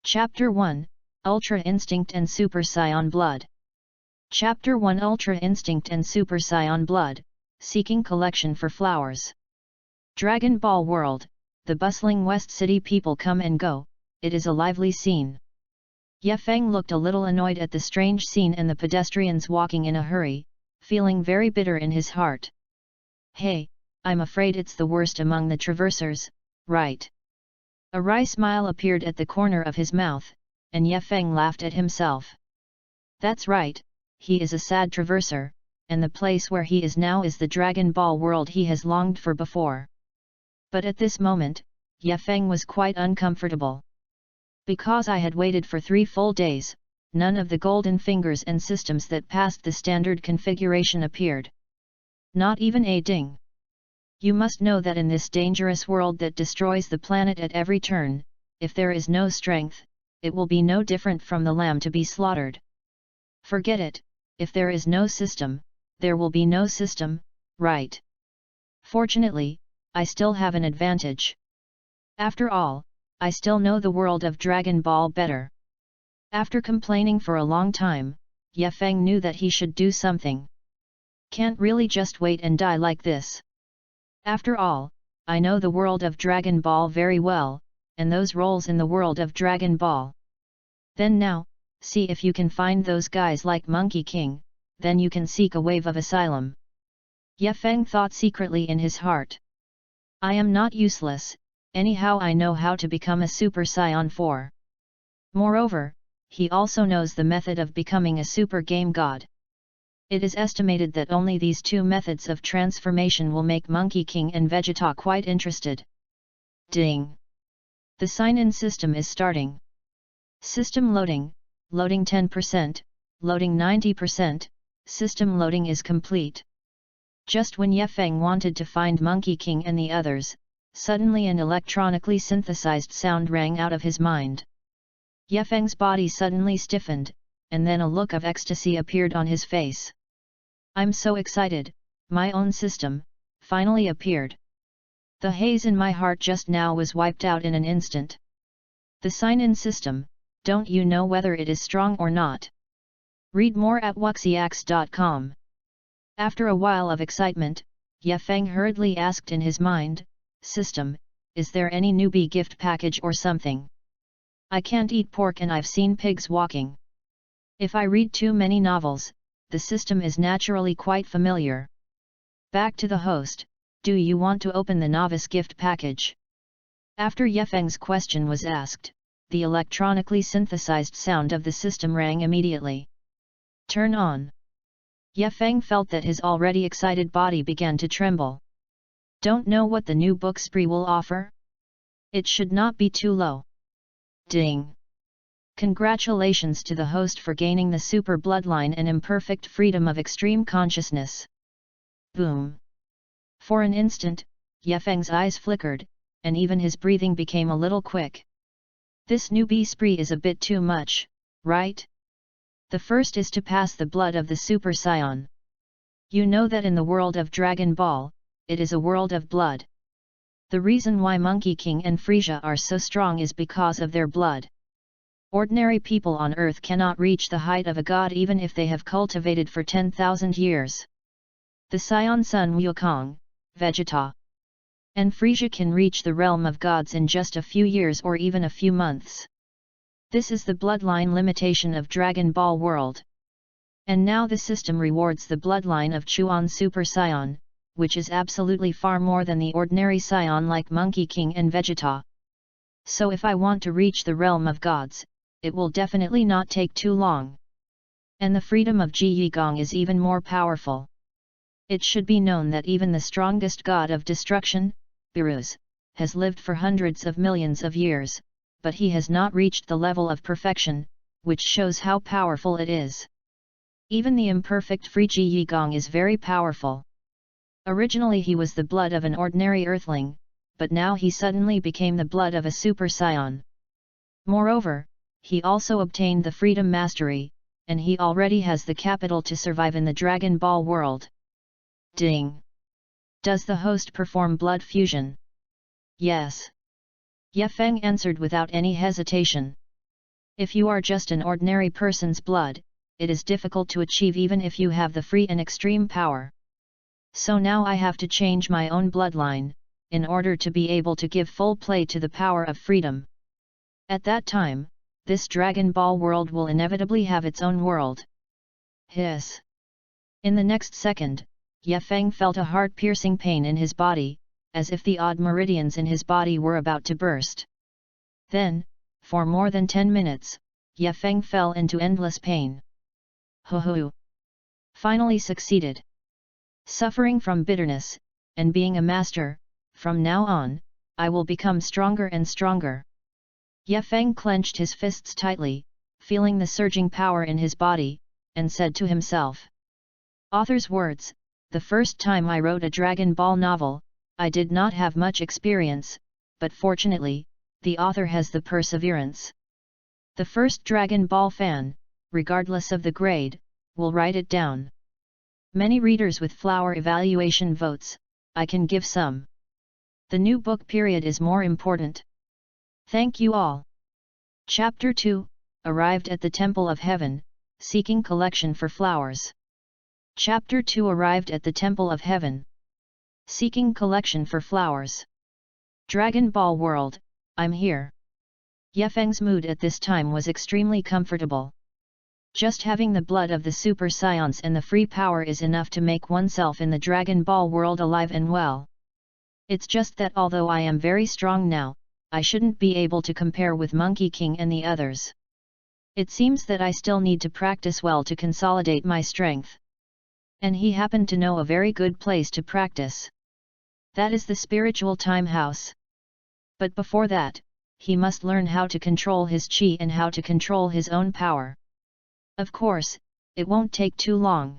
Chapter 1, Ultra Instinct and Super Scion Blood. Chapter 1, Ultra Instinct and Super Scion Blood, Seeking Collection for Flowers. Dragon Ball World, the bustling West City people come and go, it is a lively scene. Ye Feng looked a little annoyed at the strange scene and the pedestrians walking in a hurry, feeling very bitter in his heart. Hey, I'm afraid it's the worst among the traversers, right? A wry smile appeared at the corner of his mouth, and Ye Feng laughed at himself. That's right, he is a sad traverser, and the place where he is now is the Dragon Ball world he has longed for before. But at this moment, Ye Feng was quite uncomfortable. Because I had waited for 3 full days, none of the golden fingers and systems that passed the standard configuration appeared. Not even a ding. You must know that in this dangerous world that destroys the planet at every turn, if there is no strength, it will be no different from the lamb to be slaughtered. Forget it, if there is no system, there will be no system, right? Fortunately, I still have an advantage. After all, I still know the world of Dragon Ball better. After complaining for a long time, Ye Feng knew that he should do something. Can't really just wait and die like this. After all, I know the world of Dragon Ball very well, and those roles in the world of Dragon Ball. Then now, see if you can find those guys like Monkey King, then you can seek a wave of asylum. Ye Feng thought secretly in his heart. I am not useless, anyhow I know how to become a Super Saiyan 4. Moreover, he also knows the method of becoming a Super Game God. It is estimated that only these 2 methods of transformation will make Monkey King and Vegeta quite interested. Ding! The sign-in system is starting. System loading, loading 10%, loading 90%, system loading is complete. Just when Ye Feng wanted to find Monkey King and the others, suddenly an electronically synthesized sound rang out of his mind. Ye Feng's body suddenly stiffened, and then a look of ecstasy appeared on his face. I'm so excited, my own system, finally appeared. The haze in my heart just now was wiped out in an instant. The sign-in system, don't you know whether it is strong or not? Read more at wuxiax.com. After a while of excitement, Ye Feng hurriedly asked in his mind, System, is there any newbie gift package or something? I can't eat pork and I've seen pigs walking. If I read too many novels, the system is naturally quite familiar. Back to the host, do you want to open the novice gift package? After Ye Feng's question was asked, the electronically synthesized sound of the system rang immediately. Turn on. Ye Feng felt that his already excited body began to tremble. Don't know what the new book spree will offer? It should not be too low. Ding! Congratulations to the host for gaining the super bloodline and imperfect freedom of extreme consciousness. Boom! For an instant, Ye Feng's eyes flickered, and even his breathing became a little quick. This newbie spree is a bit too much, right? The first is to pass the blood of the Super Saiyan. You know that in the world of Dragon Ball, it is a world of blood. The reason why Monkey King and Frieza are so strong is because of their blood. Ordinary people on Earth cannot reach the height of a god even if they have cultivated for 10,000 years. The Saiyan son Wukong, Vegeta, and Frieza can reach the realm of gods in just a few years or even a few months. This is the bloodline limitation of Dragon Ball world. And now the system rewards the bloodline of Chuan Super Saiyan, which is absolutely far more than the ordinary Saiyan like Monkey King and Vegeta. So if I want to reach the realm of gods, it will definitely not take too long. And the freedom of Ji Yigong is even more powerful. It should be known that even the strongest god of destruction, Beerus, has lived for hundreds of millions of years, but he has not reached the level of perfection, which shows how powerful it is. Even the imperfect free Ji Yigong is very powerful. Originally he was the blood of an ordinary earthling, but now he suddenly became the blood of a Super Saiyan. Moreover, he also obtained the freedom mastery, and he already has the capital to survive in the Dragon Ball world. Ding! Does the host perform blood fusion? Yes. Ye Feng answered without any hesitation. If you are just an ordinary person's blood, it is difficult to achieve even if you have the free and extreme power. So now I have to change my own bloodline, in order to be able to give full play to the power of freedom. At that time, this Dragon Ball world will inevitably have its own world. Hiss. In the next second, Ye Feng felt a heart-piercing pain in his body, as if the odd meridians in his body were about to burst. Then, for more than 10 minutes, Ye Feng fell into endless pain. Ho. Finally succeeded. Suffering from bitterness, and being a master, from now on, I will become stronger and stronger. Ye Feng clenched his fists tightly, feeling the surging power in his body, and said to himself. Author's words, the first time I wrote a Dragon Ball novel, I did not have much experience, but fortunately, the author has the perseverance. The first Dragon Ball fan, regardless of the grade, will write it down. Many readers with flower evaluation votes, I can give some. The new book period is more important. Thank you all. Chapter 2, Arrived at the Temple of Heaven, Seeking Collection for Flowers. Chapter 2 Arrived at the Temple of Heaven. Seeking Collection for Flowers. Dragon Ball World, I'm here. Ye Feng's mood at this time was extremely comfortable. Just having the blood of the Super Saiyans and the free power is enough to make oneself in the Dragon Ball world alive and well. It's just that although I am very strong now, I shouldn't be able to compare with Monkey King and the others. It seems that I still need to practice well to consolidate my strength. And he happened to know a very good place to practice. That is the spiritual time house. But before that, he must learn how to control his chi and how to control his own power. Of course, it won't take too long.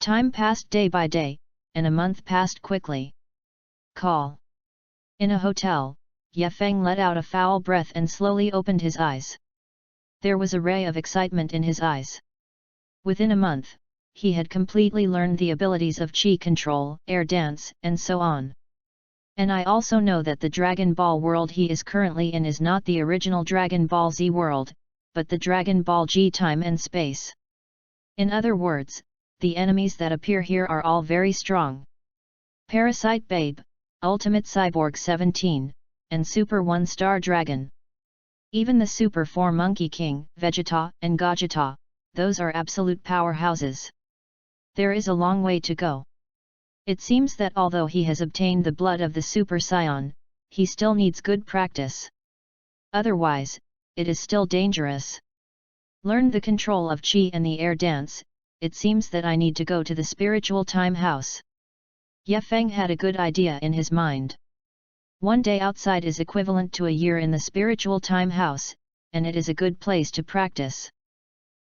Time passed day by day, and a month passed quickly. Call. In a hotel, Ye Feng let out a foul breath and slowly opened his eyes. There was a ray of excitement in his eyes. Within a month, he had completely learned the abilities of chi control, air dance, and so on. And I also know that the Dragon Ball world he is currently in is not the original Dragon Ball Z world, but the Dragon Ball G time and space. In other words, the enemies that appear here are all very strong. Parasite Babe, Ultimate Cyborg 17, and Super 1-Star Dragon. Even the Super 4 Monkey King, Vegeta, and Gogeta, those are absolute powerhouses. There is a long way to go. It seems that although he has obtained the blood of the Super Saiyan, he still needs good practice. Otherwise, it is still dangerous. Learned the control of chi and the air dance, it seems that I need to go to the spiritual time house. Ye Feng had a good idea in his mind. One day outside is equivalent to a year in the spiritual time house, and it is a good place to practice.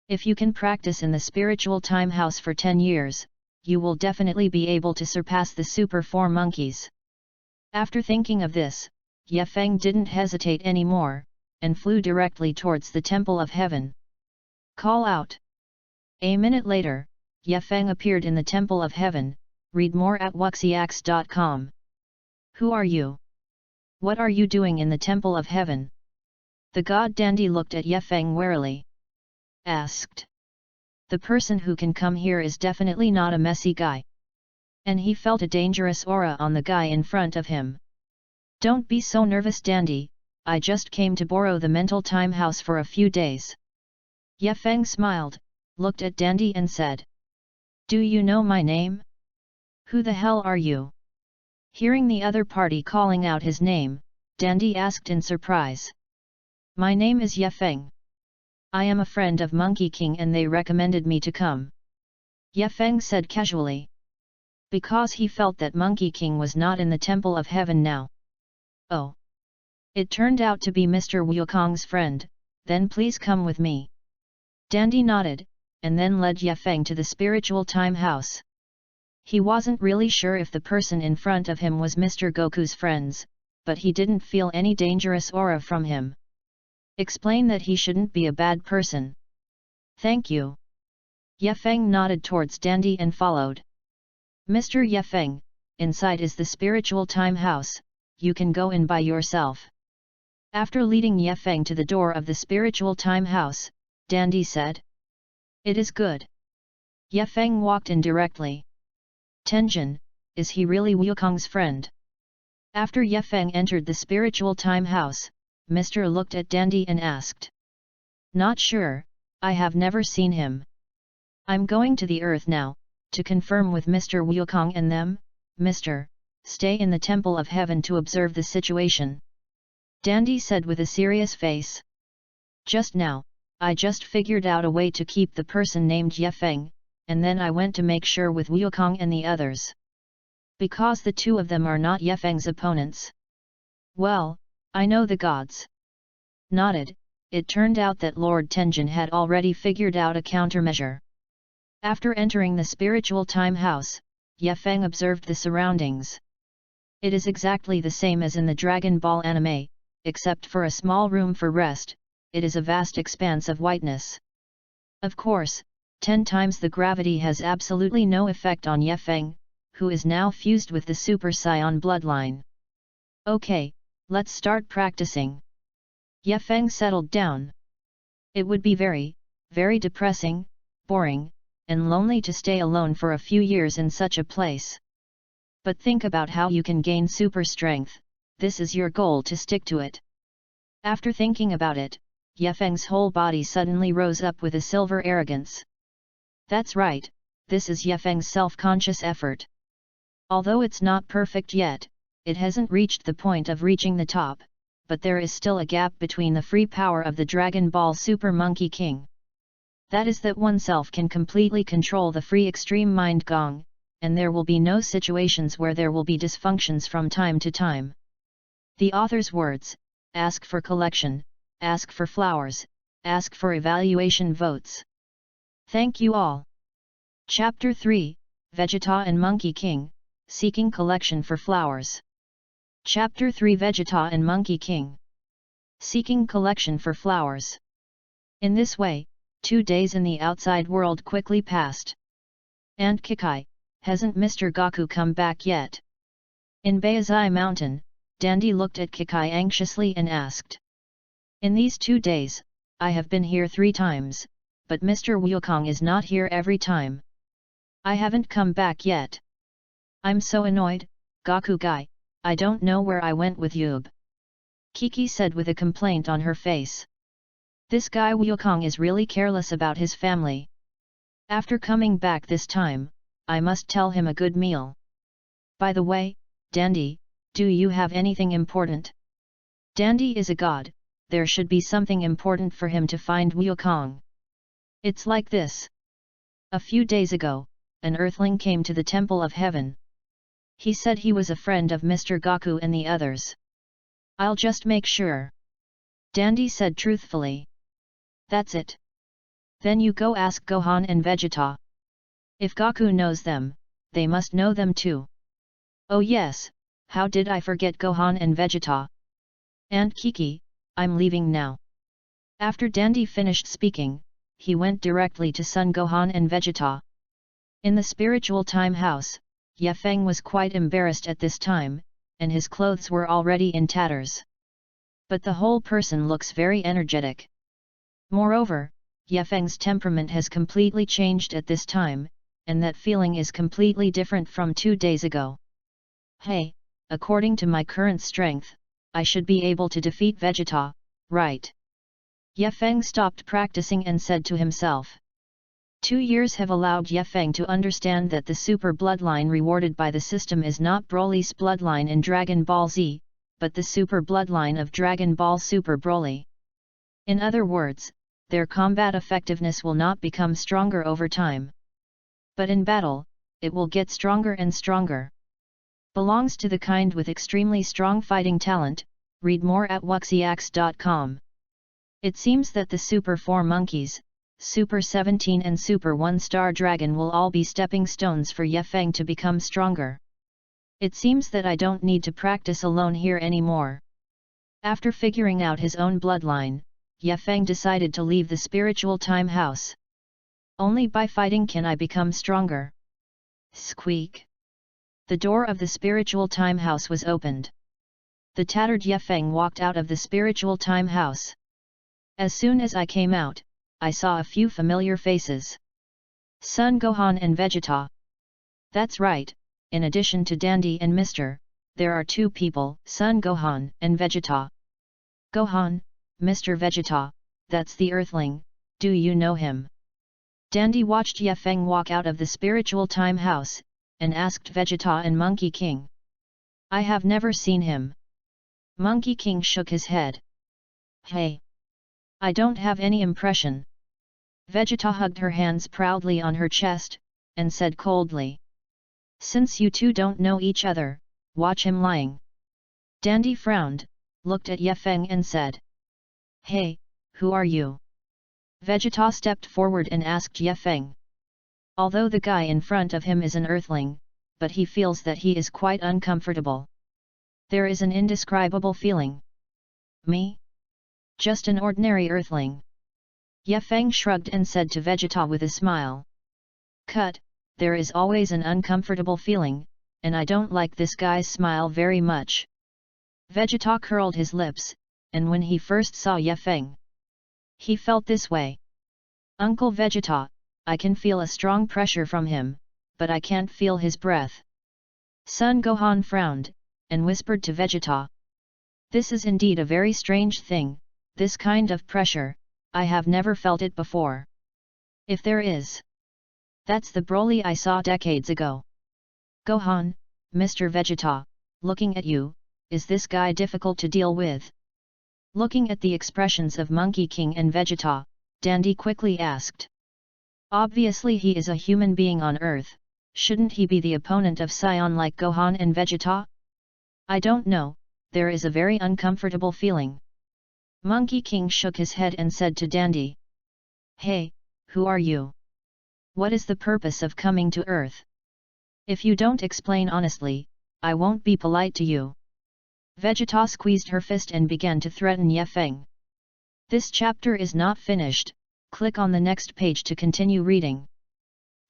If you can practice in the spiritual time house for 10 years, you will definitely be able to surpass the Super 4 monkeys. After thinking of this, Ye Feng didn't hesitate anymore, and flew directly towards the Temple of Heaven. Call out. A minute later, Ye Feng appeared in the Temple of Heaven. Read more at wuxiax.com. Who are you? What are you doing in the Temple of Heaven? The god dandy looked at Ye Feng warily. Asked. The person who can come here is definitely not a messy guy. And he felt a dangerous aura on the guy in front of him. Don't be so nervous, dandy, I just came to borrow the mental time house for a few days. Ye Feng smiled, looked at dandy and said. Do you know my name? Who the hell are you? Hearing the other party calling out his name, dandy asked in surprise. My name is Ye Feng. I am a friend of Monkey King and they recommended me to come. Ye Feng said casually. Because he felt that Monkey King was not in the Temple of Heaven now. Oh. It turned out to be Mr. Wukong's friend, then please come with me. Dandy nodded, and then led Ye Feng to the spiritual time house. He wasn't really sure if the person in front of him was Mr. Goku's friends, but he didn't feel any dangerous aura from him. Explain that he shouldn't be a bad person. Thank you. Ye Feng nodded towards dandy and followed. Mr. Ye Feng, inside is the spiritual time house, you can go in by yourself. After leading Ye Feng to the door of the spiritual time house, Dandy said, "It is good." Ye Feng walked in directly. "Tenjin, is he really Wukong's friend?" After Ye Feng entered the spiritual time house, Mr. looked at Dandy and asked. "Not sure, I have never seen him. I'm going to the earth now, to confirm with Mr. Wukong and them. Mr. Stay in the temple of heaven to observe the situation," Dandy said with a serious face. "Just now, I just figured out a way to keep the person named Ye Feng, and then I went to make sure with Wukong and the others. Because the two of them are not Ye Feng's opponents. Well, I know the gods." Nodded, it turned out that Lord Tenjin had already figured out a countermeasure. After entering the spiritual time house, Ye Feng observed the surroundings. It is exactly the same as in the Dragon Ball anime, except for a small room for rest. It is a vast expanse of whiteness. Of course, 10 times the gravity has absolutely no effect on Ye Feng, who is now fused with the Super Saiyan bloodline. "Okay, let's start practicing." Ye Feng settled down. It would be very, very depressing, boring, and lonely to stay alone for a few years in such a place. But think about how you can gain super strength. This is your goal, to stick to it. After thinking about it, Ye Feng's whole body suddenly rose up with a silver arrogance. That's right, this is Ye Feng's self-conscious effort. Although it's not perfect yet, it hasn't reached the point of reaching the top, but there is still a gap between the free power of the Dragon Ball Super Monkey King. That is that oneself can completely control the free extreme mind gong, and there will be no situations where there will be dysfunctions from time to time. The author's words: ask for collection, ask for flowers, ask for evaluation votes. Thank you all. Chapter 3, Vegeta and Monkey King, Seeking Collection for Flowers. Chapter 3, Vegeta and Monkey King, Seeking Collection for Flowers. In this way, 2 days in the outside world quickly passed. "And Kikai, hasn't Mr. Gaku come back yet?" In Baizai Mountain, Dandy looked at Kikai anxiously and asked. "In these 2 days, I have been here 3 times, but Mr. Wukong is not here every time. I haven't come back yet. I'm so annoyed, Gaku guy, I don't know where I went with Yub," Kiki said with a complaint on her face. This guy Wukong is really careless about his family. After coming back this time, I must tell him a good meal. By the way, Dandy, do you have anything important? Dandy is a god, there should be something important for him to find Wukong. It's like this. A few days ago, an earthling came to the Temple of Heaven. He said he was a friend of Mr. Gaku and the others. I'll just make sure. Dandy said truthfully. That's it. Then you go ask Gohan and Vegeta. If Gaku knows them, they must know them too. Oh yes, how did I forget Gohan and Vegeta? And Kiki, I'm leaving now. After Dandy finished speaking, he went directly to Son Gohan and Vegeta. In the spiritual time house, Ye Feng was quite embarrassed at this time, and his clothes were already in tatters. But the whole person looks very energetic. Moreover, Ye Feng's temperament has completely changed at this time, and that feeling is completely different from 2 days ago. Hey, according to my current strength, I should be able to defeat Vegeta, right? Ye Feng stopped practicing and said to himself. 2 years have allowed Ye Feng to understand that the super bloodline rewarded by the system is not Broly's bloodline in Dragon Ball Z, but the super bloodline of Dragon Ball Super Broly. In other words, their combat effectiveness will not become stronger over time. But in battle, it will get stronger and stronger. Belongs to the kind with extremely strong fighting talent. Read more at wuxiax.com. It seems that the Super 4 monkeys, Super 17 and Super 1 Star Dragon will all be stepping stones for Ye Feng to become stronger. It seems that I don't need to practice alone here anymore. After figuring out his own bloodline, Ye Feng decided to leave the spiritual time house. Only by fighting can I become stronger. Squeak! The door of the spiritual time house was opened. The tattered Yefeng walked out of the spiritual time house. As soon as I came out, I saw a few familiar faces. Sun Gohan and Vegeta. That's right, in addition to Dandy and Mr., there are two people, Sun Gohan and Vegeta. Gohan, Mr. Vegeta, that's the Earthling, do you know him? Dandy watched Yefeng walk out of the spiritual time house, and asked Vegeta and Monkey King. I have never seen him. Monkey King shook his head. Hey! I don't have any impression. Vegeta hugged her hands proudly on her chest, and said coldly. Since you two don't know each other, watch him lying. Dandy frowned, looked at Yefeng and said. Hey, who are you? Vegeta stepped forward and asked Yefeng. Although the guy in front of him is an Earthling, but he feels that he is quite uncomfortable. There is an indescribable feeling. Me? Just an ordinary Earthling. Yefeng shrugged and said to Vegeta with a smile. Cut, there is always an uncomfortable feeling, and I don't like this guy's smile very much. Vegeta curled his lips, and when he first saw Yefeng, he felt this way. Uncle Vegeta, I can feel a strong pressure from him, but I can't feel his breath. Sun Gohan frowned, and whispered to Vegeta. This is indeed a very strange thing, this kind of pressure, I have never felt it before. If there is, that's the Broly I saw decades ago. Gohan, Mr. Vegeta, looking at you, is this guy difficult to deal with? Looking at the expressions of Monkey King and Vegeta, Dandy quickly asked. Obviously he is a human being on Earth, shouldn't he be the opponent of Saiyan like Gohan and Vegeta? I don't know, there is a very uncomfortable feeling. Monkey King shook his head and said to Dandy. Hey, who are you? What is the purpose of coming to Earth? If you don't explain honestly, I won't be polite to you. Vegeta squeezed her fist and began to threaten Yefeng. This chapter is not finished, click on the next page to continue reading.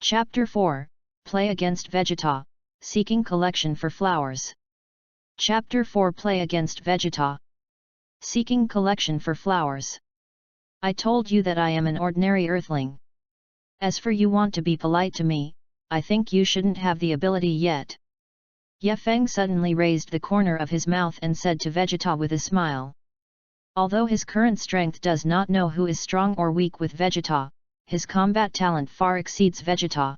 Chapter 4, Play Against Vegeta, Seeking Collection for Flowers. Chapter 4 Play Against Vegeta, Seeking Collection for Flowers. I told you that I am an ordinary Earthling. As for you want to be polite to me, I think you shouldn't have the ability yet. Yefeng suddenly raised the corner of his mouth and said to Vegeta with a smile. Although his current strength does not know who is strong or weak with Vegeta, his combat talent far exceeds Vegeta.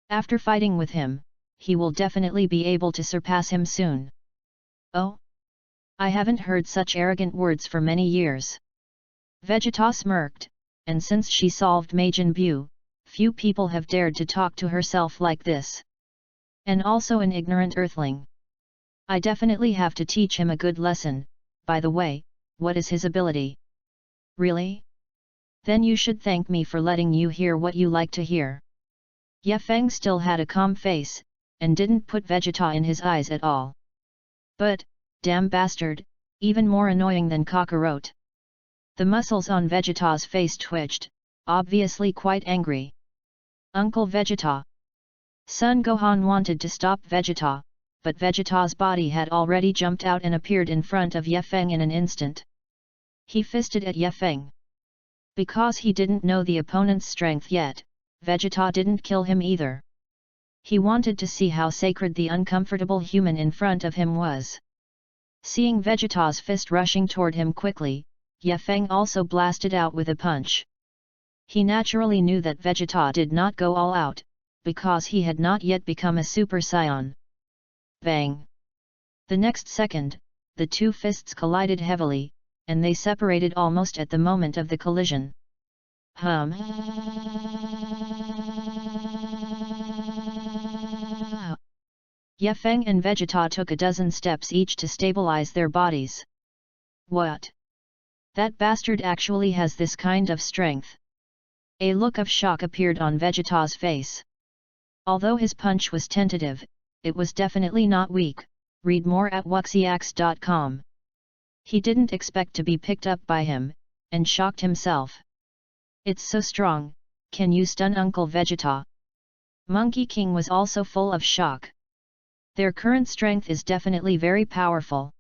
After fighting with him, he will definitely be able to surpass him soon. Oh? I haven't heard such arrogant words for many years. Vegeta smirked, and since she solved Majin Buu, few people have dared to talk to herself like this. And also an ignorant Earthling. I definitely have to teach him a good lesson. By the way, what is his ability? Really? Then you should thank me for letting you hear what you like to hear. Yefeng still had a calm face, and didn't put Vegeta in his eyes at all. But, damn bastard, even more annoying than Kakarot. The muscles on Vegeta's face twitched, obviously quite angry. Uncle Vegeta. Son Gohan wanted to stop Vegeta, but Vegeta's body had already jumped out and appeared in front of Yefeng in an instant. He fisted at Yefeng. Because he didn't know the opponent's strength yet, Vegeta didn't kill him either. He wanted to see how sacred the uncomfortable human in front of him was. Seeing Vegeta's fist rushing toward him quickly, Yefeng also blasted out with a punch. He naturally knew that Vegeta did not go all out, because he had not yet become a Super Saiyan. Bang! The next second, the two fists collided heavily, and they separated almost at the moment of the collision. Yefeng and Vegeta took a dozen steps each to stabilize their bodies. What? That bastard actually has this kind of strength. A look of shock appeared on Vegeta's face. Although his punch was tentative, it was definitely not weak. Read more at wuxiax.com. He didn't expect to be picked up by him, and shocked himself. It's so strong, can you stun Uncle Vegeta? Monkey King was also full of shock. Their current strength is definitely very powerful.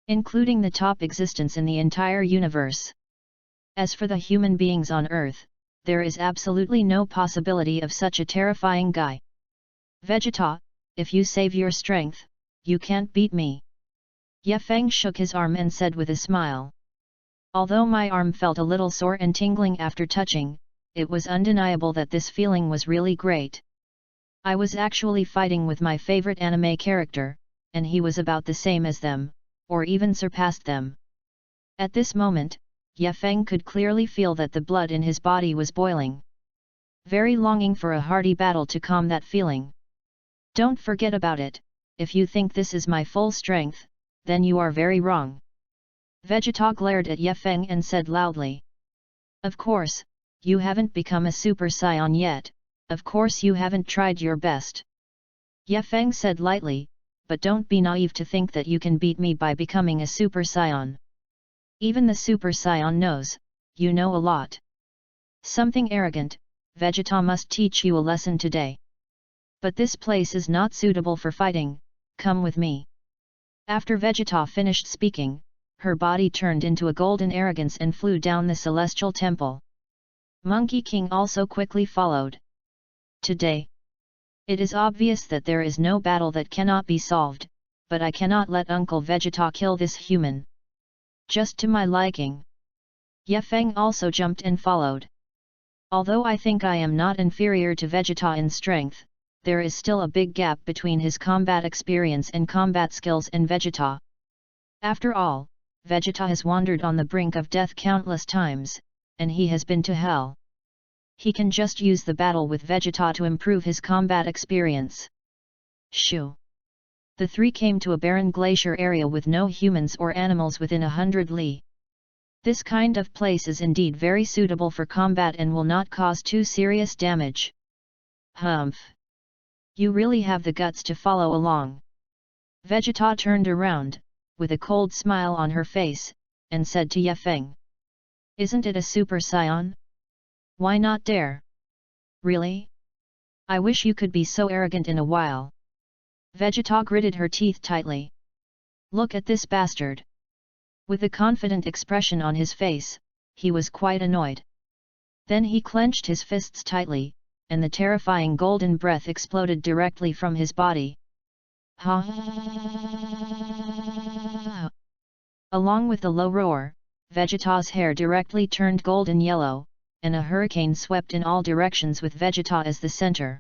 including the top existence in the entire universe. As for the human beings on Earth, there is absolutely no possibility of such a terrifying guy. Vegeta, if you save your strength, you can't beat me. Ye Feng shook his arm and said with a smile. Although my arm felt a little sore and tingling after touching, it was undeniable that this feeling was really great. I was actually fighting with my favorite anime character, and he was about the same as them, or even surpassed them. At this moment, Ye Feng could clearly feel that the blood in his body was boiling. Very longing for a hearty battle to calm that feeling. Don't forget about it, if you think this is my full strength, then you are very wrong. Vegeta glared at Ye Feng and said loudly. Of course, you haven't become a Super Saiyan yet, of course you haven't tried your best. Ye Feng said lightly, but don't be naive to think that you can beat me by becoming a Super Saiyan. Even the Super Saiyan knows, you know a lot. Something arrogant, Vegeta must teach you a lesson today. But this place is not suitable for fighting, come with me. After Vegeta finished speaking, her body turned into a golden arrogance and flew down the celestial temple. Monkey King also quickly followed. Today, it is obvious that there is no battle that cannot be solved, but I cannot let Uncle Vegeta kill this human. Just to my liking. Ye Feng also jumped and followed. Although I think I am not inferior to Vegeta in strength, there is still a big gap between his combat experience and combat skills and Vegeta. After all, Vegeta has wandered on the brink of death countless times, and he has been to hell. He can just use the battle with Vegeta to improve his combat experience. Shoo! The three came to a barren glacier area with no humans or animals within 100 li. This kind of place is indeed very suitable for combat and will not cause too serious damage. Humph! You really have the guts to follow along. Vegeta turned around, with a cold smile on her face, and said to Ye Feng. Isn't it a Super Saiyan? Why not dare? Really? I wish you could be so arrogant in a while. Vegeta gritted her teeth tightly. Look at this bastard. With a confident expression on his face, he was quite annoyed. Then he clenched his fists tightly, and the terrifying golden breath exploded directly from his body. Ha! Along with the low roar, Vegeta's hair directly turned golden yellow, and a hurricane swept in all directions with Vegeta as the center.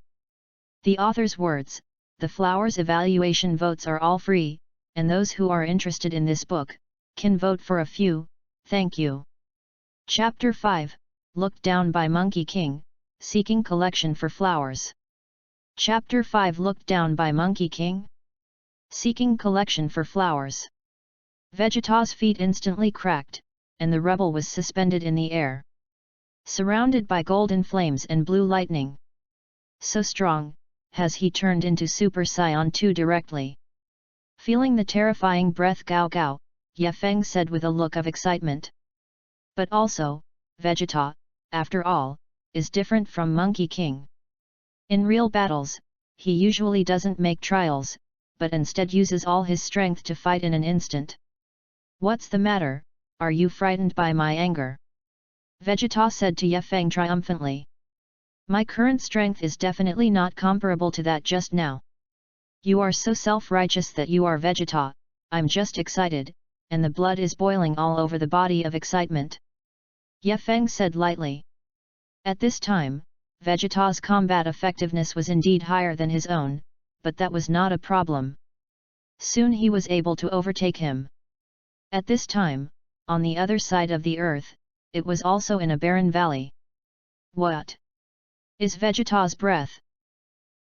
The author's words, the flowers evaluation votes are all free, and those who are interested in this book, can vote for a few, thank you. Chapter 5, Looked Down by Monkey King, Seeking Collection for Flowers. Chapter 5 Looked Down by Monkey King? Seeking Collection for Flowers. Vegeta's feet instantly cracked, and the rebel was suspended in the air, surrounded by golden flames and blue lightning. So strong, has he turned into Super Saiyan 2 directly? Feeling the terrifying breath Gao Gao, Ye Feng said with a look of excitement. But also, Vegeta, after all, is different from Monkey King. In real battles, he usually doesn't make trials, but instead uses all his strength to fight in an instant. What's the matter, are you frightened by my anger? Vegeta said to Ye Feng triumphantly. My current strength is definitely not comparable to that just now. You are so self-righteous that you are Vegeta, I'm just excited, and the blood is boiling all over the body of excitement. Ye Feng said lightly. At this time, Vegeta's combat effectiveness was indeed higher than his own, but that was not a problem. Soon he was able to overtake him. At this time, on the other side of the earth, it was also in a barren valley. What is Vegeta's breath?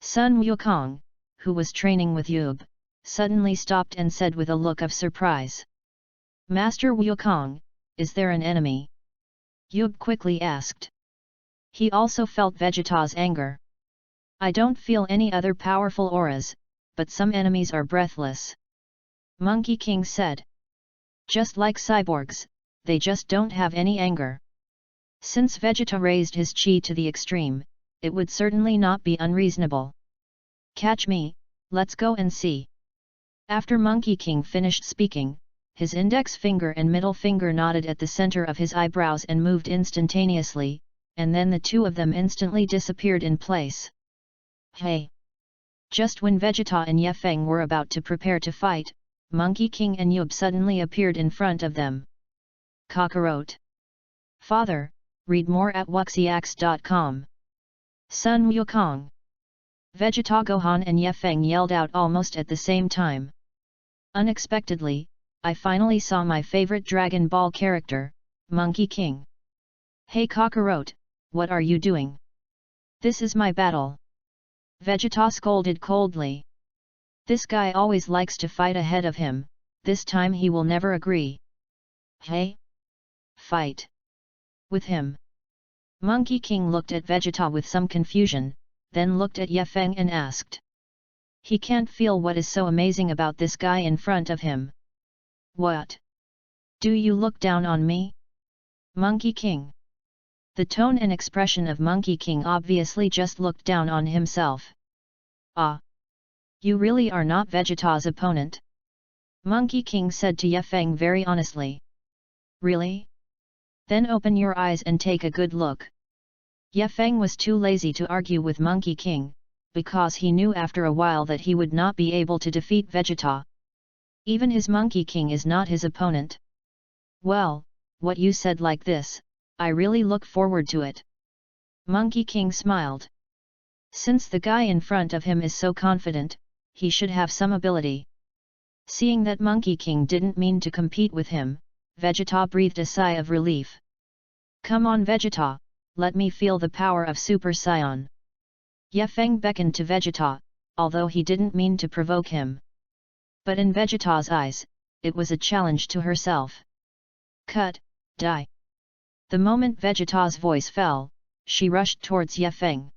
Sun Wukong, who was training with Yub, suddenly stopped and said with a look of surprise. Master Wukong, is there an enemy? Yub quickly asked. He also felt Vegeta's anger. I don't feel any other powerful auras, but some enemies are breathless. Monkey King said. Just like cyborgs, they just don't have any anger. Since Vegeta raised his chi to the extreme, it would certainly not be unreasonable. Catch me, let's go and see. After Monkey King finished speaking, his index finger and middle finger nodded at the center of his eyebrows and moved instantaneously, and then the two of them instantly disappeared in place. Hey! Just when Vegeta and Ye Feng were about to prepare to fight, Monkey King and Yub suddenly appeared in front of them. Kakarot. Father, read more at wuxiax.com. Sun Wukong. Vegeta, Gohan and Ye Feng yelled out almost at the same time. Unexpectedly, I finally saw my favorite Dragon Ball character, Monkey King. Hey Kakarot, what are you doing? This is my battle. Vegeta scolded coldly. This guy always likes to fight ahead of him, this time he will never agree. Hey? Fight. With him. Monkey King looked at Vegeta with some confusion, then looked at Ye Feng and asked. He can't feel what is so amazing about this guy in front of him. What? Do you look down on me? Monkey King. The tone and expression of Monkey King obviously just looked down on himself. Ah! You really are not Vegeta's opponent? Monkey King said to Ye Feng very honestly. Really? Then open your eyes and take a good look. Ye Feng was too lazy to argue with Monkey King, because he knew after a while that he would not be able to defeat Vegeta. Even his Monkey King is not his opponent. Well, what you said like this, I really look forward to it. Monkey King smiled. Since the guy in front of him is so confident, he should have some ability. Seeing that Monkey King didn't mean to compete with him, Vegeta breathed a sigh of relief. Come on Vegeta, let me feel the power of Super Saiyan. Ye Feng beckoned to Vegeta, although he didn't mean to provoke him. But in Vegeta's eyes, it was a challenge to herself. Cut, die. The moment Vegeta's voice fell, she rushed towards Ye Feng.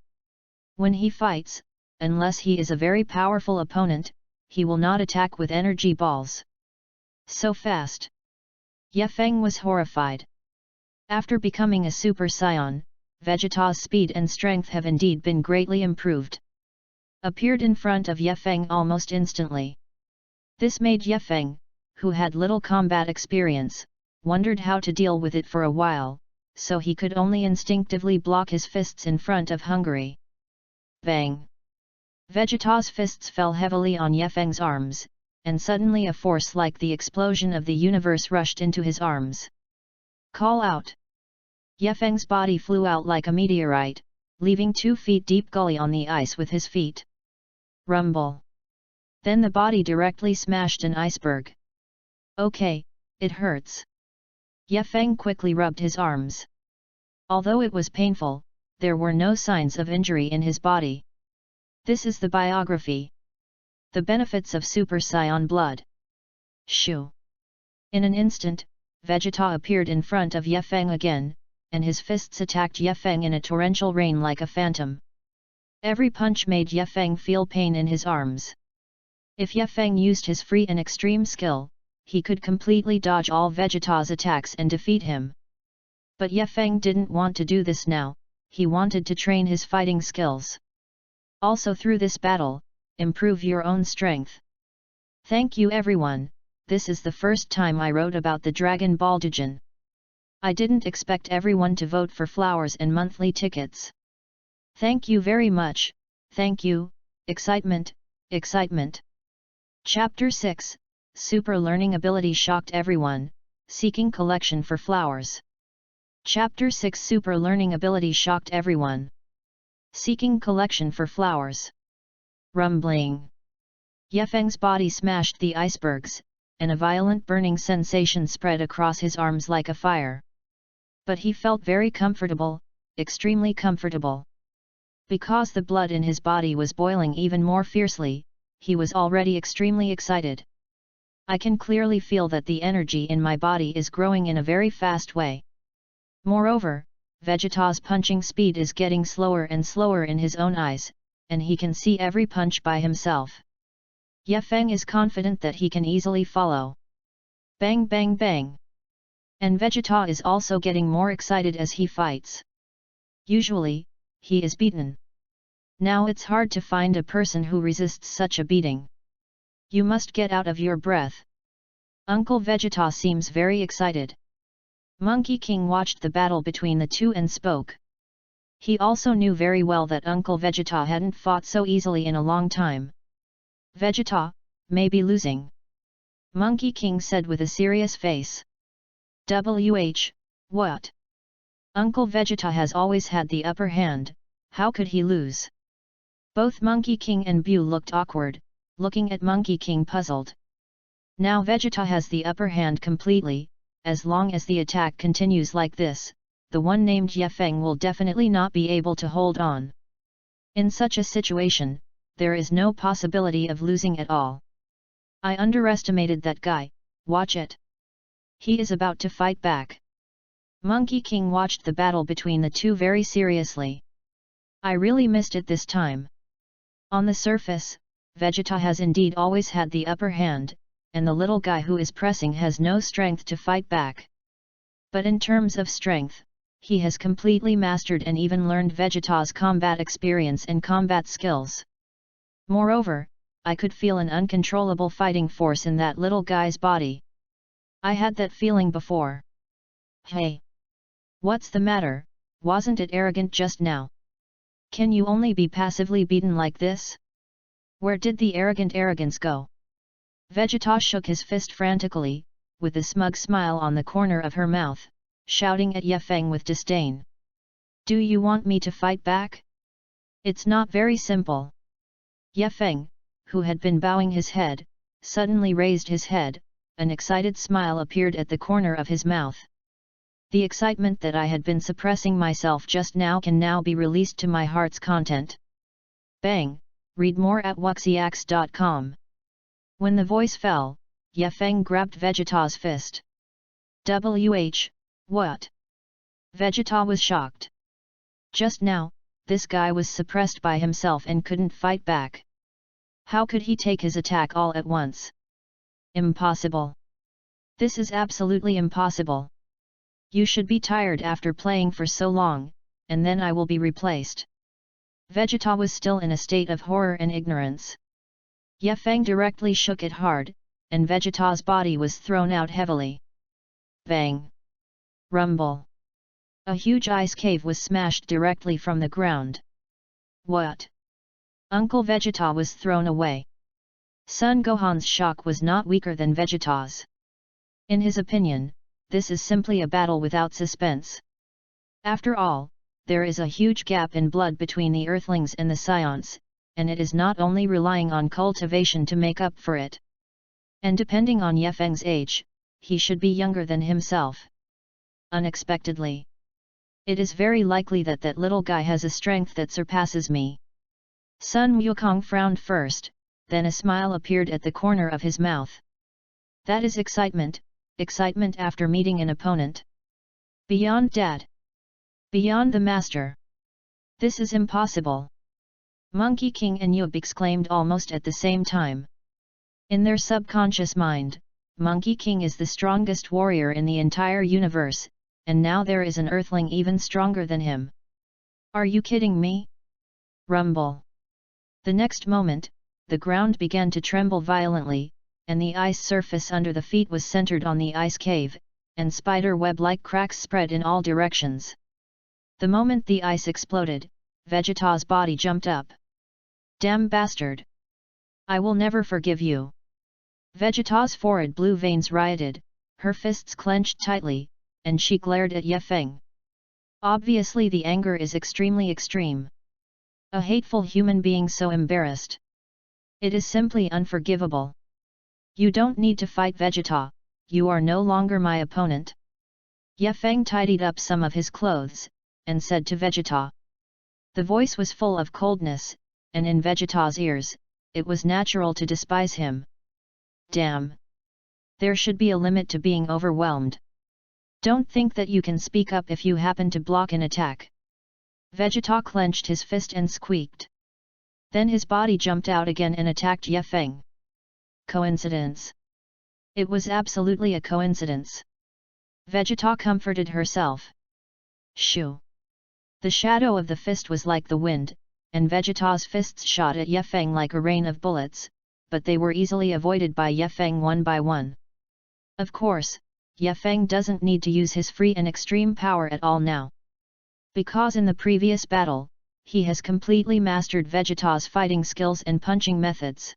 When he fights, unless he is a very powerful opponent, he will not attack with energy balls. So fast. Ye Feng was horrified. After becoming a Super Saiyan, Vegeta's speed and strength have indeed been greatly improved. Appeared in front of Ye Feng almost instantly. This made Ye Feng, who had little combat experience, wondered how to deal with it for a while, so he could only instinctively block his fists in front of Hungary. Bang! Vegeta's fists fell heavily on Ye Feng's arms, and suddenly a force like the explosion of the universe rushed into his arms. Call out! Ye Feng's body flew out like a meteorite, leaving 2 feet deep gully on the ice with his feet. Rumble! Then the body directly smashed an iceberg. Okay, it hurts. Ye Feng quickly rubbed his arms. Although it was painful, there were no signs of injury in his body. This is the biography. The benefits of Super Saiyan blood. Shoo! In an instant, Vegeta appeared in front of Ye Feng again, and his fists attacked Ye Feng in a torrential rain like a phantom. Every punch made Ye Feng feel pain in his arms. If Ye Feng used his free and extreme skill, he could completely dodge all Vegeta's attacks and defeat him. But Ye Feng didn't want to do this now, he wanted to train his fighting skills. Also through this battle, improve your own strength. Thank you everyone, this is the first time I wrote about the Dragon Ball Doujin. I didn't expect everyone to vote for flowers and monthly tickets. Thank you very much, thank you, excitement, excitement. Chapter 6, Super Learning Ability shocked everyone, seeking collection for flowers. Chapter 6 Super Learning Ability shocked everyone. Seeking collection for flowers. Rumbling. Ye Feng's body smashed the icebergs, and a violent burning sensation spread across his arms like a fire. But he felt very comfortable, extremely comfortable. Because the blood in his body was boiling even more fiercely, he was already extremely excited. I can clearly feel that the energy in my body is growing in a very fast way. Moreover, Vegeta's punching speed is getting slower and slower in his own eyes, and he can see every punch by himself. Ye Feng is confident that he can easily follow. Bang bang bang! And Vegeta is also getting more excited as he fights. Usually, he is beaten. Now it's hard to find a person who resists such a beating. You must get out of your breath. Uncle Vegeta seems very excited. Monkey King watched the battle between the two and spoke. He also knew very well that Uncle Vegeta hadn't fought so easily in a long time. Vegeta, may be losing. Monkey King said with a serious face. What? Uncle Vegeta has always had the upper hand, how could he lose? Both Monkey King and Bu looked awkward, looking at Monkey King puzzled. Now Vegeta has the upper hand completely, as long as the attack continues like this, the one named Yefeng will definitely not be able to hold on. In such a situation, there is no possibility of losing at all. I underestimated that guy, watch it. He is about to fight back. Monkey King watched the battle between the two very seriously. I really missed it this time. On the surface, Vegeta has indeed always had the upper hand, and the little guy who is pressing has no strength to fight back. But in terms of strength, he has completely mastered and even learned Vegeta's combat experience and combat skills. Moreover, I could feel an uncontrollable fighting force in that little guy's body. I had that feeling before. Hey! What's the matter, wasn't it arrogant just now? Can you only be passively beaten like this? Where did the arrogance go? Vegeta shook his fist frantically, with a smug smile on the corner of her mouth, shouting at Yefeng with disdain. Do you want me to fight back? It's not very simple. Yefeng, who had been bowing his head, suddenly raised his head, an excited smile appeared at the corner of his mouth. The excitement that I had been suppressing myself just now can now be released to my heart's content. Bang! Read more at wuxiax.com. When the voice fell, Yefeng grabbed Vegeta's fist. What? Vegeta was shocked. Just now, this guy was suppressed by himself and couldn't fight back. How could he take his attack all at once? Impossible. This is absolutely impossible. You should be tired after playing for so long, and then I will be replaced. Vegeta was still in a state of horror and ignorance. Yefeng directly shook it hard, and Vegeta's body was thrown out heavily. Bang! Rumble! A huge ice cave was smashed directly from the ground. What? Uncle Vegeta was thrown away. Son Gohan's shock was not weaker than Vegeta's. In his opinion, this is simply a battle without suspense. After all, there is a huge gap in blood between the Earthlings and the Scions, and it is not only relying on cultivation to make up for it. And depending on Yefeng's age, he should be younger than himself. Unexpectedly. It is very likely that that little guy has a strength that surpasses me. Sun Wukong frowned first, then a smile appeared at the corner of his mouth. That is excitement after meeting an opponent. Beyond Dad. Beyond the Master. This is impossible. Monkey King and Yub exclaimed almost at the same time. In their subconscious mind, Monkey King is the strongest warrior in the entire universe, and now there is an Earthling even stronger than him. Are you kidding me? Rumble. The next moment, the ground began to tremble violently, and the ice surface under the feet was centered on the ice cave, and spider web-like cracks spread in all directions. The moment the ice exploded, Vegeta's body jumped up. Damn bastard! I will never forgive you. Vegeta's forehead blue veins rioted, her fists clenched tightly, and she glared at Yefeng. Obviously the anger is extreme. A hateful human being so embarrassed. It is simply unforgivable. You don't need to fight Vegeta, you are no longer my opponent. Yefeng tidied up some of his clothes, and said to Vegeta. The voice was full of coldness, and in Vegeta's ears, it was natural to despise him. Damn! There should be a limit to being overwhelmed. Don't think that you can speak up if you happen to block an attack. Vegeta clenched his fist and squeaked. Then his body jumped out again and attacked Yefeng. Coincidence? It was absolutely a coincidence. Vegeta comforted herself. Shoo! The shadow of the fist was like the wind, and Vegeta's fists shot at Yefeng like a rain of bullets, but they were easily avoided by Yefeng one by one. Of course, Ye Feng doesn't need to use his free and extreme power at all now. Because in the previous battle, he has completely mastered Vegeta's fighting skills and punching methods.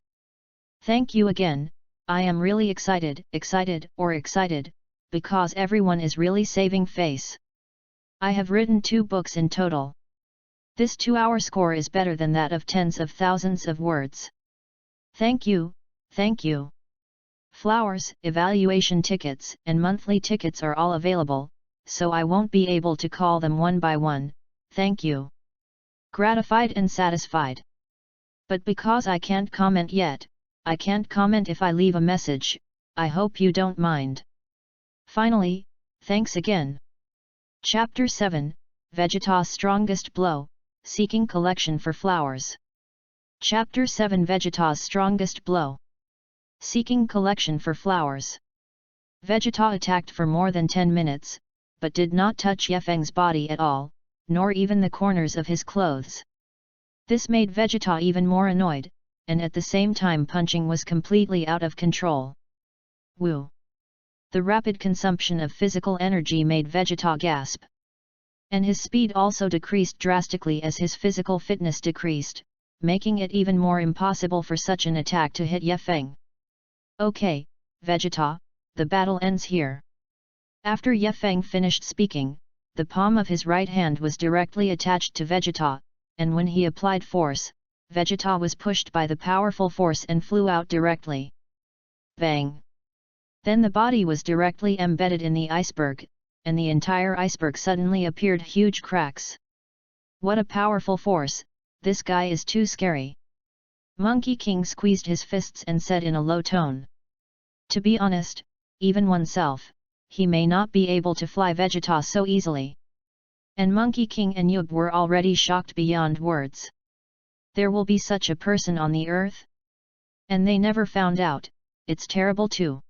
Thank you again, I am really excited, because everyone is really saving face. I have written 2 books in total. This 2-hour score is better than that of tens of thousands of words. Thank you, thank you. Flowers, evaluation tickets, and monthly tickets are all available, so I won't be able to call them one by one, thank you. Gratified and satisfied. But because I can't comment yet, I can't comment if I leave a message, I hope you don't mind. Finally, thanks again. Chapter 7, Vegeta's Strongest Blow, Seeking Collection for Flowers. Chapter 7 Vegeta's Strongest Blow. Seeking Collection for Flowers. Vegeta attacked for more than 10 minutes, but did not touch Ye Feng's body at all, nor even the corners of his clothes. This made Vegeta even more annoyed, and at the same time punching was completely out of control. Woo! The rapid consumption of physical energy made Vegeta gasp. And his speed also decreased drastically as his physical fitness decreased, making it even more impossible for such an attack to hit Ye Feng. Okay, Vegeta, the battle ends here. After Ye Feng finished speaking, the palm of his right hand was directly attached to Vegeta, and when he applied force, Vegeta was pushed by the powerful force and flew out directly. Bang! Then the body was directly embedded in the iceberg, and the entire iceberg suddenly appeared huge cracks. What a powerful force, this guy is too scary. Monkey King squeezed his fists and said in a low tone. To be honest, even oneself, he may not be able to fly Vegeta so easily. And Monkey King and Yub were already shocked beyond words. There will be such a person on the earth? And they never found out, it's terrible too.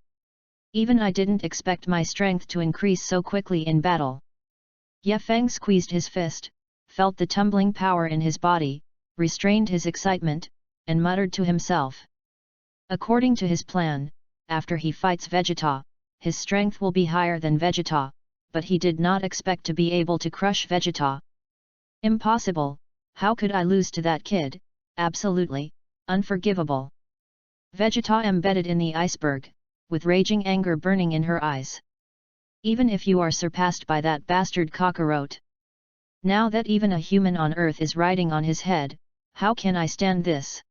Even I didn't expect my strength to increase so quickly in battle. Ye Feng squeezed his fist, felt the tumbling power in his body, restrained his excitement, and muttered to himself. According to his plan, after he fights Vegeta, his strength will be higher than Vegeta, but he did not expect to be able to crush Vegeta. Impossible, how could I lose to that kid? Absolutely, unforgivable. Vegeta embedded in the iceberg, with raging anger burning in her eyes. Even if you are surpassed by that bastard cockroach. Now that even a human on earth is riding on his head, how can I stand this?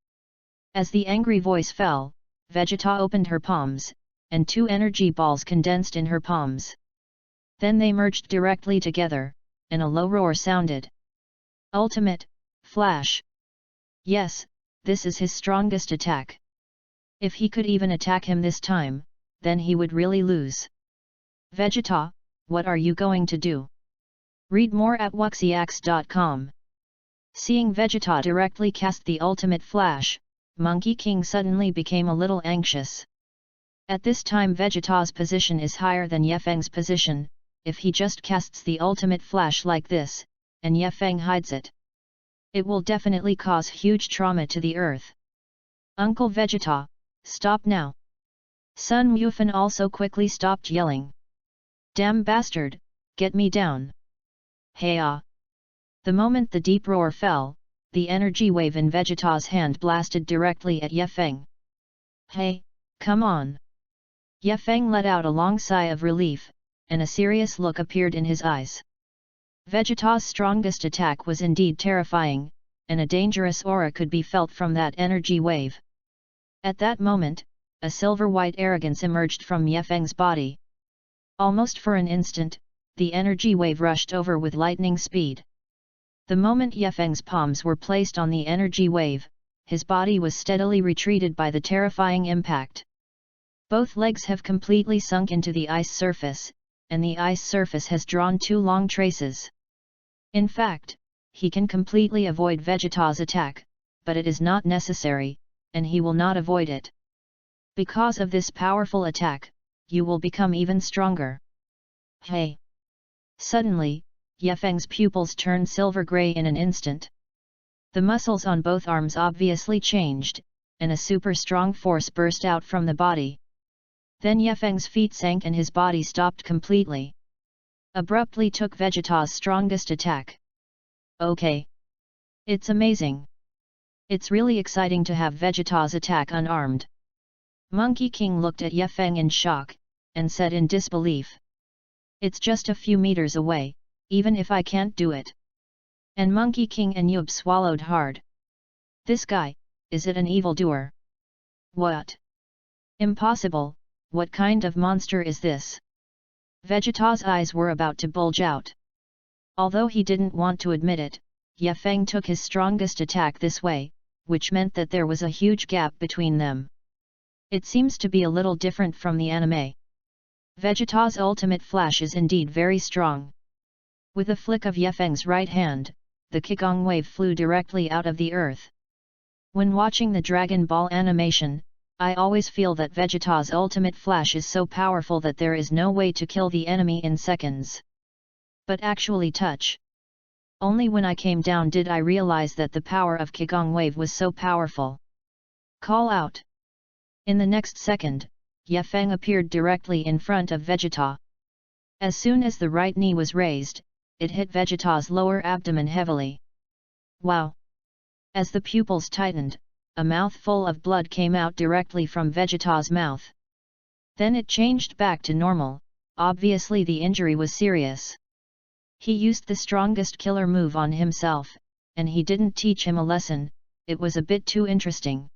As the angry voice fell, Vegeta opened her palms, and 2 energy balls condensed in her palms. Then they merged directly together, and a low roar sounded. Ultimate, Flash! Yes, this is his strongest attack. If he could even attack him this time, then he would really lose. Vegeta, what are you going to do? Read more at wuxiax.com. Seeing Vegeta directly cast the ultimate flash, Monkey King suddenly became a little anxious. At this time Vegeta's position is higher than Ye Feng's position. If he just casts the ultimate flash like this, and Ye Feng hides it, it will definitely cause huge trauma to the earth. Uncle Vegeta, stop now! Sun Wufan also quickly stopped yelling. Damn bastard, get me down! Hey-ah! The moment the deep roar fell, the energy wave in Vegeta's hand blasted directly at Ye Feng. Hey, come on! Ye Feng let out a long sigh of relief, and a serious look appeared in his eyes. Vegeta's strongest attack was indeed terrifying, and a dangerous aura could be felt from that energy wave. At that moment, a silver-white arrogance emerged from Ye Feng's body. Almost for an instant, the energy wave rushed over with lightning speed. The moment Ye Feng's palms were placed on the energy wave, his body was steadily retreated by the terrifying impact. Both legs have completely sunk into the ice surface, and the ice surface has drawn 2 long traces. In fact, he can completely avoid Vegeta's attack, but it is not necessary, and he will not avoid it. Because of this powerful attack, you will become even stronger. Hey! Suddenly, Ye Feng's pupils turned silver-grey in an instant. The muscles on both arms obviously changed, and a super strong force burst out from the body. Then Yefeng's feet sank and his body stopped completely. Abruptly took Vegeta's strongest attack. Okay. It's amazing. It's really exciting to have Vegeta's attack unarmed. Monkey King looked at Yefeng in shock, and said in disbelief. It's just a few meters away, even if I can't do it. And Monkey King and Yub swallowed hard. This guy, is it an evildoer? What? Impossible, what kind of monster is this? Vegeta's eyes were about to bulge out. Although he didn't want to admit it, Yefeng took his strongest attack this way, which meant that there was a huge gap between them. It seems to be a little different from the anime. Vegeta's ultimate flash is indeed very strong. With a flick of Yefeng's right hand, the Qigong wave flew directly out of the earth. When watching the Dragon Ball animation, I always feel that Vegeta's ultimate flash is so powerful that there is no way to kill the enemy in seconds. But actually touch. Only when I came down did I realize that the power of Qigong wave was so powerful. Call out. In the next second, Yefeng appeared directly in front of Vegeta. As soon as the right knee was raised, it hit Vegeta's lower abdomen heavily. Wow! As the pupils tightened, a mouthful of blood came out directly from Vegeta's mouth. Then it changed back to normal, obviously the injury was serious. He used the strongest killer move on himself, and he didn't teach him a lesson, it was a bit too interesting.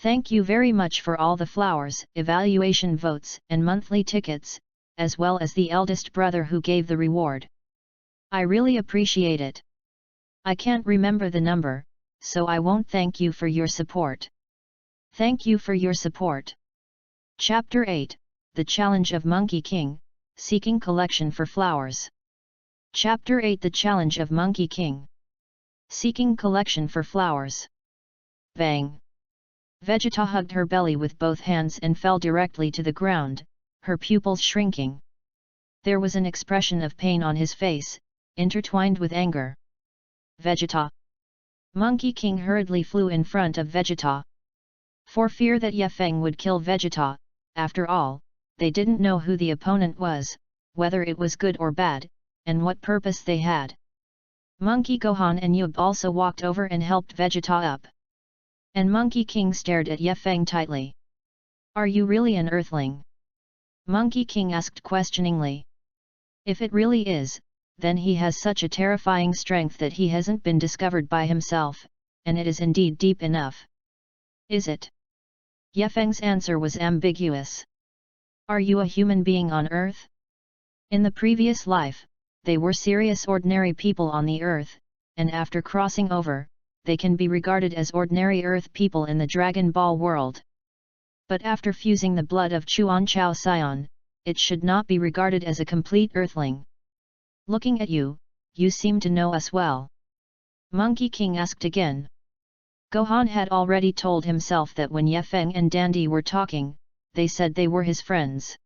Thank you very much for all the flowers, evaluation votes, and monthly tickets, as well as the eldest brother who gave the reward. I really appreciate it. I can't remember the number, so I won't thank you for your support. Thank you for your support. Chapter 8, The Challenge of Monkey King, Seeking Collection for Flowers. Chapter 8 The Challenge of Monkey King. Seeking Collection for Flowers. Bang! Vegeta hugged her belly with both hands and fell directly to the ground, her pupils shrinking. There was an expression of pain on his face, intertwined with anger. Vegeta! Monkey King hurriedly flew in front of Vegeta. For fear that Yefeng would kill Vegeta, after all, they didn't know who the opponent was, whether it was good or bad, and what purpose they had. Monkey Gohan and Yub also walked over and helped Vegeta up. And Monkey King stared at Yefeng tightly. Are you really an Earthling? Monkey King asked questioningly. If it really is, then he has such a terrifying strength that he hasn't been discovered by himself, and it is indeed deep enough. Is it? Yefeng's answer was ambiguous. Are you a human being on Earth? In the previous life, they were serious ordinary people on the Earth, and after crossing over, they can be regarded as ordinary Earth people in the Dragon Ball world. But after fusing the blood of Chuan Chao Sion, it should not be regarded as a complete Earthling. Looking at you, you seem to know us well. Monkey King asked again. Gohan had already told himself that when Yefeng and Dandy were talking, they said they were his friends.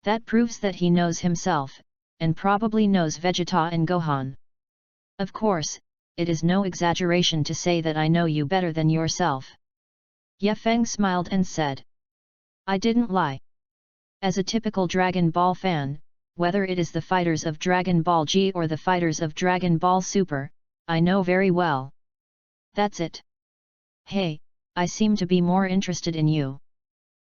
That proves that he knows himself, and probably knows Vegeta and Gohan. Of course, it is no exaggeration to say that I know you better than yourself. Yefeng smiled and said. I didn't lie. As a typical Dragon Ball fan, whether it is the fighters of Dragon Ball G or the fighters of Dragon Ball Super, I know very well. That's it. Hey, I seem to be more interested in you.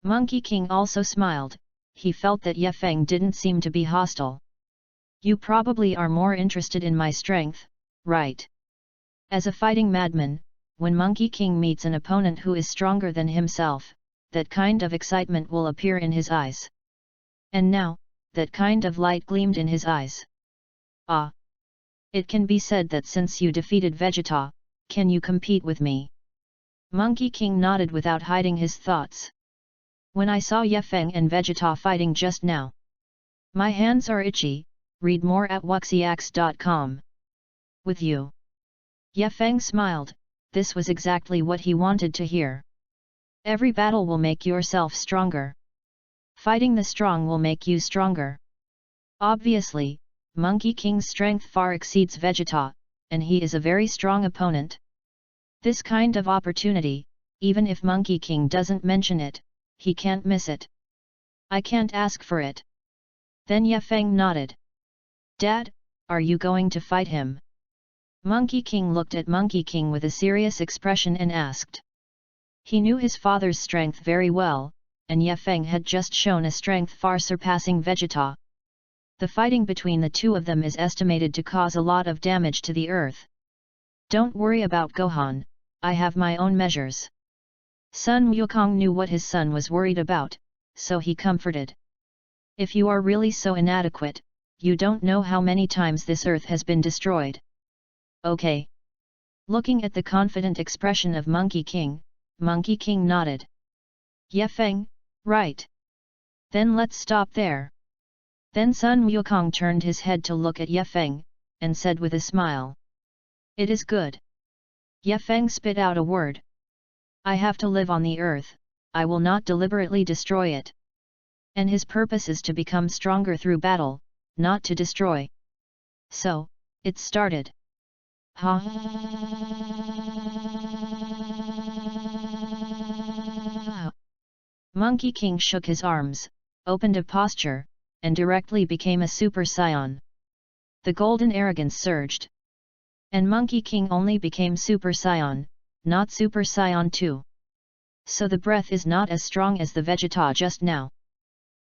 Monkey King also smiled, he felt that Yefeng didn't seem to be hostile. You probably are more interested in my strength, right? As a fighting madman, when Monkey King meets an opponent who is stronger than himself, that kind of excitement will appear in his eyes. And now, that kind of light gleamed in his eyes. Ah! It can be said that since you defeated Vegeta, can you compete with me? Monkey King nodded without hiding his thoughts. When I saw Yefeng and Vegeta fighting just now. My hands are itchy, read more at wuxiax.com. With you. Yefeng smiled, this was exactly what he wanted to hear. Every battle will make yourself stronger. Fighting the strong will make you stronger. Obviously, Monkey King's strength far exceeds Vegeta, and he is a very strong opponent. This kind of opportunity, even if Monkey King doesn't mention it, he can't miss it. I can't ask for it. Then Ye Feng nodded. Dad, are you going to fight him? Monkey King looked at Monkey King with a serious expression and asked. He knew his father's strength very well, and Ye Feng had just shown a strength far surpassing Vegeta. The fighting between the two of them is estimated to cause a lot of damage to the earth. Don't worry about Gohan, I have my own measures. Sun Wukong knew what his son was worried about, so he comforted. If you are really so inadequate, you don't know how many times this earth has been destroyed. Okay. Looking at the confident expression of Monkey King nodded. Ye Feng, right. Then let's stop there. Then Sun Wukong turned his head to look at Ye Feng, and said with a smile. It is good. Ye Feng spit out a word. I have to live on the earth, I will not deliberately destroy it. And his purpose is to become stronger through battle, not to destroy. So, it started. Ha! Monkey King shook his arms, opened a posture, and directly became a Super Saiyan. The golden arrogance surged. And Monkey King only became Super Saiyan, not Super Saiyan 2. So the breath is not as strong as the Vegeta just now.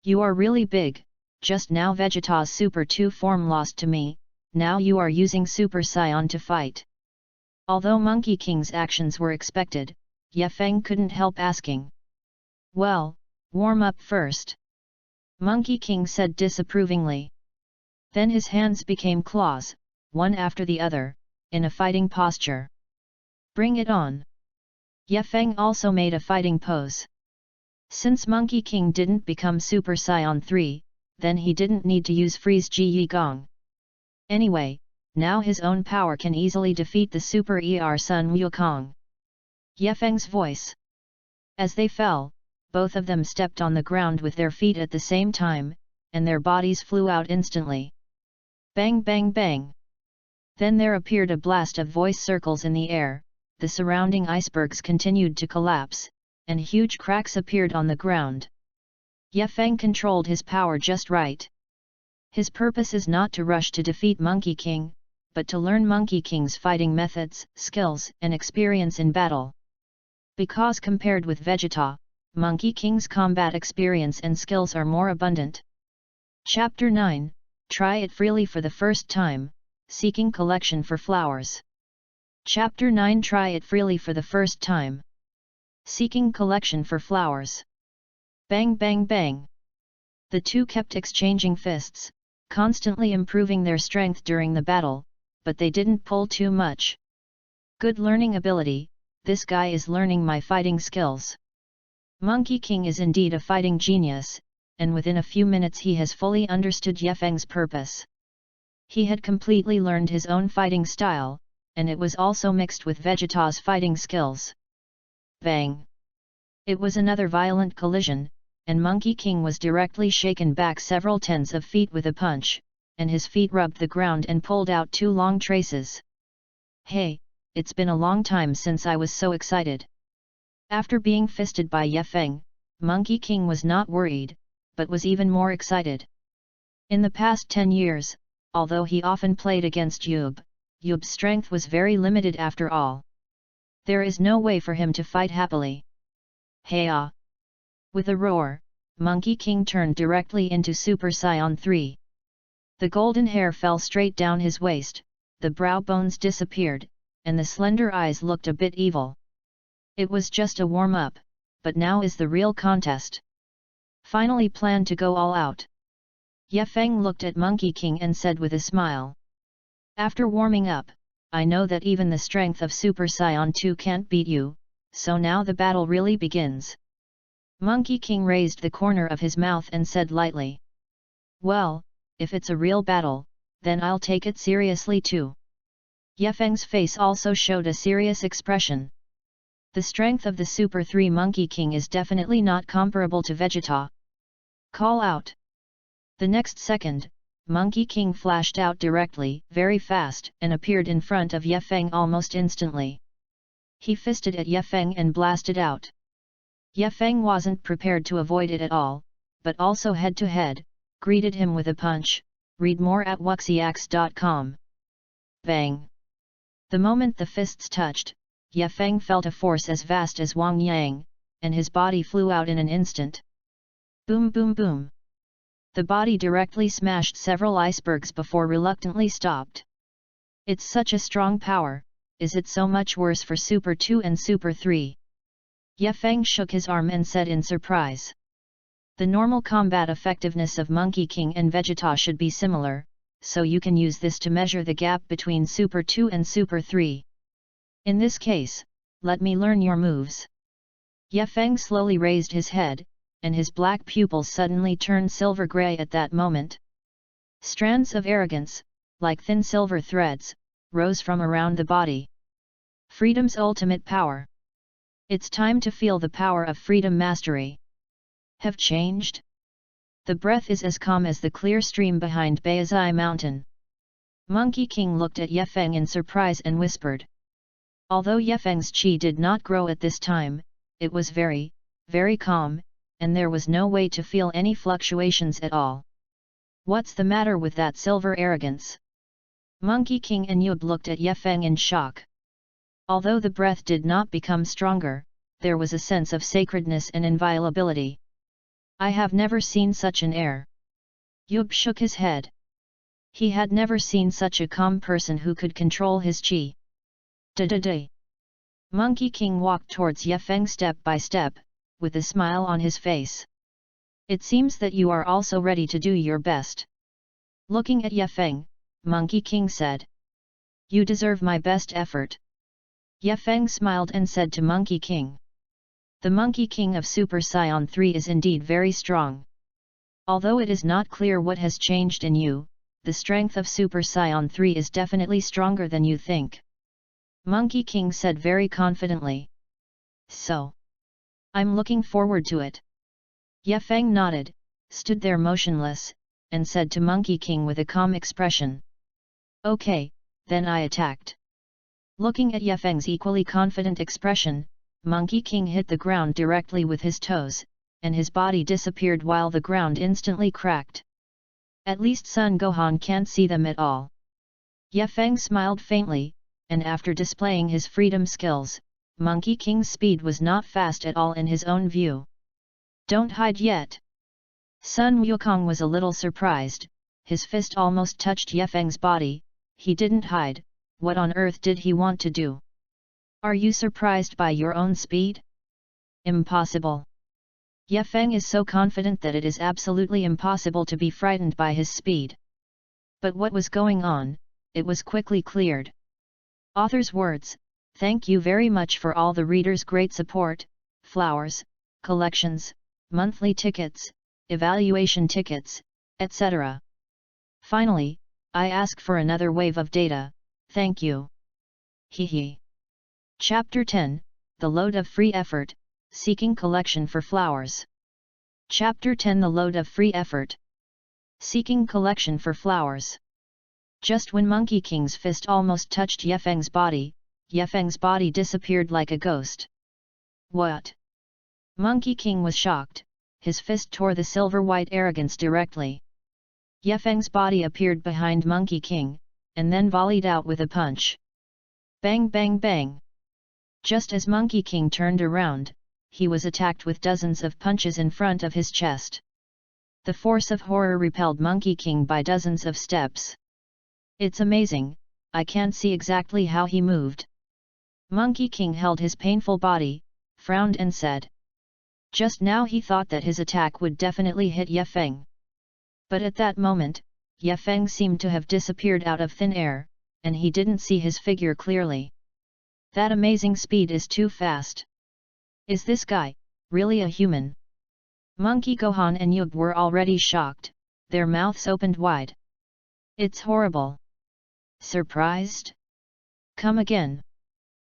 You are really big, just now Vegeta's Super 2 form lost to me, now you are using Super Saiyan to fight. Although Monkey King's actions were expected, Ye Feng couldn't help asking. Well, warm up first. Monkey King said disapprovingly. Then his hands became claws, one after the other, in a fighting posture. Bring it on. Ye Feng also made a fighting pose. Since Monkey King didn't become Super Saiyan 3, then he didn't need to use Freeze Ji Yi Gong. Anyway, now his own power can easily defeat the Super Sun Wukong. Ye Feng's voice. As they fell, both of them stepped on the ground with their feet at the same time, and their bodies flew out instantly. Bang bang bang. Then there appeared a blast of voice circles in the air, the surrounding icebergs continued to collapse, and huge cracks appeared on the ground. Ye Feng controlled his power just right. His purpose is not to rush to defeat Monkey King, but to learn Monkey King's fighting methods, skills and experience in battle. Because compared with Vegeta, Monkey King's combat experience and skills are more abundant. Chapter 9, Try it freely for the first time, Seeking collection for flowers. Chapter 9 Try it freely for the first time. Seeking collection for flowers. Bang bang bang. The two kept exchanging fists, constantly improving their strength during the battle, but they didn't pull too much. Good learning ability, this guy is learning my fighting skills. Monkey King is indeed a fighting genius, and within a few minutes he has fully understood Ye Feng's purpose. He had completely learned his own fighting style, and it was also mixed with Vegeta's fighting skills. Bang! It was another violent collision, and Monkey King was directly shaken back several tens of feet with a punch, and his feet rubbed the ground and pulled out two long traces. Hey, it's been a long time since I was so excited. After being fisted by Ye Feng, Monkey King was not worried, but was even more excited. In the past 10 years, although he often played against Yub's strength was very limited after all. There is no way for him to fight happily. Hey-ah! With a roar, Monkey King turned directly into Super Saiyan 3. The golden hair fell straight down his waist, the brow bones disappeared, and the slender eyes looked a bit evil. It was just a warm-up, but now is the real contest. Finally plan to go all out. Ye Feng looked at Monkey King and said with a smile. After warming up, I know that even the strength of Super Saiyan 2 can't beat you, so now the battle really begins. Monkey King raised the corner of his mouth and said lightly. Well, if it's a real battle, then I'll take it seriously too. Ye Feng's face also showed a serious expression. The strength of the Super 3 Monkey King is definitely not comparable to Vegeta. Call out. The next second, Monkey King flashed out directly, very fast, and appeared in front of Ye Feng almost instantly. He fisted at Ye Feng and blasted out. Ye Feng wasn't prepared to avoid it at all, but also head-to-head, greeted him with a punch. Read more at wuxiax.com. Bang! The moment the fists touched, Ye Feng felt a force as vast as Wang Yang, and his body flew out in an instant. Boom boom boom! The body directly smashed several icebergs before reluctantly stopped. It's such a strong power, is it so much worse for Super 2 and Super 3? Ye Feng shook his arm and said in surprise. The normal combat effectiveness of Monkey King and Vegeta should be similar, so you can use this to measure the gap between Super 2 and Super 3. In this case, let me learn your moves. Ye Feng slowly raised his head, and his black pupils suddenly turned silver grey at that moment. Strands of arrogance, like thin silver threads, rose from around the body. Freedom's ultimate power. It's time to feel the power of freedom mastery. Have changed? The breath is as calm as the clear stream behind Baizai Mountain. Monkey King looked at Ye Feng in surprise and whispered. Although Ye Feng's qi did not grow at this time, it was very, very calm, and there was no way to feel any fluctuations at all. What's the matter with that silver arrogance? Monkey King and Yub looked at Ye Feng in shock. Although the breath did not become stronger, there was a sense of sacredness and inviolability. I have never seen such an air. Yub shook his head. He had never seen such a calm person who could control his qi. Da-da-da. Monkey King walked towards Ye Feng step by step, with a smile on his face. It seems that you are also ready to do your best. Looking at Ye Feng, Monkey King said. You deserve my best effort. Ye Feng smiled and said to Monkey King. The Monkey King of Super Saiyan 3 is indeed very strong. Although it is not clear what has changed in you, the strength of Super Saiyan 3 is definitely stronger than you think. Monkey King said very confidently. So. I'm looking forward to it. Ye Feng nodded, stood there motionless, and said to Monkey King with a calm expression. Okay, then I attacked. Looking at Ye Feng's equally confident expression, Monkey King hit the ground directly with his toes, and his body disappeared while the ground instantly cracked. At least Son Gohan can't see them at all. Ye Feng smiled faintly, and after displaying his freedom skills, Monkey King's speed was not fast at all in his own view. Don't hide yet. Sun Wukong was a little surprised, his fist almost touched Ye Feng's body. He didn't hide. What on earth did he want to do? Are you surprised by your own speed? Impossible. Ye Feng is so confident that it is absolutely impossible to be frightened by his speed. But what was going on, it was quickly cleared. Author's words, thank you very much for all the readers' great support, flowers, collections, monthly tickets, evaluation tickets, etc. Finally, I ask for another wave of data, thank you. Hee. Chapter 10, The Load of Free Effort, Seeking Collection for Flowers. Chapter 10 The Load of Free Effort. Seeking Collection for Flowers. Just when Monkey King's fist almost touched Ye Feng's body disappeared like a ghost. What? Monkey King was shocked, his fist tore the silver-white arrogance directly. Ye Feng's body appeared behind Monkey King, and then volleyed out with a punch. Bang bang bang! Just as Monkey King turned around, he was attacked with dozens of punches in front of his chest. The force of horror repelled Monkey King by dozens of steps. It's amazing, I can't see exactly how he moved. Monkey King held his painful body, frowned and said. Just now he thought that his attack would definitely hit Ye Feng. But at that moment, Ye Feng seemed to have disappeared out of thin air, and he didn't see his figure clearly. That amazing speed is too fast. Is this guy really a human? Monkey Gohan and Yub were already shocked, their mouths opened wide. It's horrible. Surprised? Come again.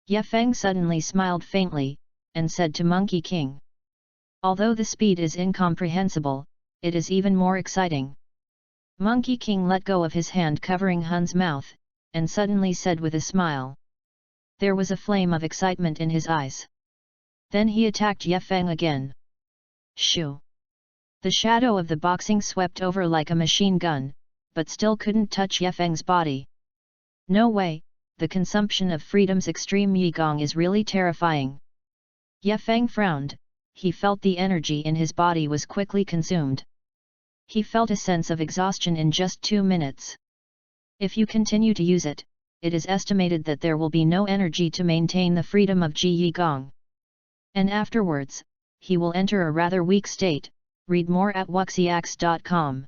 Ye Feng suddenly smiled faintly, and said to Monkey King. Although the speed is incomprehensible, it is even more exciting. Monkey King let go of his hand covering Hun's mouth, and suddenly said with a smile. There was a flame of excitement in his eyes. Then he attacked Ye Feng again. Shoo! The shadow of the boxing swept over like a machine gun, but still couldn't touch Ye Feng's body. No way, the consumption of freedom's extreme Yigong is really terrifying. Ye Feng frowned, he felt the energy in his body was quickly consumed. He felt a sense of exhaustion in just 2 minutes. If you continue to use it, it is estimated that there will be no energy to maintain the freedom of Ji Yigong. And afterwards, he will enter a rather weak state. Read more at wuxiax.com.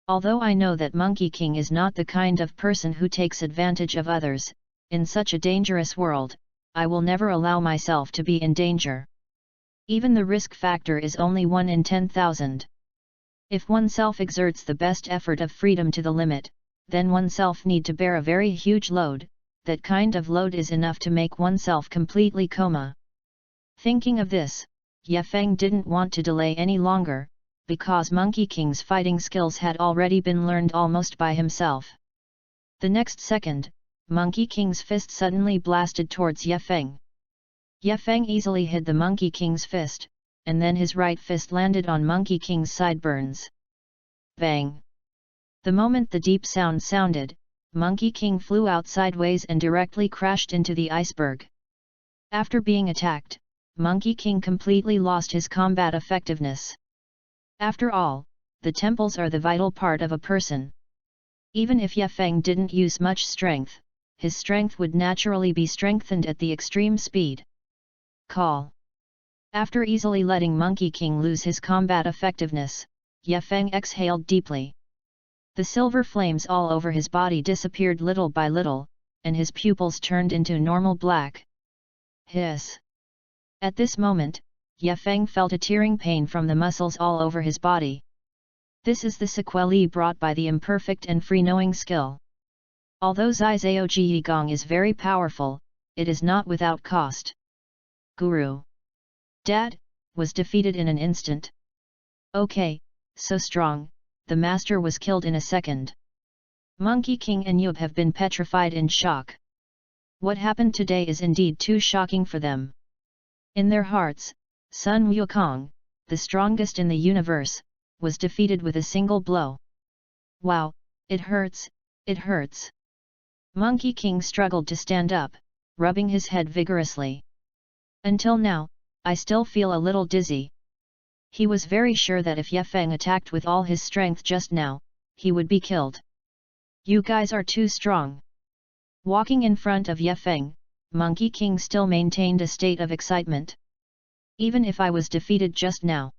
Although I know that Monkey King is not the kind of person who takes advantage of others, in such a dangerous world, I will never allow myself to be in danger. Even the risk factor is only 1 in 10,000. If oneself exerts the best effort of freedom to the limit, then oneself need to bear a very huge load. That kind of load is enough to make oneself completely coma. Thinking of this, Ye Feng didn't want to delay any longer, because Monkey King's fighting skills had already been learned almost by himself. The next second, Monkey King's fist suddenly blasted towards Ye Feng. Ye Feng easily hid the Monkey King's fist, and then his right fist landed on Monkey King's sideburns. Bang! The moment the deep sound sounded, Monkey King flew out sideways and directly crashed into the iceberg. After being attacked, Monkey King completely lost his combat effectiveness. After all, the temples are the vital part of a person. Even if Ye Feng didn't use much strength, his strength would naturally be strengthened at the extreme speed. Call. After easily letting Monkey King lose his combat effectiveness, Ye Feng exhaled deeply. The silver flames all over his body disappeared little by little, and his pupils turned into normal black. Hiss! At this moment, Ye Feng felt a tearing pain from the muscles all over his body. This is the sequelae brought by the imperfect and free-knowing skill. Although Zai Zhao Ji Yigong is very powerful, it is not without cost. Guru. Dad, was defeated in an instant. Okay, so strong, the master was killed in a second. Monkey King and Yub have been petrified in shock. What happened today is indeed too shocking for them. In their hearts, Sun Wukong, the strongest in the universe, was defeated with a single blow. Wow, it hurts, it hurts. Monkey King struggled to stand up, rubbing his head vigorously. Until now, I still feel a little dizzy. He was very sure that if Ye Feng attacked with all his strength just now, he would be killed. You guys are too strong. Walking in front of Ye Feng, Monkey King still maintained a state of excitement. Even if I was defeated just now.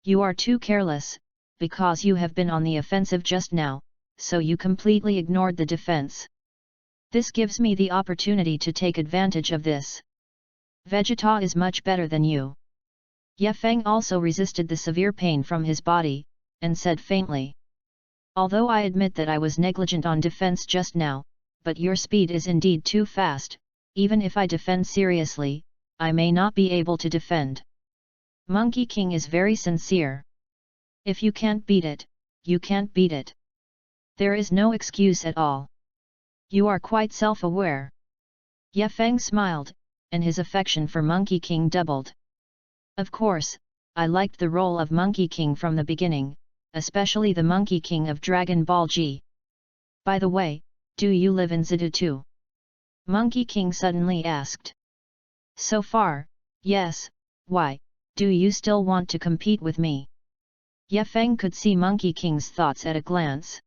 You are too careless, because you have been on the offensive just now, so you completely ignored the defense. This gives me the opportunity to take advantage of this. Vegeta is much better than you. Ye Feng also resisted the severe pain from his body, and said faintly. Although I admit that I was negligent on defense just now, but your speed is indeed too fast. Even if I defend seriously, I may not be able to defend. Monkey King is very sincere. If you can't beat it, you can't beat it. There is no excuse at all. You are quite self-aware. Ye Feng smiled, and his affection for Monkey King doubled. Of course, I liked the role of Monkey King from the beginning, especially the Monkey King of Dragon Ball G. By the way, do you live in Zidu too? Monkey King suddenly asked. So far, yes. Why, do you still want to compete with me? Ye Feng could see Monkey King's thoughts at a glance.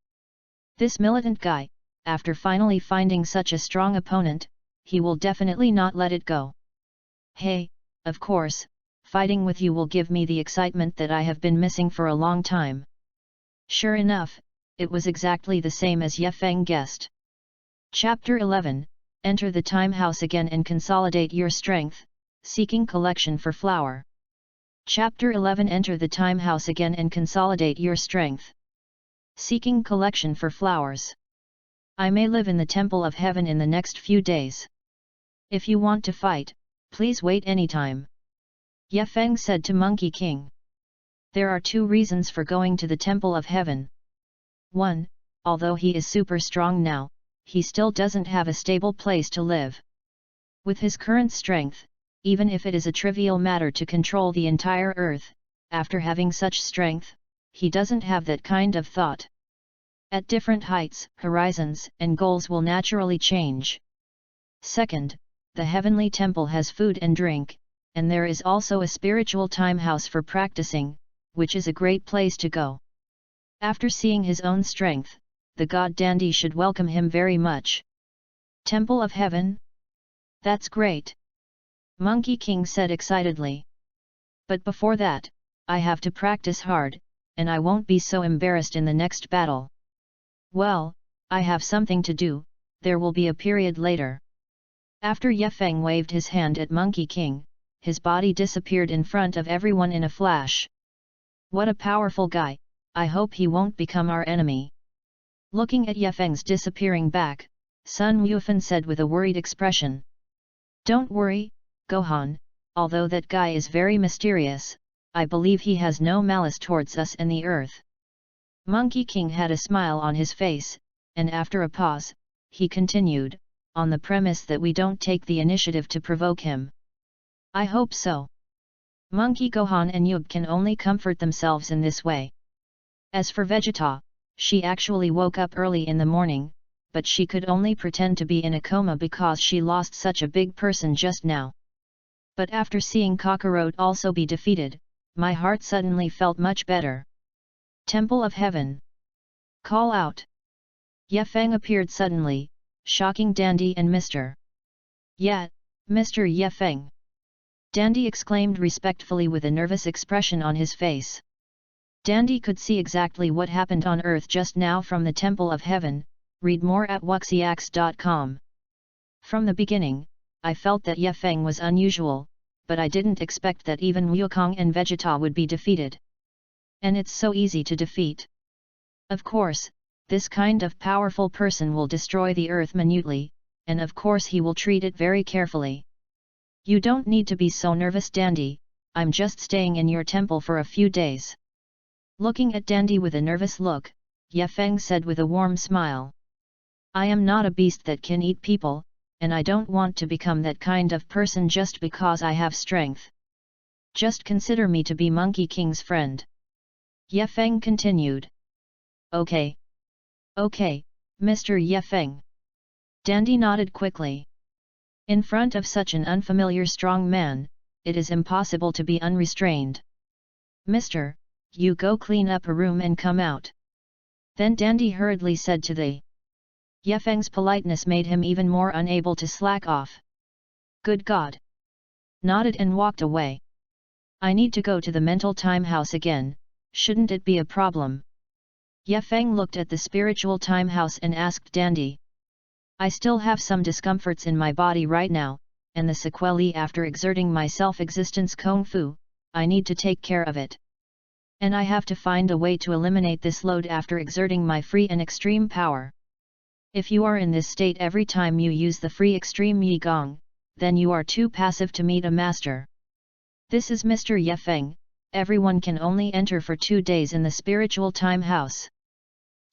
This militant guy, after finally finding such a strong opponent, he will definitely not let it go. Hey, of course, fighting with you will give me the excitement that I have been missing for a long time. Sure enough, it was exactly the same as Ye Feng guessed. Chapter 11. Enter the time house again and consolidate your strength, seeking collection for flower. Chapter 11. Enter the time house again and consolidate your strength, seeking collection for flowers. I may live in the Temple of Heaven in the next few days. If you want to fight, please wait anytime. Ye Feng said to Monkey King. There are 2 reasons for going to the Temple of Heaven. 1. Although he is super strong now, he still doesn't have a stable place to live. With his current strength, even if it is a trivial matter to control the entire earth, after having such strength, he doesn't have that kind of thought. At different heights, horizons and goals will naturally change. Second, the heavenly temple has food and drink, and there is also a spiritual time house for practicing, which is a great place to go. After seeing his own strength, the god Dandy should welcome him very much. Temple of Heaven? That's great! Monkey King said excitedly. But before that, I have to practice hard, and I won't be so embarrassed in the next battle. Well, I have something to do, there will be a period later. After Ye Feng waved his hand at Monkey King, his body disappeared in front of everyone in a flash. What a powerful guy, I hope he won't become our enemy. Looking at Ye Feng's disappearing back, Sun Wufan said with a worried expression. Don't worry, Gohan, although that guy is very mysterious, I believe he has no malice towards us and the earth. Monkey King had a smile on his face, and after a pause, he continued, on the premise that we don't take the initiative to provoke him. I hope so. Monkey Gohan and Yub can only comfort themselves in this way. As for Vegeta, she actually woke up early in the morning, but she could only pretend to be in a coma because she lost such a big person just now. But after seeing Kakarot also be defeated, my heart suddenly felt much better. Temple of Heaven! Call out! Ye Feng appeared suddenly, shocking Dandy and Mr. Yeah, Mr. Ye Feng! Dandy exclaimed respectfully with a nervous expression on his face. Dandy could see exactly what happened on Earth just now from the Temple of Heaven. Read more at wuxiax.com. From the beginning, I felt that Ye Feng was unusual, but I didn't expect that even Wukong and Vegeta would be defeated. And it's so easy to defeat. Of course, this kind of powerful person will destroy the earth minutely, and of course he will treat it very carefully. You don't need to be so nervous, Dandy, I'm just staying in your temple for a few days. Looking at Dandy with a nervous look, Ye Feng said with a warm smile. I am not a beast that can eat people, and I don't want to become that kind of person just because I have strength. Just consider me to be Monkey King's friend. Ye Feng continued. Okay. Okay, Mr. Ye Feng. Dandy nodded quickly. In front of such an unfamiliar strong man, it is impossible to be unrestrained. Mister, you go clean up a room and come out. Then Dandy hurriedly said to the Ye Feng's politeness made him even more unable to slack off. Good God! Nodded and walked away. I need to go to the mental time house again, shouldn't it be a problem? Ye Feng looked at the spiritual time house and asked Dandy. I still have some discomforts in my body right now, and the sequelae after exerting my self-existence Kung Fu, I need to take care of it. And I have to find a way to eliminate this load after exerting my free and extreme power. If you are in this state every time you use the free extreme Yi Gong, then you are too passive to meet a master. This is Mr. Ye Feng, everyone can only enter for 2 days in the spiritual time house.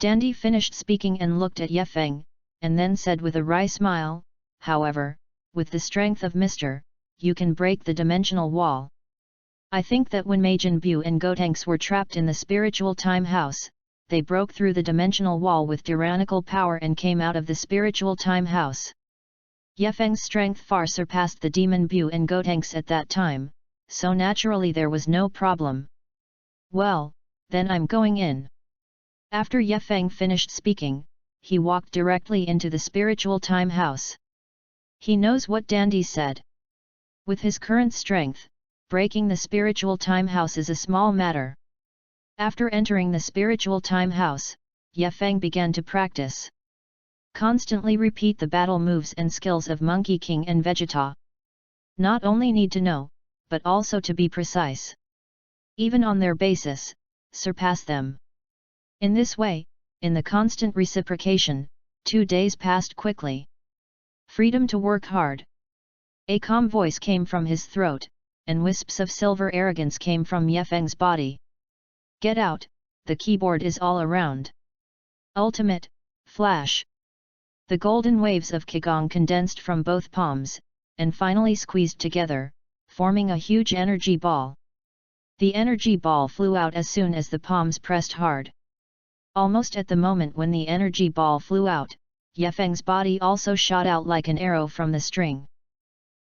Dandy finished speaking and looked at Ye Feng, and then said with a wry smile, however, with the strength of Mr., you can break the dimensional wall. I think that when Majin Buu and Gotenks were trapped in the spiritual time house, they broke through the dimensional wall with tyrannical power and came out of the spiritual time house. Ye Feng's strength far surpassed the demon Buu and Gotenks at that time, so naturally there was no problem. Well, then I'm going in. After Ye Feng finished speaking, he walked directly into the spiritual time house. He knows what Dandy said. With his current strength, breaking the spiritual time house is a small matter. After entering the spiritual time house, Ye Feng began to practice. Constantly repeat the battle moves and skills of Monkey King and Vegeta. Not only need to know, but also to be precise. Even on their basis, surpass them. In this way, in the constant reciprocation, 2 days passed quickly. Freedom to work hard. A calm voice came from his throat, and wisps of silver arrogance came from Ye Feng's body. Get out, the keyboard is all around. Ultimate, flash. The golden waves of Qigong condensed from both palms, and finally squeezed together, forming a huge energy ball. The energy ball flew out as soon as the palms pressed hard. Almost at the moment when the energy ball flew out, Yefeng's body also shot out like an arrow from the string.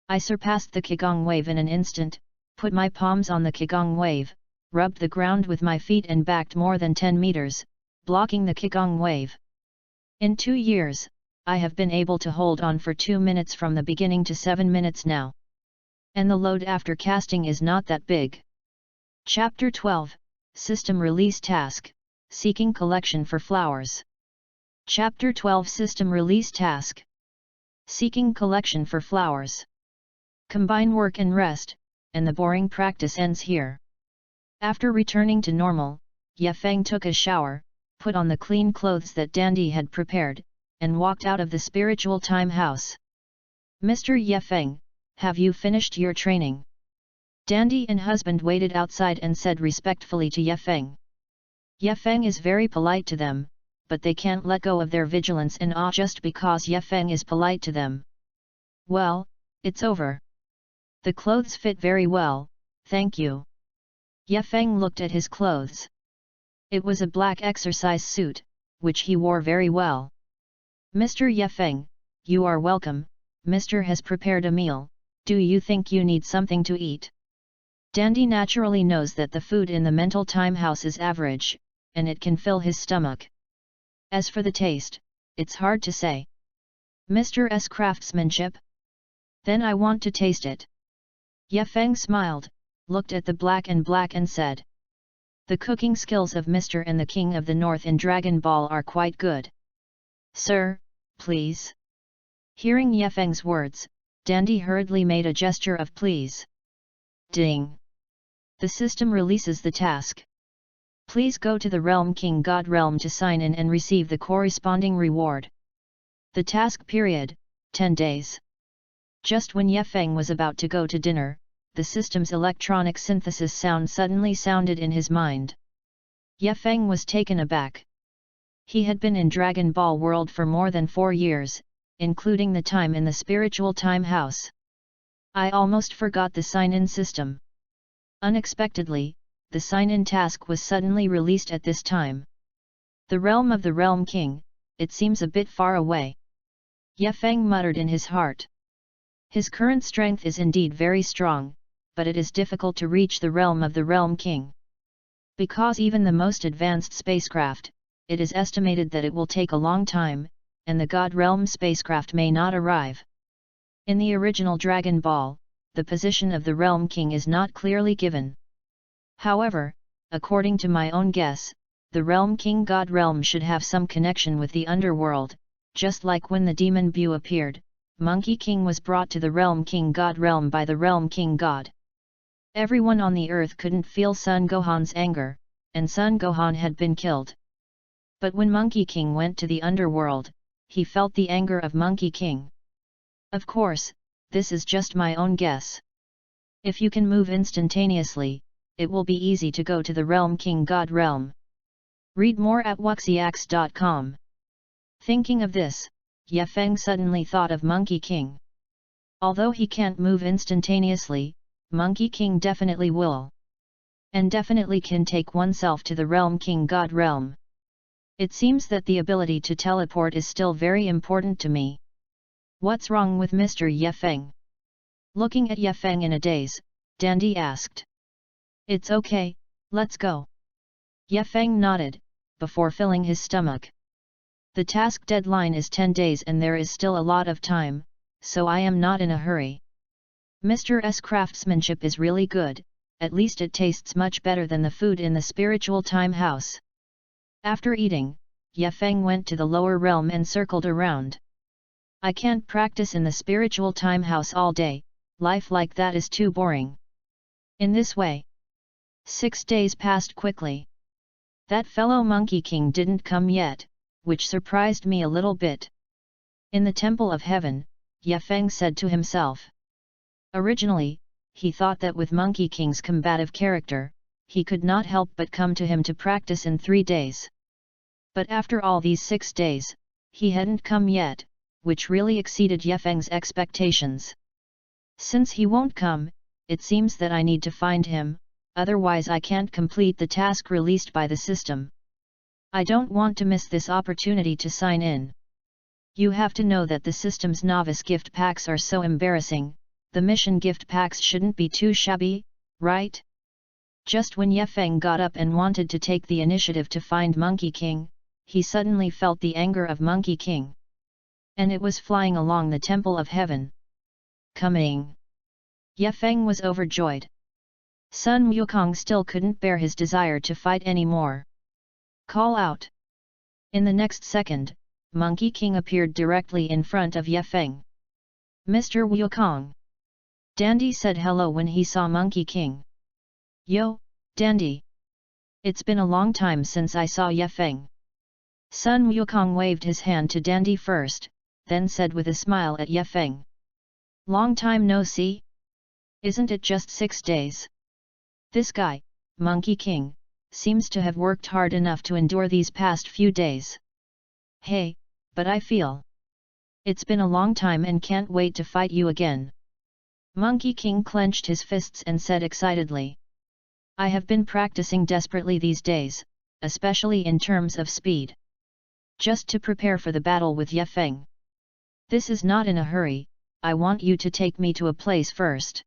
I surpassed the Qigong wave in an instant, put my palms on the Qigong wave, rubbed the ground with my feet and backed more than 10 meters, blocking the Qigong wave. In 2 years, I have been able to hold on for 2 minutes from the beginning to 7 minutes now. And the load after casting is not that big. Chapter 12, System Release Task, Seeking Collection for Flowers. Chapter 12 System Release Task. Seeking Collection for Flowers. Combine work and rest, and the boring practice ends here. After returning to normal, Yefeng took a shower, put on the clean clothes that Dandy had prepared, and walked out of the spiritual time house. Mr. Yefeng, have you finished your training? Dandy and husband waited outside and said respectfully to Yefeng. Yefeng is very polite to them, but they can't let go of their vigilance and awe just because Yefeng is polite to them. Well, it's over. The clothes fit very well, thank you. Yefeng looked at his clothes. It was a black exercise suit, which he wore very well. Mr. Yefeng, you are welcome. Mr. has prepared a meal. Do you think you need something to eat? Dandy naturally knows that the food in the mental time house is average, and it can fill his stomach. As for the taste, it's hard to say. Mr.'s craftsmanship? Then I want to taste it. Yefeng smiled, looked at the black and said. The cooking skills of Mr. and the King of the North in Dragon Ball are quite good. Sir, please. Hearing Yefeng's words, Dandy hurriedly made a gesture of please. Ding! The system releases the task. Please go to the Realm King God Realm to sign in and receive the corresponding reward. The task period, 10 days. Just when Yefeng was about to go to dinner, the system's electronic synthesis sound suddenly sounded in his mind. Yefeng was taken aback. He had been in Dragon Ball world for more than 4 years, including the time in the spiritual time house. I almost forgot the sign-in system. Unexpectedly, the sign-in task was suddenly released at this time. The realm of the Realm King, it seems a bit far away. Yefeng muttered in his heart. His current strength is indeed very strong, but it is difficult to reach the realm of the Realm King. Because even the most advanced spacecraft, it is estimated that it will take a long time, and the God Realm spacecraft may not arrive. In the original Dragon Ball, the position of the Realm King is not clearly given. However, according to my own guess, the Realm King God Realm should have some connection with the underworld, just like when the demon Bu appeared, Monkey King was brought to the Realm King God Realm by the Realm King God. Everyone on the earth couldn't feel Son Gohan's anger, and Son Gohan had been killed. But when Monkey King went to the underworld, he felt the anger of Monkey King. Of course, this is just my own guess. If you can move instantaneously, it will be easy to go to the Realm King God Realm. Read more at wuxiax.com. Thinking of this, Yefeng suddenly thought of Monkey King. Although he can't move instantaneously, Monkey King definitely will. And definitely can take oneself to the Realm King God Realm. It seems that the ability to teleport is still very important to me. What's wrong with Mr. Yefeng? Looking at Yefeng in a daze, Dandy asked. It's okay, let's go. Yefeng nodded, before filling his stomach. The task deadline is 10 days and there is still a lot of time, so I am not in a hurry. Mr.'s craftsmanship is really good, at least it tastes much better than the food in the spiritual time house. After eating, Yefeng went to the lower realm and circled around. I can't practice in the spiritual time house all day, life like that is too boring. In this way, 6 days passed quickly. That fellow Monkey King didn't come yet, which surprised me a little bit. In the Temple of Heaven, Yefeng said to himself. Originally, he thought that with Monkey King's combative character, he could not help but come to him to practice in 3 days. But after all these 6 days, he hadn't come yet, which really exceeded Yefeng's expectations. Since he won't come, it seems that I need to find him, otherwise I can't complete the task released by the system. I don't want to miss this opportunity to sign in. You have to know that the system's novice gift packs are so embarrassing, the mission gift packs shouldn't be too shabby, right? Just when Ye Feng got up and wanted to take the initiative to find Monkey King, he suddenly felt the anger of Monkey King. And it was flying along the Temple of Heaven. Coming! Ye Feng was overjoyed. Sun Wukong still couldn't bear his desire to fight anymore. Call out! In the next second, Monkey King appeared directly in front of Ye Feng. Mr. Wukong! Dandy said hello when he saw Monkey King. Yo, Dandy! It's been a long time since I saw Ye Feng. Sun Wukong waved his hand to Dandy first, then said with a smile at Ye Feng. Long time no see? Isn't it just 6 days? This guy, Monkey King, seems to have worked hard enough to endure these past few days. Hey, but I feel it's been a long time and can't wait to fight you again. Monkey King clenched his fists and said excitedly. I have been practicing desperately these days, especially in terms of speed. Just to prepare for the battle with Ye Feng. This is not in a hurry, I want you to take me to a place first.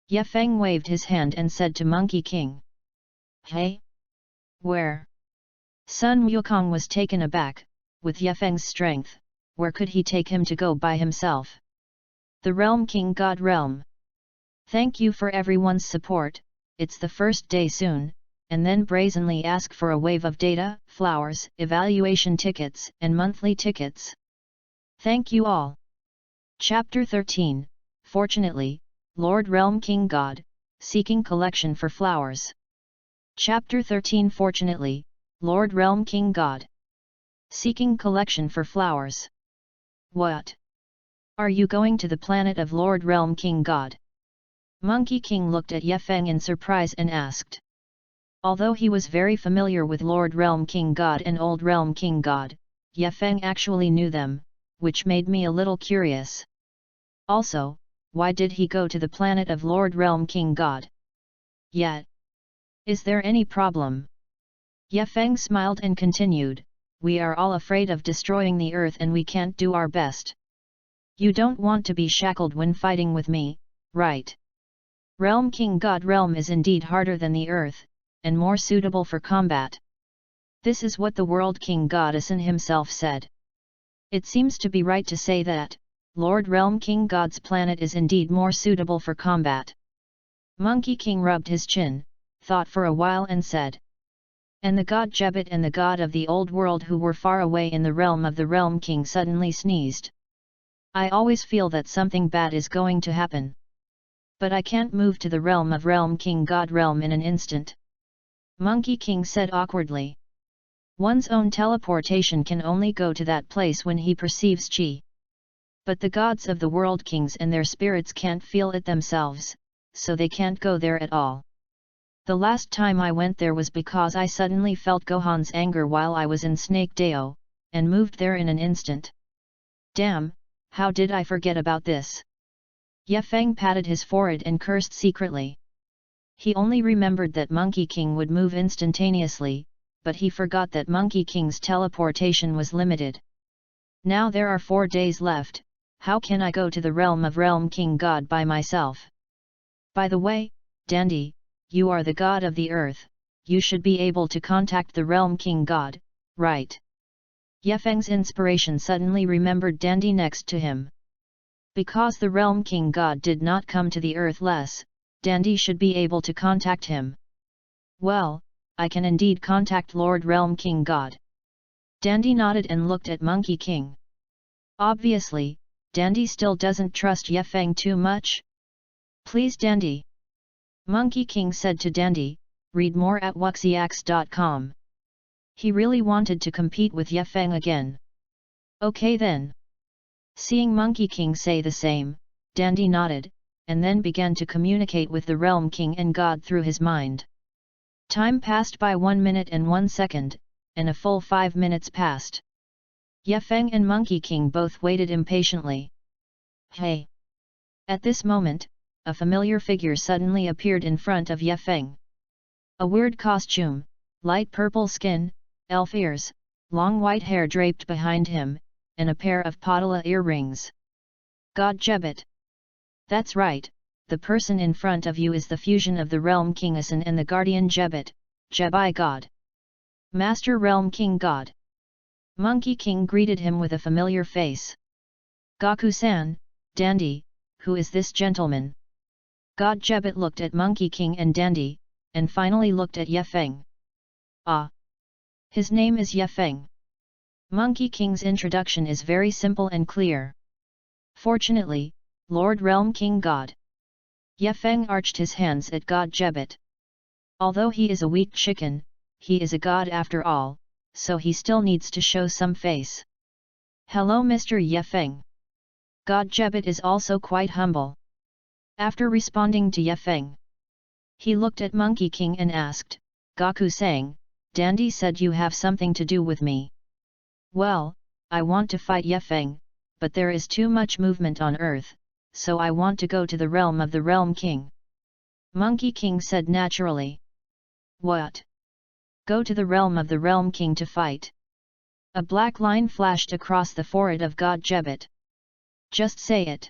Ye Feng waved his hand and said to Monkey King. Hey? Where? Sun Wukong was taken aback, with Ye Feng's strength, where could he take him to go by himself? The Realm King God Realm. Thank you for everyone's support. It's the first day soon, and then brazenly ask for a wave of data, flowers, evaluation tickets, and monthly tickets. Thank you all. Chapter 13, Fortunately, Lord Realm King God, Seeking Collection for Flowers. Chapter 13 Fortunately, Lord Realm King God. Seeking Collection for Flowers. What? Are you going to the planet of Lord Realm King God? Monkey King looked at Ye Feng in surprise and asked. Although he was very familiar with Lord Realm King God and Old Realm King God, Ye Feng actually knew them, which made me a little curious. Also, why did he go to the planet of Lord Realm King God? Yet. Is there any problem? Ye Feng smiled and continued, we are all afraid of destroying the earth and we can't do our best. You don't want to be shackled when fighting with me, right? Realm King God Realm is indeed harder than the earth, and more suitable for combat. This is what the World King Goddessin himself said. It seems to be right to say that, Lord Realm King God's planet is indeed more suitable for combat. Monkey King rubbed his chin, thought for a while and said. And the god Jebbet and the god of the old world who were far away in the realm of the Realm King suddenly sneezed. I always feel that something bad is going to happen. But I can't move to the realm of Realm King God Realm in an instant. Monkey King said awkwardly. One's own teleportation can only go to that place when he perceives chi. But the gods of the world kings and their spirits can't feel it themselves, so they can't go there at all. The last time I went there was because I suddenly felt Gohan's anger while I was in Snake Dao, and moved there in an instant. Damn, how did I forget about this? Ye Feng patted his forehead and cursed secretly. He only remembered that Monkey King would move instantaneously, but he forgot that Monkey King's teleportation was limited. Now there are 4 days left, how can I go to the realm of Realm King God by myself? By the way, Dandy, you are the god of the earth, you should be able to contact the Realm King God, right? Ye Feng's inspiration suddenly remembered Dandy next to him. Because the Realm King God did not come to the earth Dandy should be able to contact him. Well, I can indeed contact Lord Realm King God. Dandy nodded and looked at Monkey King. Obviously, Dandy still doesn't trust Ye Feng too much. Please Dandy. Monkey King said to Dandy, read more at wuxiax.com. He really wanted to compete with Ye Feng again. Okay then. Seeing Monkey King say the same, Dandy nodded, and then began to communicate with the Realm King and God through his mind. Time passed by 1 minute and 1 second, and a full 5 minutes passed. Ye Feng and Monkey King both waited impatiently. Hey! At this moment, a familiar figure suddenly appeared in front of Ye Feng. A weird costume, light purple skin, elf ears, long white hair draped behind him, and a pair of Padala earrings. God Jebbet. That's right, the person in front of you is the fusion of the Realm King Asan and the Guardian Jebbet, Jebai God. Master Realm King God. Monkey King greeted him with a familiar face. Gaku-san, Dandy, who is this gentleman? God Jebbet looked at Monkey King and Dandy, and finally looked at Yefeng. Ah! His name is Yefeng. Monkey King's introduction is very simple and clear. Fortunately, Lord Realm King God. Yefeng arched his hands at God Jebbet. Although he is a weak chicken, he is a god after all, so he still needs to show some face. Hello Mr. Yefeng. God Jebbet is also quite humble. After responding to Yefeng, he looked at Monkey King and asked, Gaku-sang, Dandy said you have something to do with me. Well, I want to fight Yefeng, but there is too much movement on earth, so I want to go to the realm of the Realm King. Monkey King said naturally. What? Go to the realm of the Realm King to fight? A black line flashed across the forehead of God Jebbet. Just say it.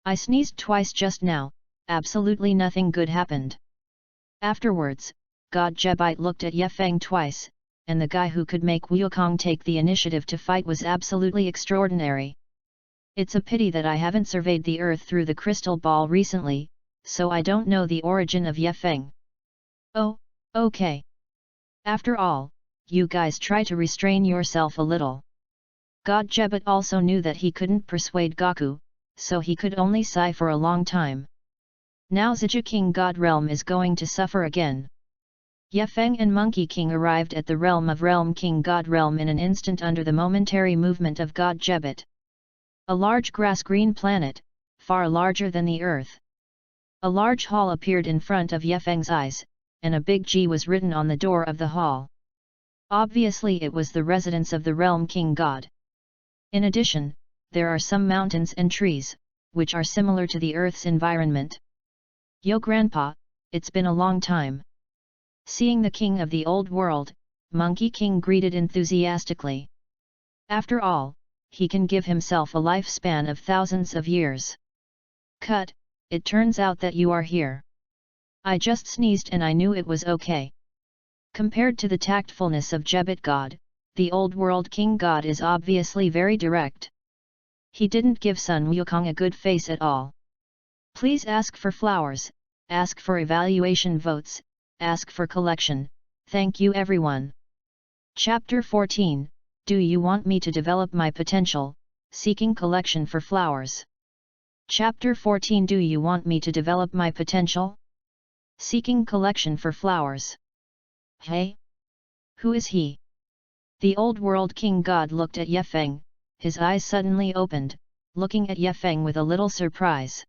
I sneezed twice just now, absolutely nothing good happened. Afterwards, God Jebbet looked at Yefeng twice, and the guy who could make Wukong take the initiative to fight was absolutely extraordinary. It's a pity that I haven't surveyed the earth through the crystal ball recently, so I don't know the origin of Yefeng. Oh, okay. After all, you guys try to restrain yourself a little. God Jebbet also knew that he couldn't persuade Gaku, so he could only sigh for a long time. Now Zija King God Realm is going to suffer again. Yefeng and Monkey King arrived at the realm of Realm King God Realm in an instant under the momentary movement of God Jebbet. A large grass-green planet, far larger than the earth. A large hall appeared in front of Yefeng's eyes, and a big G was written on the door of the hall. Obviously it was the residence of the Realm King God. In addition, there are some mountains and trees, which are similar to the Earth's environment. Yo Grandpa, it's been a long time. Seeing the king of the old world, Monkey King greeted enthusiastically. After all, he can give himself a lifespan of thousands of years. Cut, it turns out that you are here. I just sneezed and I knew it was okay. Compared to the tactfulness of Jebbet God, the old world king God is obviously very direct. He didn't give Sun Wukong a good face at all. Please ask for flowers, ask for evaluation votes, ask for collection, thank you everyone. Chapter 14, Do you want me to develop my potential, seeking collection for flowers? Chapter 14 Do you want me to develop my potential? Seeking collection for flowers. Hey? Who is he? The old world king God looked at Yefeng, his eyes suddenly opened, looking at Yefeng with a little surprise.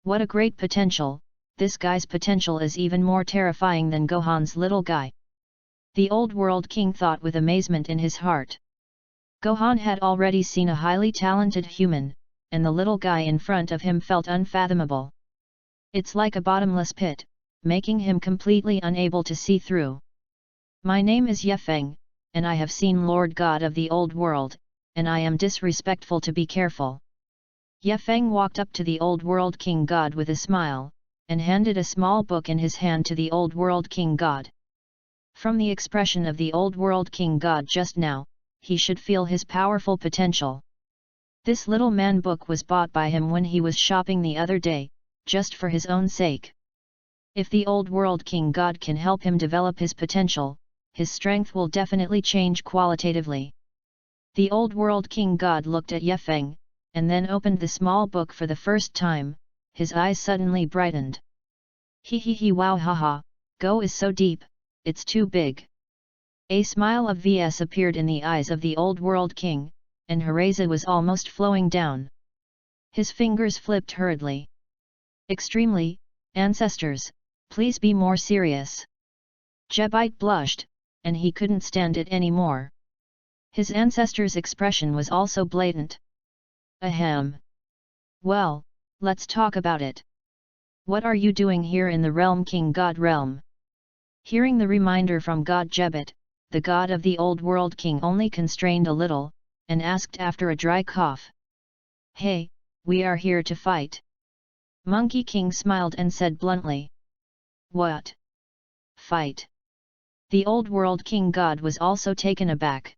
What a great potential, this guy's potential is even more terrifying than Gohan's little guy. The old world king thought with amazement in his heart. Gohan had already seen a highly talented human, and the little guy in front of him felt unfathomable. It's like a bottomless pit, making him completely unable to see through. My name is Yefeng, and I have seen Lord God of the old world, and I am disrespectful to be careful. Yefeng walked up to the old world king God with a smile, and handed a small book in his hand to the old world king God. From the expression of the old world king God just now, he should feel his powerful potential. This little man book was bought by him when he was shopping the other day, just for his own sake. If the old world king God can help him develop his potential, his strength will definitely change qualitatively. The old world king God looked at Yefeng, and then opened the small book for the first time, his eyes suddenly brightened. He wow haha, Go is so deep, it's too big. A smile of VS appeared in the eyes of the old world king, and Hareza was almost flowing down. His fingers flipped hurriedly. Extremely, ancestors, please be more serious. Jebbet blushed, and he couldn't stand it anymore. His ancestor's expression was also blatant. Ahem. Well, let's talk about it. What are you doing here in the Realm King God realm? Hearing the reminder from God Jebet, the god of the old world king only constrained a little, and asked after a dry cough. Hey, we are here to fight. Monkey King smiled and said bluntly. What? Fight? The old world king god was also taken aback.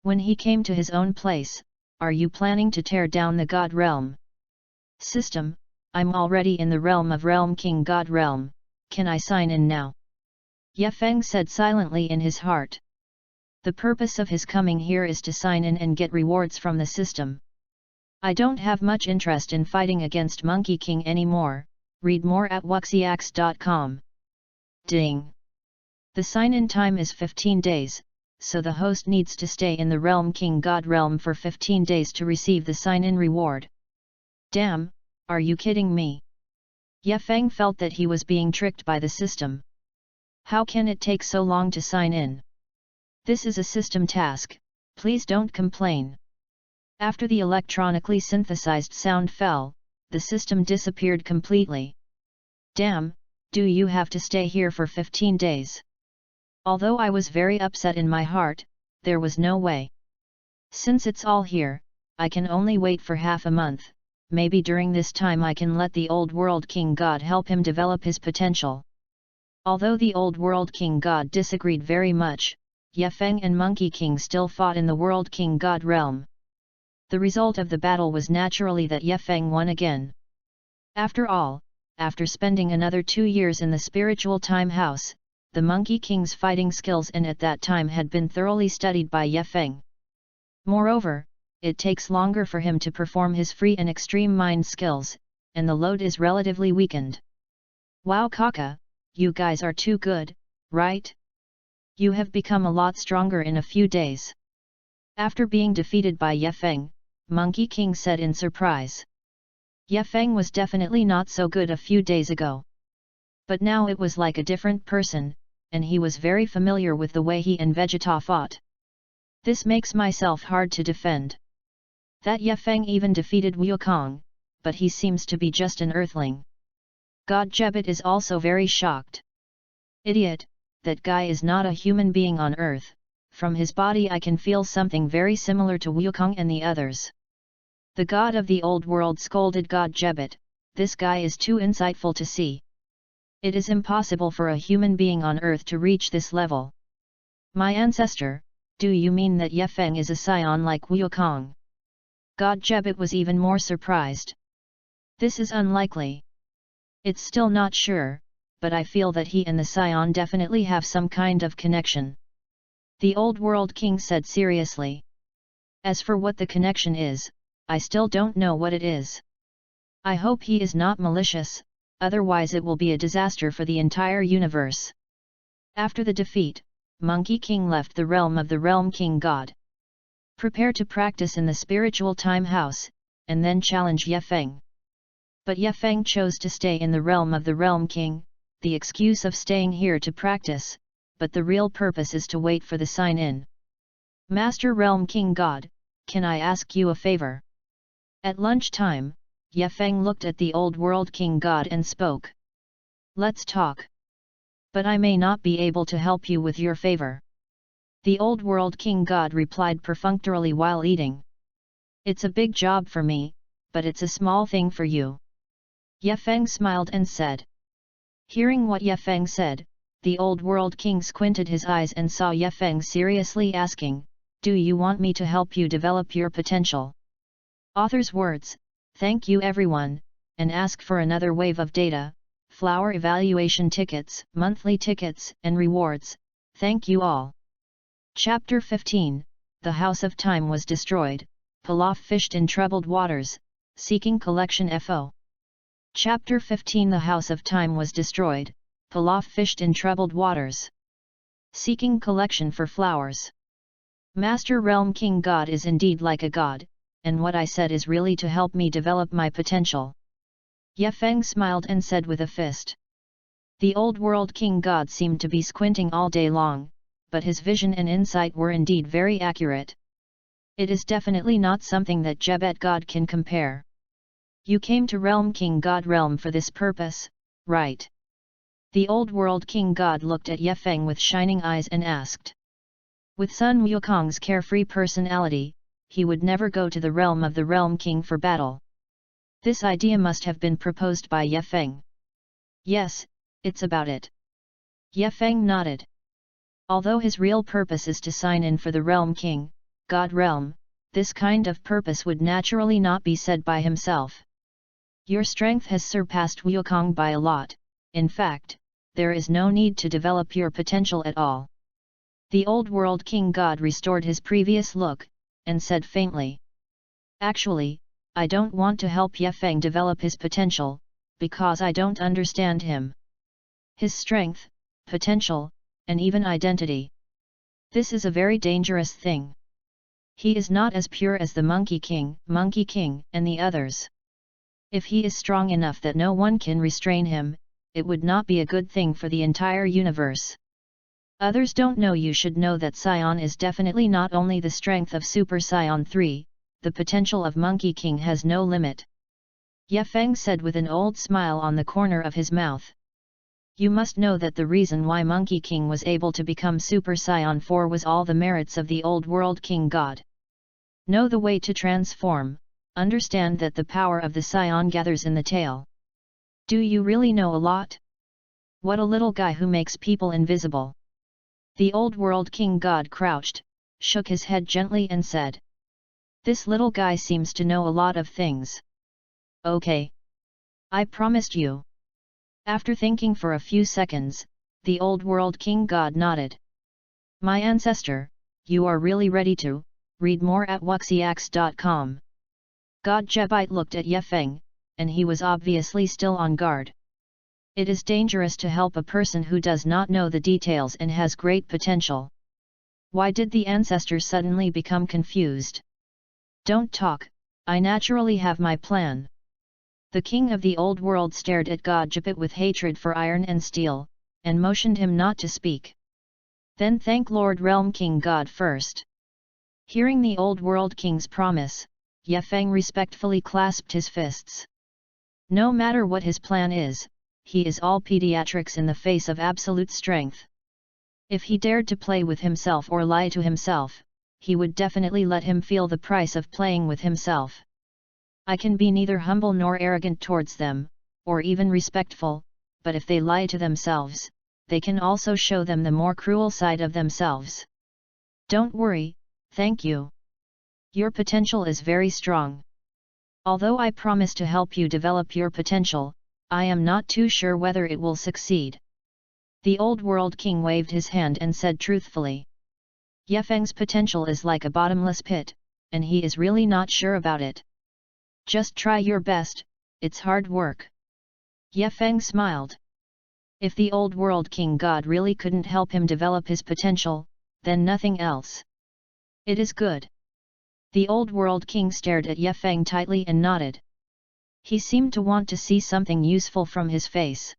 When he came to his own place, are you planning to tear down the god realm? System, I'm already in the realm of realm king god realm, can I sign in now? Ye Feng said silently in his heart. The purpose of his coming here is to sign in and get rewards from the system. I don't have much interest in fighting against Monkey King anymore, read more at wuxiax.com. Ding! The sign-in time is 15 days, so the host needs to stay in the Realm King God realm for 15 days to receive the sign-in reward. Damn, are you kidding me? Ye Feng felt that he was being tricked by the system. How can it take so long to sign in? This is a system task, please don't complain. After the electronically synthesized sound fell, the system disappeared completely. Damn, do you have to stay here for 15 days? Although I was very upset in my heart, there was no way. Since it's all here, I can only wait for half a month, maybe during this time I can let the old world king god help him develop his potential. Although the old world king god disagreed very much, Ye Feng and Monkey King still fought in the world king god realm. The result of the battle was naturally that Ye Feng won again. After all, after spending another 2 years in the spiritual time house, the Monkey King's fighting skills and at that time had been thoroughly studied by Ye Feng. Moreover, it takes longer for him to perform his free and extreme mind skills, and the load is relatively weakened. Wow Kaka, you guys are too good, right? You have become a lot stronger in a few days. After being defeated by Ye Feng, Monkey King said in surprise. Ye Feng was definitely not so good a few days ago. But now it was like a different person, and he was very familiar with the way he and Vegeta fought. This makes myself hard to defend. That Ye Feng even defeated Wukong, but he seems to be just an earthling. God Jebet is also very shocked. Idiot, that guy is not a human being on earth, from his body I can feel something very similar to Wukong and the others. The god of the old world scolded God Jebet, this guy is too insightful to see. It is impossible for a human being on earth to reach this level. My ancestor, do you mean that Ye Feng is a scion like Wukong? God Jebet was even more surprised. This is unlikely. It's still not sure, but I feel that he and the scion definitely have some kind of connection. The old world king said seriously. As for what the connection is, I still don't know what it is. I hope he is not malicious, otherwise it will be a disaster for the entire universe. After the defeat, Monkey King left the realm of the Realm King God. Prepare to practice in the spiritual time house, and then challenge Ye Feng. But Ye Feng chose to stay in the realm of the Realm King, the excuse of staying here to practice, but the real purpose is to wait for the sign-in. Master Realm King God, can I ask you a favor? At lunchtime, Ye Feng looked at the old world king god and spoke. Let's talk. But I may not be able to help you with your favor. The old world king god replied perfunctorily while eating. It's a big job for me, but it's a small thing for you. Ye Feng smiled and said. Hearing what Ye Feng said, the old world king squinted his eyes and saw Ye Feng seriously asking, do you want me to help you develop your potential? Author's words, thank you everyone, and ask for another wave of data, flower evaluation tickets, monthly tickets, and rewards, thank you all. Chapter 15, The House of Time was destroyed, Pilaf fished in troubled waters, seeking collection FO. Chapter 15 The House of Time was destroyed, Pilaf fished in troubled waters. Seeking collection for flowers. Master Realm King God is indeed like a god, and what I said is really to help me develop my potential. Ye Feng smiled and said with a fist. The old world king god seemed to be squinting all day long, but his vision and insight were indeed very accurate. It is definitely not something that Jebet God can compare. You came to Realm King God realm for this purpose, right? The old world king god looked at Ye Feng with shining eyes and asked. With Sun Wukong's carefree personality, he would never go to the realm of the Realm King for battle. This idea must have been proposed by Ye Feng. Yes, it's about it. Ye Feng nodded. Although his real purpose is to sign in for the Realm King, God Realm, this kind of purpose would naturally not be said by himself. Your strength has surpassed Wukong by a lot, in fact, there is no need to develop your potential at all. The old world king god restored his previous look, and said faintly. Actually, I don't want to help Ye Feng develop his potential, because I don't understand him. His strength, potential, and even identity. This is a very dangerous thing. He is not as pure as the Monkey King, and the others. If he is strong enough that no one can restrain him, it would not be a good thing for the entire universe. Others don't know. You should know that Scion is definitely not only the strength of Super Scion 3, the potential of Monkey King has no limit. Ye Feng said with an old smile on the corner of his mouth. You must know that the reason why Monkey King was able to become Super Scion 4 was all the merits of the old world king god. Know the way to transform, understand that the power of the Scion gathers in the tail. Do you really know a lot? What a little guy who makes people invisible. The old world king god crouched, shook his head gently and said. This little guy seems to know a lot of things. Okay. I promised you. After thinking for a few seconds, the old world king god nodded. My ancestor, you are really ready to read more at wuxiax.com. God Jebite looked at Ye Feng, and he was obviously still on guard. It is dangerous to help a person who does not know the details and has great potential. Why did the ancestor suddenly become confused? Don't talk, I naturally have my plan. The king of the old world stared at God Jebite with hatred for iron and steel, and motioned him not to speak. Then thank Lord Realm King God first. Hearing the old world king's promise, Ye Feng respectfully clasped his fists. No matter what his plan is, he is all pediatrics in the face of absolute strength. If he dared to play with himself or lie to himself, he would definitely let him feel the price of playing with himself. I can be neither humble nor arrogant towards them, or even respectful, but if they lie to themselves, they can also show them the more cruel side of themselves. Don't worry, thank you. Your potential is very strong. Although I promise to help you develop your potential, I am not too sure whether it will succeed. The old world king waved his hand and said truthfully. Ye Feng's potential is like a bottomless pit, and he is really not sure about it. Just try your best, it's hard work. Ye Feng smiled. If the old world king god really couldn't help him develop his potential, then nothing else. It is good. The old world king stared at Ye Feng tightly and nodded. He seemed to want to see something useful from his face.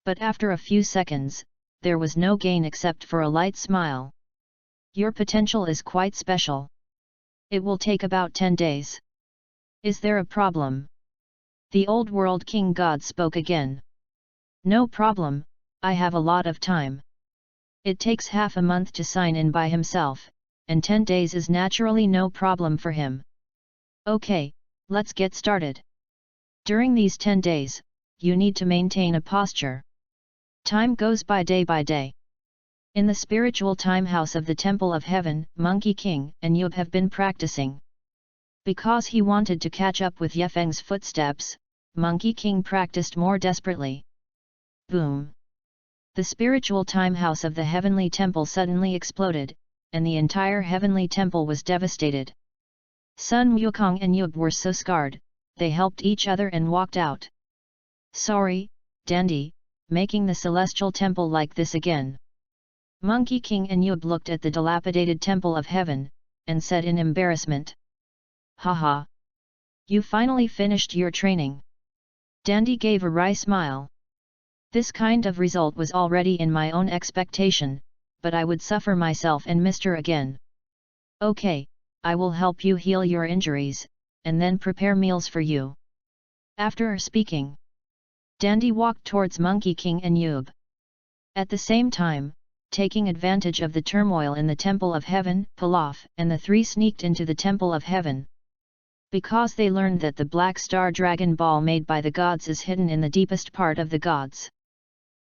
But after a few seconds, there was no gain except for a light smile. Your potential is quite special. It will take about 10 days. Is there a problem? The old world king god spoke again. No problem, I have a lot of time. It takes half a month to sign in by himself, and 10 days is naturally no problem for him. Okay, let's get started. During these 10 days, you need to maintain a posture. Time goes by day. In the spiritual time house of the Temple of Heaven, Monkey King and Yub have been practicing. Because he wanted to catch up with Ye Feng's footsteps, Monkey King practiced more desperately. Boom! The spiritual time house of the Heavenly Temple suddenly exploded, and the entire Heavenly Temple was devastated. Sun Wukong and Yub were so scarred, they helped each other and walked out. Sorry, Dandy, making the Celestial Temple like this again. Monkey King and Yub looked at the dilapidated Temple of Heaven, and said in embarrassment. Haha! You finally finished your training. Dandy gave a wry smile. This kind of result was already in my own expectation, but I would suffer myself and Mr. again. Okay, I will help you heal your injuries, and then prepare meals for you. After speaking, Dandy walked towards Monkey King and Yub. At the same time, taking advantage of the turmoil in the Temple of Heaven, Pilaf and the three sneaked into the Temple of Heaven. Because they learned that the Black Star Dragon Ball made by the gods is hidden in the deepest part of the gods.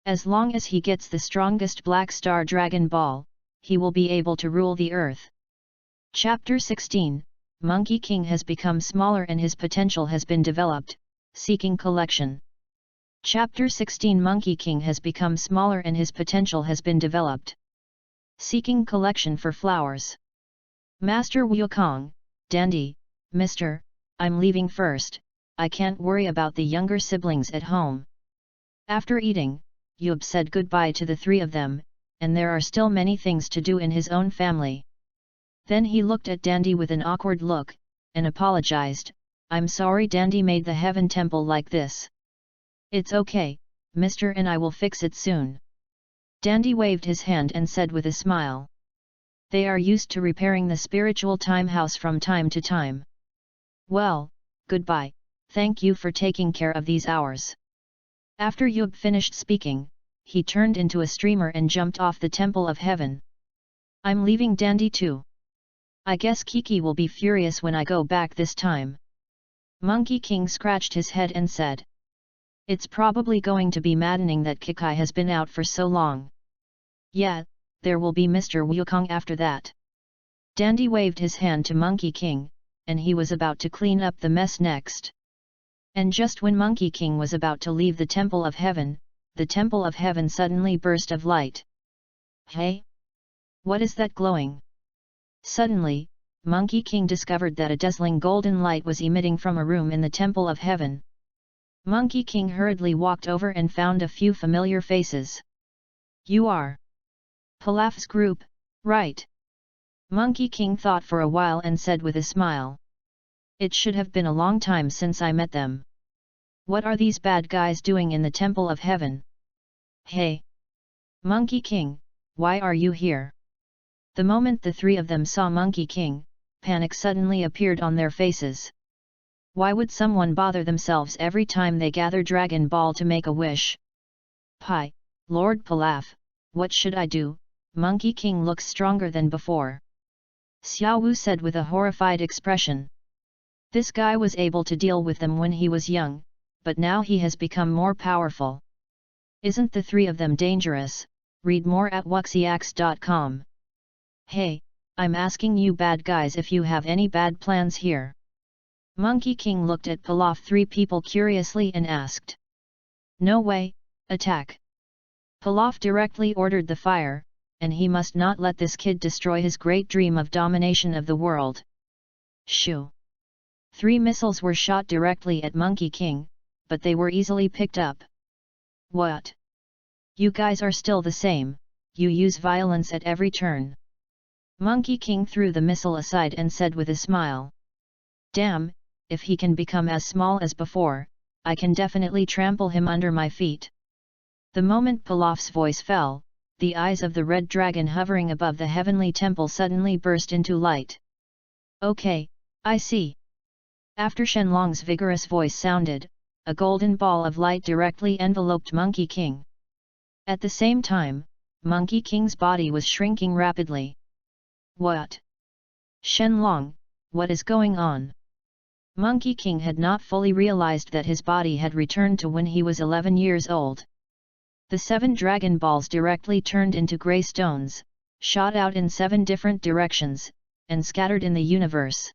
As long as he gets the strongest Black Star Dragon Ball, he will be able to rule the earth. Chapter 16, Monkey King has become smaller and his potential has been developed, seeking collection. Chapter 16 Monkey King has become smaller and his potential has been developed. Seeking collection for flowers. Master Wukong, Dandy, Mister, I'm leaving first, I can't worry about the younger siblings at home. After eating, Yub said goodbye to the three of them, and there are still many things to do in his own family. Then he looked at Dandy with an awkward look, and apologized, I'm sorry Dandy made the Heaven Temple like this. It's okay, Mister, and I will fix it soon. Dandy waved his hand and said with a smile. They are used to repairing the spiritual time house from time to time. Well, goodbye, thank you for taking care of these hours. After Yub finished speaking, he turned into a streamer and jumped off the Temple of Heaven. I'm leaving Dandy too. I guess Kiki will be furious when I go back this time. Monkey King scratched his head and said. It's probably going to be maddening that Kiki has been out for so long. Yeah, there will be Mr. Wukong after that. Dandy waved his hand to Monkey King, and he was about to clean up the mess next. And just when Monkey King was about to leave the Temple of Heaven, the Temple of Heaven suddenly burst of light. Hey? What is that glowing? Suddenly, Monkey King discovered that a dazzling golden light was emitting from a room in the Temple of Heaven. Monkey King hurriedly walked over and found a few familiar faces. You are Pilaf's group, right? Monkey King thought for a while and said with a smile. It should have been a long time since I met them. What are these bad guys doing in the Temple of Heaven? Hey! Monkey King, why are you here? The moment the three of them saw Monkey King, panic suddenly appeared on their faces. Why would someone bother themselves every time they gather Dragon Ball to make a wish? Pi, Lord Pilaf, what should I do? Monkey King looks stronger than before. Xiao Wu said with a horrified expression. This guy was able to deal with them when he was young, but now he has become more powerful. Isn't the three of them dangerous? Read more at wuxiax.com. Hey, I'm asking you bad guys if you have any bad plans here. Monkey King looked at Pilaf three people curiously and asked. No way, attack. Pilaf directly ordered the fire, and he must not let this kid destroy his great dream of domination of the world. Shoo! 3 missiles were shot directly at Monkey King, but they were easily picked up. What? You guys are still the same, you use violence at every turn. Monkey King threw the missile aside and said with a smile. Damn, if he can become as small as before, I can definitely trample him under my feet. The moment Pilaf's voice fell, the eyes of the red dragon hovering above the heavenly temple suddenly burst into light. Okay, I see. After Shenlong's vigorous voice sounded, a golden ball of light directly enveloped Monkey King. At the same time, Monkey King's body was shrinking rapidly. What? Shenlong, what is going on? Monkey King had not fully realized that his body had returned to when he was 11 years old. The 7 Dragon Balls directly turned into grey stones, shot out in 7 different directions, and scattered in the universe.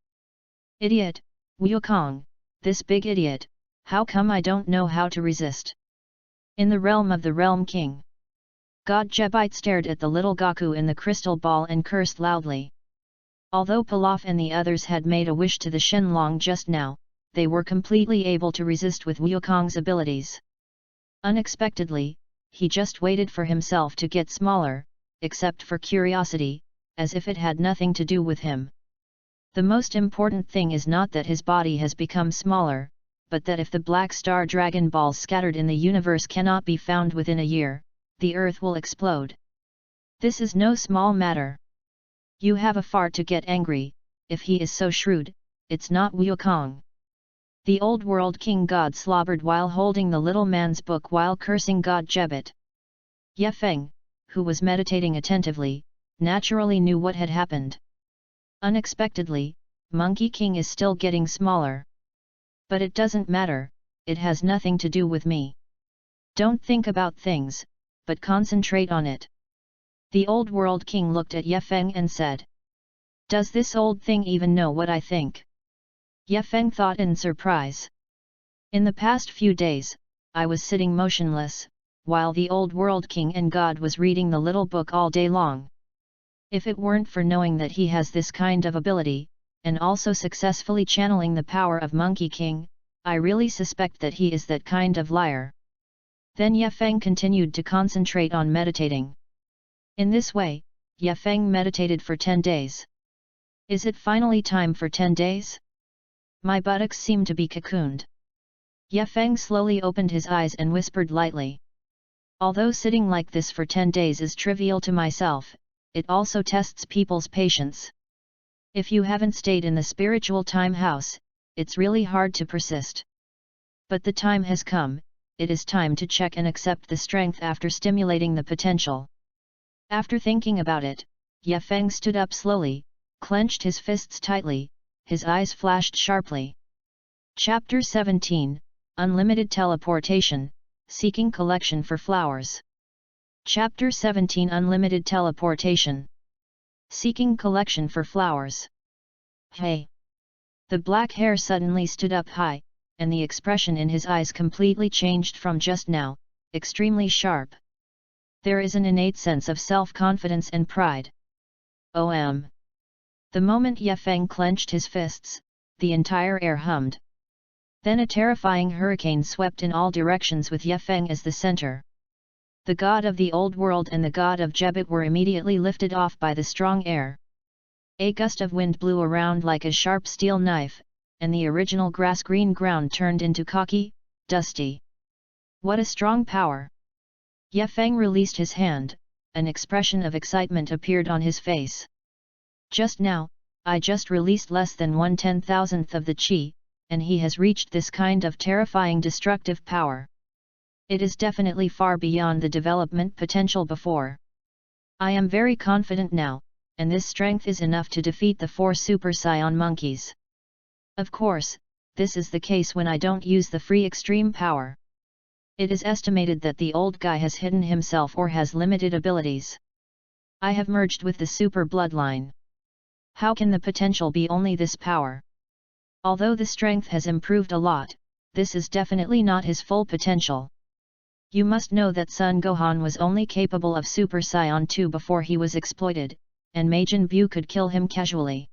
Idiot, Wukong, this big idiot, how come I don't know how to resist? In the realm of the Realm King. God Jebite stared at the little Goku in the crystal ball and cursed loudly. Although Pilaf and the others had made a wish to the Shenlong just now, they were completely able to resist with Wukong's abilities. Unexpectedly, he just waited for himself to get smaller, except for curiosity, as if it had nothing to do with him. The most important thing is not that his body has become smaller, but that if the Black Star Dragon Balls scattered in the universe cannot be found within a year, the Earth will explode. This is no small matter. You have a fart to get angry, if he is so shrewd, it's not Wukong. The old world king god slobbered while holding the little man's book while cursing God Jebet. Ye Feng, who was meditating attentively, naturally knew what had happened. Unexpectedly, Monkey King is still getting smaller. But it doesn't matter, it has nothing to do with me. Don't think about things, but concentrate on it. The old world king looked at Ye Feng and said. Does this old thing even know what I think? Ye Feng thought in surprise. In the past few days, I was sitting motionless, while the old world king and god was reading the little book all day long. If it weren't for knowing that he has this kind of ability, and also successfully channeling the power of Monkey King, I really suspect that he is that kind of liar. Then Ye Feng continued to concentrate on meditating. In this way, Ye Feng meditated for 10 days. Is it finally time for 10 days? My buttocks seem to be cocooned. Ye Feng slowly opened his eyes and whispered lightly. Although sitting like this for 10 days is trivial to myself, it also tests people's patience. If you haven't stayed in the spiritual time house, it's really hard to persist. But the time has come, it is time to check and accept the strength after stimulating the potential. After thinking about it, Ye Feng stood up slowly, clenched his fists tightly, his eyes flashed sharply. Chapter 17, Unlimited Teleportation, Seeking Collection for Flowers. Chapter 17 Unlimited Teleportation. Seeking Collection for Flowers. Hey! The black hair suddenly stood up high, and the expression in his eyes completely changed from just now, extremely sharp. There is an innate sense of self-confidence and pride. The moment Ye Feng clenched his fists, the entire air hummed. Then a terrifying hurricane swept in all directions with Ye Feng as the center. The god of the old world and the god of Jebet were immediately lifted off by the strong air. A gust of wind blew around like a sharp steel knife, and the original grass-green ground turned into cocky, dusty. What a strong power! Ye Feng released his hand, an expression of excitement appeared on his face. Just now, I just released less than 1/10,000th of the qi, and he has reached this kind of terrifying destructive power. It is definitely far beyond the development potential before. I am very confident now, and this strength is enough to defeat the 4 Super Saiyan monkeys. Of course, this is the case when I don't use the free extreme power. It is estimated that the old guy has hidden himself or has limited abilities. I have merged with the super bloodline. How can the potential be only this power? Although the strength has improved a lot, this is definitely not his full potential. You must know that Son Gohan was only capable of Super Saiyan 2 before he was exploited, and Majin Buu could kill him casually.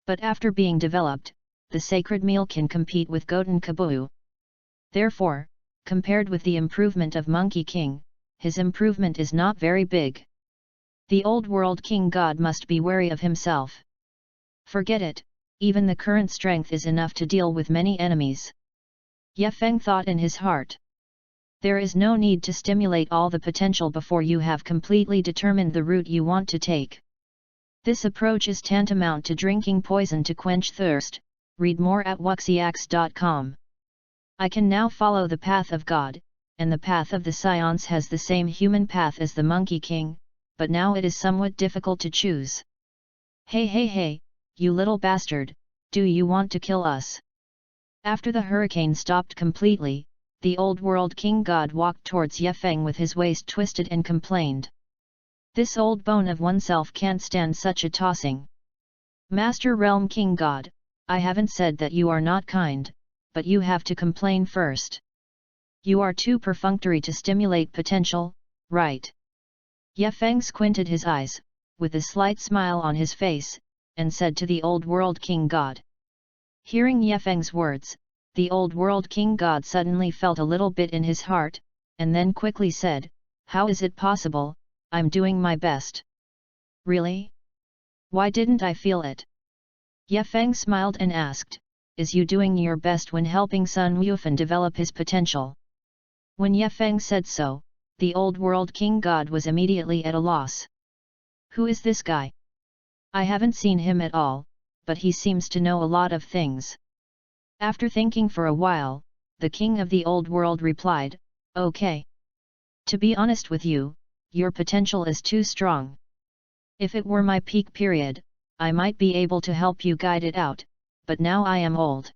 But after being developed, the sacred meal can compete with Goten Kabuu. Therefore, compared with the improvement of Monkey King, his improvement is not very big. The old world king god must be wary of himself. Forget it, even the current strength is enough to deal with many enemies. Ye Feng thought in his heart. There is no need to stimulate all the potential before you have completely determined the route you want to take. This approach is tantamount to drinking poison to quench thirst. Read more at wuxiax.com. I can now follow the path of God, and the path of the Scions has the same human path as the Monkey King, but now it is somewhat difficult to choose. Hey, you little bastard, do you want to kill us? After the hurricane stopped completely, the old world king god walked towards Ye Feng with his waist twisted and complained. This old bone of oneself can't stand such a tossing. Master Realm King God, I haven't said that you are not kind, but you have to complain first. You are too perfunctory to stimulate potential, right? Ye Feng squinted his eyes, with a slight smile on his face, and said to the old world king god. Hearing Ye Feng's words, the old world king god suddenly felt a little bit in his heart, and then quickly said, how is it possible? I'm doing my best. Really? Why didn't I feel it? Ye Feng smiled and asked, is you doing your best when helping Sun Wufan develop his potential? When Ye Feng said so, the old world king god was immediately at a loss. Who is this guy? I haven't seen him at all, but he seems to know a lot of things. After thinking for a while, the king of the old world replied, "Okay. To be honest with you, your potential is too strong. If it were my peak period, I might be able to help you guide it out, but now I am old."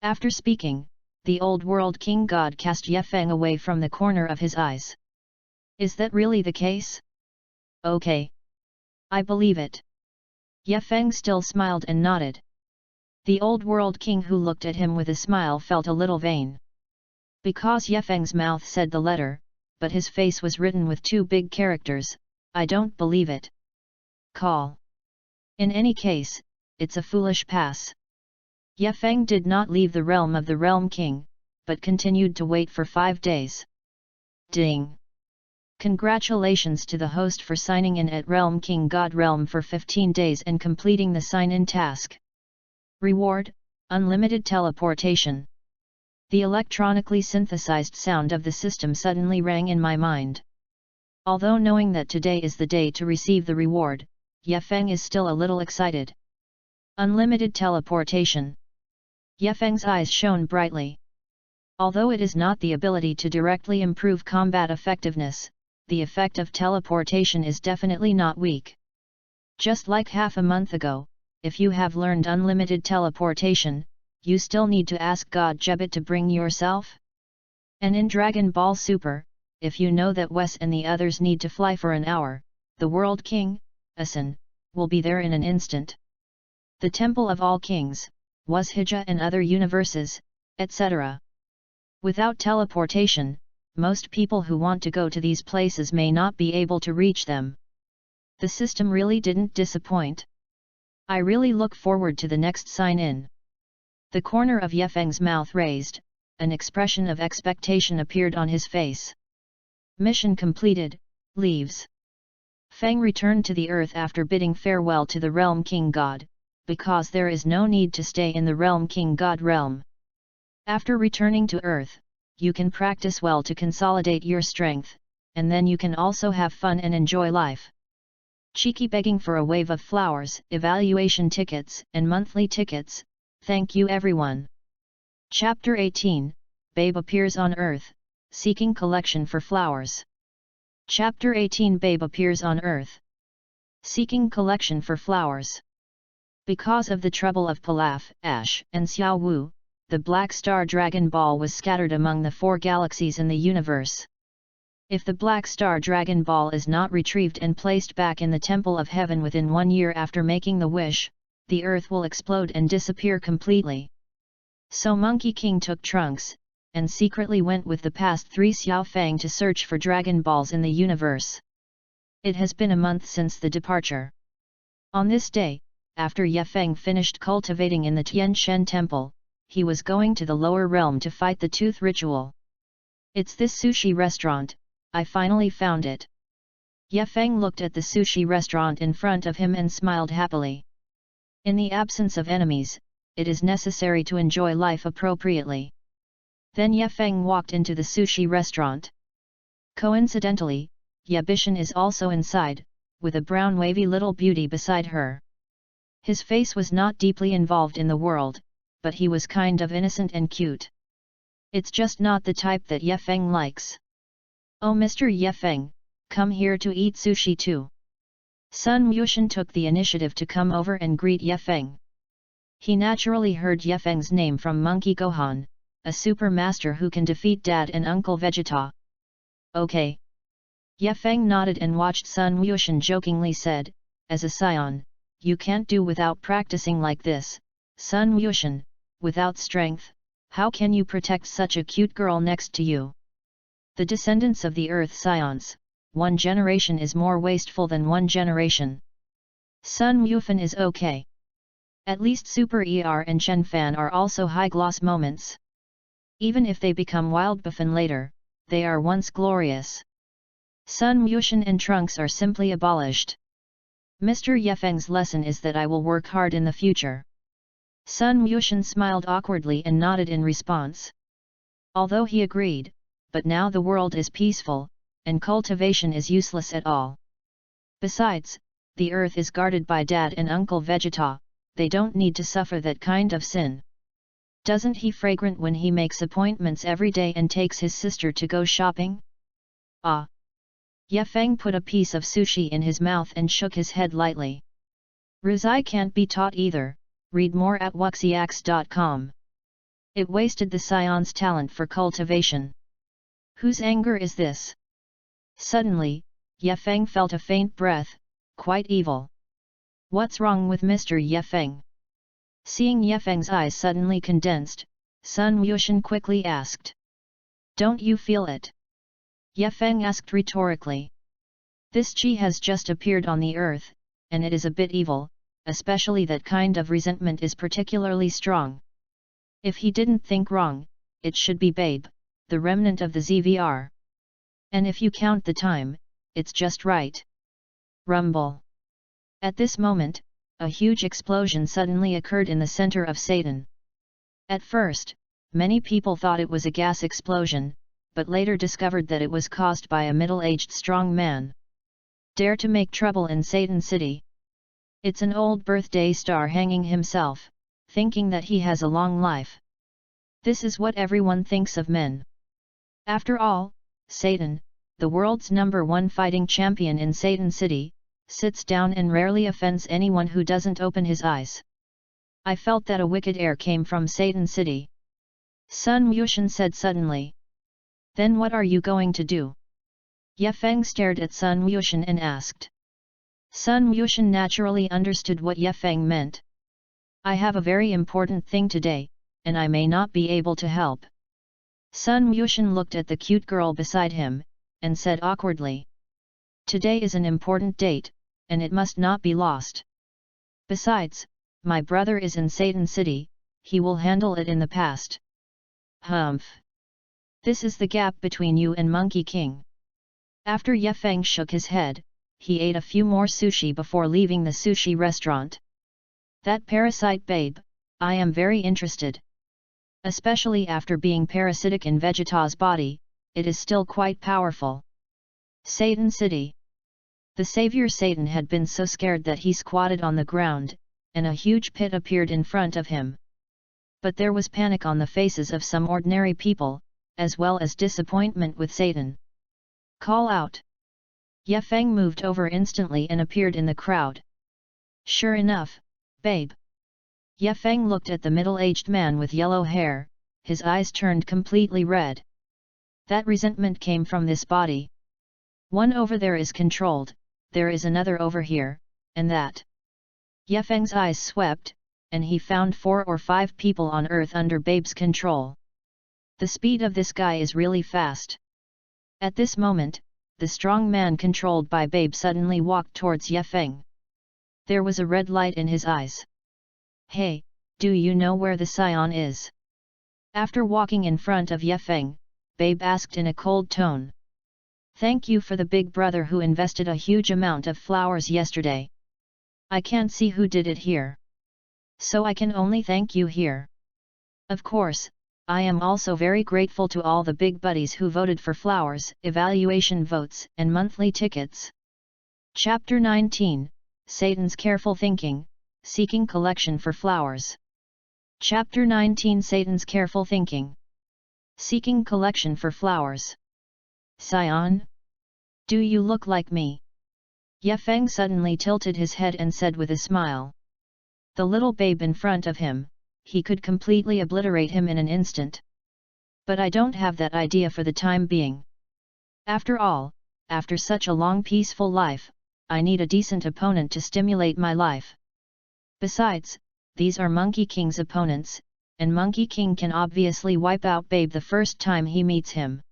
After speaking, the old world king god cast Ye Feng away from the corner of his eyes. "Is that really the case? Okay. I believe it." Ye Feng still smiled and nodded. The old world king, who looked at him with a smile, felt a little vain. Because Ye Feng's mouth said the letter, but his face was written with two big characters, "I don't believe it." Call. In any case, it's a foolish pass. Ye Feng did not leave the realm of the Realm King, but continued to wait for 5 days. Ding! Congratulations to the host for signing in at Realm King God Realm for 15 days and completing the sign-in task. Reward: unlimited teleportation. The electronically synthesized sound of the system suddenly rang in my mind. Although knowing that today is the day to receive the reward, Ye Feng is still a little excited. Unlimited teleportation. Ye Feng's eyes shone brightly. Although it is not the ability to directly improve combat effectiveness, the effect of teleportation is definitely not weak. Just like half a month ago, if you have learned unlimited teleportation, you still need to ask God Jebbit to bring yourself? And in Dragon Ball Super, if you know that Wes and the others need to fly for an hour, the World King, Asen, will be there in an instant. The Temple of All Kings, Washija and other universes, etc. Without teleportation, most people who want to go to these places may not be able to reach them. The system really didn't disappoint. I really look forward to the next sign-in. The corner of Ye Feng's mouth raised, an expression of expectation appeared on his face. Mission completed, leaves. Feng returned to the earth after bidding farewell to the Realm King God, because there is no need to stay in the Realm King God realm. After returning to earth, you can practice well to consolidate your strength, and then you can also have fun and enjoy life. Cheeky begging for a wave of flowers, evaluation tickets, and monthly tickets, thank you everyone. Chapter 18, Babe appears on Earth, seeking collection for flowers. Chapter 18, Babe appears on Earth, seeking collection for flowers. Because of the trouble of Pilaf, Ash, and Xiao Wu, the Black Star Dragon Ball was scattered among the 4 galaxies in the universe. If the Black Star Dragon Ball is not retrieved and placed back in the Temple of Heaven within 1 year after making the wish, the Earth will explode and disappear completely. So Monkey King took Trunks, and secretly went with the past 3 Xiao Fang to search for Dragon Balls in the universe. It has been a month since the departure. On this day, after Ye Feng finished cultivating in the Tian Shen Temple, he was going to the lower realm to fight the Tooth Ritual. "It's this sushi restaurant, I finally found it." Ye Feng looked at the sushi restaurant in front of him and smiled happily. In the absence of enemies, it is necessary to enjoy life appropriately. Then Ye Feng walked into the sushi restaurant. Coincidentally, Ye Bishan is also inside, with a brown wavy little beauty beside her. His face was not deeply involved in the world, but he was kind of innocent and cute. It's just not the type that Ye Feng likes. "Oh Mr. Ye Feng, come here to eat sushi too." Sun Wuxian took the initiative to come over and greet Ye Feng. He naturally heard Ye Feng's name from Monkey Gohan, a super master who can defeat Dad and Uncle Vegeta. "Okay." Ye Feng nodded and watched Sun Wuxian jokingly said, "As a scion, you can't do without practicing like this, Sun Wuxian, without strength, how can you protect such a cute girl next to you?" The descendants of the Earth Scions, 1 generation is more wasteful than 1 generation. Sun Wufan is okay. At least Super ER and Chen Fan are also high-gloss moments. Even if they become Wild Buffon later, they are once glorious. Sun Wuxian and Trunks are simply abolished. Mr. Ye Feng's lesson is that I will work hard in the future. Sun Wuxian smiled awkwardly and nodded in response. Although he agreed, but now the world is peaceful, and cultivation is useless at all. Besides, the earth is guarded by Dad and Uncle Vegeta, they don't need to suffer that kind of sin. Doesn't he fragrant when he makes appointments every day and takes his sister to go shopping? Ah! Ye Feng put a piece of sushi in his mouth and shook his head lightly. Rusai can't be taught either, read more at wuxiax.com. It wasted the scion's talent for cultivation. Whose anger is this? Suddenly, Ye Feng felt a faint breath, quite evil. What's wrong with Mr. Ye Feng? Seeing Ye Feng's eyes suddenly condensed, Sun Wuxian quickly asked. Don't you feel it? Ye Feng asked rhetorically. This chi has just appeared on the earth, and it is a bit evil, especially that kind of resentment is particularly strong. If he didn't think wrong, it should be Babe, the remnant of the ZVR. And if you count the time, it's just right. Rumble. At this moment, a huge explosion suddenly occurred in the center of Satan. At first, many people thought it was a gas explosion, but later discovered that it was caused by a middle-aged strong man. Dare to make trouble in Satan City. It's an old birthday star hanging himself, thinking that he has a long life. This is what everyone thinks of men. After all, Satan, the world's #1 fighting champion in Satan City, sits down and rarely offends anyone who doesn't open his eyes. I felt that a wicked air came from Satan City. Sun Wuxian said suddenly. Then what are you going to do? Ye Feng stared at Sun Wuxian and asked. Sun Wuxian naturally understood what Ye Feng meant. I have a very important thing today, and I may not be able to help. Sun Wuxian looked at the cute girl beside him, and said awkwardly. Today is an important date, and it must not be lost. Besides, my brother is in Satan City, he will handle it in the past. Humph! This is the gap between you and Monkey King. After Ye Feng shook his head, he ate a few more sushi before leaving the sushi restaurant. That parasite Babe, I am very interested. Especially after being parasitic in Vegeta's body, it is still quite powerful. Satan City. The savior Satan had been so scared that he squatted on the ground, and a huge pit appeared in front of him. But there was panic on the faces of some ordinary people, as well as disappointment with Satan. Call out! Ye Feng moved over instantly and appeared in the crowd. Sure enough, Babe. Ye Feng looked at the middle-aged man with yellow hair, his eyes turned completely red. That resentment came from this body. One over there is controlled, there is another over here, and that. Ye Feng's eyes swept, and he found 4 or 5 people on Earth under Babe's control. The speed of this guy is really fast. At this moment, the strong man controlled by Babe suddenly walked towards Ye Feng. There was a red light in his eyes. Hey, do you know where the scion is? After walking in front of Ye Feng, Babe asked in a cold tone. Thank you for the big brother who invested a huge amount of flowers yesterday. I can't see who did it here. So I can only thank you here. Of course, I am also very grateful to all the big buddies who voted for flowers, evaluation votes, and monthly tickets. Chapter 19, Satan's Careful Thinking, Seeking Collection for Flowers. Chapter 19 Satan's Careful Thinking. Seeking Collection for Flowers. Scion? Do you look like me? Ye Feng suddenly tilted his head and said with a smile. The little babe in front of him, he could completely obliterate him in an instant. But I don't have that idea for the time being. After all, after such a long peaceful life, I need a decent opponent to stimulate my life. Besides, these are Monkey King's opponents, and Monkey King can obviously wipe out Babe the first time he meets him.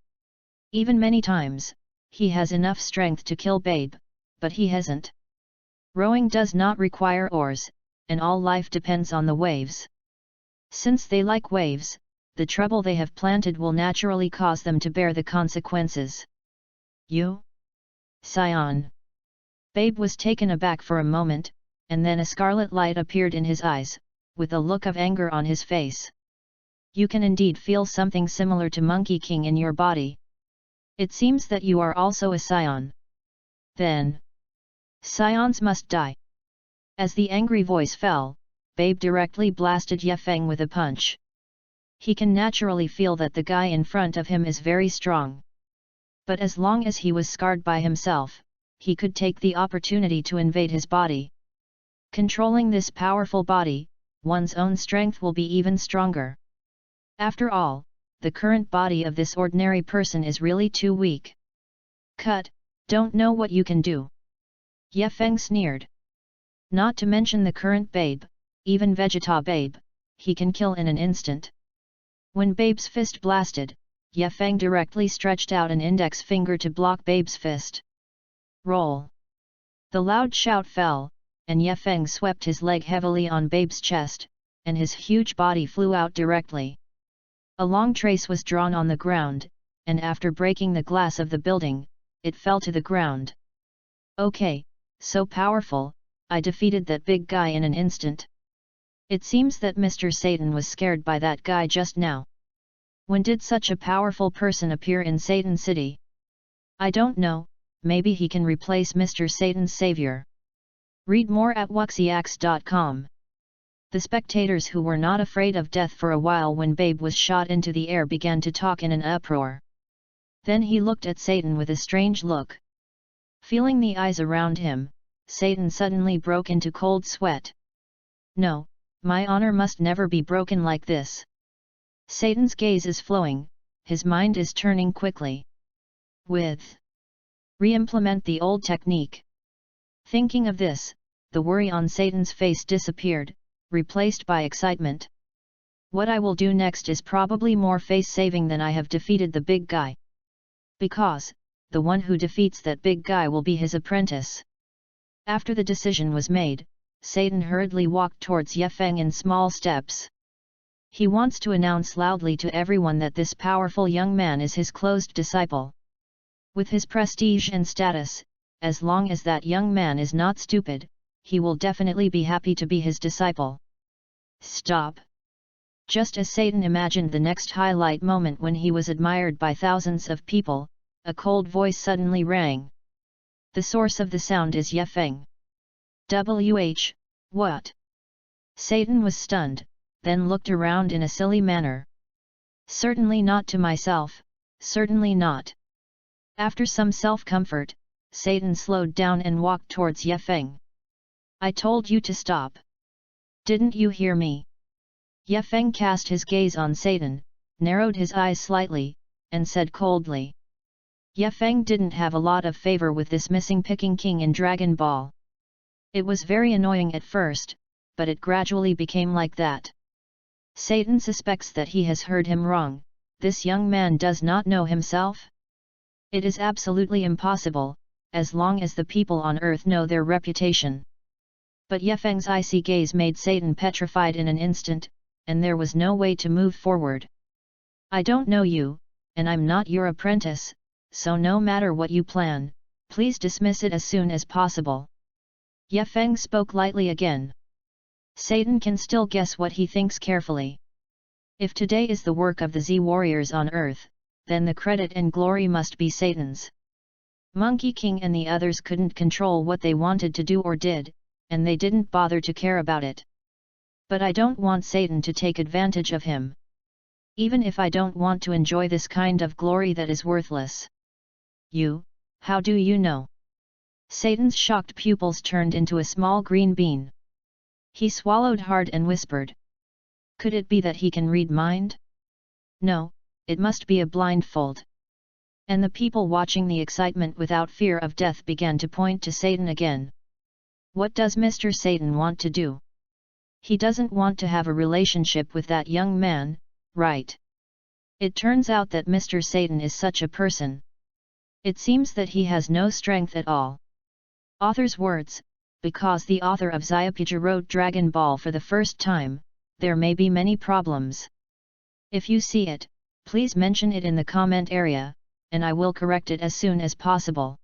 Even many times, he has enough strength to kill Babe, but he hasn't. Rowing does not require oars, and all life depends on the waves. Since they like waves, the trouble they have planted will naturally cause them to bear the consequences. You? Scion. Babe was taken aback for a moment, and then a scarlet light appeared in his eyes, with a look of anger on his face. You can indeed feel something similar to Monkey King in your body. It seems that you are also a scion. Then, scions must die. As the angry voice fell, Babe directly blasted Ye Feng with a punch. He can naturally feel that the guy in front of him is very strong. But as long as he was scarred by himself, he could take the opportunity to invade his body. Controlling this powerful body, one's own strength will be even stronger. After all, the current body of this ordinary person is really too weak. Cut, don't know what you can do. Ye Feng sneered. Not to mention the current babe, even Vegeta babe, he can kill in an instant. When babe's fist blasted, Ye Feng directly stretched out an index finger to block babe's fist. Roll! The loud shout fell, and Ye Feng swept his leg heavily on babe's chest, and his huge body flew out directly. A long trace was drawn on the ground, and after breaking the glass of the building, it fell to the ground. Okay, so powerful, I defeated that big guy in an instant. It seems that Mr. Satan was scared by that guy just now. When did such a powerful person appear in Satan City? I don't know, maybe he can replace Mr. Satan's savior. Read more at wuxiax.com. The spectators who were not afraid of death for a while when Babe was shot into the air began to talk in an uproar. Then he looked at Satan with a strange look. Feeling the eyes around him, Satan suddenly broke into cold sweat. No, my honor must never be broken like this. Satan's gaze is flowing, his mind is turning quickly. With re-implement the old technique. Thinking of this, the worry on Satan's face disappeared, replaced by excitement. What I will do next is probably more face-saving than I have defeated the big guy. Because, the one who defeats that big guy will be his apprentice. After the decision was made, Satan hurriedly walked towards Ye Feng in small steps. He wants to announce loudly to everyone that this powerful young man is his closed disciple. With his prestige and status, as long as that young man is not stupid, he will definitely be happy to be his disciple. Stop! Just as Satan imagined the next highlight moment when he was admired by thousands of people, a cold voice suddenly rang. The source of the sound is Ye Feng. What? Satan was stunned, then looked around in a silly manner. Certainly not to myself, certainly not. After some self-comfort, Satan slowed down and walked towards Ye Feng. I told you to stop. Didn't you hear me? Ye Feng cast his gaze on Satan, narrowed his eyes slightly, and said coldly. Ye Feng didn't have a lot of favor with this missing Peking King in Dragon Ball. It was very annoying at first, but it gradually became like that. Satan suspects that he has heard him wrong. This young man does not know himself? It is absolutely impossible, as long as the people on earth know their reputation. But Ye Feng's icy gaze made Satan petrified in an instant, and there was no way to move forward. I don't know you, and I'm not your apprentice, so no matter what you plan, please dismiss it as soon as possible. Ye Feng spoke lightly again. Satan can still guess what he thinks carefully. If today is the work of the Z warriors on earth, then the credit and glory must be Satan's. Monkey King and the others couldn't control what they wanted to do or did, and they didn't bother to care about it. But I don't want Satan to take advantage of him. Even if I don't want to enjoy this kind of glory that is worthless. You, how do you know? Satan's shocked pupils turned into a small green bean. He swallowed hard and whispered. Could it be that he can read mind? No, it must be a blindfold. And the people watching the excitement without fear of death began to point to Satan again. What does Mr. Satan want to do? He doesn't want to have a relationship with that young man, right? It turns out that Mr. Satan is such a person. It seems that he has no strength at all. Author's words, because the author of Zyapija wrote Dragon Ball for the first time, there may be many problems. If you see it, please mention it in the comment area, and I will correct it as soon as possible.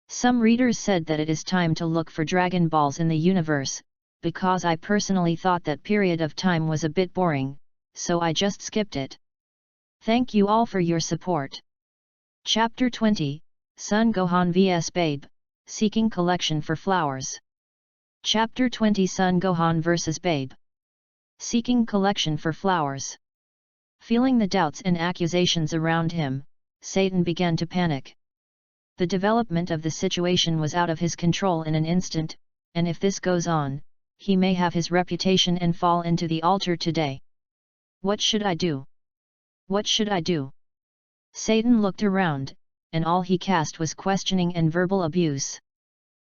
Some readers said that it is time to look for Dragon Balls in the universe, because I personally thought that period of time was a bit boring, so I just skipped it. Thank you all for your support. Chapter 20, Son Gohan vs Babe, Seeking Collection for Flowers. Chapter 20 Son Gohan vs Babe. Seeking Collection for Flowers. Feeling the doubts and accusations around him, Satan began to panic. The development of the situation was out of his control in an instant, and if this goes on, he may have his reputation and fall into the altar today. What should I do? What should I do? Satan looked around, and all he cast was questioning and verbal abuse.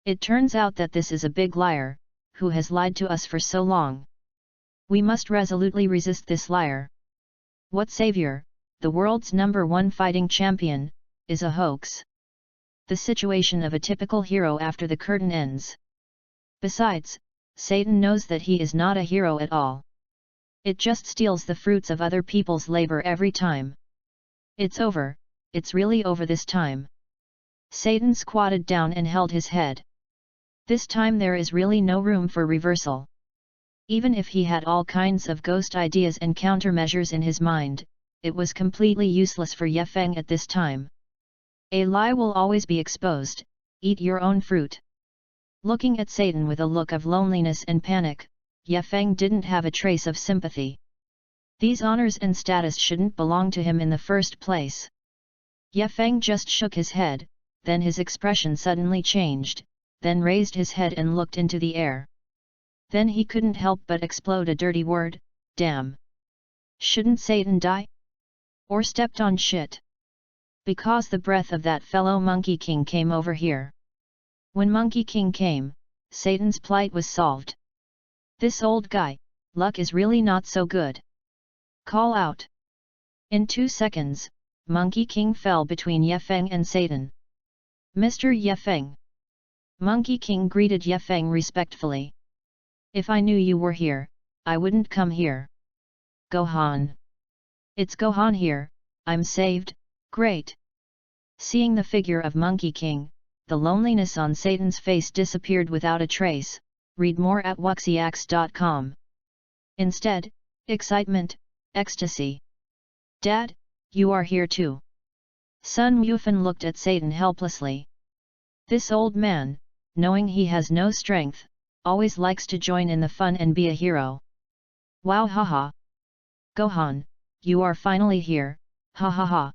It turns out that this is a big liar, who has lied to us for so long. We must resolutely resist this liar. What savior, the world's #1 fighting champion, is a hoax. The situation of a typical hero after the curtain ends. Besides, Satan knows that he is not a hero at all. It just steals the fruits of other people's labor every time. It's over, it's really over this time. Satan squatted down and held his head. This time there is really no room for reversal. Even if he had all kinds of ghost ideas and countermeasures in his mind, it was completely useless for Ye Feng at this time. A lie will always be exposed, eat your own fruit. Looking at Satan with a look of loneliness and panic, Ye Feng didn't have a trace of sympathy. These honors and status shouldn't belong to him in the first place. Ye Feng just shook his head, then his expression suddenly changed, then raised his head and looked into the air. Then he couldn't help but explode a dirty word, damn. Shouldn't Satan die? Or stepped on shit? Because the breath of that fellow Monkey King came over here. When Monkey King came, Satan's plight was solved. This old guy, luck is really not so good. Call out. In 2 seconds, Monkey King fell between Ye Feng and Satan. Mr. Ye Feng. Monkey King greeted Ye Feng respectfully. If I knew you were here, I wouldn't come here. Gohan. It's Gohan here, I'm saved, great. Seeing the figure of Monkey King, the loneliness on Satan's face disappeared without a trace. Read more at wuxiax.com. Instead, excitement, ecstasy. Dad, you are here too. Sun Wufan looked at Satan helplessly. This old man, knowing he has no strength, always likes to join in the fun and be a hero. Wow, haha. Gohan, you are finally here, ha ha ha.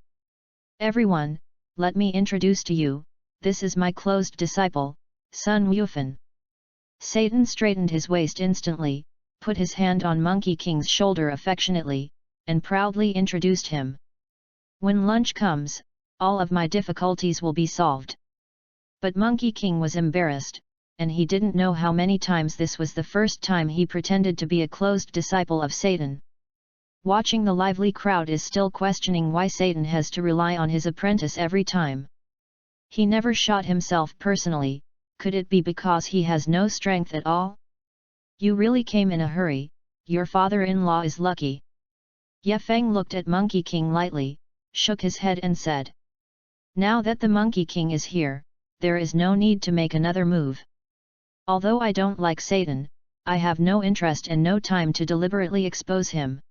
Everyone, let me introduce to you, this is my closed disciple, Sun Wufan. Satan straightened his waist instantly, put his hand on Monkey King's shoulder affectionately, and proudly introduced him. When lunch comes, all of my difficulties will be solved. But Monkey King was embarrassed, and he didn't know how many times this was the first time he pretended to be a closed disciple of Satan. Watching the lively crowd is still questioning why Satan has to rely on his apprentice every time. He never shot himself personally, could it be because he has no strength at all? You really came in a hurry, your father-in-law is lucky. Ye Feng looked at Monkey King lightly, shook his head and said. Now that the Monkey King is here, there is no need to make another move. Although I don't like Satan, I have no interest and no time to deliberately expose him.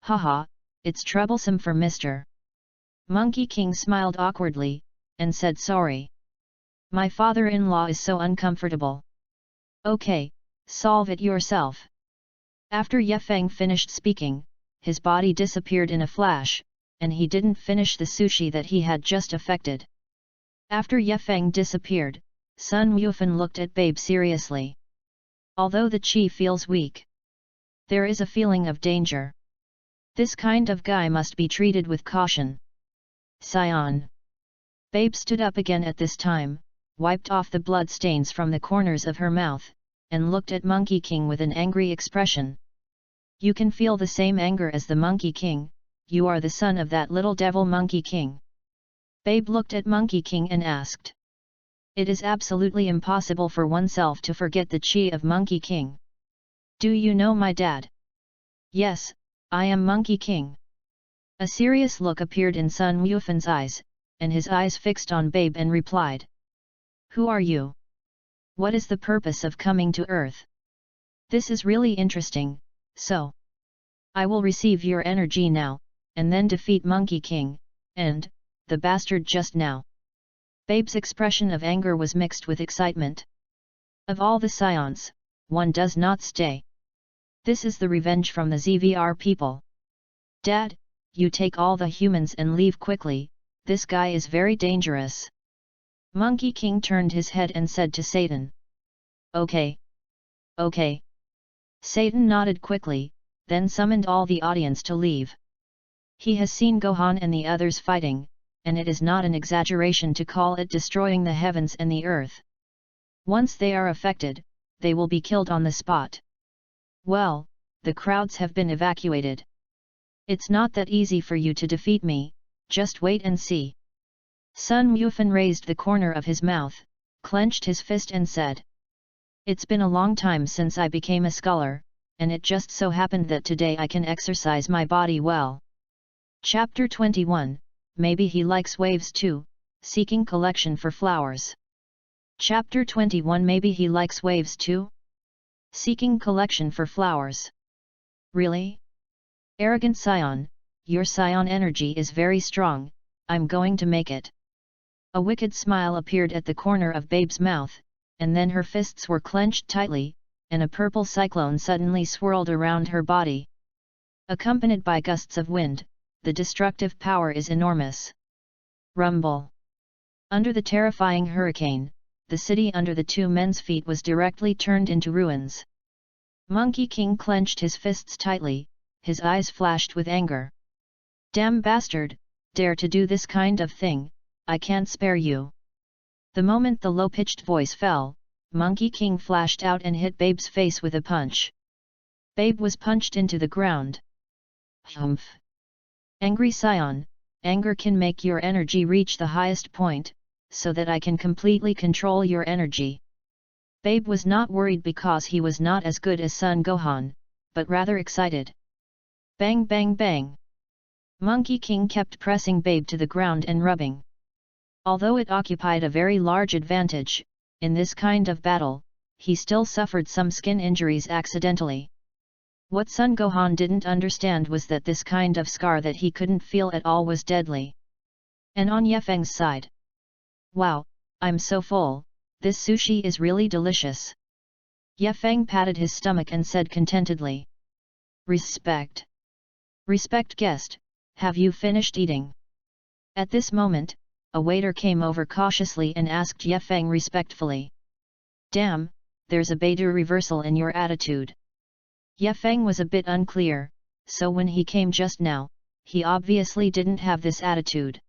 Haha, it's troublesome for Mr. Monkey King smiled awkwardly, and said sorry. My father-in-law is so uncomfortable. Okay, solve it yourself. After Ye Feng finished speaking, his body disappeared in a flash, and he didn't finish the sushi that he had just affected. After Ye Feng disappeared, Sun Wufan looked at Babe seriously. Although the chi feels weak, there is a feeling of danger. This kind of guy must be treated with caution. Scion. Babe stood up again at this time, wiped off the blood stains from the corners of her mouth, and looked at Monkey King with an angry expression. You can feel the same anger as the Monkey King, you are the son of that little devil Monkey King. Babe looked at Monkey King and asked. It is absolutely impossible for oneself to forget the chi of Monkey King. Do you know my dad? Yes, I am Monkey King. A serious look appeared in Sun Wufan's eyes, and his eyes fixed on Babe and replied. Who are you? What is the purpose of coming to Earth? This is really interesting, so. I will receive your energy now, and then defeat Monkey King, and, the bastard just now. Babe's expression of anger was mixed with excitement. Of all the scions, one does not stay. This is the revenge from the ZVR people. Dad, you take all the humans and leave quickly, this guy is very dangerous. Monkey King turned his head and said to Satan. Okay. Okay. Satan nodded quickly, then summoned all the audience to leave. He has seen Gohan and the others fighting, and it is not an exaggeration to call it destroying the heavens and the earth. Once they are affected, they will be killed on the spot. Well, the crowds have been evacuated. It's not that easy for you to defeat me, just wait and see. Sun Wufan raised the corner of his mouth, clenched his fist and said. It's been a long time since I became a scholar, and it just so happened that today I can exercise my body well. Chapter 21, Maybe he likes waves too, seeking collection for flowers. Chapter 21 Maybe he likes waves too? Seeking collection for flowers. Really? Arrogant scion, your scion energy is very strong, I'm going to make it. A wicked smile appeared at the corner of Babe's mouth, and then her fists were clenched tightly, and a purple cyclone suddenly swirled around her body. Accompanied by gusts of wind, the destructive power is enormous. Rumble. Under the terrifying hurricane, the city under the two men's feet was directly turned into ruins. Monkey King clenched his fists tightly, his eyes flashed with anger. Damn bastard, dare to do this kind of thing, I can't spare you. The moment the low-pitched voice fell, Monkey King flashed out and hit Babe's face with a punch. Babe was punched into the ground. Humph! Angry scion, anger can make your energy reach the highest point, so that I can completely control your energy. Babe was not worried because he was not as good as Son Gohan, but rather excited. Bang bang bang! Monkey King kept pressing Babe to the ground and rubbing. Although it occupied a very large advantage, in this kind of battle, he still suffered some skin injuries accidentally. What Son Gohan didn't understand was that this kind of scar that he couldn't feel at all was deadly. And on Yefeng's side. Wow, I'm so full, this sushi is really delicious. Yefeng patted his stomach and said contentedly. Respect. Respect guest, have you finished eating? At this moment, a waiter came over cautiously and asked Yefeng respectfully. Damn, there's a beta reversal in your attitude. Yefeng was a bit unclear, so when he came just now, he obviously didn't have this attitude.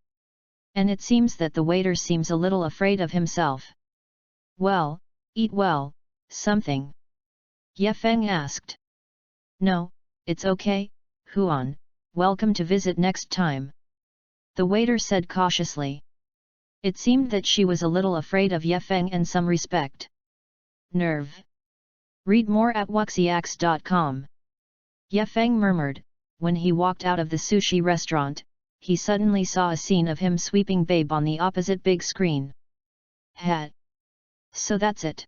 And it seems that the waiter seems a little afraid of himself. Well, eat well, something. Yefeng asked. No, it's okay, Huan, welcome to visit next time. The waiter said cautiously. It seemed that she was a little afraid of Yefeng and some respect. Nerve. Read more at wuxiax.com. Yefeng murmured, when he walked out of the sushi restaurant, he suddenly saw a scene of him sweeping Babe on the opposite big screen. Hat. So that's it.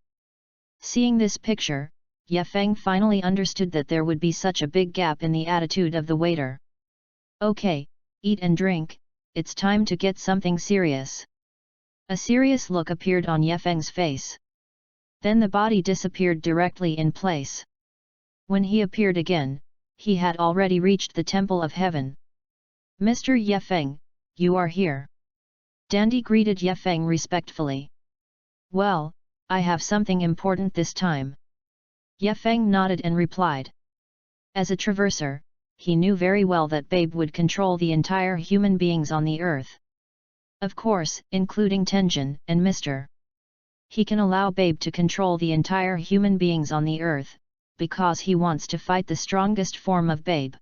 Seeing this picture, Yefeng finally understood that there would be such a big gap in the attitude of the waiter. Okay, eat and drink, it's time to get something serious. A serious look appeared on Yefeng's face. Then the body disappeared directly in place. When he appeared again, he had already reached the Temple of Heaven. Mr. Yefeng, you are here. Dandy greeted Yefeng respectfully. Well, I have something important this time. Yefeng nodded and replied. As a traverser, he knew very well that Babe would control the entire human beings on the earth. Of course, including Tenjin and Mr. He can allow Babe to control the entire human beings on the earth, because he wants to fight the strongest form of Babe.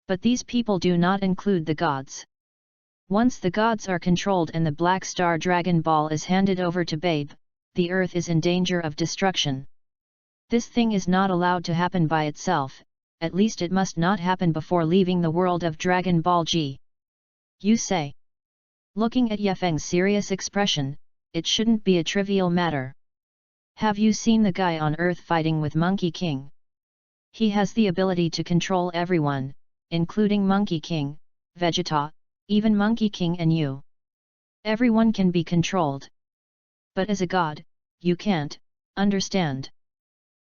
But these people do not include the gods. Once the gods are controlled and the Black Star Dragon Ball is handed over to Babe, the earth is in danger of destruction. This thing is not allowed to happen by itself, at least it must not happen before leaving the world of Dragon Ball G. You say. Looking at Yefeng's serious expression, it shouldn't be a trivial matter. Have you seen the guy on Earth fighting with Monkey King? He has the ability to control everyone, including Monkey King, Vegeta, even Monkey King and you. Everyone can be controlled. But as a god, you can't, understand.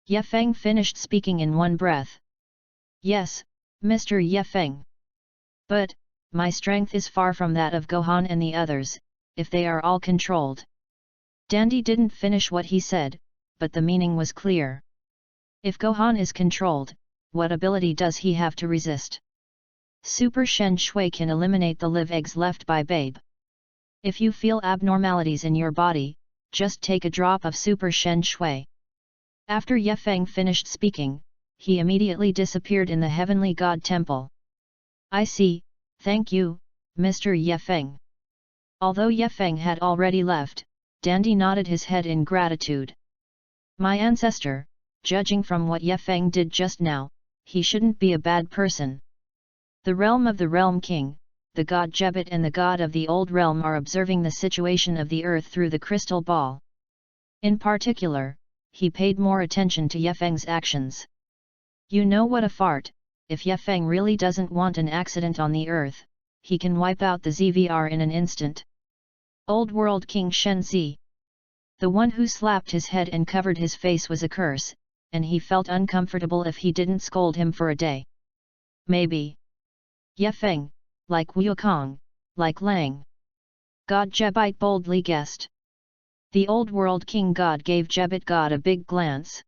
Yefeng finished speaking in one breath. Yes, Mr. Yefeng. But, my strength is far from that of Gohan and the others, if they are all controlled. Dandy didn't finish what he said, but the meaning was clear. If Gohan is controlled, what ability does he have to resist? Super Shen Shui can eliminate the live eggs left by Babe. If you feel abnormalities in your body, just take a drop of Super Shen Shui. After Ye Feng finished speaking, he immediately disappeared in the Heavenly God Temple. I see, thank you, Mr. Ye Feng. Although Ye Feng had already left, Dandy nodded his head in gratitude. My ancestor, judging from what Ye Feng did just now, he shouldn't be a bad person. The realm of the Realm King, the god Jebet and the god of the Old Realm are observing the situation of the earth through the crystal ball. In particular, he paid more attention to Ye Feng's actions. You know what a fart, if Ye Feng really doesn't want an accident on the earth, he can wipe out the ZVR in an instant. Old World King Shen Zi. The one who slapped his head and covered his face was a curse, and he felt uncomfortable if he didn't scold him for a day. Maybe. Ye Feng, like Wukong, like Lang. God Jebite boldly guessed. The Old World King God gave Jebit God a big glance.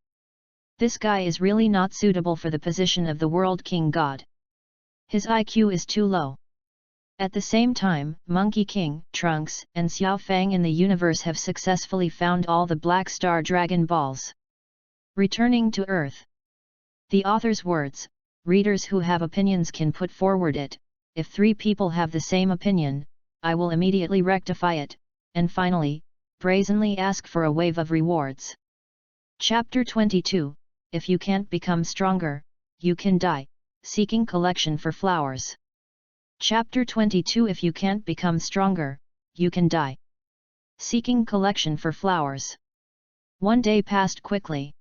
This guy is really not suitable for the position of the World King God. His IQ is too low. At the same time, Monkey King, Trunks, and Xiao Fang in the universe have successfully found all the Black Star Dragon Balls. Returning to Earth. The author's words, readers who have opinions can put forward it. If 3 people have the same opinion, I will immediately rectify it, and finally, brazenly ask for a wave of rewards. Chapter 22, If you can't become stronger, you can die, seeking collection for flowers. Chapter 22 If you can't become stronger, you can die. Seeking collection for flowers. One day passed quickly.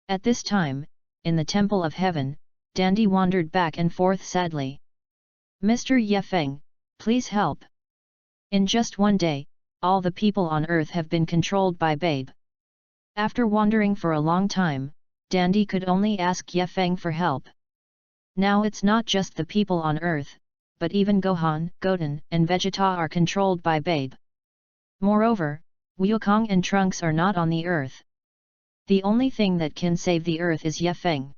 At this time, in the Temple of Heaven, Dandy wandered back and forth sadly. Mr. Ye Feng, please help. In just one day, all the people on earth have been controlled by Babe. After wandering for a long time, Dandy could only ask Ye Feng for help. Now it's not just the people on earth, but even Gohan, Goten, and Vegeta are controlled by Babe. Moreover, Wukong and Trunks are not on the earth. The only thing that can save the earth is Ye Feng.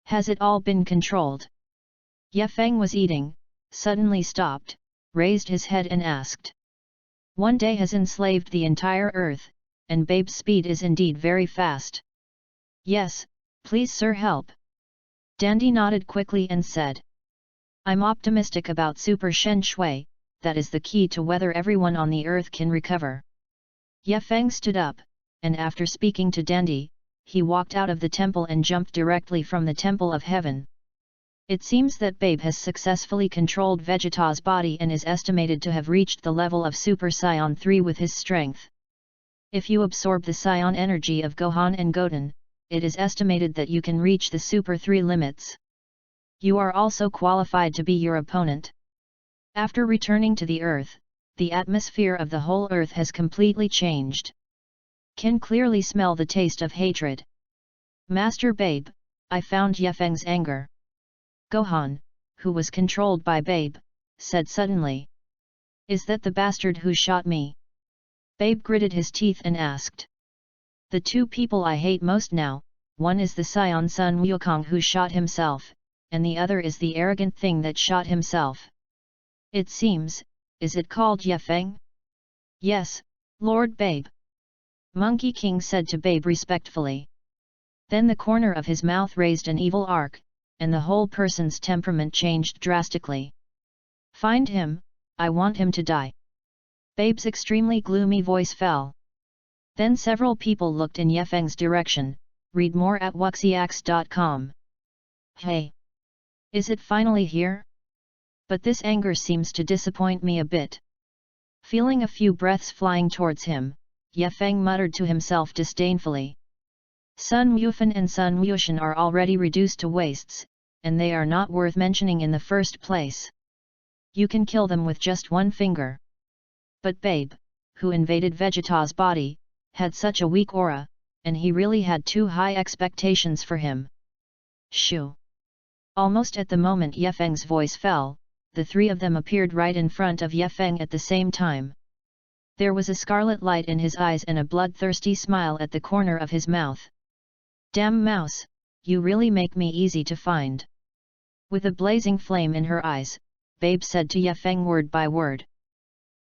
Has it all been controlled? Ye Feng was eating, suddenly stopped, raised his head and asked. One day has enslaved the entire earth, and Babe's speed is indeed very fast. Yes, please sir help. Dandy nodded quickly and said. I'm optimistic about Super Shen Shui, that is the key to whether everyone on the earth can recover. Ye Feng stood up, and after speaking to Dandy, he walked out of the temple and jumped directly from the Temple of Heaven. It seems that Babe has successfully controlled Vegeta's body and is estimated to have reached the level of Super Saiyan 3 with his strength. If you absorb the Saiyan energy of Gohan and Goten, it is estimated that you can reach the Super 3 limits. You are also qualified to be your opponent. After returning to the earth, the atmosphere of the whole earth has completely changed. Can clearly smell the taste of hatred. Master Babe, I found Ye Feng's anger. Gohan, who was controlled by Babe, said suddenly. Is that the bastard who shot me? Babe gritted his teeth and asked. The 2 people I hate most now, one is the Saiyan son Wukong who shot himself, and the other is the arrogant thing that shot himself. It seems, is it called Ye Feng? Yes, Lord Babe. Monkey King said to Babe respectfully. Then the corner of his mouth raised an evil arc, and the whole person's temperament changed drastically. Find him, I want him to die. Babe's extremely gloomy voice fell. Then several people looked in Ye Feng's direction. Read more at wuxiax.com. Hey! Is it finally here? But this anger seems to disappoint me a bit. Feeling a few breaths flying towards him, Ye Feng muttered to himself disdainfully. Sun Wufan and Sun Wushan are already reduced to wastes, and they are not worth mentioning in the first place. You can kill them with just one finger. But Babe, who invaded Vegeta's body, had such a weak aura, and he really had too high expectations for him. Shoo! Almost at the moment Ye Feng's voice fell, the three of them appeared right in front of Ye Feng at the same time. There was a scarlet light in his eyes and a bloodthirsty smile at the corner of his mouth. "Damn mouse, you really make me easy to find." With a blazing flame in her eyes, Babe said to Ye Feng word by word.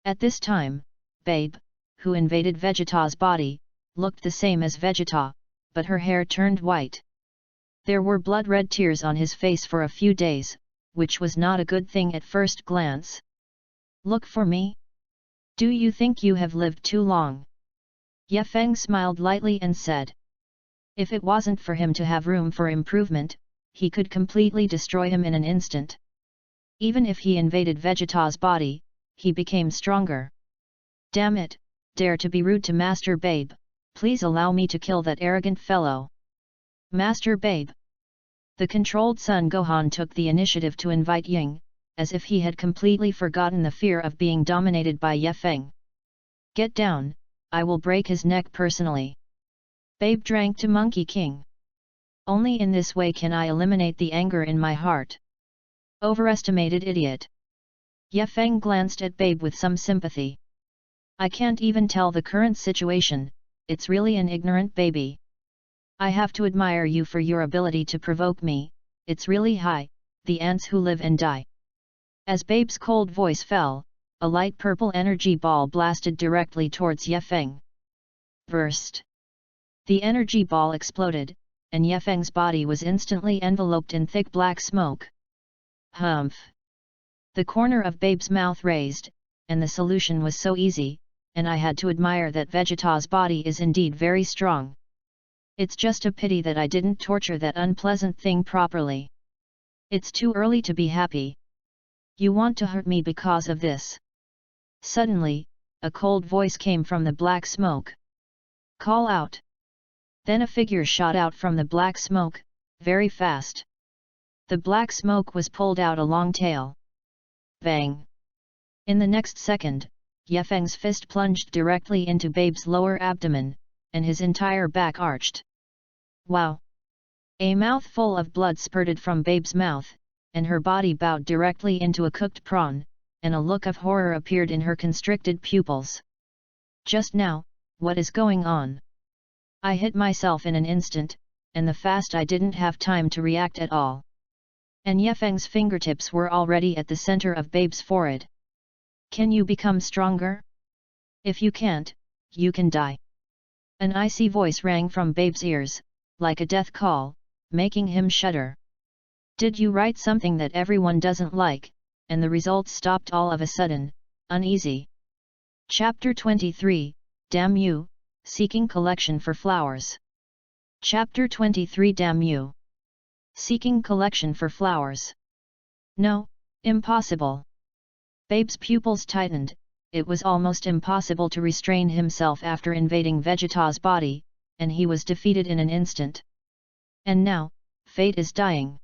At this time, Babe, who invaded Vegeta's body, looked the same as Vegeta, but her hair turned white. There were blood-red tears on his face for a few days, which was not a good thing at first glance. "Look for me? Do you think you have lived too long?" Ye Feng smiled lightly and said. If it wasn't for him to have room for improvement, he could completely destroy him in an instant. Even if he invaded Vegeta's body, he became stronger. "Damn it, dare to be rude to Master Babe, please allow me to kill that arrogant fellow." "Master Babe." The controlled Son Gohan took the initiative to invite Ying, as if he had completely forgotten the fear of being dominated by Ye Feng. "Get down, I will break his neck personally." Babe drank to Monkey King. "Only in this way can I eliminate the anger in my heart." Overestimated idiot. Ye Feng glanced at Babe with some sympathy. "I can't even tell the current situation, it's really an ignorant baby. I have to admire you for your ability to provoke me, it's really high, the ants who live and die." As Babe's cold voice fell, a light purple energy ball blasted directly towards Ye Feng. Burst. The energy ball exploded, and Ye Feng's body was instantly enveloped in thick black smoke. Humph! The corner of Babe's mouth raised, and the solution was so easy, and I had to admire that Vegeta's body is indeed very strong. It's just a pity that I didn't torture that unpleasant thing properly. It's too early to be happy. You want to hurt me because of this. Suddenly, a cold voice came from the black smoke. "Call out." Then a figure shot out from the black smoke, very fast. The black smoke was pulled out a long tail. Bang! In the next second, Ye Feng's fist plunged directly into Babe's lower abdomen, and his entire back arched. Wow! A mouthful of blood spurted from Babe's mouth, and her body bowed directly into a cooked prawn, and a look of horror appeared in her constricted pupils. "Just now, what is going on? I hit myself in an instant, and the fast I didn't have time to react at all." And Ye Feng's fingertips were already at the center of Babe's forehead. "Can you become stronger? If you can't, you can die." An icy voice rang from Babe's ears, like a death call, making him shudder. "Did you write something that everyone doesn't like?" And the results stopped all of a sudden, uneasy. Chapter 23, Damn You, Seeking Collection for Flowers. Chapter 23 Damn You. Seeking Collection for Flowers. No, impossible. Babe's pupils tightened, it was almost impossible to restrain himself after invading Vegeta's body, and he was defeated in an instant. And now, fate is dying.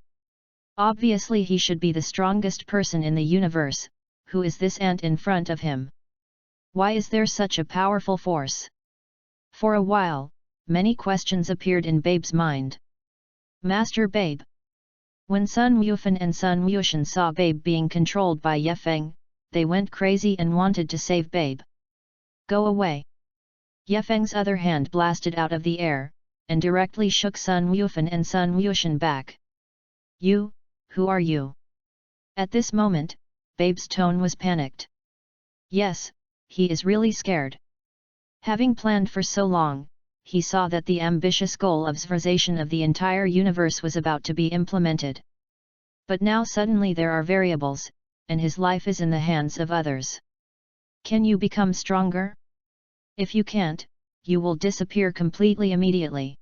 Obviously he should be the strongest person in the universe, who is this ant in front of him? Why is there such a powerful force? For a while, many questions appeared in Babe's mind. Master Babe. When Sun Wufan and Sun Wushan saw Babe being controlled by Ye Feng, they went crazy and wanted to save Babe. "Go away!" Ye Feng's other hand blasted out of the air, and directly shook Sun Wufan and Sun Wushan back. "You, who are you?" At this moment, Babe's tone was panicked. Yes, he is really scared. Having planned for so long, he saw that the ambitious goal of civilization of the entire universe was about to be implemented. But now suddenly there are variables, and his life is in the hands of others. Can you become stronger? If you can't, you will disappear completely immediately.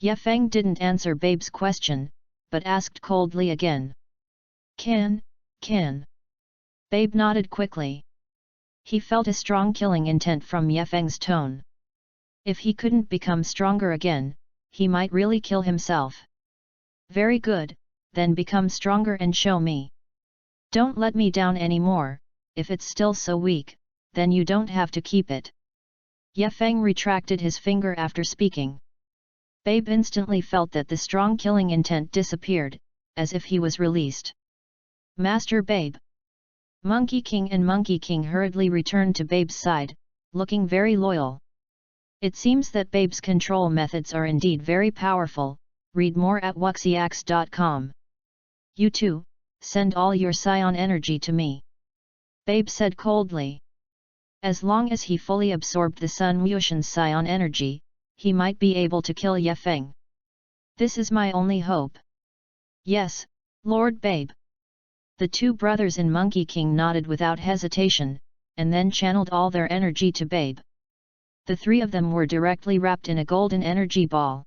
Ye Feng didn't answer Babe's question, but asked coldly again. Can. Babe nodded quickly. He felt a strong killing intent from Ye Feng's tone. If he couldn't become stronger again, he might really kill himself. Very good, then become stronger and show me. Don't let me down anymore. If it's still so weak, then you don't have to keep it. Ye Feng retracted his finger after speaking. Babe instantly felt that the strong killing intent disappeared, as if he was released. Master Babe, Monkey King and Monkey King hurriedly returned to Babe's side, looking very loyal. It seems that Babe's control methods are indeed very powerful. Read more at wuxiax.com. You too, send all your scion energy to me. Babe said coldly. As long as he fully absorbed the Sun Wuxian's scion energy, he might be able to kill Ye Feng. This is my only hope. Yes, Lord Babe. The two brothers in Monkey King nodded without hesitation, and then channeled all their energy to Babe. The three of them were directly wrapped in a golden energy ball.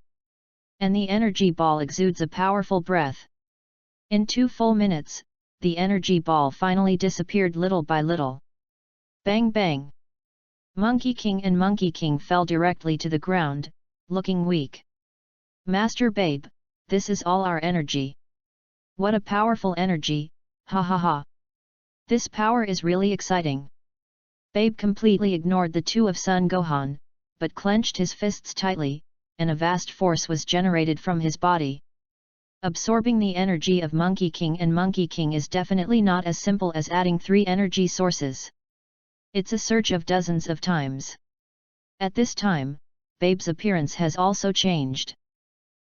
And the energy ball exudes a powerful breath. In 2 full minutes, the energy ball finally disappeared little by little. Bang bang! Monkey King and Monkey King fell directly to the ground, looking weak. Master Babe, this is all our energy. What a powerful energy, ha ha ha. This power is really exciting. Babe completely ignored the two of Sun Gohan, but clenched his fists tightly, and a vast force was generated from his body. Absorbing the energy of Monkey King and Monkey King is definitely not as simple as adding 3 energy sources. It's a search of dozens of times. At this time, Babe's appearance has also changed.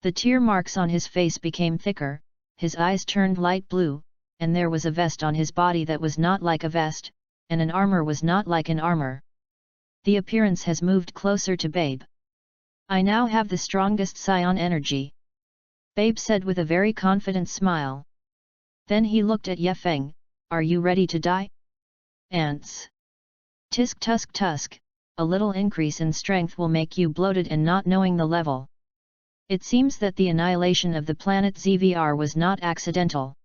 The tear marks on his face became thicker, his eyes turned light blue, and there was a vest on his body that was not like a vest, and an armor was not like an armor. The appearance has moved closer to Babe. I now have the strongest scion energy. Babe said with a very confident smile. Then he looked at Ye Feng, are you ready to die? Ants. Tisk tusk tusk, a little increase in strength will make you bloated and not knowing the level. It seems that the annihilation of the planet ZVR was not accidental.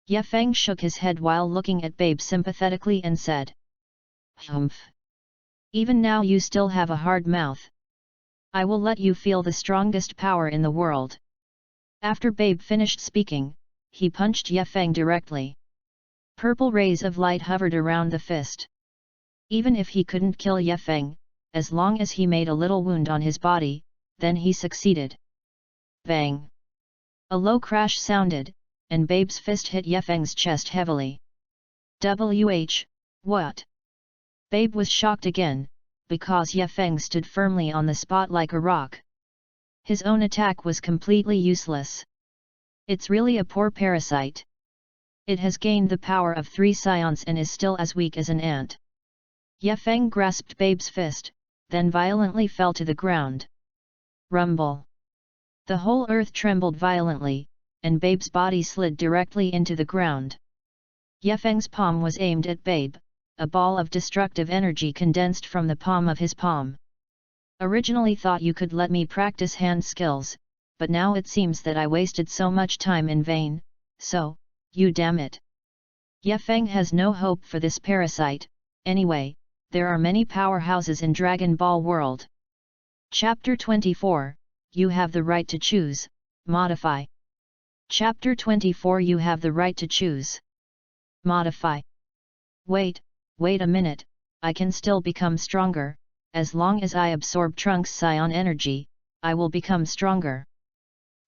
Ye Feng shook his head while looking at Babe sympathetically and said. Humph. Even now you still have a hard mouth. I will let you feel the strongest power in the world. After Babe finished speaking, he punched Ye Feng directly. Purple rays of light hovered around the fist. Even if he couldn't kill Ye Feng, as long as he made a little wound on his body, then he succeeded. Bang! A low crash sounded, and Babe's fist hit Ye Feng's chest heavily. What? Babe was shocked again, because Ye Feng stood firmly on the spot like a rock. His own attack was completely useless. It's really a poor parasite. It has gained the power of 3 scions and is still as weak as an ant. Ye Feng grasped Babe's fist, then violently fell to the ground. Rumble! The whole earth trembled violently, and Babe's body slid directly into the ground. Ye Feng's palm was aimed at Babe, a ball of destructive energy condensed from the palm of his palm. Originally thought you could let me practice hand skills, but now it seems that I wasted so much time in vain, so, you damn it. Ye Feng has no hope for this parasite. Anyway, there are many powerhouses in Dragon Ball World. Chapter 24, You have the right to choose, modify. Chapter 24 You have the right to choose. Modify. Wait a minute, I can still become stronger, as long as I absorb Trunks' scion energy, I will become stronger.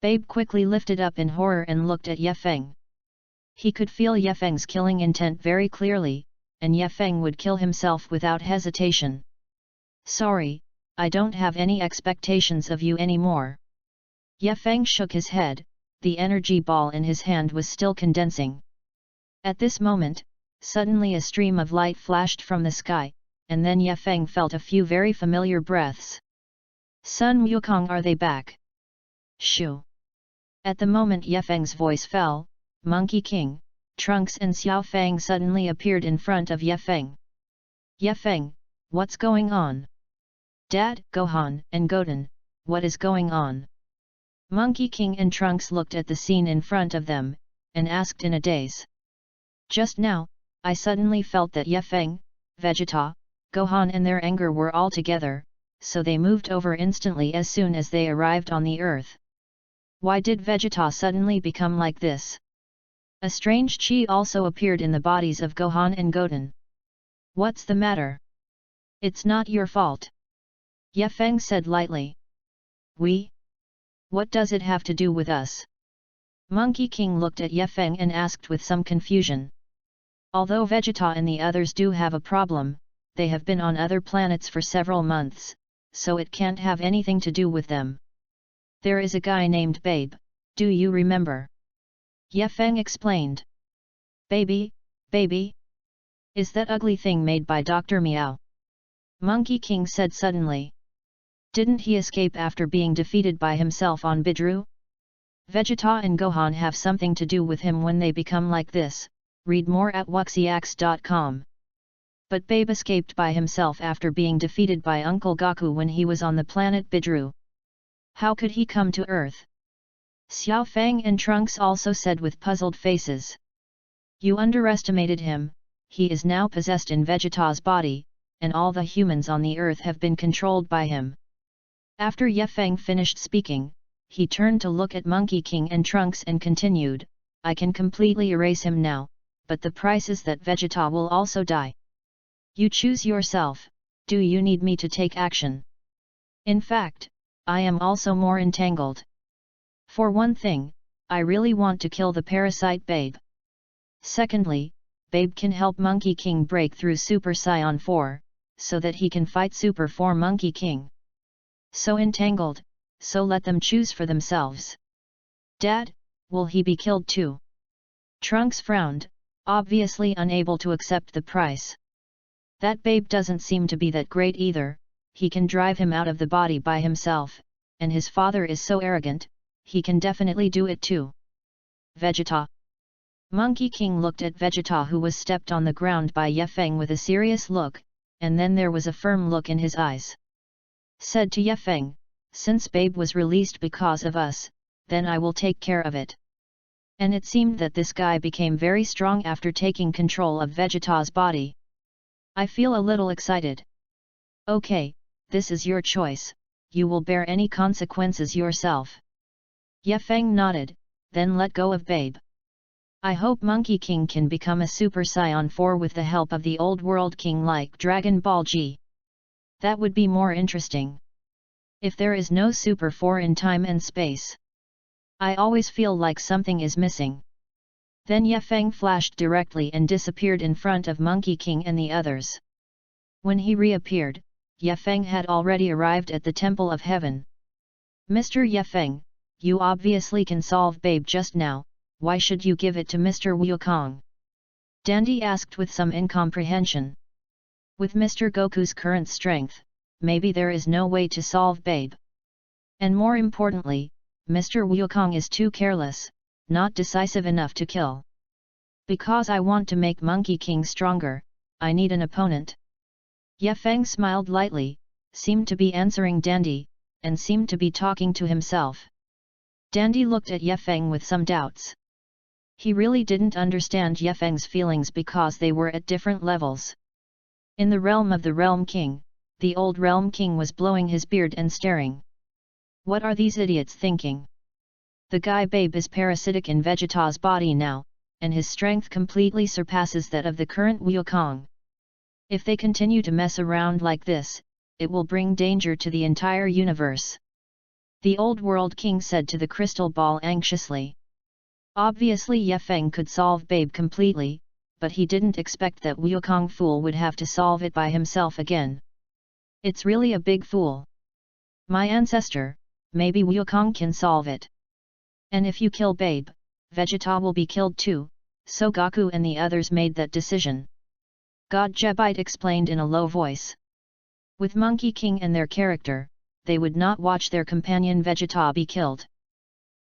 Babe quickly lifted up in horror and looked at Ye Feng. He could feel Ye Feng's killing intent very clearly, and Ye Feng would kill himself without hesitation. Sorry, I don't have any expectations of you anymore. Ye Feng shook his head, the energy ball in his hand was still condensing. At this moment, suddenly a stream of light flashed from the sky, and then Ye Feng felt a few very familiar breaths. Sun Wukong, are they back? Shoo! At the moment Ye Feng's voice fell, Monkey King, Trunks and Xiao Fang suddenly appeared in front of Ye Feng. Ye Feng, what's going on? Dad, Gohan, and Goten, what is going on? Monkey King and Trunks looked at the scene in front of them, and asked in a daze. Just now, I suddenly felt that Ye Feng, Vegeta, Gohan and their anger were all together, so they moved over instantly as soon as they arrived on the earth. Why did Vegeta suddenly become like this? A strange chi also appeared in the bodies of Gohan and Goten. What's the matter? It's not your fault. Ye Feng said lightly. What does it have to do with us? Monkey King looked at Ye Feng and asked with some confusion. Although Vegeta and the others do have a problem, they have been on other planets for several months, so it can't have anything to do with them. There is a guy named Babe, do you remember? Ye Feng explained. Baby? Is that ugly thing made by Dr. Meow? Monkey King said suddenly. Didn't he escape after being defeated by himself on Bidru? Vegeta and Gohan have something to do with him when they become like this, read more at wuxiax.com. But Babe escaped by himself after being defeated by Uncle Goku when he was on the planet Bidru. How could he come to Earth? Xiao Fang and Trunks also said with puzzled faces. You underestimated him, he is now possessed in Vegeta's body, and all the humans on the Earth have been controlled by him. After Ye Feng finished speaking, he turned to look at Monkey King and Trunks and continued, I can completely erase him now, but the price is that Vegeta will also die. You choose yourself, do you need me to take action? In fact, I am also more entangled. For one thing, I really want to kill the parasite Babe. Secondly, Babe can help Monkey King break through Super Saiyan 4, so that he can fight Super 4 Monkey King. So entangled, so let them choose for themselves. Dad, will he be killed too? Trunks frowned, obviously unable to accept the price. That Babe doesn't seem to be that great either, he can drive him out of the body by himself, and his father is so arrogant, he can definitely do it too. Vegeta. Monkey King looked at Vegeta, who was stepped on the ground by Ye Feng, with a serious look, and then there was a firm look in his eyes. Said to Ye Feng, since Babe was released because of us, then I will take care of it. And it seemed that this guy became very strong after taking control of Vegeta's body. I feel a little excited. Okay, this is your choice, you will bear any consequences yourself. Ye Feng nodded, then let go of Babe. I hope Monkey King can become a Super Saiyan 4 with the help of the Old World King like Dragon Ball G. That would be more interesting. If there is no Super 4 in time and space. I always feel like something is missing. Then Ye Feng flashed directly and disappeared in front of Monkey King and the others. When he reappeared, Ye Feng had already arrived at the Temple of Heaven. Mr. Ye Feng, you obviously can solve Babe just now, why should you give it to Mr. Wukong? Dandy asked with some incomprehension. With Mr. Goku's current strength, maybe there is no way to solve Babe. And more importantly, Mr. Wukong is too careless, not decisive enough to kill. Because I want to make Monkey King stronger, I need an opponent. Ye Feng smiled lightly, seemed to be answering Dandy, and seemed to be talking to himself. Dandy looked at Ye Feng with some doubts. He really didn't understand Ye Feng's feelings because they were at different levels. In the realm of the Realm King, the old Realm King was blowing his beard and staring. What are these idiots thinking? The guy Babe is parasitic in Vegeta's body now, and his strength completely surpasses that of the current Wukong. If they continue to mess around like this, it will bring danger to the entire universe. The Old World King said to the crystal ball anxiously. Obviously Ye Feng could solve Babe completely, but he didn't expect that Wukong fool would have to solve it by himself again. It's really a big fool. My ancestor, maybe Wukong can solve it. And if you kill Babe, Vegeta will be killed too, so Goku and the others made that decision. God Jebite explained in a low voice. With Monkey King and their character, they would not watch their companion Vegeta be killed.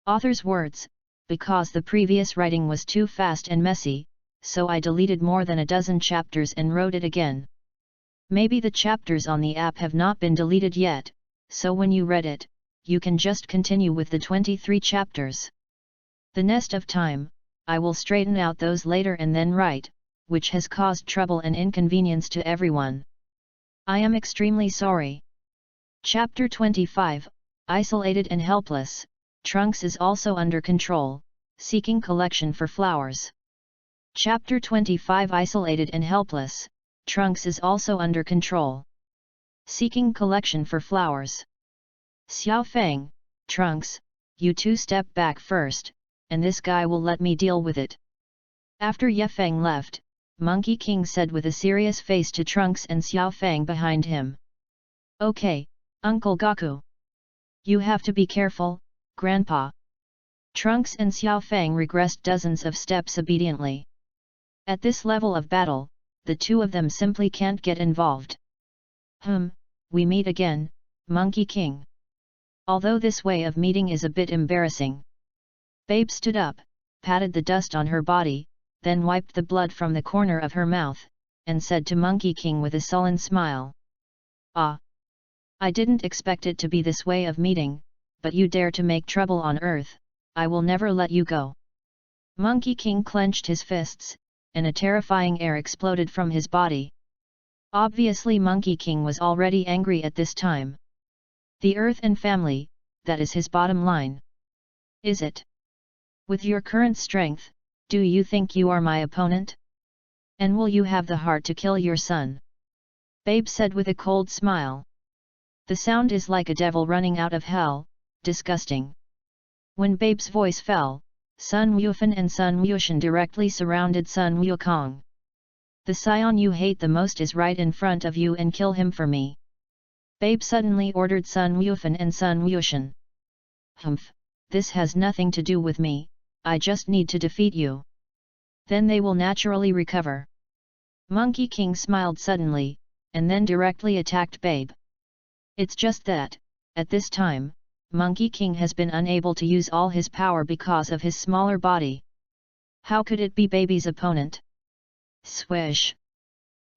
Author's words. Because the previous writing was too fast and messy, so I deleted more than a dozen chapters and wrote it again. Maybe the chapters on the app have not been deleted yet, so when you read it, you can just continue with the 23 chapters. The next of time, I will straighten out those later and then write, which has caused trouble and inconvenience to everyone. I am extremely sorry. Chapter 25, Isolated and Helpless. Trunks is also under control, seeking collection for flowers. Chapter 25, Isolated and Helpless. Trunks is also under control, seeking collection for flowers. Xiao Feng, Trunks, you two step back first, and this guy will let me deal with it. After Ye Feng left, Monkey King said with a serious face to Trunks and Xiao Fang behind him. Okay, Uncle Gaku. You have to be careful, Grandpa. Trunks and Xiao Fang regressed dozens of steps obediently. At this level of battle, the two of them simply can't get involved. We meet again, Monkey King. Although this way of meeting is a bit embarrassing. Babe stood up, patted the dust on her body, then wiped the blood from the corner of her mouth, and said to Monkey King with a sullen smile. Ah! I didn't expect it to be this way of meeting, but you dare to make trouble on Earth, I will never let you go. Monkey King clenched his fists, and a terrifying air exploded from his body. Obviously Monkey King was already angry at this time. The Earth and family, that is his bottom line. Is it? With your current strength, do you think you are my opponent? And will you have the heart to kill your son? Babe said with a cold smile. The sound is like a devil running out of hell, disgusting. When Babe's voice fell, Sun Wufan and Sun Wushan directly surrounded Sun Wukong. The scion you hate the most is right in front of you and kill him for me. Babe suddenly ordered Sun Wufan and Sun Wushan. This has nothing to do with me, I just need to defeat you. Then they will naturally recover. Monkey King smiled suddenly, and then directly attacked Babe. It's just that, at this time, Monkey King has been unable to use all his power because of his smaller body. How could it be Baby's opponent? Swish!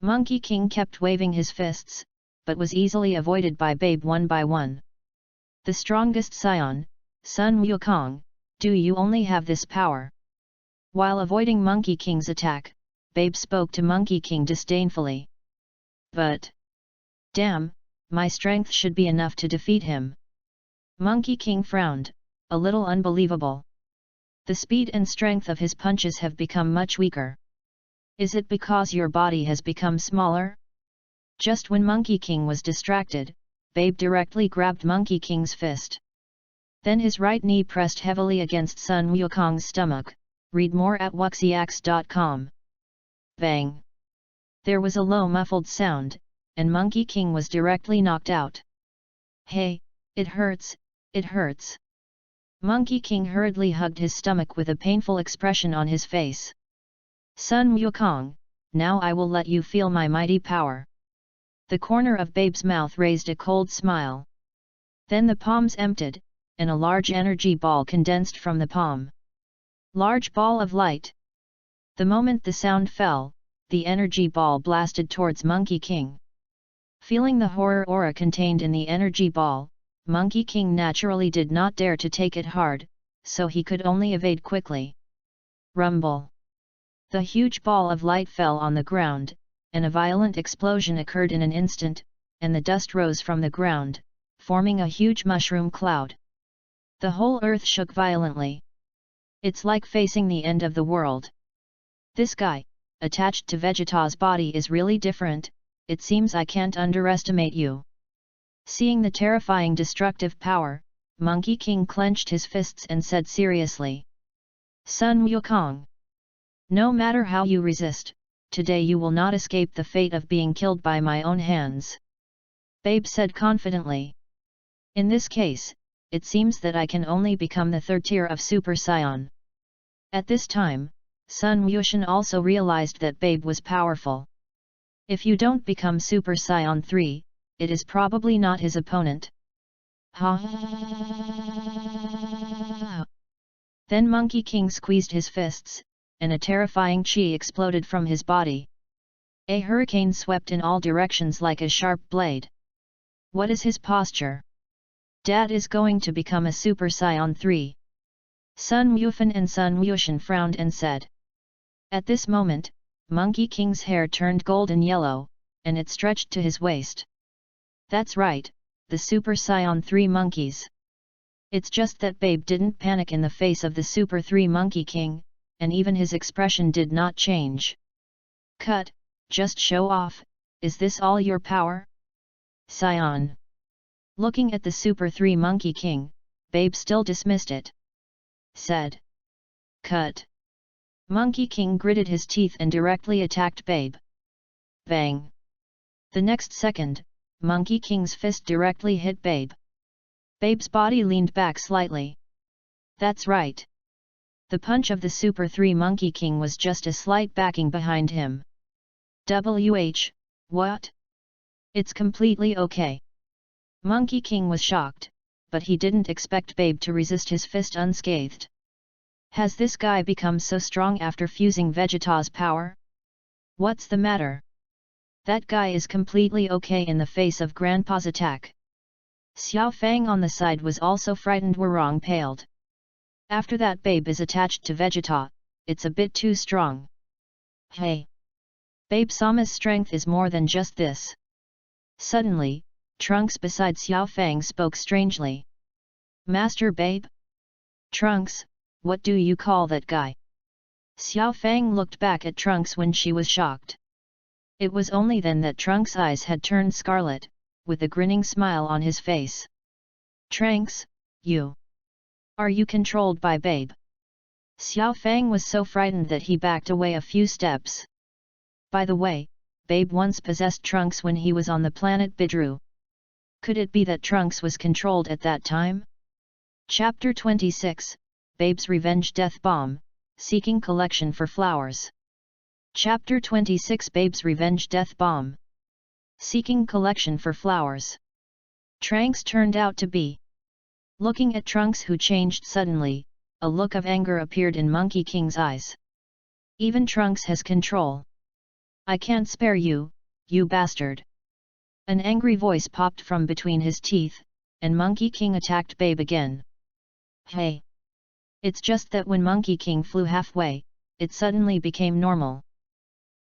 Monkey King kept waving his fists, but was easily avoided by Babe one by one. The strongest scion, Sun Wukong, do you only have this power? While avoiding Monkey King's attack, Babe spoke to Monkey King disdainfully. But... damn, my strength should be enough to defeat him. Monkey King frowned, a little unbelievable. The speed and strength of his punches have become much weaker. Is it because your body has become smaller? Just when Monkey King was distracted, Babe directly grabbed Monkey King's fist. Then his right knee pressed heavily against Sun Wukong's stomach. Read more at wuxiax.com. Bang! There was a low muffled sound, and Monkey King was directly knocked out. Hey, it hurts, it hurts. Monkey King hurriedly hugged his stomach with a painful expression on his face. Sun Wukong, now I will let you feel my mighty power. The corner of Babe's mouth raised a cold smile. Then the palms emptied, and a large energy ball condensed from the palm. Large ball of light. The moment the sound fell, the energy ball blasted towards Monkey King. Feeling the horror aura contained in the energy ball, Monkey King naturally did not dare to take it hard, so he could only evade quickly. Rumble! The huge ball of light fell on the ground, and a violent explosion occurred in an instant, and the dust rose from the ground, forming a huge mushroom cloud. The whole earth shook violently. It's like facing the end of the world. This guy, attached to Vegeta's body, is really different. It seems I can't underestimate you. Seeing the terrifying destructive power, Monkey King clenched his fists and said seriously. Sun Wukong! No matter how you resist, today you will not escape the fate of being killed by my own hands. Babe said confidently. In this case, it seems that I can only become the third tier of Super Saiyan. At this time, Sun Wushan also realized that Babe was powerful. If you don't become Super Saiyan 3, it is probably not his opponent. Ha! Then Monkey King squeezed his fists, and a terrifying chi exploded from his body. A hurricane swept in all directions like a sharp blade. What is his posture? Dad is going to become a Super Saiyan 3. Sun Wufan and Sun Wushan frowned and said. At this moment, Monkey King's hair turned golden yellow, and it stretched to his waist. That's right, the Super Saiyan 3 monkeys. It's just that Babe didn't panic in the face of the Super 3 Monkey King, and even his expression did not change. Cut, just show off, is this all your power? Saiyan. Looking at the Super 3 Monkey King, Babe still dismissed it. Said. Cut. Monkey King gritted his teeth and directly attacked Babe. Bang! The next second, Monkey King's fist directly hit Babe. Babe's body leaned back slightly. That's right. The punch of the Super 3 Monkey King was just a slight backing behind him. What? It's completely okay. Monkey King was shocked, but he didn't expect Babe to resist his fist unscathed. Has this guy become so strong after fusing Vegeta's power? What's the matter? That guy is completely okay in the face of Grandpa's attack. Xiao Fang on the side was also frightened. Wurong paled. After that Babe is attached to Vegeta, it's a bit too strong. Hey! Babe Sama's strength is more than just this. Suddenly, Trunks beside Xiao Fang spoke strangely. Master Babe? Trunks, what do you call that guy? Xiao Fang looked back at Trunks when she was shocked. It was only then that Trunks' eyes had turned scarlet, with a grinning smile on his face. Trunks, you. Are you controlled by Babe? Xiao Fang was so frightened that he backed away a few steps. By the way, Babe once possessed Trunks when he was on the planet Bidru. Could it be that Trunks was controlled at that time? Chapter 26, Babe's Revenge Death Bomb, Seeking Collection for Flowers. Chapter 26 Babe's Revenge Death Bomb. Seeking Collection for Flowers. Trunks turned out to be. Looking at Trunks, who changed suddenly, a look of anger appeared in Monkey King's eyes. Even Trunks has control. I can't spare you, you bastard. An angry voice popped from between his teeth, and Monkey King attacked Babe again. Hey! It's just that when Monkey King flew halfway, it suddenly became normal.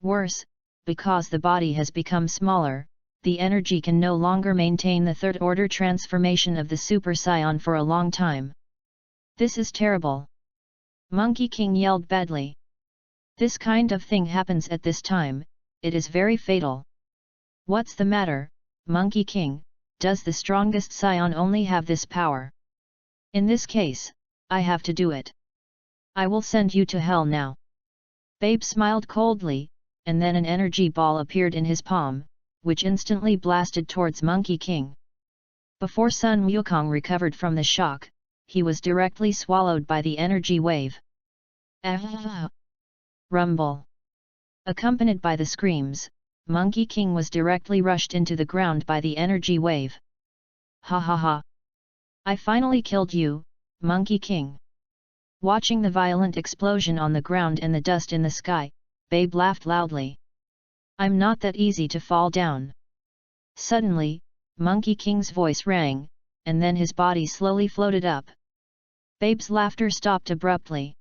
Worse, because the body has become smaller, the energy can no longer maintain the third-order transformation of the Super Saiyan for a long time. This is terrible. Monkey King yelled badly. This kind of thing happens at this time, it is very fatal. What's the matter, Monkey King? Does the strongest Saiyan only have this power? In this case, I have to do it. I will send you to hell now. Babe smiled coldly, and then an energy ball appeared in his palm, which instantly blasted towards Monkey King. Before Sun Wukong recovered from the shock, he was directly swallowed by the energy wave. Ah! Rumble. Accompanied by the screams, Monkey King was directly rushed into the ground by the energy wave. Ha ha ha! I finally killed you, Monkey King. Watching the violent explosion on the ground and the dust in the sky, Babe laughed loudly. I'm not that easy to fall down. Suddenly, Monkey King's voice rang, and then his body slowly floated up. Babe's laughter stopped abruptly.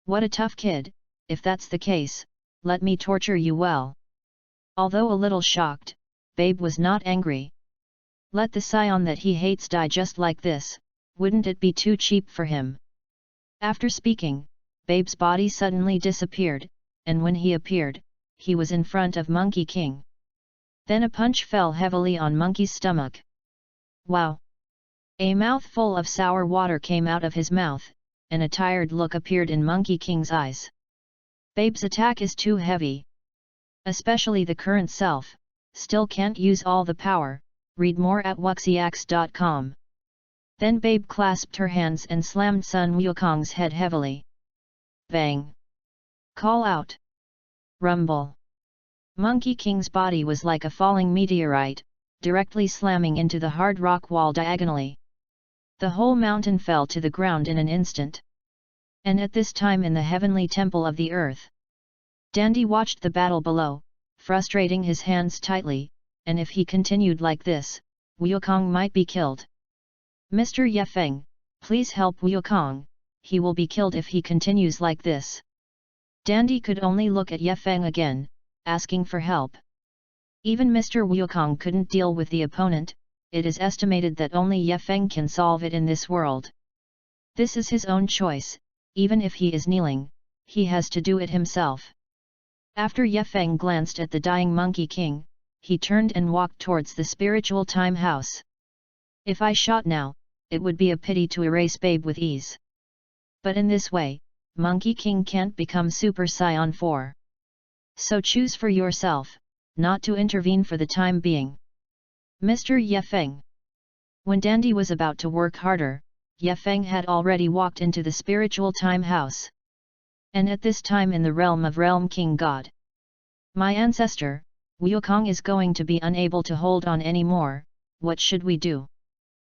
What a tough kid, if that's the case, let me torture you well. Although a little shocked, Babe was not angry. Let the Saiyan that he hates die just like this, wouldn't it be too cheap for him? After speaking, Babe's body suddenly disappeared, and when he appeared, he was in front of Monkey King. Then a punch fell heavily on Monkey's stomach. Wow! A mouthful of sour water came out of his mouth, and a tired look appeared in Monkey King's eyes. Babe's attack is too heavy. Especially the current self, still can't use all the power, read more at wuxiax.com. Then Babe clasped her hands and slammed Sun Wukong's head heavily. Bang! Call out! Rumble! Monkey King's body was like a falling meteorite, directly slamming into the hard rock wall diagonally. The whole mountain fell to the ground in an instant. And at this time in the heavenly temple of the earth, Dandy watched the battle below, frustrating his hands tightly, and if he continued like this, Wukong might be killed. Mr. Yefeng, please help Wukong, he will be killed if he continues like this. Dandy could only look at Yefeng again, asking for help. Even Mr. Wukong couldn't deal with the opponent, it is estimated that only Yefeng can solve it in this world. This is his own choice, even if he is kneeling, he has to do it himself. After Yefeng glanced at the dying Monkey King, he turned and walked towards the spiritual time house. If I shot now, it would be a pity to erase Babe with ease. But in this way, Monkey King can't become Super Saiyan 4. So choose for yourself, not to intervene for the time being. Mr. Ye Feng. When Dandy was about to work harder, Ye Feng had already walked into the spiritual time house. And at this time in the realm of Realm King God. My ancestor, Wukong is going to be unable to hold on anymore, what should we do?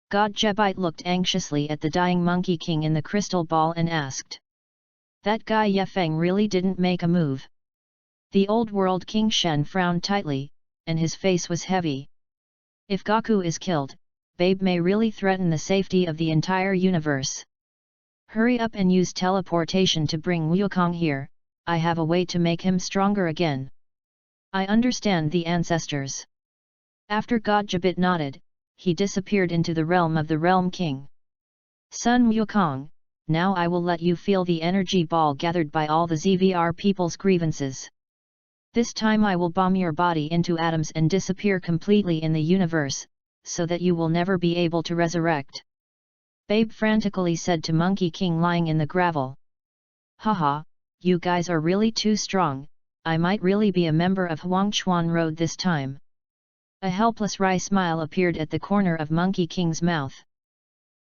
God Jebite looked anxiously at the dying Monkey King in the crystal ball and asked. That guy Ye Feng really didn't make a move. The old world King Shen frowned tightly, and his face was heavy. If Goku is killed, Babe may really threaten the safety of the entire universe. Hurry up and use teleportation to bring Wukong here, I have a way to make him stronger again. I understand the ancestors. After God Jabit nodded, he disappeared into the realm of the Realm King. Son Wukong, now I will let you feel the energy ball gathered by all the ZVR people's grievances. This time I will bomb your body into atoms and disappear completely in the universe, so that you will never be able to resurrect. Babe frantically said to Monkey King lying in the gravel. Haha, you guys are really too strong, I might really be a member of Huangchuan Road this time. A helpless wry smile appeared at the corner of Monkey King's mouth.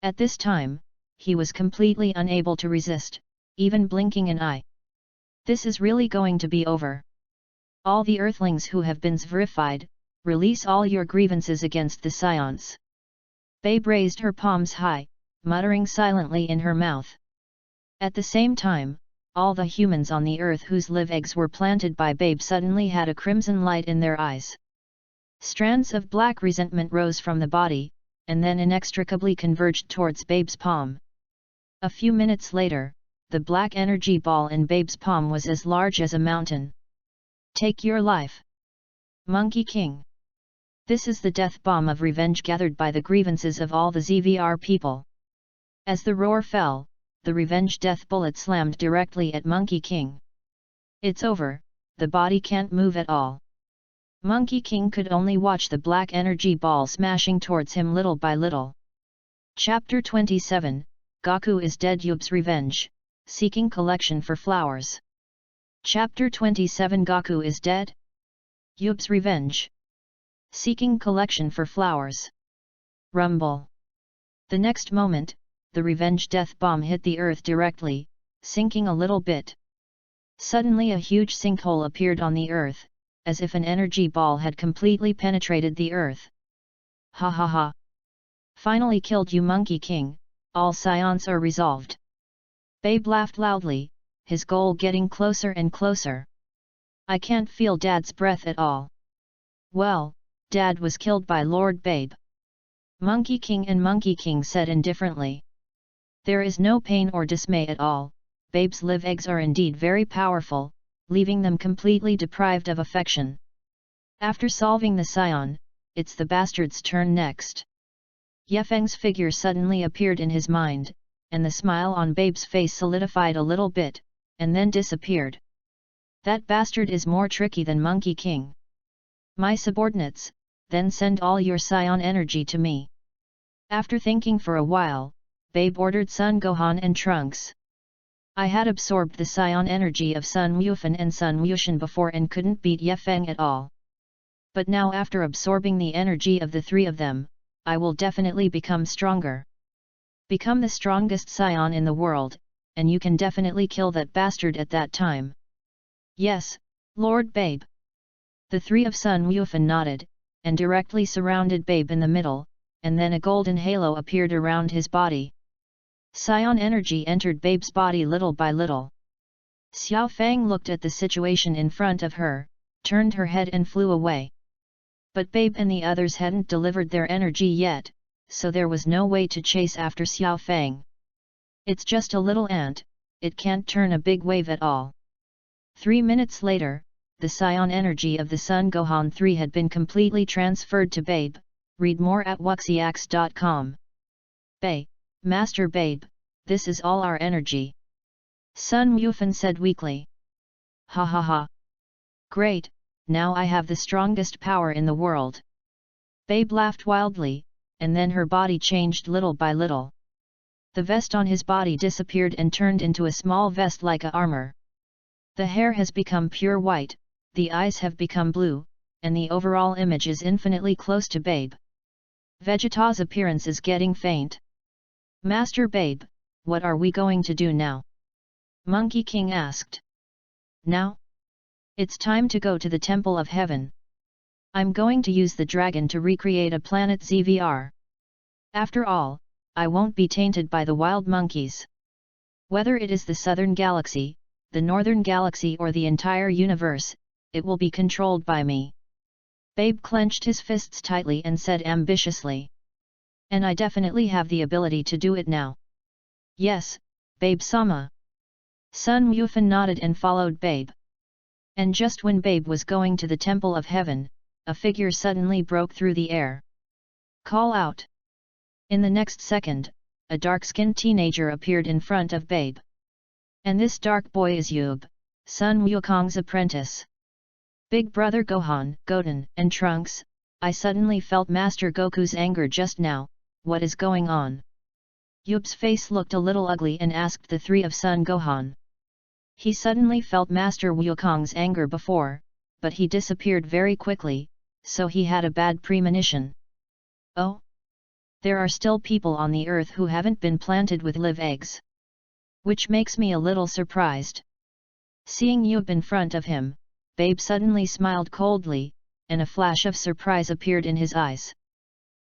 At this time, he was completely unable to resist, even blinking an eye. This is really going to be over. All the Earthlings who have been zverified, release all your grievances against the Scions. Babe raised her palms high, muttering silently in her mouth. At the same time, all the humans on the earth whose live eggs were planted by Babe suddenly had a crimson light in their eyes. Strands of black resentment rose from the body, and then inextricably converged towards Babe's palm. A few minutes later, the black energy ball in Babe's palm was as large as a mountain. Take your life. Monkey King. This is the death bomb of revenge gathered by the grievances of all the ZVR people. As the roar fell, the revenge death bullet slammed directly at Monkey King. It's over, the body can't move at all. Monkey King could only watch the black energy ball smashing towards him little by little. Chapter 27, Goku is dead. Yub's Revenge, Seeking Collection for Flowers. Chapter 27, Goku is dead? Yub's Revenge. Seeking Collection for Flowers. Rumble. The next moment, the revenge death bomb hit the earth directly, sinking a little bit. Suddenly a huge sinkhole appeared on the earth, as if an energy ball had completely penetrated the earth. Ha ha ha. Finally killed you, Monkey King, all scions are resolved. Babe laughed loudly, his goal getting closer and closer. I can't feel Dad's breath at all. Well, Dad was killed by Lord Babe. Monkey King and Monkey King said indifferently. There is no pain or dismay at all, Babe's live eggs are indeed very powerful, leaving them completely deprived of affection. After solving the scion, it's the bastard's turn next. Ye Feng's figure suddenly appeared in his mind, and the smile on Babe's face solidified a little bit, and then disappeared. That bastard is more tricky than Monkey King. My subordinates, then send all your scion energy to me. After thinking for a while, Babe ordered Sun Gohan and Trunks. I had absorbed the scion energy of Sun Wufan and Sun Wushan before and couldn't beat Ye Feng at all. But now after absorbing the energy of the three of them, I will definitely become stronger. Become the strongest scion in the world, and you can definitely kill that bastard at that time. Yes, Lord Babe. The three of Sun Wufan nodded, and directly surrounded Babe in the middle, and then a golden halo appeared around his body. Scion energy entered Babe's body little by little. Xiao Fang looked at the situation in front of her, turned her head and flew away. But Babe and the others hadn't delivered their energy yet, so there was no way to chase after Xiao Fang. It's just a little ant, it can't turn a big wave at all. 3 minutes later, the scion energy of the Sun Gohan 3 had been completely transferred to Babe. Read more at wuxiax.com. Babe, Master Babe, this is all our energy. Sun Wufan said weakly. Ha ha ha. Great, now I have the strongest power in the world. Babe laughed wildly, and then her body changed little by little. The vest on his body disappeared and turned into a small vest like a armor. The hair has become pure white, the eyes have become blue, and the overall image is infinitely close to Babe. Vegeta's appearance is getting faint. Master Babe, what are we going to do now? Monkey King asked. Now? It's time to go to the Temple of Heaven. I'm going to use the dragon to recreate a planet ZVR. After all, I won't be tainted by the wild monkeys. Whether it is the southern galaxy, the northern galaxy or the entire universe, it will be controlled by me. Babe clenched his fists tightly and said ambitiously. And I definitely have the ability to do it now. Yes, Babe-sama. Sun Wufan nodded and followed Babe. And just when Babe was going to the Temple of Heaven, a figure suddenly broke through the air. Call out! In the next second, a dark-skinned teenager appeared in front of Babe. And this dark boy is Yub, Sun Wukong's apprentice. Big brother Gohan, Goten, and Trunks, I suddenly felt Master Goku's anger just now, what is going on? Yub's face looked a little ugly and asked the three of Son Gohan. He suddenly felt Master Wukong's anger before, but he disappeared very quickly, so he had a bad premonition. Oh? There are still people on the earth who haven't been planted with live eggs. Which makes me a little surprised. Seeing Yub in front of him, Babe suddenly smiled coldly, and a flash of surprise appeared in his eyes.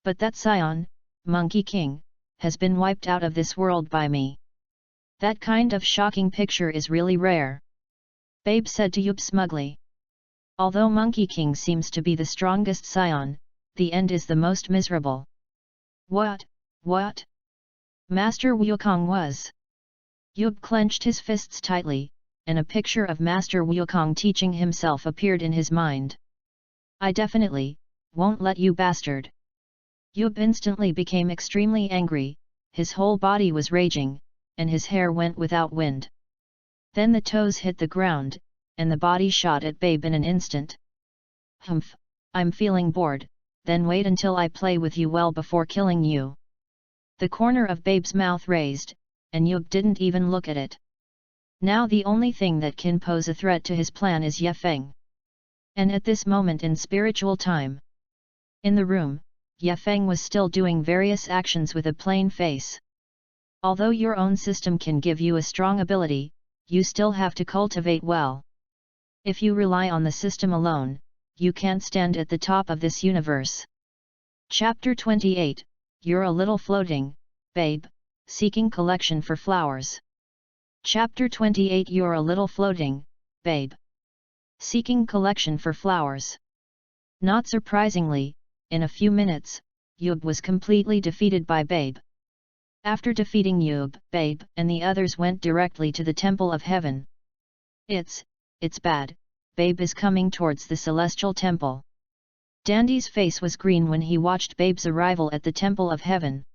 But that scion, Monkey King, has been wiped out of this world by me. That kind of shocking picture is really rare. Babe said to Yub smugly. Although Monkey King seems to be the strongest scion, the end is the most miserable. What? Master Wukong was. Yub clenched his fists tightly, and a picture of Master Wukong teaching himself appeared in his mind. I definitely won't let you bastard. Yub instantly became extremely angry, his whole body was raging, and his hair went without wind. Then the toes hit the ground, and the body shot at Babe in an instant. Humph, I'm feeling bored, then wait until I play with you well before killing you. The corner of Babe's mouth raised, and Yub didn't even look at it. Now the only thing that can pose a threat to his plan is Ye Feng. And at this moment in spiritual time. In the room, Ye Feng was still doing various actions with a plain face. Although your own system can give you a strong ability, you still have to cultivate well. If you rely on the system alone, you can't stand at the top of this universe. Chapter 28, You're a little floating, Babe, seeking collection for flowers. Chapter 28 You're a little floating, Babe. Seeking collection for flowers. Not surprisingly, in a few minutes, Yub was completely defeated by Babe. After defeating Yub, Babe and the others went directly to the Temple of Heaven. It's bad, Babe is coming towards the Celestial Temple. Dandy's face was green when he watched Babe's arrival at the Temple of Heaven.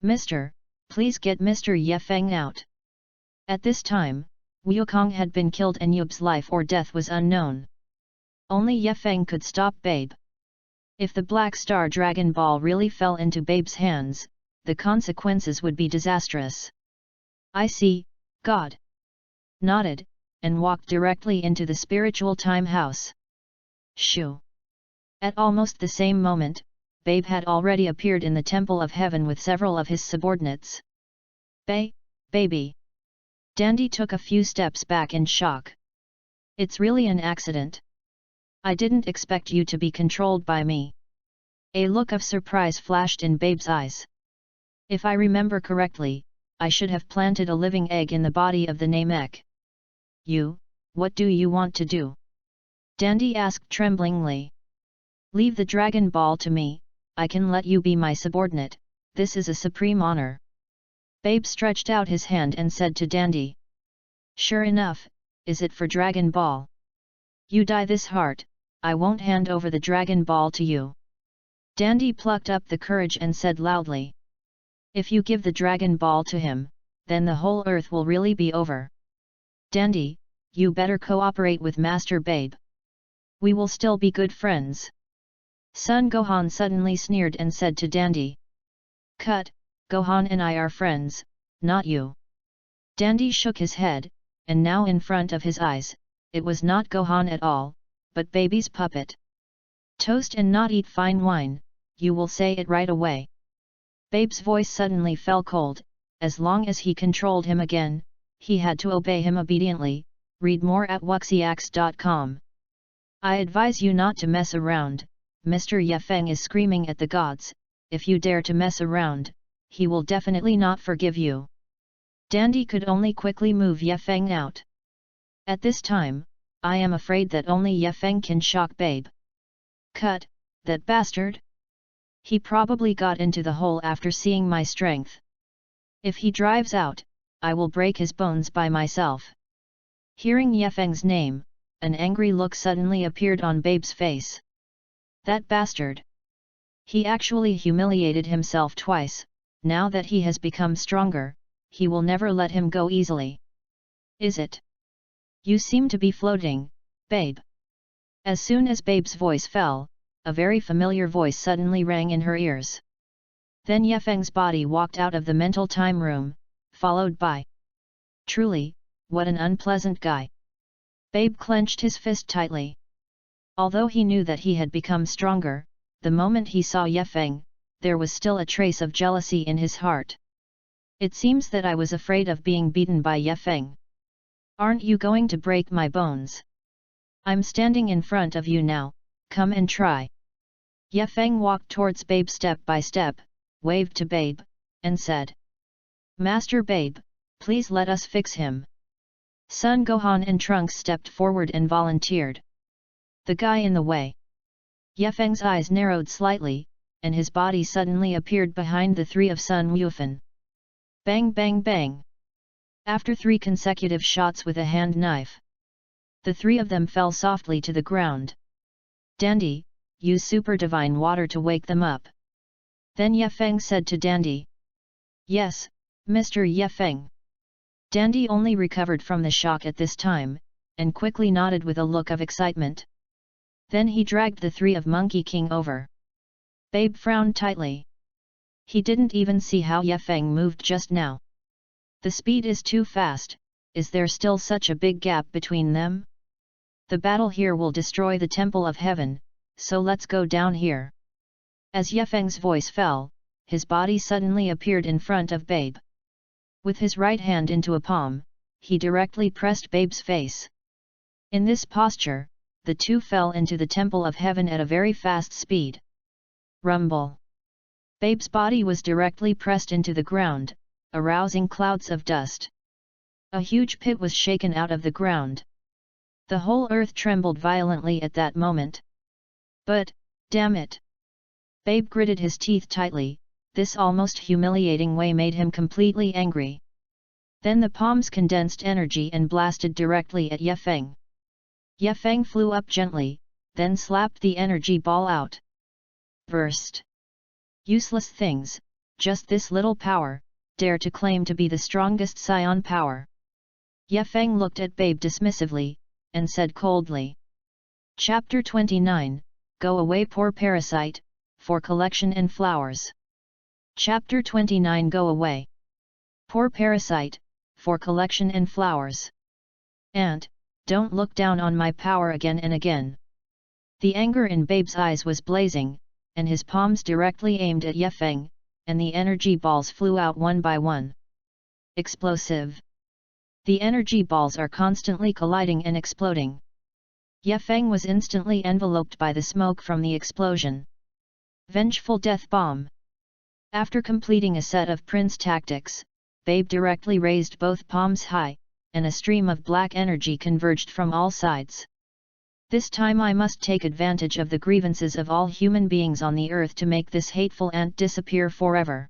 Mister, please get Mr. Ye Feng out. At this time, Wukong had been killed and Yub's life or death was unknown. Only Ye Feng could stop Babe. If the Black Star Dragon Ball really fell into Babe's hands, the consequences would be disastrous. I see, God. Nodded, and walked directly into the spiritual time house. Shoo! At almost the same moment, Babe had already appeared in the Temple of Heaven with several of his subordinates. Baby! Dandy took a few steps back in shock. It's really an accident. I didn't expect you to be controlled by me. A look of surprise flashed in Babe's eyes. If I remember correctly, I should have planted a living egg in the body of the Namek. What do you want to do? Dandy asked tremblingly. Leave the Dragon Ball to me, I can let you be my subordinate, this is a supreme honor. Babe stretched out his hand and said to Dandy. Sure enough, is it for Dragon Ball? You die this heart, I won't hand over the Dragon Ball to you. Dandy plucked up the courage and said loudly. If you give the Dragon Ball to him, then the whole earth will really be over. Dandy, you better cooperate with Master Babe. We will still be good friends. Son Gohan suddenly sneered and said to Dandy. Cut Gohan and I are friends, not you. Dandy shook his head, and now in front of his eyes, it was not Gohan at all, but baby's puppet. Toast and not eat fine wine, you will say it right away. Babe's voice suddenly fell cold. As long as he controlled him again, he had to obey him obediently. Read more at wuxiax.com. I advise you not to mess around, Mr. Yefeng is screaming at the gods. If you dare to mess around, he will definitely not forgive you. Dandy could only quickly move Yefeng out. At this time, I am afraid that only Yefeng can shock Babe. Cut, that bastard! He probably got into the hole after seeing my strength. If he drives out, I will break his bones by myself. Hearing Yefeng's name, an angry look suddenly appeared on Babe's face. That bastard! He actually humiliated himself twice. Now that he has become stronger, he will never let him go easily. Is it? You seem to be floating, Babe. As soon as Babe's voice fell, a very familiar voice suddenly rang in her ears. Then Yefeng's body walked out of the mental time room, followed by... Truly, what an unpleasant guy. Babe clenched his fist tightly. Although he knew that he had become stronger, the moment he saw Yefeng, there was still a trace of jealousy in his heart. It seems that I was afraid of being beaten by Yefeng. Aren't you going to break my bones? I'm standing in front of you now, come and try. Yefeng walked towards Babe step by step, waved to Babe, and said, Master Babe, please let us fix him. Son Gohan and Trunks stepped forward and volunteered. The guy in the way. Yefeng's eyes narrowed slightly, and his body suddenly appeared behind the three of Sun Wufan. Bang bang bang! After 3 consecutive shots with a hand knife, the 3 of them fell softly to the ground. Dandy, use super divine water to wake them up. Then Yefeng said to Dandy. Yes, Mr. Yefeng. Dandy only recovered from the shock at this time, and quickly nodded with a look of excitement. Then he dragged the 3 of Monkey King over. Babe frowned tightly. He didn't even see how Yefeng moved just now. The speed is too fast. Is there still such a big gap between them? The battle here will destroy the Temple of Heaven, so let's go down here. As Yefeng's voice fell, his body suddenly appeared in front of Babe. With his right hand into a palm, he directly pressed Babe's face. In this posture, the two fell into the Temple of Heaven at a very fast speed. Rumble! Babe's body was directly pressed into the ground, arousing clouds of dust. A huge pit was shaken out of the ground. The whole earth trembled violently at that moment. But, damn it! Babe gritted his teeth tightly. This almost humiliating way made him completely angry. Then the palms condensed energy and blasted directly at Yefeng. Yefeng flew up gently, then slapped the energy ball out. Burst! Useless things, just this little power, dare to claim to be the strongest Scion power. Yefeng looked at Babe dismissively, and said coldly. Chapter 29, Go away poor parasite, for collection and flowers. Chapter 29 Go away. Poor parasite, for collection and flowers. And, don't look down on my power again and again. The anger in Babe's eyes was blazing, and his palms directly aimed at Yefeng, and the energy balls flew out one by one. Explosive. The energy balls are constantly colliding and exploding. Yefeng was instantly enveloped by the smoke from the explosion. Vengeful Death Bomb. After completing a set of Prince tactics, Babe directly raised both palms high, and a stream of black energy converged from all sides. This time I must take advantage of the grievances of all human beings on the earth to make this hateful ant disappear forever.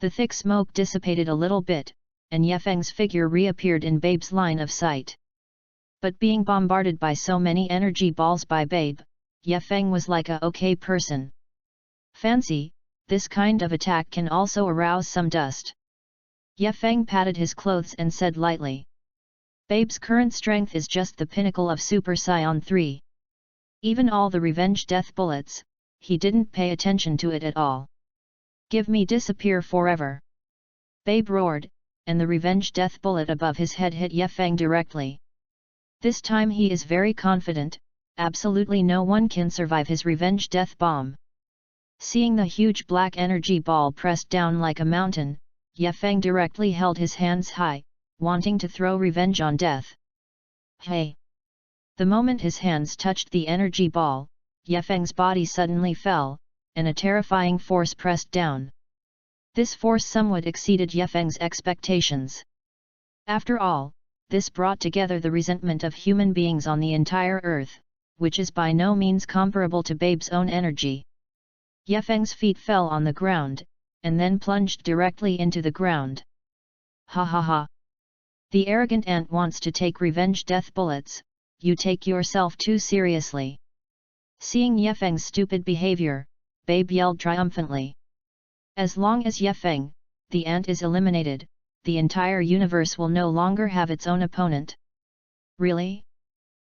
The thick smoke dissipated a little bit, and Yefeng's figure reappeared in Babe's line of sight. But being bombarded by so many energy balls by Babe, Yefeng was like a okay person. Fancy, this kind of attack can also arouse some dust. Yefeng patted his clothes and said lightly. Babe's current strength is just the pinnacle of Super Saiyan 3. Even all the revenge death bullets, he didn't pay attention to it at all. Give me disappear forever! Babe roared, and the revenge death bullet above his head hit Yefeng directly. This time he is very confident, absolutely no one can survive his revenge death bomb. Seeing the huge black energy ball pressed down like a mountain, Yefeng directly held his hands high, wanting to throw revenge on death. Hey! The moment his hands touched the energy ball, Yefeng's body suddenly fell, and a terrifying force pressed down. This force somewhat exceeded Yefeng's expectations. After all, this brought together the resentment of human beings on the entire earth, which is by no means comparable to Babe's own energy. Yefeng's feet fell on the ground, and then plunged directly into the ground. Ha ha ha! The arrogant ant wants to take revenge death bullets, you take yourself too seriously. Seeing Yefeng's stupid behavior, Babe yelled triumphantly. As long as Yefeng, the ant, is eliminated, the entire universe will no longer have its own opponent. Really?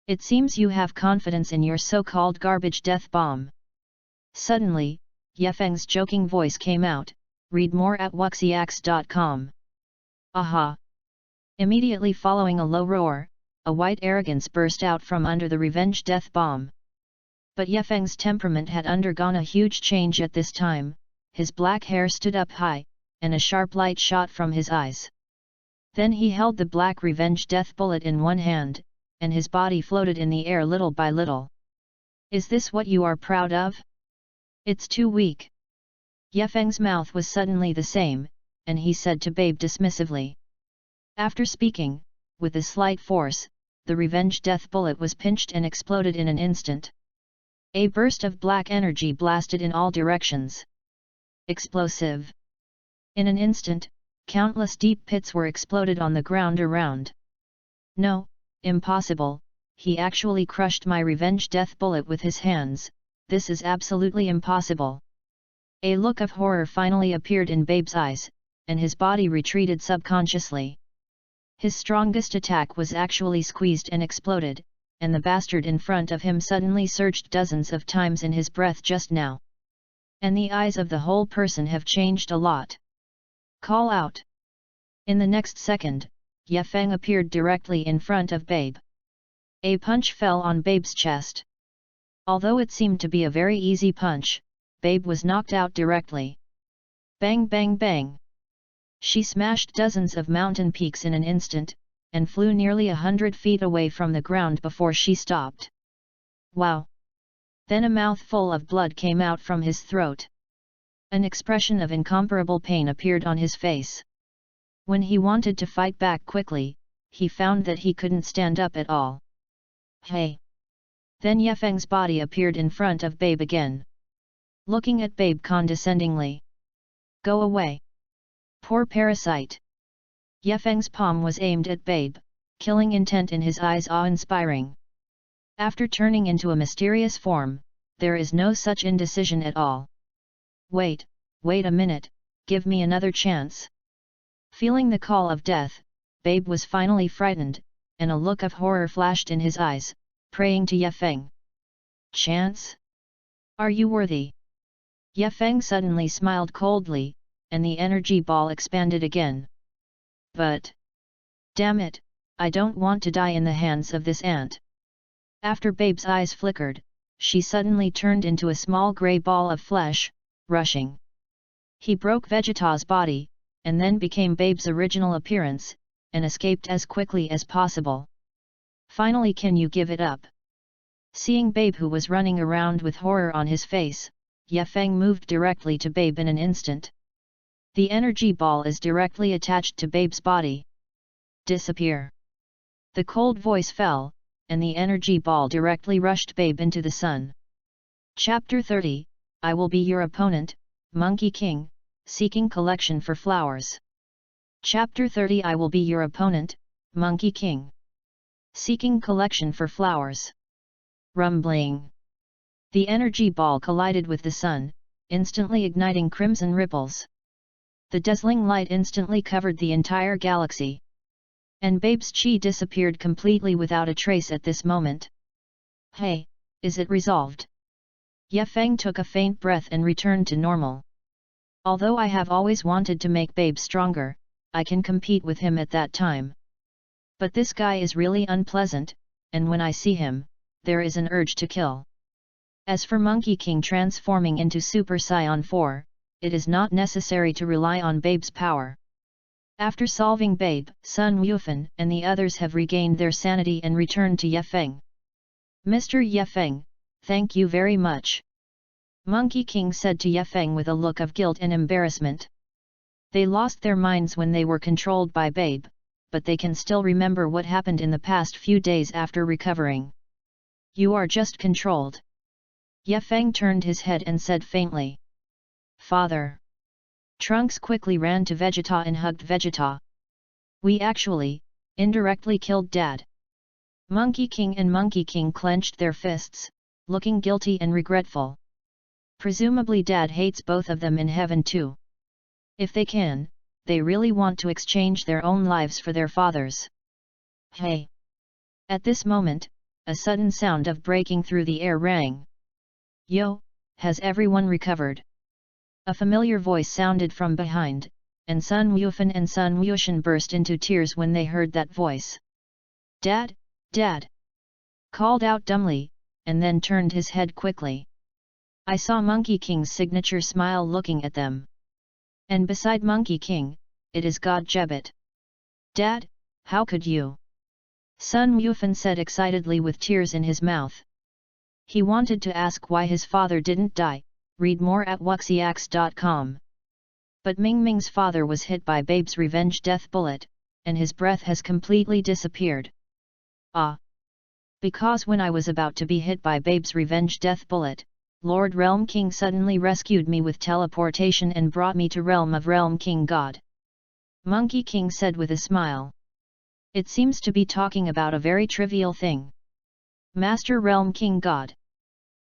It seems you have confidence in your so-called garbage death bomb. Suddenly, Yefeng's joking voice came out, read more at wuxiax.com. Aha! Immediately following a low roar, a white arrogance burst out from under the revenge death bomb. But Yefeng's temperament had undergone a huge change at this time, his black hair stood up high, and a sharp light shot from his eyes. Then he held the black revenge death bullet in one hand, and his body floated in the air little by little. Is this what you are proud of? It's too weak. Yefeng's mouth was suddenly the same, and he said to Babe dismissively. After speaking, with a slight force, the revenge death bullet was pinched and exploded in an instant. A burst of black energy blasted in all directions. Explosive. In an instant, countless deep pits were exploded on the ground around. No, impossible, he actually crushed my revenge death bullet with his hands, this is absolutely impossible. A look of horror finally appeared in Babe's eyes, and his body retreated subconsciously. His strongest attack was actually squeezed and exploded, and the bastard in front of him suddenly surged dozens of times in his breath just now. And the eyes of the whole person have changed a lot. Call out! In the next second, Yefeng appeared directly in front of Babe. A punch fell on Babe's chest. Although it seemed to be a very easy punch, Babe was knocked out directly. Bang bang bang! She smashed dozens of mountain peaks in an instant, and flew nearly 100 feet away from the ground before she stopped. Wow! Then a mouthful of blood came out from his throat. An expression of incomparable pain appeared on his face. When he wanted to fight back quickly, he found that he couldn't stand up at all. Hey! Then Yefeng's body appeared in front of Babe again. Looking at Babe condescendingly. Go away! Poor parasite! Yefeng's palm was aimed at Babe, killing intent in his eyes awe-inspiring. After turning into a mysterious form, there is no such indecision at all. Wait a minute, give me another chance. Feeling the call of death, Babe was finally frightened, and a look of horror flashed in his eyes, praying to Yefeng. Chance? Are you worthy? Yefeng suddenly smiled coldly, and the energy ball expanded again. But... damn it, I don't want to die in the hands of this ant. After Babe's eyes flickered, she suddenly turned into a small grey ball of flesh, rushing. He broke Vegeta's body, and then became Babe's original appearance, and escaped as quickly as possible. Finally, can you give it up? Seeing Babe, who was running around with horror on his face, Yefeng moved directly to Babe in an instant. The energy ball is directly attached to Babe's body. Disappear! The cold voice fell, and the energy ball directly rushed Babe into the sun. Chapter 30, I Will Be Your Opponent, Monkey King, Seeking Collection for Flowers. Chapter 30, I Will Be Your Opponent, Monkey King. Seeking Collection for Flowers. Rumbling. The energy ball collided with the sun, instantly igniting crimson ripples. The dazzling light instantly covered the entire galaxy. And Babe's chi disappeared completely without a trace at this moment. Hey, is it resolved? Yefeng took a faint breath and returned to normal. Although I have always wanted to make Babe stronger, I can compete with him at that time. But this guy is really unpleasant, and when I see him, there is an urge to kill. As for Monkey King transforming into Super Saiyan 4, it is not necessary to rely on Babe's power. After solving Babe, Sun Wufan and the others have regained their sanity and returned to Yefeng. Mr. Yefeng, thank you very much. Monkey King said to Yefeng with a look of guilt and embarrassment. They lost their minds when they were controlled by Babe, but they can still remember what happened in the past few days after recovering. You are just controlled. Yefeng turned his head and said faintly. Father. Trunks quickly ran to Vegeta and hugged Vegeta. We actually, indirectly killed Dad. Monkey King and Monkey King clenched their fists, looking guilty and regretful. Presumably Dad hates both of them in heaven too. If they can, they really want to exchange their own lives for their father's. Hey! At this moment, a sudden sound of breaking through the air rang. Yo, has everyone recovered? A familiar voice sounded from behind, and Sun Wufan and Sun Wushan burst into tears when they heard that voice. Dad, Dad! Called out dumbly, and then turned his head quickly. I saw Monkey King's signature smile looking at them. And beside Monkey King, it is God Jebbet. Dad, how could you? Sun Wufan said excitedly with tears in his mouth. He wanted to ask why his father didn't die, read more at wuxiax.com. But Ming Ming's father was hit by Babe's revenge death bullet, and his breath has completely disappeared. Ah! Because when I was about to be hit by Babe's revenge death bullet, Lord Realm King suddenly rescued me with teleportation and brought me to Realm of Realm King God. Monkey King said with a smile. It seems to be talking about a very trivial thing. Master Realm King God.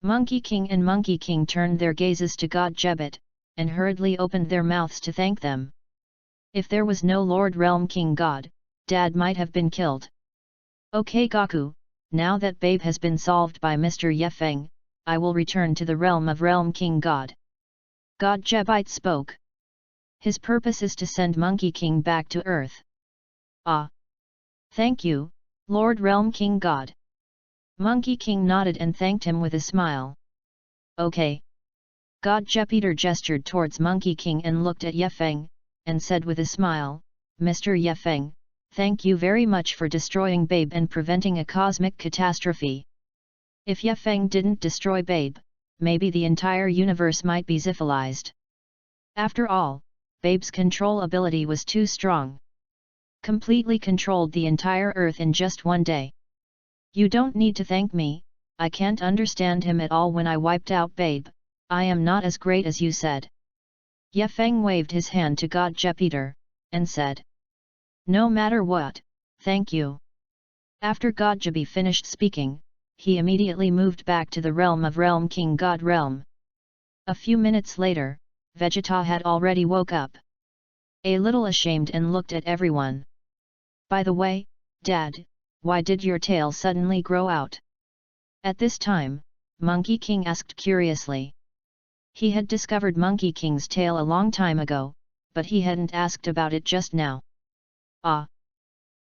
Monkey King and Monkey King turned their gazes to God Jebbet, and hurriedly opened their mouths to thank them. If there was no Lord Realm King God, Dad might have been killed. Okay Goku, now that Babe has been solved by Mr. Yefeng, I will return to the realm of Realm King God. God Jebbet spoke. His purpose is to send Monkey King back to Earth. Ah! Thank you, Lord Realm King God. Monkey King nodded and thanked him with a smile. Okay. God Jeppiter gestured towards Monkey King and looked at Yefeng, and said with a smile, Mr. Yefeng, thank you very much for destroying Babe and preventing a cosmic catastrophe. If Yefeng didn't destroy Babe, maybe the entire universe might be ziphilized. After all, Babe's control ability was too strong. Completely controlled the entire Earth in just one day. You don't need to thank me, I can't understand him at all when I wiped out Babe, I am not as great as you said. Yefeng waved his hand to God Jeppiter, and said. No matter what, thank you. After God Jebbi finished speaking, he immediately moved back to the realm of Realm King God Realm. A few minutes later, Vegeta had already woke up. A little ashamed and looked at everyone. By the way, Dad, why did your tail suddenly grow out? At this time, Monkey King asked curiously. He had discovered Monkey King's tail a long time ago, but he hadn't asked about it just now. Ah!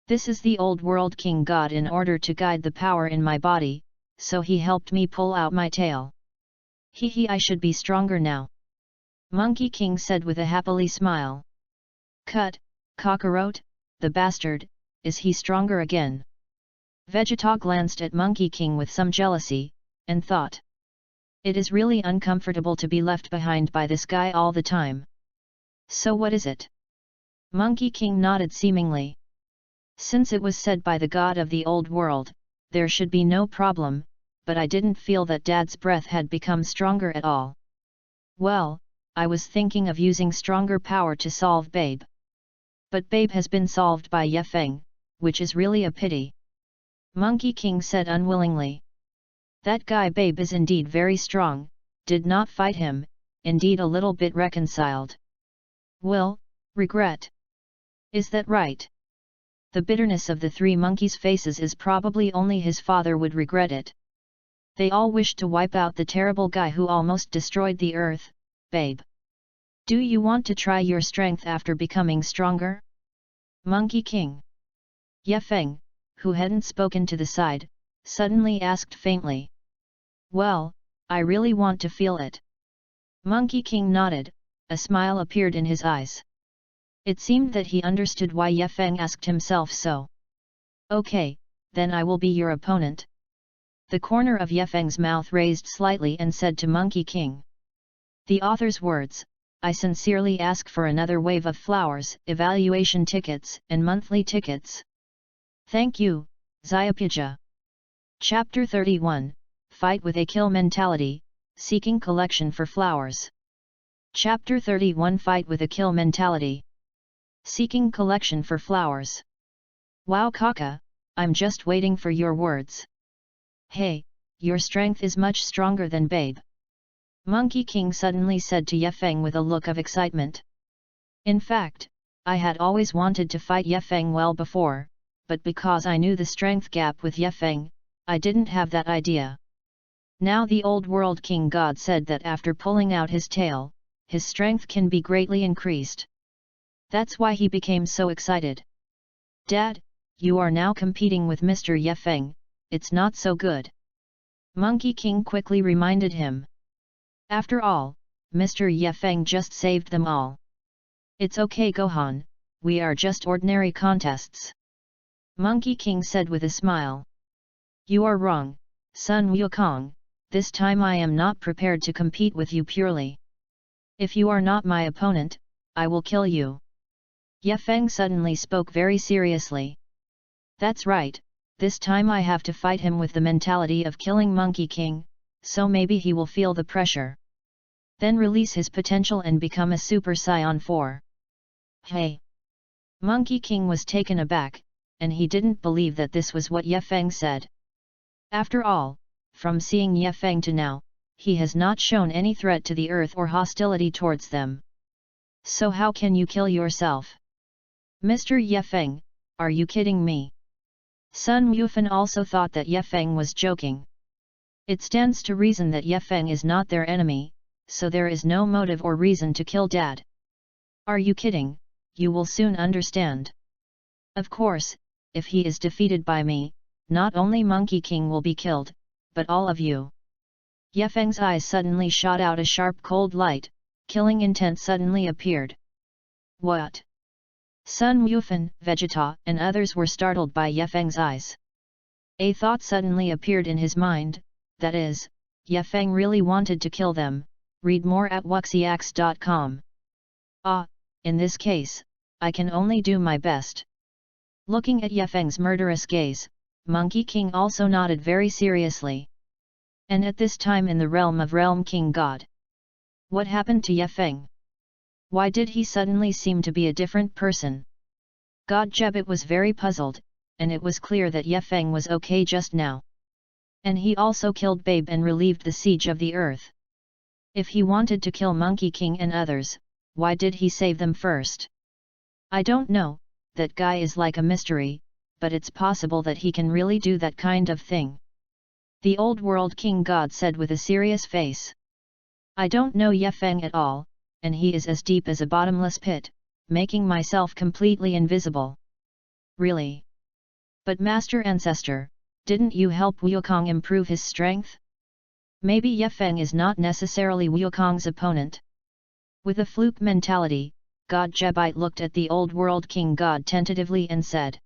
This is the old world King God in order to guide the power in my body, so he helped me pull out my tail. Hee, I should be stronger now. Monkey King said with a happily smile. Cut, Kakarot, the bastard, is he stronger again? Vegeta glanced at Monkey King with some jealousy, and thought. It is really uncomfortable to be left behind by this guy all the time. So what is it? Monkey King nodded seemingly. Since it was said by the god of the old world, there should be no problem, but I didn't feel that Dad's breath had become stronger at all. Well, I was thinking of using stronger power to solve Babe. But Babe has been solved by Yefeng, which is really a pity. Monkey King said unwillingly. That guy Babe is indeed very strong, did not fight him, indeed a little bit reconciled. Will, regret. Is that right? The bitterness of the three monkeys' faces is probably only his father would regret it. They all wished to wipe out the terrible guy who almost destroyed the earth, Babe. Do you want to try your strength after becoming stronger? Monkey King. Ye Feng, who hadn't spoken to the side, suddenly asked faintly. Well, I really want to feel it. Monkey King nodded, a smile appeared in his eyes. It seemed that he understood why Ye Feng asked himself so. Okay, then I will be your opponent. The corner of Ye Feng's mouth raised slightly and said to Monkey King. The author's words, I sincerely ask for another wave of flowers, evaluation tickets, and monthly tickets. Thank you, Xiaopija. Chapter 31, Fight with a Kill Mentality, Seeking Collection for Flowers. Chapter 31 Fight with a Kill Mentality. Seeking Collection for Flowers. Wow Kaka, I'm just waiting for your words. Hey, your strength is much stronger than Babe. Monkey King suddenly said to Ye Feng with a look of excitement. In fact, I had always wanted to fight Ye Feng well before, but because I knew the strength gap with Ye Feng, I didn't have that idea. Now the old world king god said that after pulling out his tail, his strength can be greatly increased. That's why he became so excited. Dad, you are now competing with Mr. Ye Feng, it's not so good. Monkey King quickly reminded him. After all, Mr. Ye Feng just saved them all. It's okay Gohan, we are just ordinary contests. Monkey King said with a smile. You are wrong, Sun Wukong, this time I am not prepared to compete with you purely. If you are not my opponent, I will kill you. Ye Feng suddenly spoke very seriously. That's right, this time I have to fight him with the mentality of killing Monkey King, so maybe he will feel the pressure. Then release his potential and become a Super Saiyan 4. Hey! Monkey King was taken aback, and he didn't believe that this was what Ye Feng said. After all, from seeing Ye Feng to now, he has not shown any threat to the earth or hostility towards them. So how can you kill yourself? Mr. Ye Feng, are you kidding me? Sun Wufan also thought that Ye Feng was joking. It stands to reason that Ye Feng is not their enemy, so there is no motive or reason to kill Dad. Are you kidding? You will soon understand. Of course, if he is defeated by me, not only Monkey King will be killed, but all of you. Ye Feng's eyes suddenly shot out a sharp cold light, killing intent suddenly appeared. What? Sun Wufan, Vegeta, and others were startled by Ye Feng's eyes. A thought suddenly appeared in his mind, that is, Ye Feng really wanted to kill them. Read more at wuxiax.com. Ah, in this case, I can only do my best. Looking at Ye Feng's murderous gaze, Monkey King also nodded very seriously. And at this time in the realm of Realm King God. What happened to Ye Feng? Why did he suddenly seem to be a different person? God Jebit was very puzzled, and it was clear that Ye Feng was okay just now. And he also killed Babe and relieved the siege of the earth. If he wanted to kill Monkey King and others, why did he save them first? I don't know, that guy is like a mystery, but it's possible that he can really do that kind of thing. The old world king god said with a serious face. I don't know Ye Feng at all, and he is as deep as a bottomless pit, making myself completely invisible. Really? But Master Ancestor, didn't you help Wukong improve his strength? Maybe Ye Feng is not necessarily Wukong's opponent. With a fluke mentality, God Jebite looked at the old world king god tentatively and said.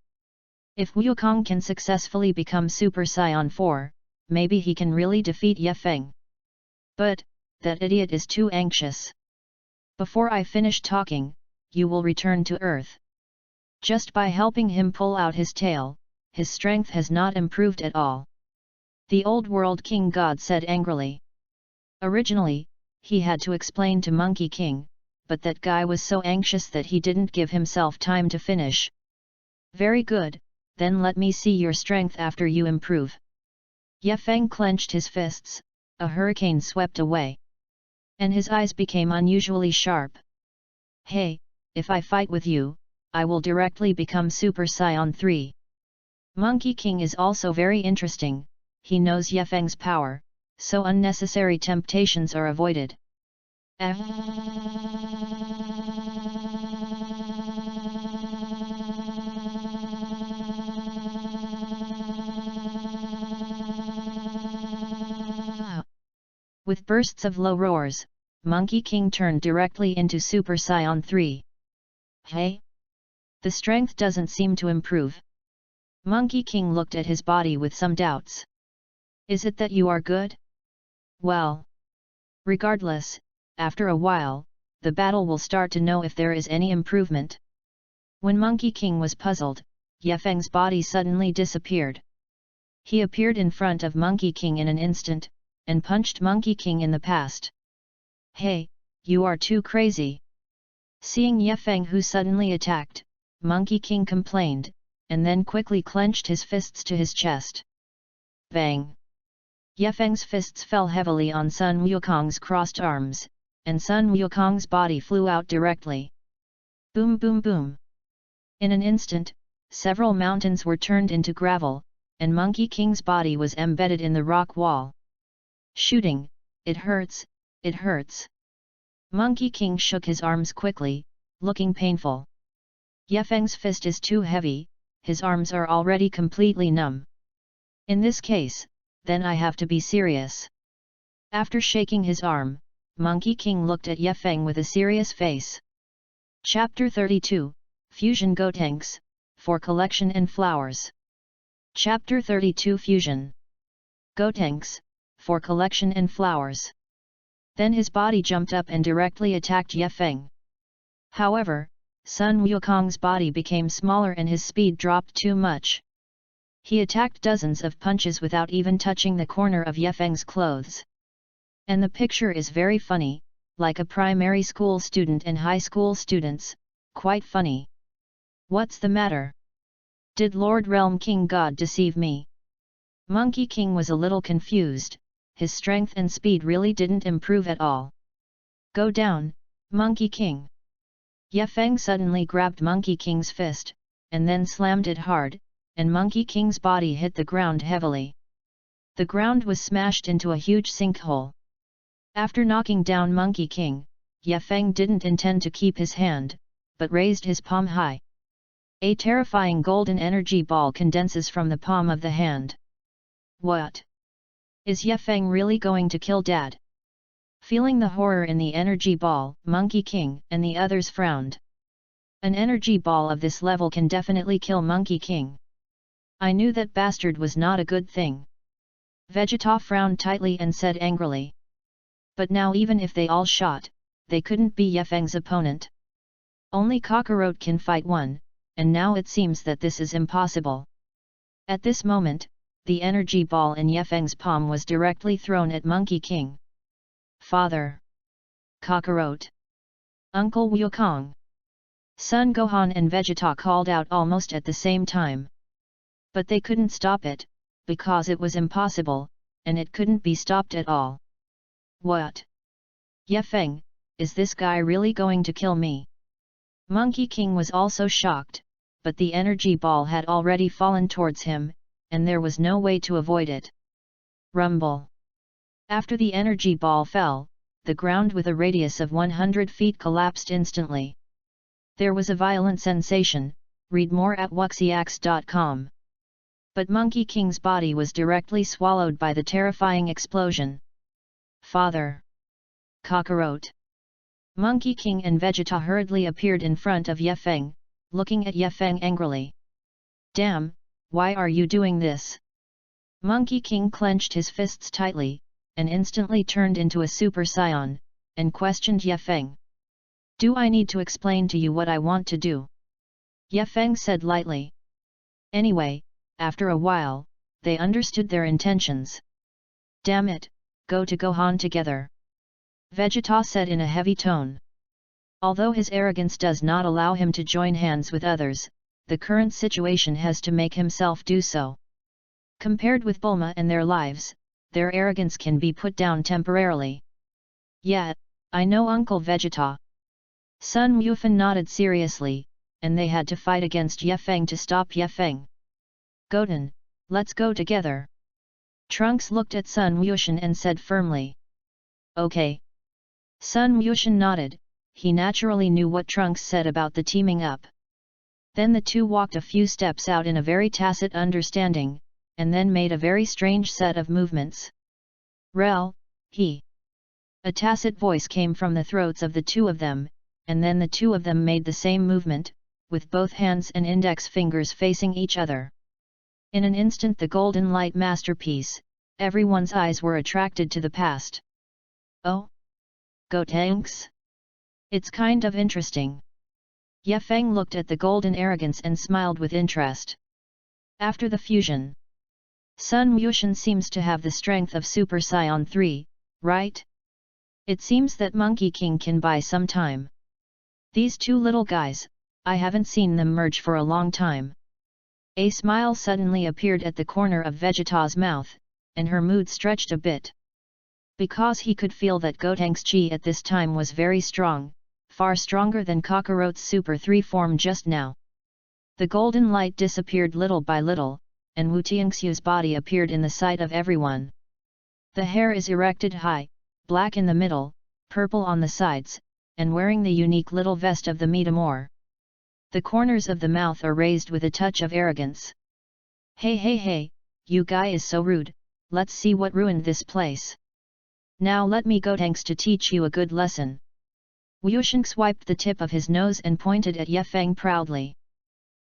If Wukong can successfully become Super Saiyan 4, maybe he can really defeat Ye Feng. But, that idiot is too anxious. Before I finish talking, you will return to Earth. Just by helping him pull out his tail, his strength has not improved at all. The old world king god said angrily. Originally, he had to explain to Monkey King, but that guy was so anxious that he didn't give himself time to finish. Very good, then let me see your strength after you improve. Ye Feng clenched his fists, a hurricane swept away. And his eyes became unusually sharp. Hey, if I fight with you, I will directly become Super Saiyan 3. Monkey King is also very interesting, he knows Ye Feng's power, so unnecessary temptations are avoided. With bursts of low roars, Monkey King turned directly into Super Saiyan 3. Hey? The strength doesn't seem to improve. Monkey King looked at his body with some doubts. Is it that you are good? Well. Regardless, after a while, the battle will start to know if there is any improvement. When Monkey King was puzzled, Yefeng's body suddenly disappeared. He appeared in front of Monkey King in an instant, and punched Monkey King in the past. Hey, you are too crazy. Seeing Yefeng who suddenly attacked, Monkey King complained, and then quickly clenched his fists to his chest. Bang! Yefeng's fists fell heavily on Sun Wukong's crossed arms, and Sun Wukong's body flew out directly. Boom boom boom! In an instant, several mountains were turned into gravel, and Monkey King's body was embedded in the rock wall. Shooting, it hurts, it hurts. Monkey King shook his arms quickly, looking painful. Yefeng's fist is too heavy, his arms are already completely numb. In this case, then I have to be serious. After shaking his arm, Monkey King looked at Yefeng with a serious face. Chapter 32, Fusion Gotenks, for Collection and Flowers. Chapter 32 Fusion Gotenks, for Collection and Flowers. Then his body jumped up and directly attacked Yefeng. However, Sun Wukong's body became smaller and his speed dropped too much. He attacked dozens of punches without even touching the corner of Yefeng's clothes. And the picture is very funny, like a primary school student and high school students, quite funny. What's the matter? Did Lord Realm King God deceive me? Monkey King was a little confused, his strength and speed really didn't improve at all. Go down, Monkey King. Yefeng suddenly grabbed Monkey King's fist, and then slammed it hard, and Monkey King's body hit the ground heavily. The ground was smashed into a huge sinkhole. After knocking down Monkey King, Yefeng didn't intend to keep his hand, but raised his palm high. A terrifying golden energy ball condenses from the palm of the hand. What? Is Yefeng really going to kill Dad? Feeling the horror in the energy ball, Monkey King and the others frowned. An energy ball of this level can definitely kill Monkey King. I knew that bastard was not a good thing. Vegeta frowned tightly and said angrily. But now even if they all shot, they couldn't be Yefeng's opponent. Only Kakarot can fight one, and now it seems that this is impossible. At this moment, the energy ball in Yefeng's palm was directly thrown at Monkey King. Father! Kakarot! Uncle Wukong! Son Gohan and Vegeta called out almost at the same time. But they couldn't stop it, because it was impossible, and it couldn't be stopped at all. What? Yefeng, is this guy really going to kill me? Monkey King was also shocked, but the energy ball had already fallen towards him, and there was no way to avoid it. Rumble. After the energy ball fell, the ground with a radius of 100 feet collapsed instantly. There was a violent sensation, read more at wuxiax.com. But Monkey King's body was directly swallowed by the terrifying explosion. Father! Kakarot! Monkey King and Vegeta hurriedly appeared in front of Yefeng, looking at Yefeng angrily. Damn, why are you doing this? Monkey King clenched his fists tightly, and instantly turned into a Super Saiyan, and questioned Yefeng. Do I need to explain to you what I want to do? Yefeng said lightly. Anyway, after a while, they understood their intentions. Damn it, go to Gohan together. Vegeta said in a heavy tone. Although his arrogance does not allow him to join hands with others, the current situation has to make himself do so. Compared with Bulma and their lives, their arrogance can be put down temporarily. Yeah, I know Uncle Vegeta. Sun Wufan nodded seriously, and they had to fight against Yefeng to stop Yefeng. Goten, let's go together. Trunks looked at Sun Wushan and said firmly. Okay. Sun Yushan nodded. He naturally knew what Trunks said about the teaming up. Then the two walked a few steps out in a very tacit understanding, and then made a very strange set of movements. Rel, he. A tacit voice came from the throats of the two of them, and then the two of them made the same movement, with both hands and index fingers facing each other. In an instant the golden light masterpiece, everyone's eyes were attracted to the past. Oh? Go tanks? It's kind of interesting. Ye Feng looked at the golden arrogance and smiled with interest. After the fusion, Sun Yushan seems to have the strength of Super Saiyan 3, right? It seems that Monkey King can buy some time. These two little guys, I haven't seen them merge for a long time. A smile suddenly appeared at the corner of Vegeta's mouth, and her mood stretched a bit. Because he could feel that Gotenks' chi at this time was very strong, far stronger than Kakarot's Super 3 form just now. The golden light disappeared little by little, and Wu Tianxiu's body appeared in the sight of everyone. The hair is erected high, black in the middle, purple on the sides, and wearing the unique little vest of the Metamor. The corners of the mouth are raised with a touch of arrogance. Hey hey hey, you guy is so rude, let's see what ruined this place. Now let me Gotenks to teach you a good lesson. Wushan swiped the tip of his nose and pointed at Ye Feng proudly.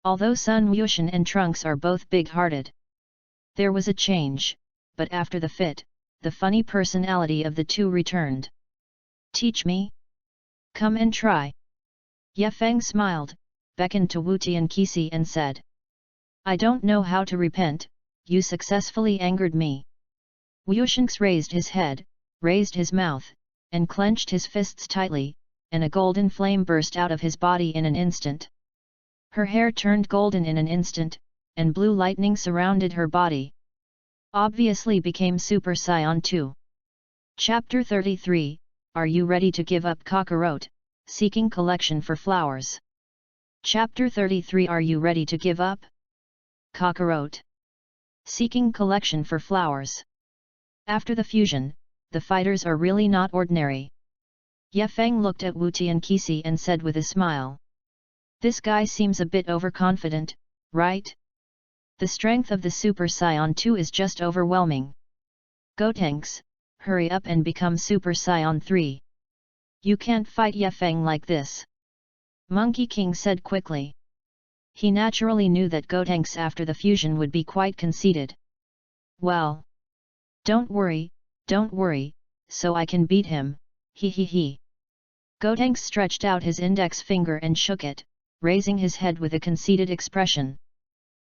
Although Sun Wushan and Trunks are both big-hearted, there was a change, but after the fit, the funny personality of the two returned. Teach me? Come and try. Ye Feng smiled, beckoned to Wu Tianqi and said. I don't know how to repent, you successfully angered me. Wushan raised his head, raised his mouth, and clenched his fists tightly, and a golden flame burst out of his body in an instant. Her hair turned golden in an instant, and blue lightning surrounded her body. Obviously became Super Saiyan 2. Chapter 33, Are you ready to give up Kakarot, seeking collection for flowers? Chapter 33 Are you ready to give up Kakarot, seeking collection for flowers? After the fusion, the fighters are really not ordinary. Ye Feng looked at Wu Tianqi and said with a smile. This guy seems a bit overconfident, right? The strength of the Super Saiyan 2 is just overwhelming. Gotenks, hurry up and become Super Saiyan 3. You can't fight Ye Feng like this. Monkey King said quickly. He naturally knew that Gotenks after the fusion would be quite conceited. Well, don't worry, so I can beat him, he he he. Gotenks stretched out his index finger and shook it, raising his head with a conceited expression.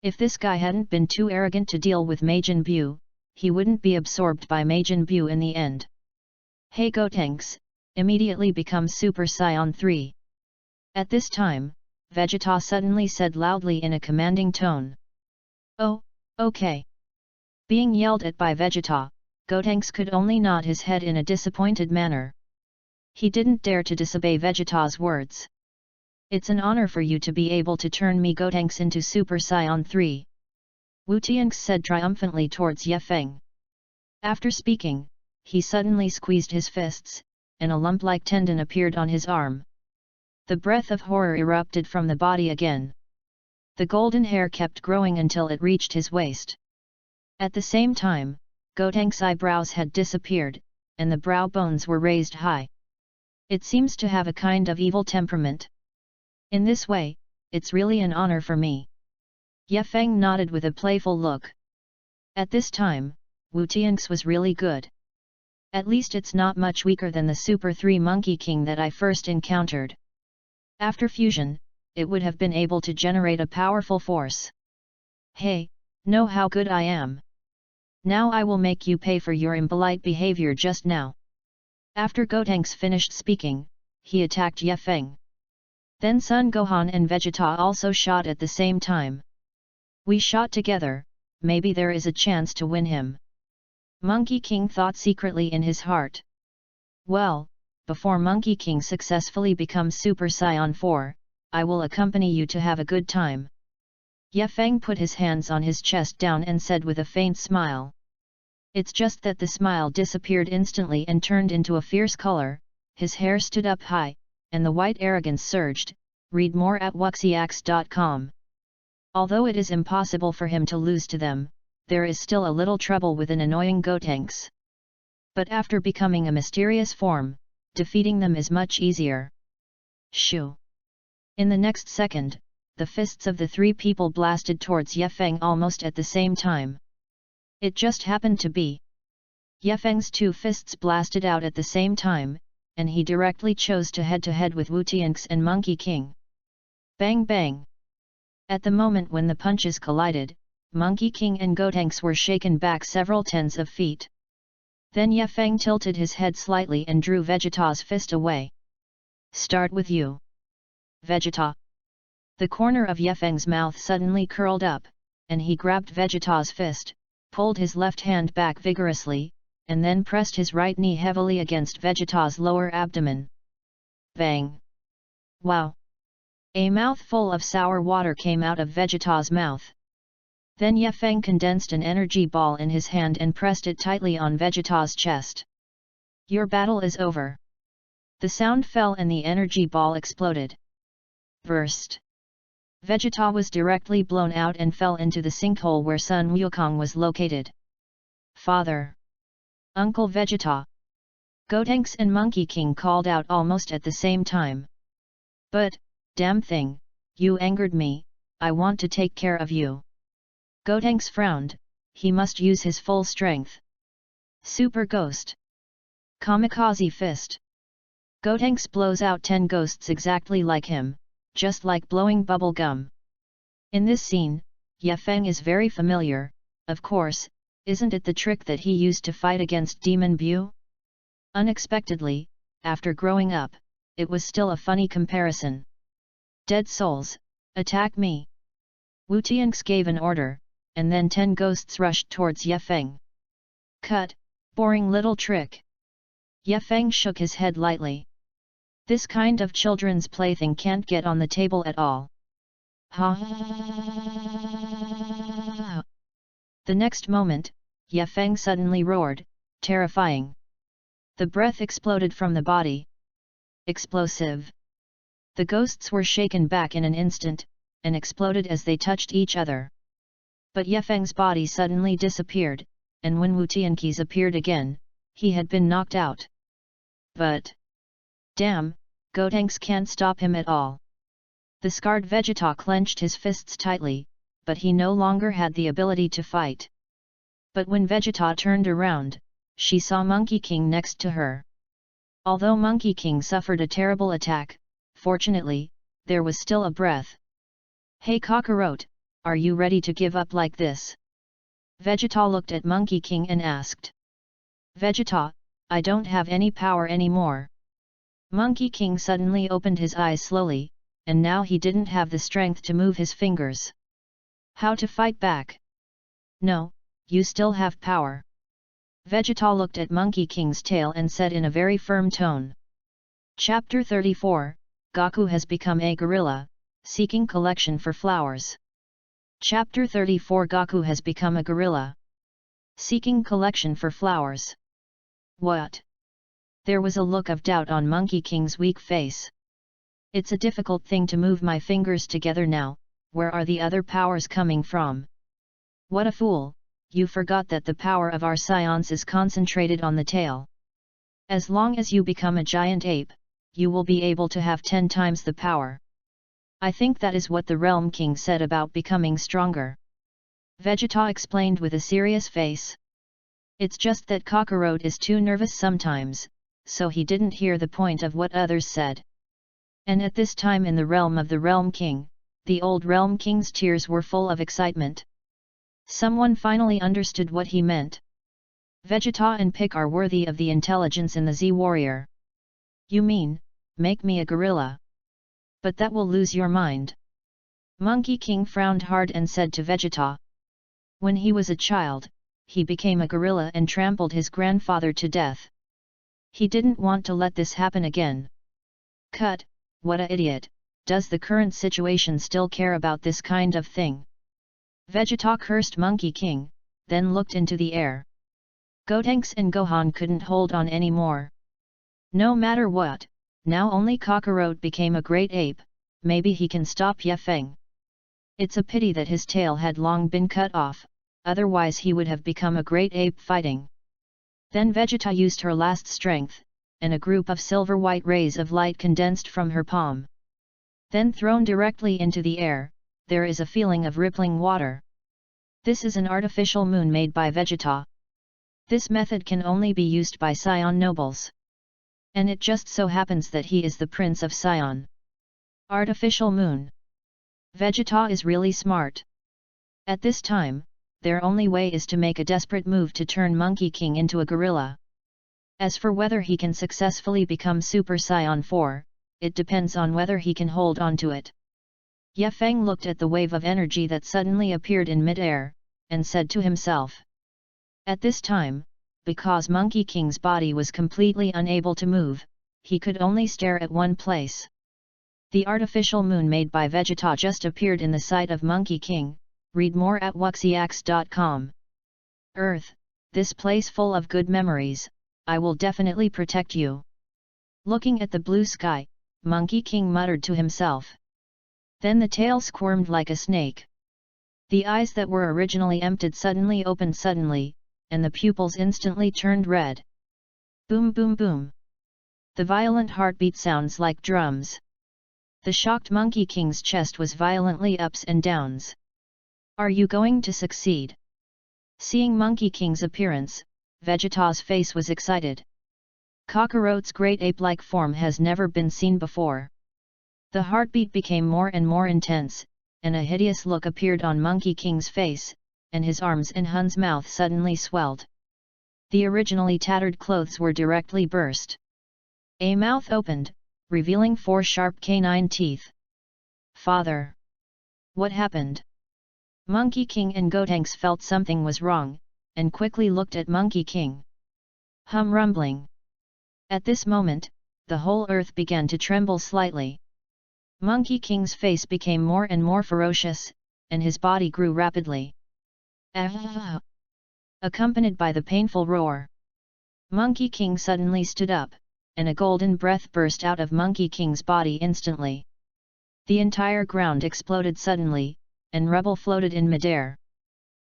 If this guy hadn't been too arrogant to deal with Majin Buu, he wouldn't be absorbed by Majin Buu in the end. Hey Gotenks, immediately become Super Saiyan 3. At this time, Vegeta suddenly said loudly in a commanding tone. Oh, okay. Being yelled at by Vegeta, Gotenks could only nod his head in a disappointed manner. He didn't dare to disobey Vegeta's words. It's an honor for you to be able to turn me Gotenks into Super Saiyan 3. Wu Tianxi said triumphantly towards Ye Feng. After speaking, he suddenly squeezed his fists, and a lump-like tendon appeared on his arm. The breath of horror erupted from the body again. The golden hair kept growing until it reached his waist. At the same time, Gotenks' eyebrows had disappeared, and the brow bones were raised high. It seems to have a kind of evil temperament. In this way, it's really an honor for me. Ye Feng nodded with a playful look. At this time, Wu Tianxi was really good. At least it's not much weaker than the Super 3 Monkey King that I first encountered. After fusion, it would have been able to generate a powerful force. Hey, know how good I am. Now I will make you pay for your impolite behavior just now. After Gotenks finished speaking, he attacked Ye Feng. Then Son Gohan and Vegeta also shot at the same time. We shot together, maybe there is a chance to win him. Monkey King thought secretly in his heart. Well, before Monkey King successfully becomes Super Saiyan 4, I will accompany you to have a good time. Ye Feng put his hands on his chest down and said with a faint smile. It's just that the smile disappeared instantly and turned into a fierce color, his hair stood up high, and the white arrogance surged. Read more at wuxiax.com. Although it is impossible for him to lose to them, there is still a little trouble with an annoying Gotenks. But after becoming a mysterious form, defeating them is much easier. Shoo! In the next second, the fists of the three people blasted towards Yefeng almost at the same time. It just happened to be. Yefeng's two fists blasted out at the same time, and he directly chose to head with Wu Tianx and Monkey King. Bang bang! At the moment when the punches collided, Monkey King and Gotenks were shaken back several tens of feet. Then Yefeng tilted his head slightly and drew Vegeta's fist away. Start with you. Vegeta. The corner of Yefeng's mouth suddenly curled up, and he grabbed Vegeta's fist, pulled his left hand back vigorously, and then pressed his right knee heavily against Vegeta's lower abdomen. Bang! Wow! A mouthful of sour water came out of Vegeta's mouth. Then Yefeng condensed an energy ball in his hand and pressed it tightly on Vegeta's chest. Your battle is over. The sound fell and the energy ball exploded. Burst! Vegeta was directly blown out and fell into the sinkhole where Sun Wukong was located. Father! Uncle Vegeta! Gotenks and Monkey King called out almost at the same time. But, damn thing, you angered me, I want to take care of you. Gotenks frowned, he must use his full strength. Super Ghost! Kamikaze Fist! Gotenks blows out 10 ghosts exactly like him, just like blowing bubble gum. In this scene, Yefeng is very familiar, of course, isn't it the trick that he used to fight against Demon Bu? Unexpectedly, after growing up, it was still a funny comparison. Dead souls, attack me! Wu Tianx gave an order, and then 10 ghosts rushed towards Yefeng. Cut, boring little trick! Yefeng shook his head lightly. This kind of children's plaything can't get on the table at all. Ha! The next moment, Yefeng suddenly roared, terrifying. The breath exploded from the body. Explosive! The ghosts were shaken back in an instant, and exploded as they touched each other. But Yefeng's body suddenly disappeared, and when Wu Tianqi's appeared again, he had been knocked out. But... damn, Gotenks can't stop him at all. The scarred Vegeta clenched his fists tightly, but he no longer had the ability to fight. But when Vegeta turned around, she saw Monkey King next to her. Although Monkey King suffered a terrible attack, fortunately, there was still a breath. Hey Kakarot, are you ready to give up like this? Vegeta looked at Monkey King and asked. Vegeta, I don't have any power anymore. Monkey King suddenly opened his eyes slowly, and now he didn't have the strength to move his fingers. How to fight back? No, you still have power. Vegeta looked at Monkey King's tail and said in a very firm tone. Chapter 34, Goku has become a gorilla, seeking collection for flowers. Chapter 34 Goku has become a gorilla, seeking collection for flowers. What? There was a look of doubt on Monkey King's weak face. It's a difficult thing to move my fingers together now, where are the other powers coming from? What a fool, you forgot that the power of our science is concentrated on the tail. As long as you become a giant ape, you will be able to have 10 times the power. I think that is what the Realm King said about becoming stronger. Vegeta explained with a serious face. It's just that Kakarot is too nervous sometimes, so he didn't hear the point of what others said. And at this time in the realm of the Realm King, the old Realm King's tears were full of excitement. Someone finally understood what he meant. Vegeta and Pick are worthy of the intelligence in the Z-Warrior. You mean, make me a gorilla? But that will lose your mind. Monkey King frowned hard and said to Vegeta. When he was a child, he became a gorilla and trampled his grandfather to death. He didn't want to let this happen again. Cut, what a idiot, does the current situation still care about this kind of thing? Vegeta cursed Monkey King, then looked into the air. Gotenks and Gohan couldn't hold on anymore. No matter what, now only Cockroach became a great ape, maybe he can stop Yefeng. It's a pity that his tail had long been cut off, otherwise he would have become a great ape fighting. Then Vegeta used her last strength, and a group of silver-white rays of light condensed from her palm. Then thrown directly into the air, there is a feeling of rippling water. This is an artificial moon made by Vegeta. This method can only be used by Scion nobles. And it just so happens that he is the Prince of Scion. Artificial moon. Vegeta is really smart. At this time, their only way is to make a desperate move to turn Monkey King into a gorilla. As for whether he can successfully become Super Saiyan 4, it depends on whether he can hold on to it. Yefeng looked at the wave of energy that suddenly appeared in mid-air, and said to himself. At this time, because Monkey King's body was completely unable to move, he could only stare at one place. The artificial moon made by Vegeta just appeared in the sight of Monkey King. Read more at wuxiax.com. Earth, this place full of good memories, I will definitely protect you. Looking at the blue sky, Monkey King muttered to himself. Then the tail squirmed like a snake. The eyes that were originally empty suddenly opened suddenly, and the pupils instantly turned red. Boom boom boom. The violent heartbeat sounds like drums. The shocked Monkey King's chest was violently ups and downs. Are you going to succeed? Seeing Monkey King's appearance, Vegeta's face was excited. Cockroach's great ape-like form has never been seen before. The heartbeat became more and more intense, and a hideous look appeared on Monkey King's face, and his arms and Hun's mouth suddenly swelled. The originally tattered clothes were directly burst. A mouth opened, revealing 4 sharp canine teeth. Father! What happened? Monkey King and Gotenks felt something was wrong, and quickly looked at Monkey King. Rumbling. At this moment, the whole earth began to tremble slightly. Monkey King's face became more and more ferocious, and his body grew rapidly. Ah! Accompanied by the painful roar. Monkey King suddenly stood up, and a golden breath burst out of Monkey King's body instantly. The entire ground exploded suddenly, and rubble floated in midair.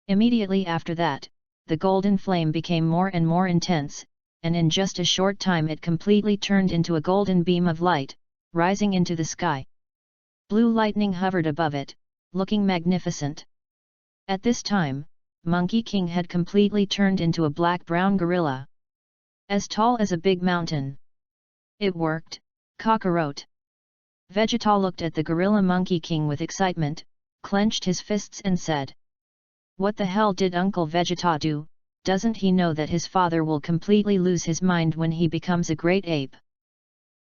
Immediately after that, the golden flame became more and more intense, and in just a short time it completely turned into a golden beam of light, rising into the sky. Blue lightning hovered above it, looking magnificent. At this time, Monkey King had completely turned into a black-brown gorilla. As tall as a big mountain. It worked, Cockroach. Vegeta looked at the gorilla Monkey King with excitement, clenched his fists and said. What the hell did Uncle Vegeta do? Doesn't he know that his father will completely lose his mind when he becomes a great ape?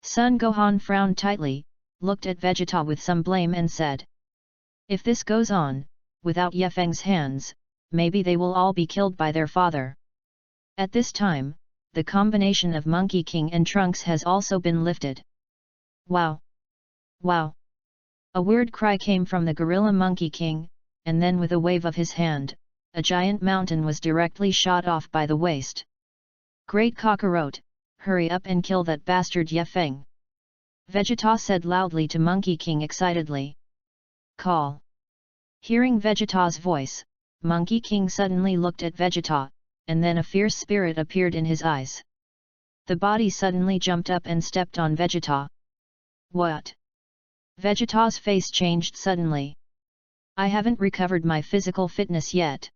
Son Gohan frowned tightly, looked at Vegeta with some blame and said. If this goes on, without Yefeng's hands, maybe they will all be killed by their father. At this time, the combination of Monkey King and Trunks has also been lifted. Wow! Wow! A weird cry came from the gorilla Monkey King, and then with a wave of his hand, a giant mountain was directly shot off by the waist. Great Cockroach, hurry up and kill that bastard Yefeng! Vegeta said loudly to Monkey King excitedly. Call! Hearing Vegeta's voice, Monkey King suddenly looked at Vegeta, and then a fierce spirit appeared in his eyes. The body suddenly jumped up and stepped on Vegeta. What? Vegeta's face changed suddenly. I haven't recovered my physical fitness yet.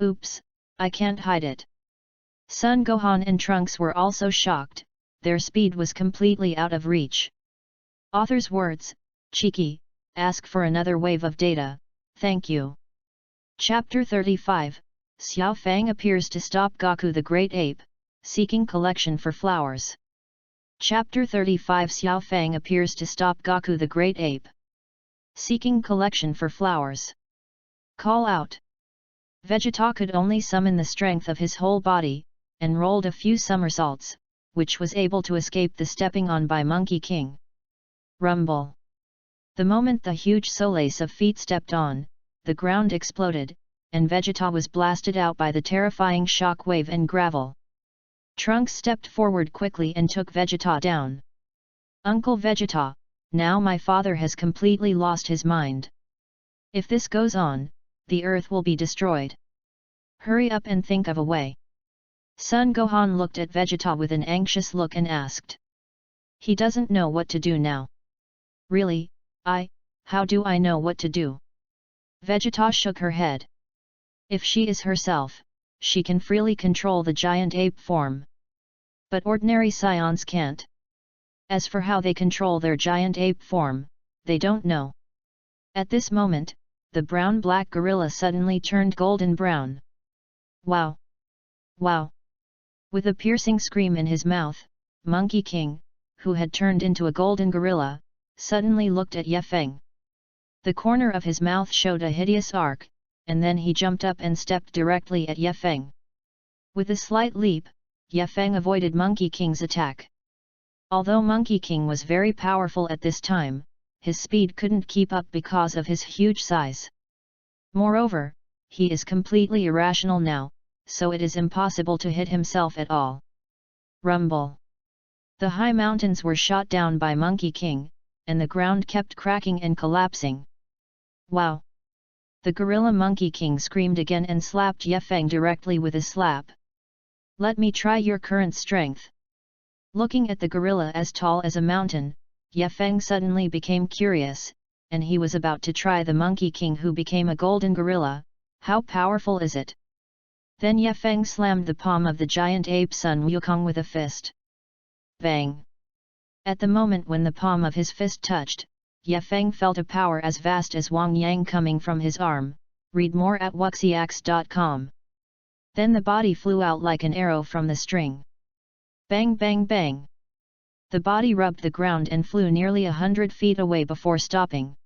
Oops, I can't hide it. Son Gohan and Trunks were also shocked, their speed was completely out of reach. Author's words, cheeky, ask for another wave of data, thank you. Chapter 35, Xiao Fang appears to stop Goku the Great Ape, seeking collection for flowers. Chapter 35 Xiao Fang appears to stop Goku the Great Ape, seeking collection for flowers. Call out! Vegeta could only summon the strength of his whole body, and rolled a few somersaults, which was able to escape the stepping on by Monkey King. Rumble! The moment the huge solace of feet stepped on, the ground exploded, and Vegeta was blasted out by the terrifying shock wave and gravel. Trunks stepped forward quickly and took Vegeta down. Uncle Vegeta, now my father has completely lost his mind. If this goes on, the earth will be destroyed. Hurry up and think of a way. Son Gohan looked at Vegeta with an anxious look and asked. He doesn't know what to do now. Really, how do I know what to do? Vegeta shook her head. If she is herself, she can freely control the giant ape form. But ordinary Saiyans can't. As for how they control their giant ape form, they don't know. At this moment, the brown-black gorilla suddenly turned golden brown. Wow! Wow! With a piercing scream in his mouth, Monkey King, who had turned into a golden gorilla, suddenly looked at Ye Feng. The corner of his mouth showed a hideous arc, and then he jumped up and stepped directly at Ye Feng. With a slight leap, Ye Feng avoided Monkey King's attack. Although Monkey King was very powerful at this time, his speed couldn't keep up because of his huge size. Moreover, he is completely irrational now, so it is impossible to hit himself at all. Rumble! The high mountains were shot down by Monkey King, and the ground kept cracking and collapsing. Wow! The gorilla Monkey King screamed again and slapped Ye Feng directly with a slap. Let me try your current strength. Looking at the gorilla as tall as a mountain, Ye Feng suddenly became curious, and he was about to try the Monkey King who became a golden gorilla. How powerful is it? Then Ye Feng slammed the palm of the giant ape Sun Wukong with a fist. Bang! At the moment when the palm of his fist touched, Ye Feng felt a power as vast as Wang Yang coming from his arm. Read more at wuxiax.com. Then the body flew out like an arrow from the string. Bang bang bang! The body rubbed the ground and flew nearly 100 feet away before stopping.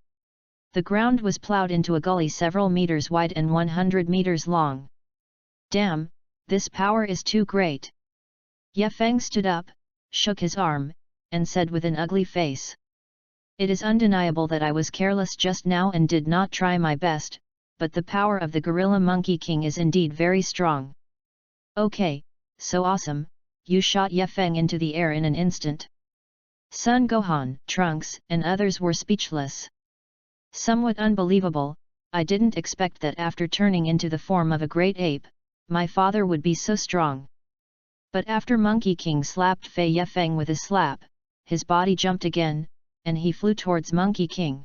The ground was plowed into a gully several meters wide and 100 meters long. Damn, this power is too great! Ye Feng stood up, shook his arm, and said with an ugly face. It is undeniable that I was careless just now and did not try my best, but the power of the gorilla Monkey King is indeed very strong. Okay, so awesome, you shot Ye Feng into the air in an instant. Son Gohan, Trunks, and others were speechless. Somewhat unbelievable, I didn't expect that after turning into the form of a great ape, my father would be so strong. But after Monkey King slapped Ye Feng with a slap, his body jumped again, and he flew towards Monkey King.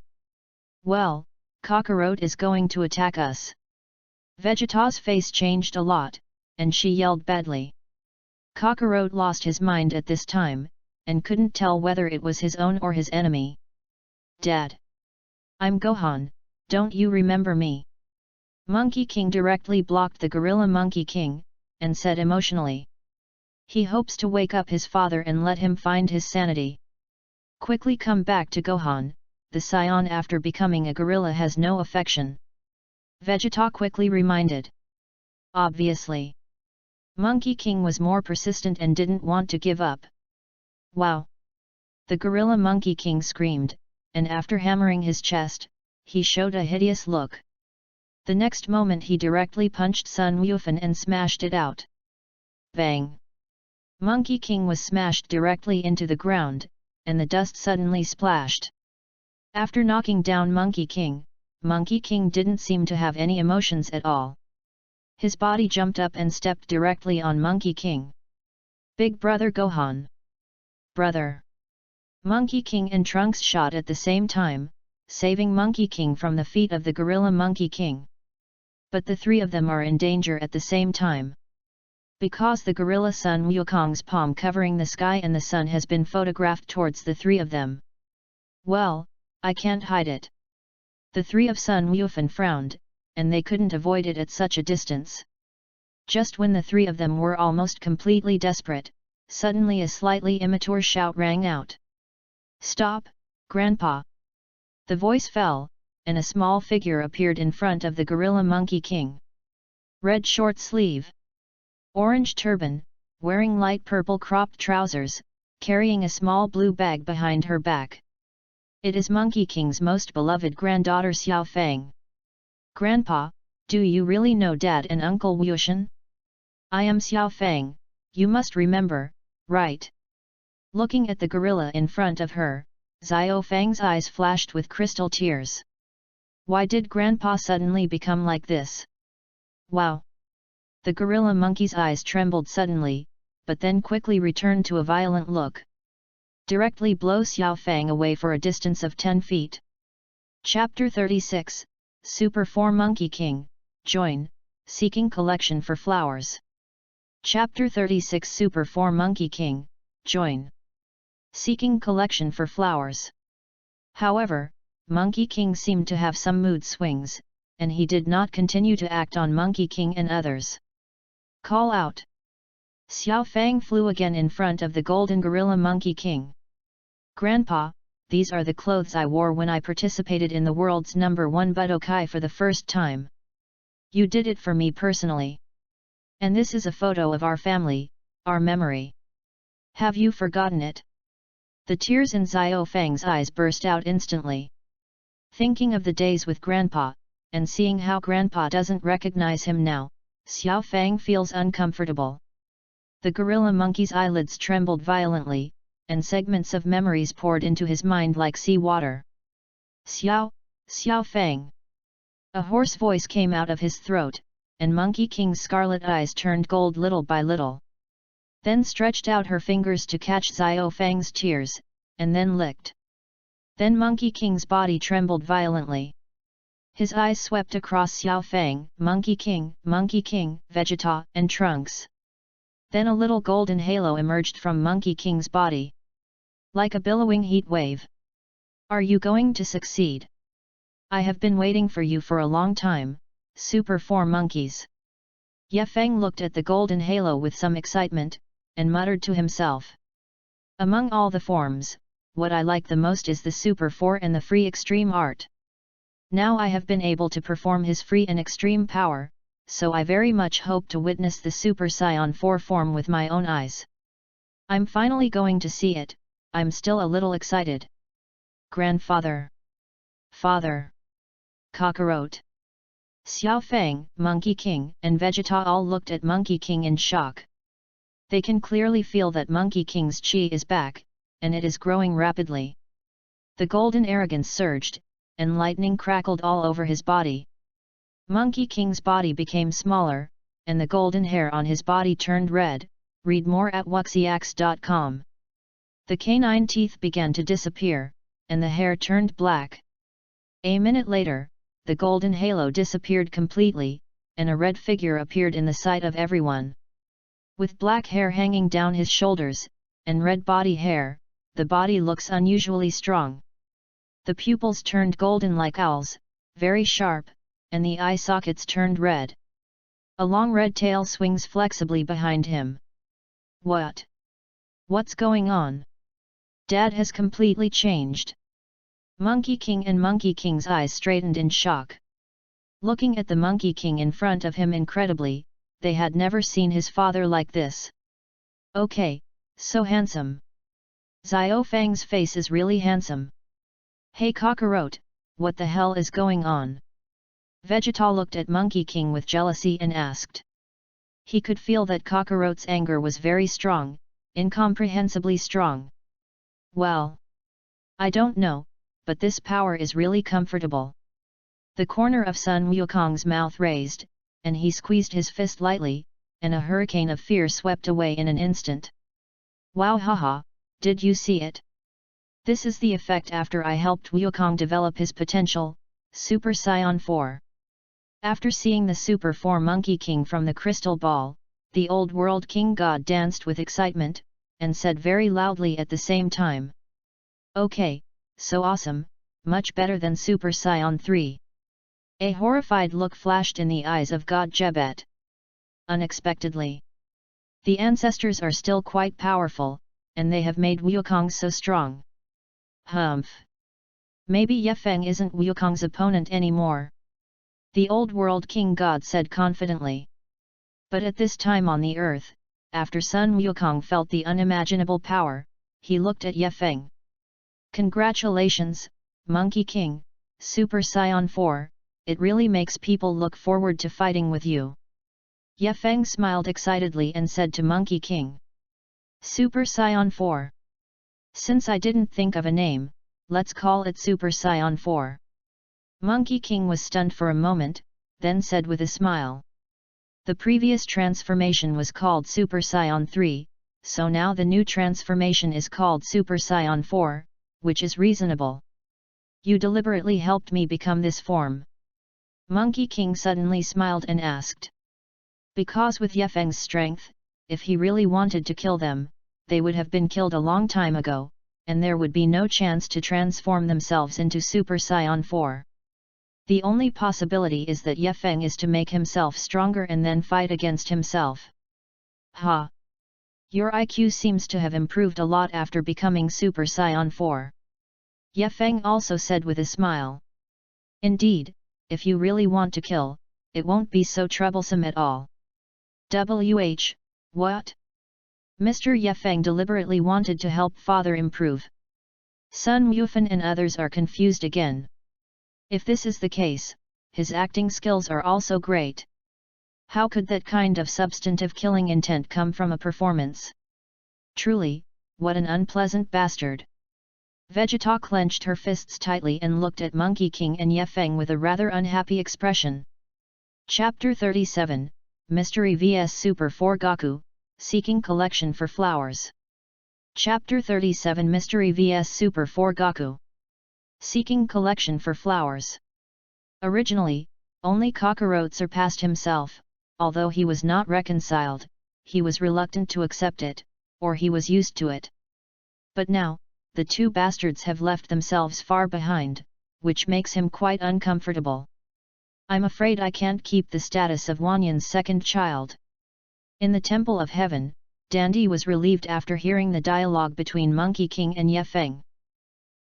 Well, Kakarot is going to attack us. Vegeta's face changed a lot, and she yelled badly. Kakarot lost his mind at this time, and couldn't tell whether it was his own or his enemy. Dad! I'm Gohan, don't you remember me? Monkey King directly blocked the gorilla Monkey King, and said emotionally. He hopes to wake up his father and let him find his sanity. Quickly come back to Gohan, the Saiyan after becoming a gorilla has no affection. Vegeta quickly reminded. Obviously. Monkey King was more persistent and didn't want to give up. Wow! The gorilla Monkey King screamed, and after hammering his chest, he showed a hideous look. The next moment he directly punched Sun Wukong and smashed it out. Bang! Monkey King was smashed directly into the ground, and the dust suddenly splashed. After knocking down Monkey King didn't seem to have any emotions at all. His body jumped up and stepped directly on Monkey King. Big brother Gohan! Brother! Monkey King and Trunks shot at the same time, saving Monkey King from the feet of the gorilla Monkey King. But the three of them are in danger at the same time. Because the gorilla Sun Wukong's palm covering the sky and the sun has been photographed towards the three of them. Well, I can't hide it. The three of Sun Wukong frowned, and they couldn't avoid it at such a distance. Just when the three of them were almost completely desperate, suddenly a slightly immature shout rang out. Stop, Grandpa! The voice fell, and a small figure appeared in front of the gorilla Monkey King. Red short sleeve. Orange turban, wearing light purple cropped trousers, carrying a small blue bag behind her back. It is Monkey King's most beloved granddaughter Xiao Feng. Grandpa, do you really know Dad and Uncle Wushan? I am Xiao Feng, You must remember, right? Looking at the gorilla in front of her, Xiao Fang's eyes flashed with crystal tears. Why did Grandpa suddenly become like this? Wow! The gorilla monkey's eyes trembled suddenly, but then quickly returned to a violent look. Directly blow Xiao Fang away for a distance of 10 feet. Chapter 36, Super 4 Monkey King, Join, Seeking Collection for Flowers. Chapter 36 Super 4 Monkey King, Join. Seeking Collection for Flowers. However, Monkey King seemed to have some mood swings, and he did not continue to act on Monkey King and others. Call out! Xiao Fang flew again in front of the golden gorilla Monkey King. Grandpa, these are the clothes I wore when I participated in the world's #1 Budokai for the first time. You did it for me personally. And this is a photo of our family, our memory. Have you forgotten it? The tears in Xiao Fang's eyes burst out instantly. Thinking of the days with Grandpa, and seeing how Grandpa doesn't recognize him now, Xiao Fang feels uncomfortable. The gorilla monkey's eyelids trembled violently, and segments of memories poured into his mind like seawater. Xiao Fang! A hoarse voice came out of his throat, and Monkey King's scarlet eyes turned gold little by little. Then stretched out her fingers to catch Xiao Fang's tears, and then licked. Then Monkey King's body trembled violently. His eyes swept across Xiao Fang, Monkey King, Vegeta, and Trunks. Then a little golden halo emerged from Monkey King's body. Like a billowing heat wave. Are you going to succeed? I have been waiting for you for a long time, Super 4 Monkeys. Ye Feng looked at the golden halo with some excitement, and muttered to himself. Among all the forms, what I like the most is the Super 4 and the free extreme art. Now I have been able to perform his free and extreme power, so I very much hope to witness the Super Saiyan 4 form with my own eyes. I'm finally going to see it, I'm still a little excited. Grandfather. Father. Kakarot. Xiao Fang, Monkey King, and Vegeta all looked at Monkey King in shock. They can clearly feel that Monkey King's chi is back, and it is growing rapidly. The golden arrogance surged, and lightning crackled all over his body. Monkey King's body became smaller, and the golden hair on his body turned red. Read more at wuxiax.com. The canine teeth began to disappear, and the hair turned black. A minute later, the golden halo disappeared completely, and a red figure appeared in the sight of everyone. With black hair hanging down his shoulders, and red body hair, the body looks unusually strong. The pupils turned golden like owls, very sharp, and the eye sockets turned red. A long red tail swings flexibly behind him. What? What's going on? Dad has completely changed. Monkey King and Monkey King's eyes straightened in shock. Looking at the Monkey King in front of him incredibly, they had never seen his father like this. Okay, so handsome. Xiao Fang's face is really handsome. Hey Kakarot, what the hell is going on? Vegeta looked at Monkey King with jealousy and asked. He could feel that Kakarot's anger was very strong, incomprehensibly strong. Well, I don't know, but this power is really comfortable. The corner of Sun Wukong's mouth raised, and he squeezed his fist lightly, and a hurricane of fear swept away in an instant. Wow, haha, did you see it? This is the effect after I helped Wukong develop his potential, Super Saiyan 4. After seeing the Super 4 Monkey King from the crystal ball, the old world king god danced with excitement, and said very loudly at the same time. Okay, so awesome, much better than Super Saiyan 3. A horrified look flashed in the eyes of God Jebet. Unexpectedly. The ancestors are still quite powerful, and they have made Wukong so strong. Humph. Maybe Ye Feng isn't Wukong's opponent anymore. The old world king god said confidently. But at this time on the earth, after Sun Wukong felt the unimaginable power, he looked at Ye Feng. Congratulations, Monkey King, Super Saiyan 4, it really makes people look forward to fighting with you. Ye Feng smiled excitedly and said to Monkey King. Super Saiyan 4. Since I didn't think of a name, let's call it Super Saiyan 4. Monkey King was stunned for a moment, then said with a smile. The previous transformation was called Super Saiyan 3, so now the new transformation is called Super Saiyan 4, which is reasonable. You deliberately helped me become this form. Monkey King suddenly smiled and asked. Because with Ye Feng's strength, if he really wanted to kill them, they would have been killed a long time ago, and there would be no chance to transform themselves into Super Saiyan 4. The only possibility is that Ye Feng is to make himself stronger and then fight against himself. Ha! Your IQ seems to have improved a lot after becoming Super Saiyan 4. Ye Feng also said with a smile. Indeed, if you really want to kill, it won't be so troublesome at all. What? Mr. Ye Feng deliberately wanted to help father improve. Sun Wufan and others are confused again. If this is the case, his acting skills are also great. How could that kind of substantive killing intent come from a performance? Truly, what an unpleasant bastard. Vegeta clenched her fists tightly and looked at Monkey King and Ye Feng with a rather unhappy expression. Chapter 37, Mystery vs Super 4 Goku, Seeking Collection for Flowers. Chapter 37 Mystery vs Super 4 Goku, Seeking Collection for Flowers. Originally, only Kakarot surpassed himself, although he was not reconciled, he was reluctant to accept it, or he was used to it. But now, the two bastards have left themselves far behind, which makes him quite uncomfortable. I'm afraid I can't keep the status of Wanyan's second child. In the Temple of Heaven, Dandy was relieved after hearing the dialogue between Monkey King and Ye Feng.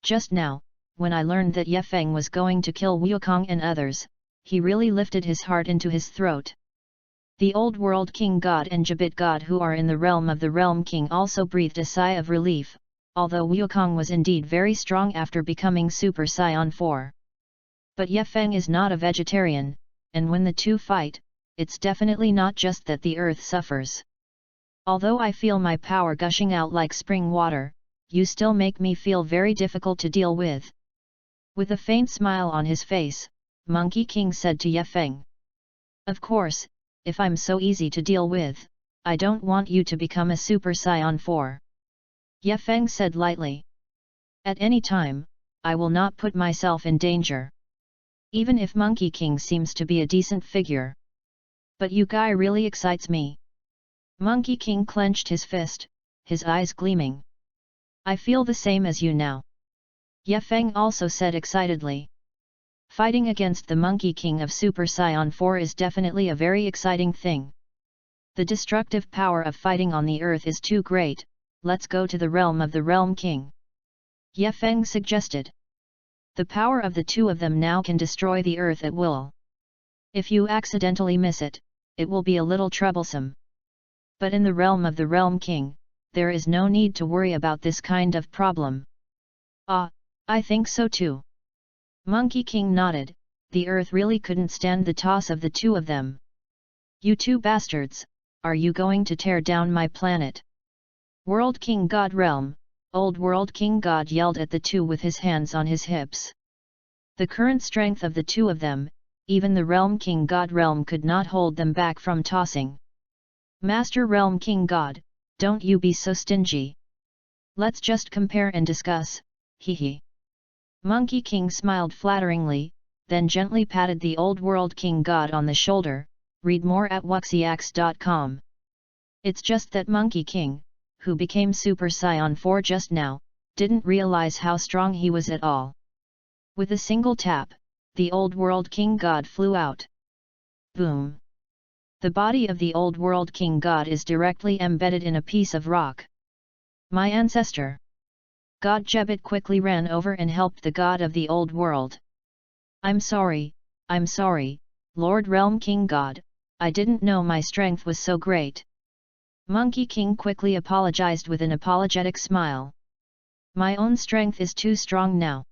Just now, when I learned that Ye Feng was going to kill Wukong and others, he really lifted his heart into his throat. The Old World King God and Jabit God who are in the realm of the Realm King also breathed a sigh of relief, although Wukong was indeed very strong after becoming Super Saiyan 4. But Ye Feng is not a vegetarian, and when the two fight, it's definitely not just that the earth suffers. Although I feel my power gushing out like spring water, you still make me feel very difficult to deal with. With a faint smile on his face, Monkey King said to Ye Feng. Of course, if I'm so easy to deal with, I don't want you to become a Super Saiyan 4. Ye Feng said lightly. At any time, I will not put myself in danger. Even if Monkey King seems to be a decent figure. But you guy really excites me. Monkey King clenched his fist, his eyes gleaming. I feel the same as you now. Ye Feng also said excitedly. Fighting against the Monkey King of Super Saiyan 4 is definitely a very exciting thing. The destructive power of fighting on the earth is too great, let's go to the realm of the Realm King. Ye Feng suggested. The power of the two of them now can destroy the earth at will. If you accidentally miss it, it will be a little troublesome. But in the realm of the Realm King, there is no need to worry about this kind of problem. Ah, I think so too. Monkey King nodded, the earth really couldn't stand the toss of the two of them. You two bastards, are you going to tear down my planet? World King God Realm, Old World King God yelled at the two with his hands on his hips. The current strength of the two of them, even the Realm King God Realm could not hold them back from tossing. Master Realm King God, don't you be so stingy. Let's just compare and discuss, hee hee. Monkey King smiled flatteringly, then gently patted the Old World King God on the shoulder. Read more at wuxiax.com. It's just that Monkey King, who became Super Saiyan 4 just now, didn't realize how strong he was at all. With a single tap, the Old World King God flew out. Boom! The body of the Old World King God is directly embedded in a piece of rock. My ancestor! God Jebit quickly ran over and helped the god of the old world. I'm sorry, Lord Realm King God, I didn't know my strength was so great. Monkey King quickly apologized with an apologetic smile. My own strength is too strong now.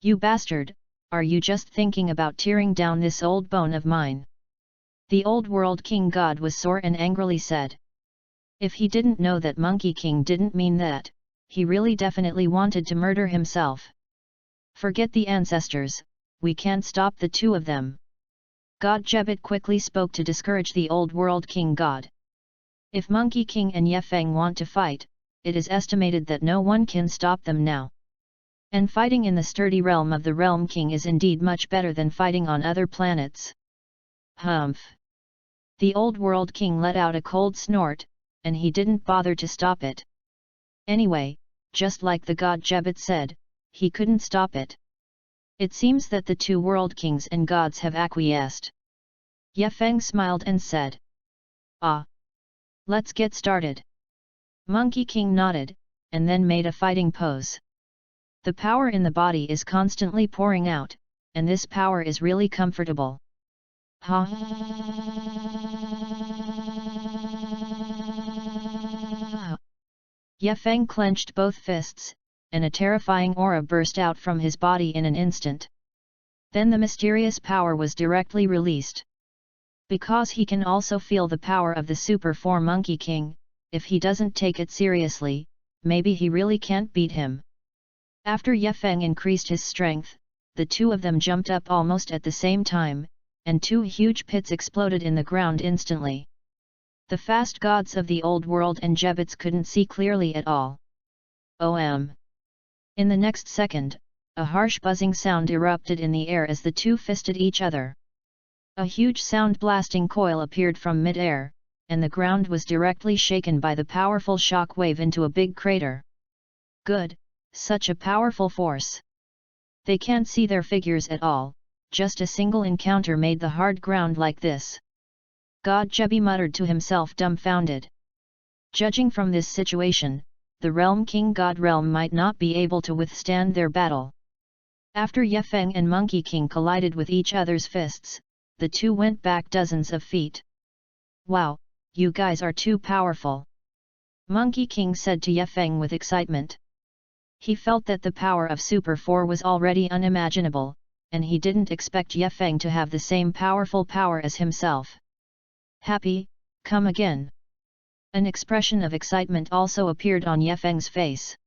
You bastard, are you just thinking about tearing down this old bone of mine? The old world king god was sore and angrily said. If he didn't know that Monkey King didn't mean that, he really definitely wanted to murder himself. Forget the ancestors, we can't stop the two of them. God Jebbit quickly spoke to discourage the old world king god. If Monkey King and Yefeng want to fight, it is estimated that no one can stop them now. And fighting in the sturdy realm of the Realm King is indeed much better than fighting on other planets. Humph! The old world king let out a cold snort, and he didn't bother to stop it. Anyway, just like the god Jebbit said, he couldn't stop it. It seems that the two world kings and gods have acquiesced. Yefeng smiled and said. Ah! Let's get started. Monkey King nodded, and then made a fighting pose. The power in the body is constantly pouring out, and this power is really comfortable. Ha! Yefeng clenched both fists, and a terrifying aura burst out from his body in an instant. Then the mysterious power was directly released. Because he can also feel the power of the Super 4 Monkey King, if he doesn't take it seriously, maybe he really can't beat him. After Yefeng increased his strength, the two of them jumped up almost at the same time, and two huge pits exploded in the ground instantly. The fast gods of the old world and Jebbits couldn't see clearly at all. OM! In the next second, a harsh buzzing sound erupted in the air as the two fisted each other. A huge sound-blasting coil appeared from mid-air, and the ground was directly shaken by the powerful shock wave into a big crater. Good, such a powerful force. They can't see their figures at all, just a single encounter made the hard ground like this. God Jebby muttered to himself, dumbfounded. Judging from this situation, the Realm King God Realm might not be able to withstand their battle. After Yefeng and Monkey King collided with each other's fists, the two went back dozens of feet. Wow, you guys are too powerful! Monkey King said to Yefeng with excitement. He felt that the power of Super 4 was already unimaginable, and he didn't expect Yefeng to have the same powerful power as himself. Happy, come again. An expression of excitement also appeared on Yefeng's face.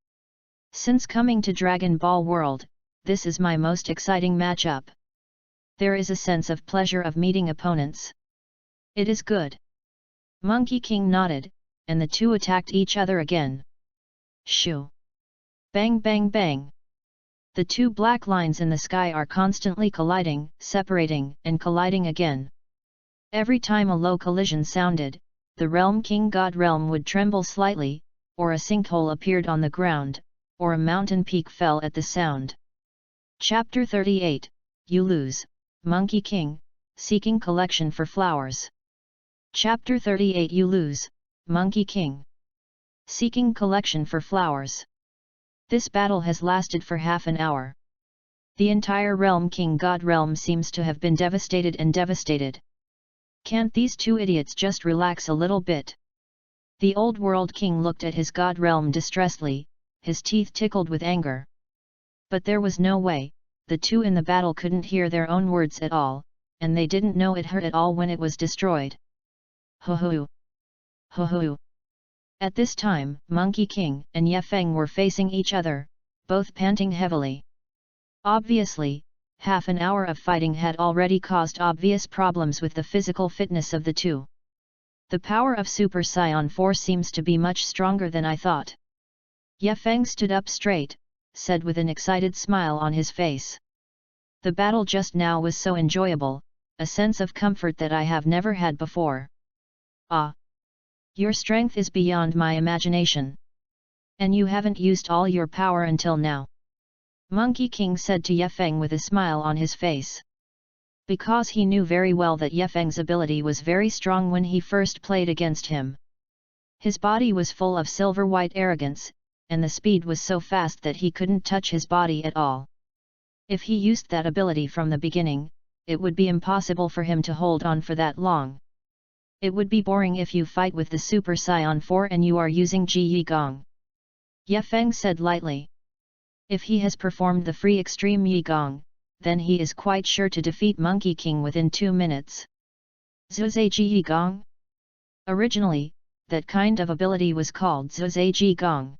Since coming to Dragon Ball World, this is my most exciting matchup. There is a sense of pleasure of meeting opponents. It is good. Monkey King nodded, and the two attacked each other again. Shoo! Bang bang bang! The two black lines in the sky are constantly colliding, separating, and colliding again. Every time a low collision sounded, the Realm King God Realm would tremble slightly, or a sinkhole appeared on the ground, or a mountain peak fell at the sound. Chapter 38, You Lose, Monkey King, Seeking Collection for Flowers. Chapter 38 You Lose, Monkey King. Seeking Collection for Flowers. This battle has lasted for half an hour. The entire Realm King God Realm seems to have been devastated and devastated. Can't these two idiots just relax a little bit? The old world king looked at his god realm distressedly, his teeth tickled with anger. But there was no way, the two in the battle couldn't hear their own words at all, and they didn't know it hurt at all when it was destroyed. Ho ho! Ho ho! At this time, Monkey King and Yefeng were facing each other, both panting heavily. Obviously, half an hour of fighting had already caused obvious problems with the physical fitness of the two. The power of Super Saiyan 4 seems to be much stronger than I thought. Yefeng stood up straight, said with an excited smile on his face. The battle just now was so enjoyable, a sense of comfort that I have never had before. Ah! Your strength is beyond my imagination. And you haven't used all your power until now. Monkey King said to Yefeng with a smile on his face. Because he knew very well that Yefeng's ability was very strong when he first played against him. His body was full of silver-white arrogance, and the speed was so fast that he couldn't touch his body at all. If he used that ability from the beginning, it would be impossible for him to hold on for that long. It would be boring if you fight with the Super Saiyan 4 and you are using Ji Yi Gong. Yefeng said lightly. If he has performed the free extreme Yi Gong, then he is quite sure to defeat Monkey King within 2 minutes. Zuzai Gong? Originally, that kind of ability was called Zuzai Gong.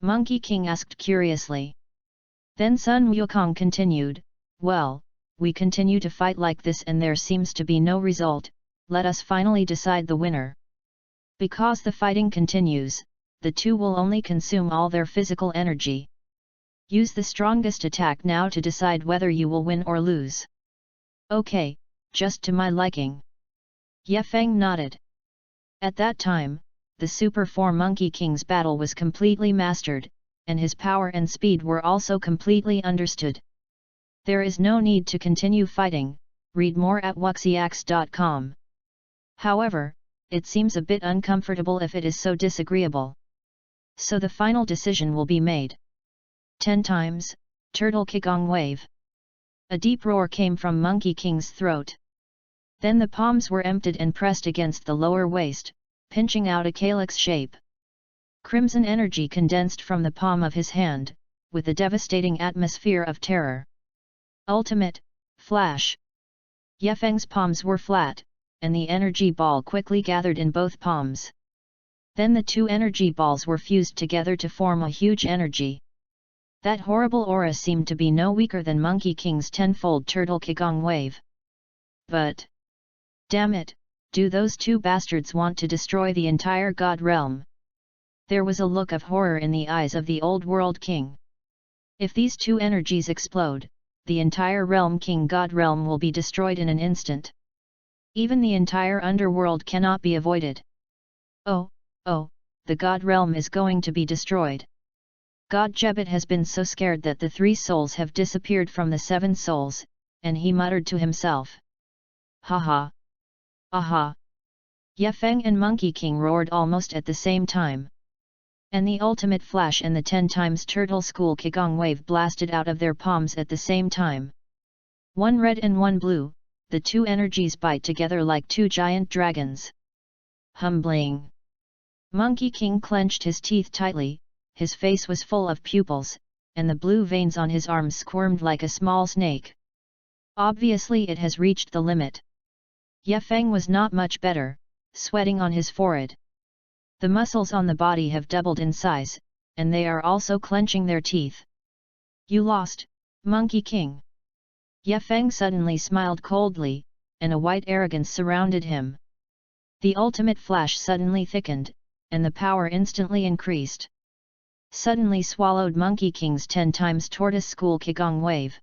Monkey King asked curiously. Then Sun Wukong continued, well, we continue to fight like this and there seems to be no result, let us finally decide the winner. Because the fighting continues, the two will only consume all their physical energy. Use the strongest attack now to decide whether you will win or lose. Okay, just to my liking. Ye Feng nodded. At that time, the Super 4 Monkey King's battle was completely mastered, and his power and speed were also completely understood. There is no need to continue fighting, read more at wuxiax.com. However, it seems a bit uncomfortable if it is so disagreeable. So the final decision will be made. 10 times, Turtle Kigong Wave. A deep roar came from Monkey King's throat. Then the palms were emptied and pressed against the lower waist, pinching out a calyx shape. Crimson energy condensed from the palm of his hand, with a devastating atmosphere of terror. Ultimate, Flash. Ye Feng's palms were flat, and the energy ball quickly gathered in both palms. Then the two energy balls were fused together to form a huge energy. That horrible aura seemed to be no weaker than Monkey King's tenfold Turtle Kigong Wave. But, damn it, do those two bastards want to destroy the entire God realm? There was a look of horror in the eyes of the Old World King. If these two energies explode, the entire realm King God realm will be destroyed in an instant. Even the entire underworld cannot be avoided. Oh, the God realm is going to be destroyed. God Jebet has been so scared that the 3 souls have disappeared from the 7 souls, and he muttered to himself. Haha! Aha! Ye Feng and Monkey King roared almost at the same time. And the ultimate flash and the 10 times Turtle School Kigong Wave blasted out of their palms at the same time. One red and one blue, the two energies bite together like 2 giant dragons. Humbling! Monkey King clenched his teeth tightly, his face was full of pupils, and the blue veins on his arms squirmed like a small snake. Obviously it has reached the limit. Ye Feng was not much better, sweating on his forehead. The muscles on the body have doubled in size, and they are also clenching their teeth. You lost, Monkey King. Ye Feng suddenly smiled coldly, and a white arrogance surrounded him. The ultimate flash suddenly thickened, and the power instantly increased. Suddenly swallowed Monkey King's 10 times Tortoise School Kigong Wave.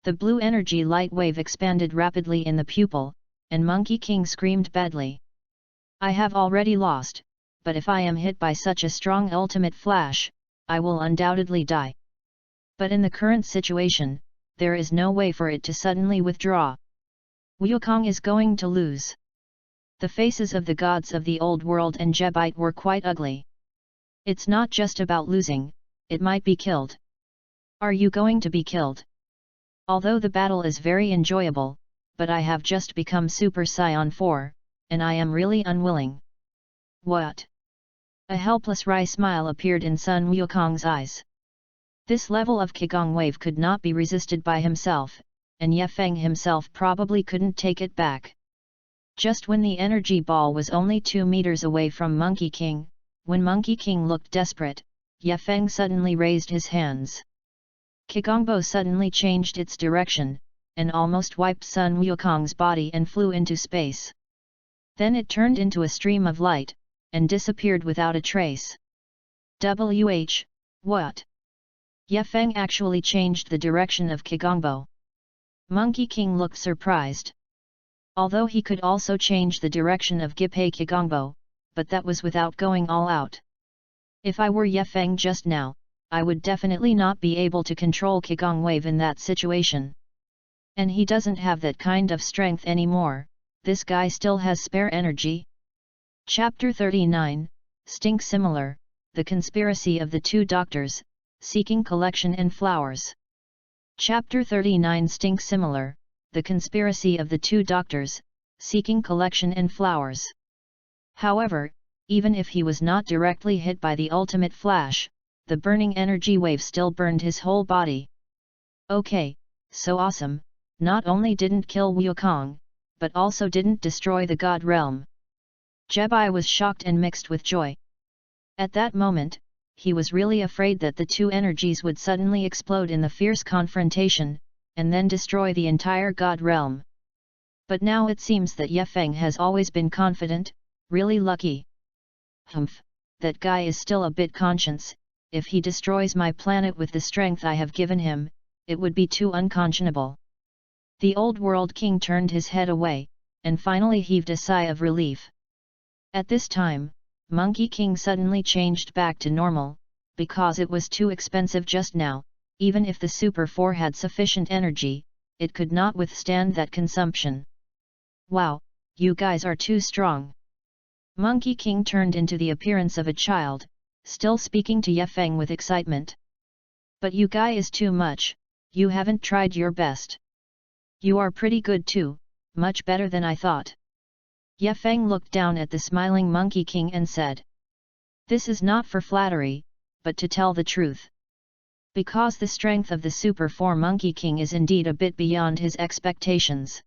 The blue energy light wave expanded rapidly in the pupil, and Monkey King screamed badly. I have already lost, but if I am hit by such a strong ultimate flash, I will undoubtedly die. But in the current situation, there is no way for it to suddenly withdraw. Wukong is going to lose. The faces of the gods of the old world and Jebite were quite ugly. It's not just about losing, it might be killed. Are you going to be killed? Although the battle is very enjoyable, but I have just become Super Saiyan 4, and I am really unwilling. What? A helpless wry smile appeared in Sun Wukong's eyes. This level of Kigong Wave could not be resisted by himself, and Ye Feng himself probably couldn't take it back. Just when the energy ball was only 2 meters away from Monkey King, when Monkey King looked desperate, Ye Feng suddenly raised his hands. Kigongbo suddenly changed its direction, and almost wiped Sun Wukong's body and flew into space. Then it turned into a stream of light, and disappeared without a trace. What? Ye Feng actually changed the direction of Kigongbo. Monkey King looked surprised. Although he could also change the direction of Gipe Kigongbo, but that was without going all out. If I were Ye Feng just now, I would definitely not be able to control Kigong Wave in that situation. And he doesn't have that kind of strength anymore, this guy still has spare energy. Chapter 39, Stink Similar, The Conspiracy of the Two Doctors, Seeking Collection in Flowers. Chapter 39 Stink Similar, The Conspiracy of the Two Doctors, Seeking Collection in Flowers. However, even if he was not directly hit by the ultimate flash, the burning energy wave still burned his whole body. Okay, so awesome, not only didn't kill Wukong, but also didn't destroy the god realm. Jebai was shocked and mixed with joy. At that moment, he was really afraid that the two energies would suddenly explode in the fierce confrontation, and then destroy the entire god realm. But now it seems that Ye Feng has always been confident, really lucky. Humph, that guy is still a bit conscious. If he destroys my planet with the strength I have given him, it would be too unconscionable. The old world king turned his head away, and finally heaved a sigh of relief. At this time, Monkey King suddenly changed back to normal, because it was too expensive just now. Even if the Super 4 had sufficient energy, it could not withstand that consumption. Wow, you guys are too strong. Monkey King turned into the appearance of a child, still speaking to Ye Feng with excitement. But you guy is too much, you haven't tried your best. You are pretty good too, much better than I thought. Ye Feng looked down at the smiling Monkey King and said, "This is not for flattery, but to tell the truth. Because the strength of the Super 4 Monkey King is indeed a bit beyond his expectations.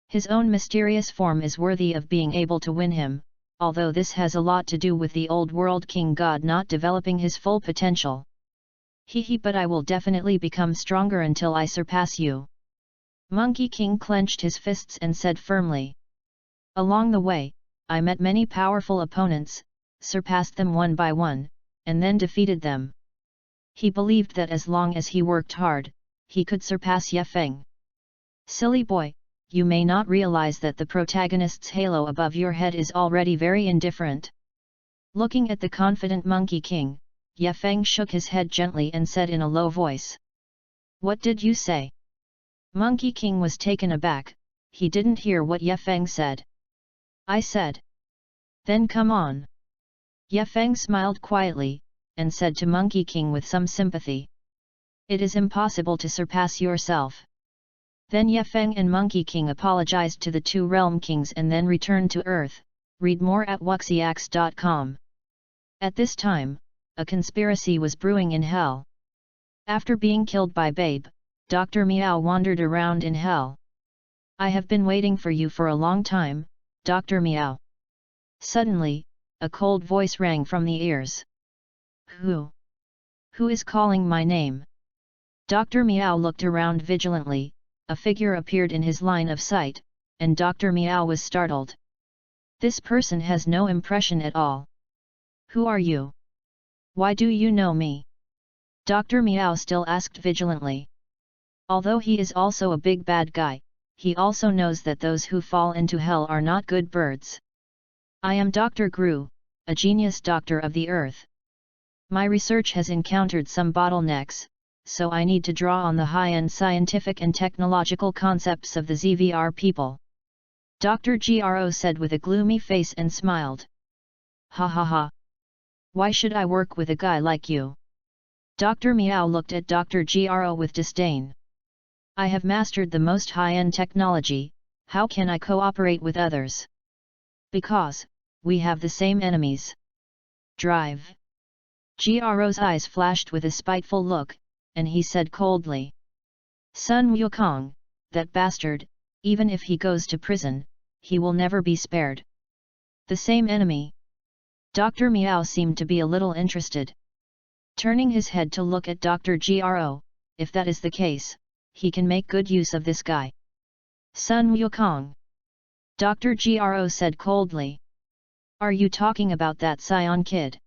His own mysterious form is worthy of being able to win him, although this has a lot to do with the old world king god not developing his full potential. But I will definitely become stronger until I surpass you." Monkey King clenched his fists and said firmly. "Along the way, I met many powerful opponents, surpassed them one by one, and then defeated them. He believed that as long as he worked hard, he could surpass Ye Feng. Silly boy, you may not realize that the protagonist's halo above your head is already very indifferent." Looking at the confident Monkey King, Ye Feng shook his head gently and said in a low voice. "What did you say?" Monkey King was taken aback, he didn't hear what Ye Feng said. "I said. Then come on." Ye Feng smiled quietly, and said to Monkey King with some sympathy. "It is impossible to surpass yourself." Then Ye Feng and Monkey King apologized to the two realm kings and then returned to Earth. Read more at wuxiax.com. At this time, a conspiracy was brewing in Hell. After being killed by Babe, Dr. Meow wandered around in Hell. "I have been waiting for you for a long time, Dr. Meow." Suddenly, a cold voice rang from the ears. Who is calling my name?" Dr. Meow looked around vigilantly. A figure appeared in his line of sight, and Dr. Meow was startled. "This person has no impression at all. Who are you? Why do you know me?" Dr. Meow still asked vigilantly. Although he is also a big bad guy, he also knows that those who fall into hell are not good birds. "I am Dr. Gru, a genius doctor of the earth. My research has encountered some bottlenecks, so I need to draw on the high-end scientific and technological concepts of the ZVR people." Dr. Gro said with a gloomy face and smiled. "Ha ha ha! Why should I work with a guy like you?" Dr. Meow looked at Dr. Gro with disdain. "I have mastered the most high-end technology, how can I cooperate with others?" "Because, we have the same enemies. Drive." Gro's eyes flashed with a spiteful look, and he said coldly. "Sun Wukong, that bastard, even if he goes to prison, he will never be spared." "The same enemy?" Dr. Meow seemed to be a little interested. Turning his head to look at Dr. Gro, "If that is the case, he can make good use of this guy." "Sun Wukong?" Dr. Gro said coldly. "Are you talking about that Scion kid?"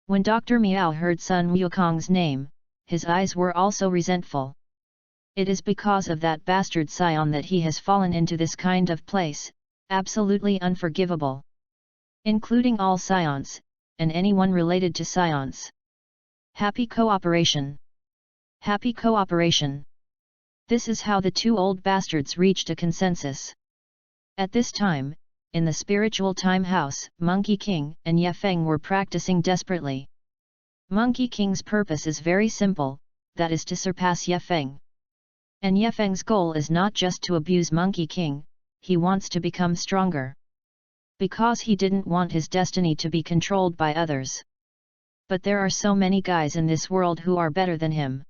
When Dr. Meow heard Sun Wukong's name, his eyes were also resentful. "It is because of that bastard Scion that he has fallen into this kind of place, absolutely unforgivable. Including all Scions, and anyone related to Scions. Happy cooperation. Happy cooperation." This is how the two old bastards reached a consensus. At this time, in the spiritual time house, Monkey King and Ye Feng were practicing desperately. Monkey King's purpose is very simple, that is to surpass Ye Feng. And Ye Feng's goal is not just to abuse Monkey King, he wants to become stronger. Because he didn't want his destiny to be controlled by others. But there are so many guys in this world who are better than him.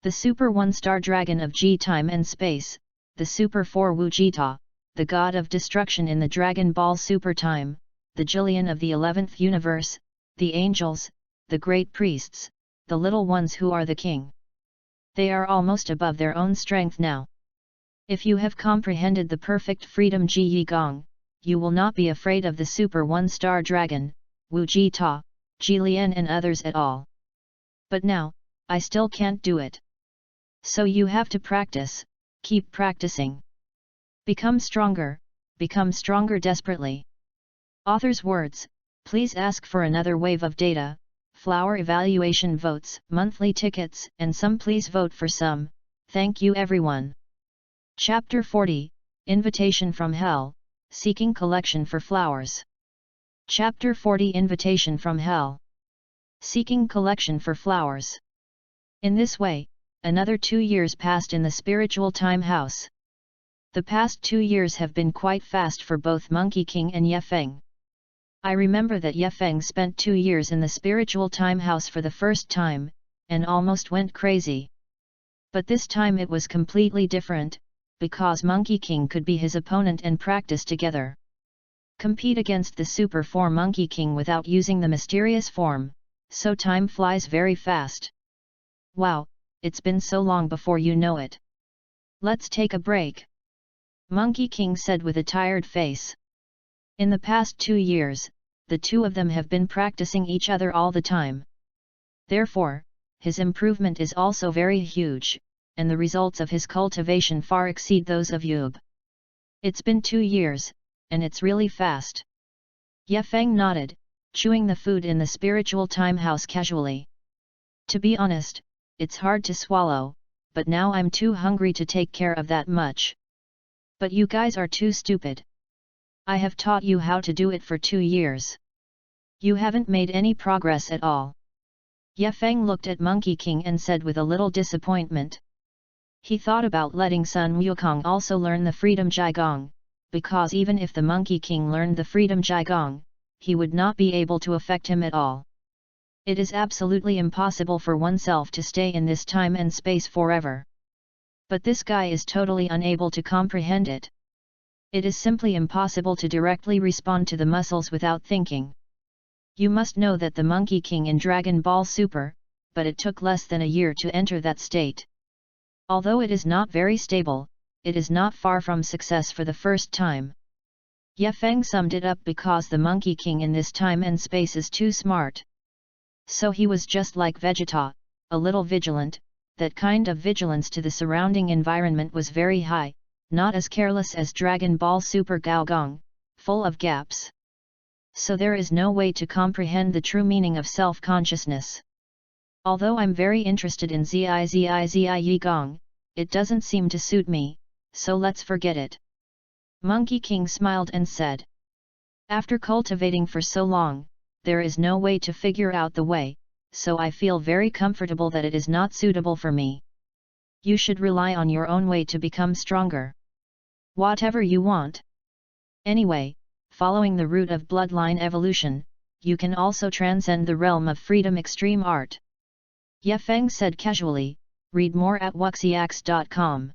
The Super 1 Star Dragon of G Time and Space, the Super 4 Wu Jita, the god of destruction in the Dragon Ball Super time, the Jillian of the 11th universe, the angels, the great priests, the little ones who are the king. They are almost above their own strength now. If you have comprehended the perfect freedom Ji Yi Gong, you will not be afraid of the Super One-Star Dragon, Wu Ji Ta, Ji Lian and others at all. But now, I still can't do it. So you have to practice, keep practicing. Become stronger desperately. Author's words, please ask for another wave of data, flower evaluation votes, monthly tickets, and some please vote for some, thank you everyone. Chapter 40, Invitation from Hell, Seeking Collection for Flowers. Chapter 40 Invitation from Hell. Seeking Collection for Flowers. In this way, another 2 years passed in the spiritual time house. The past 2 years have been quite fast for both Monkey King and Ye Feng. I remember that Ye Feng spent 2 years in the spiritual time house for the first time, and almost went crazy. But this time it was completely different, because Monkey King could be his opponent and practice together. Compete against the super form Monkey King without using the mysterious form, so time flies very fast. Wow, it's been so long before you know it. Let's take a break. Monkey King said with a tired face. In the past 2 years, the two of them have been practicing each other all the time. Therefore, his improvement is also very huge, and the results of his cultivation far exceed those of Yub. It's been 2 years, and it's really fast. Ye Feng nodded, chewing the food in the spiritual time house casually. To be honest, it's hard to swallow, but now I'm too hungry to take care of that much. But you guys are too stupid. I have taught you how to do it for 2 years. You haven't made any progress at all. Ye Feng looked at Monkey King and said with a little disappointment. He thought about letting Sun Wukong also learn the Freedom Jiagong, because even if the Monkey King learned the Freedom Jiagong, he would not be able to affect him at all. It is absolutely impossible for oneself to stay in this time and space forever. But this guy is totally unable to comprehend it. It is simply impossible to directly respond to the muscles without thinking. You must know that the Monkey King in Dragon Ball Super, but it took less than a year to enter that state. Although it is not very stable, it is not far from success for the first time. Ye Feng summed it up because the Monkey King in this time and space is too smart. So he was just like Vegeta, a little vigilant. That kind of vigilance to the surrounding environment was very high, not as careless as Dragon Ball Super Gaogong, full of gaps. So there is no way to comprehend the true meaning of self-consciousness. Although I'm very interested in Zi Gong, it doesn't seem to suit me, so let's forget it. Monkey King smiled and said. After cultivating for so long, there is no way to figure out the way, so I feel very comfortable that it is not suitable for me. You should rely on your own way to become stronger. Whatever you want. Anyway, following the route of bloodline evolution, you can also transcend the realm of freedom extreme art. Ye Feng said casually, read more at wuxiax.com.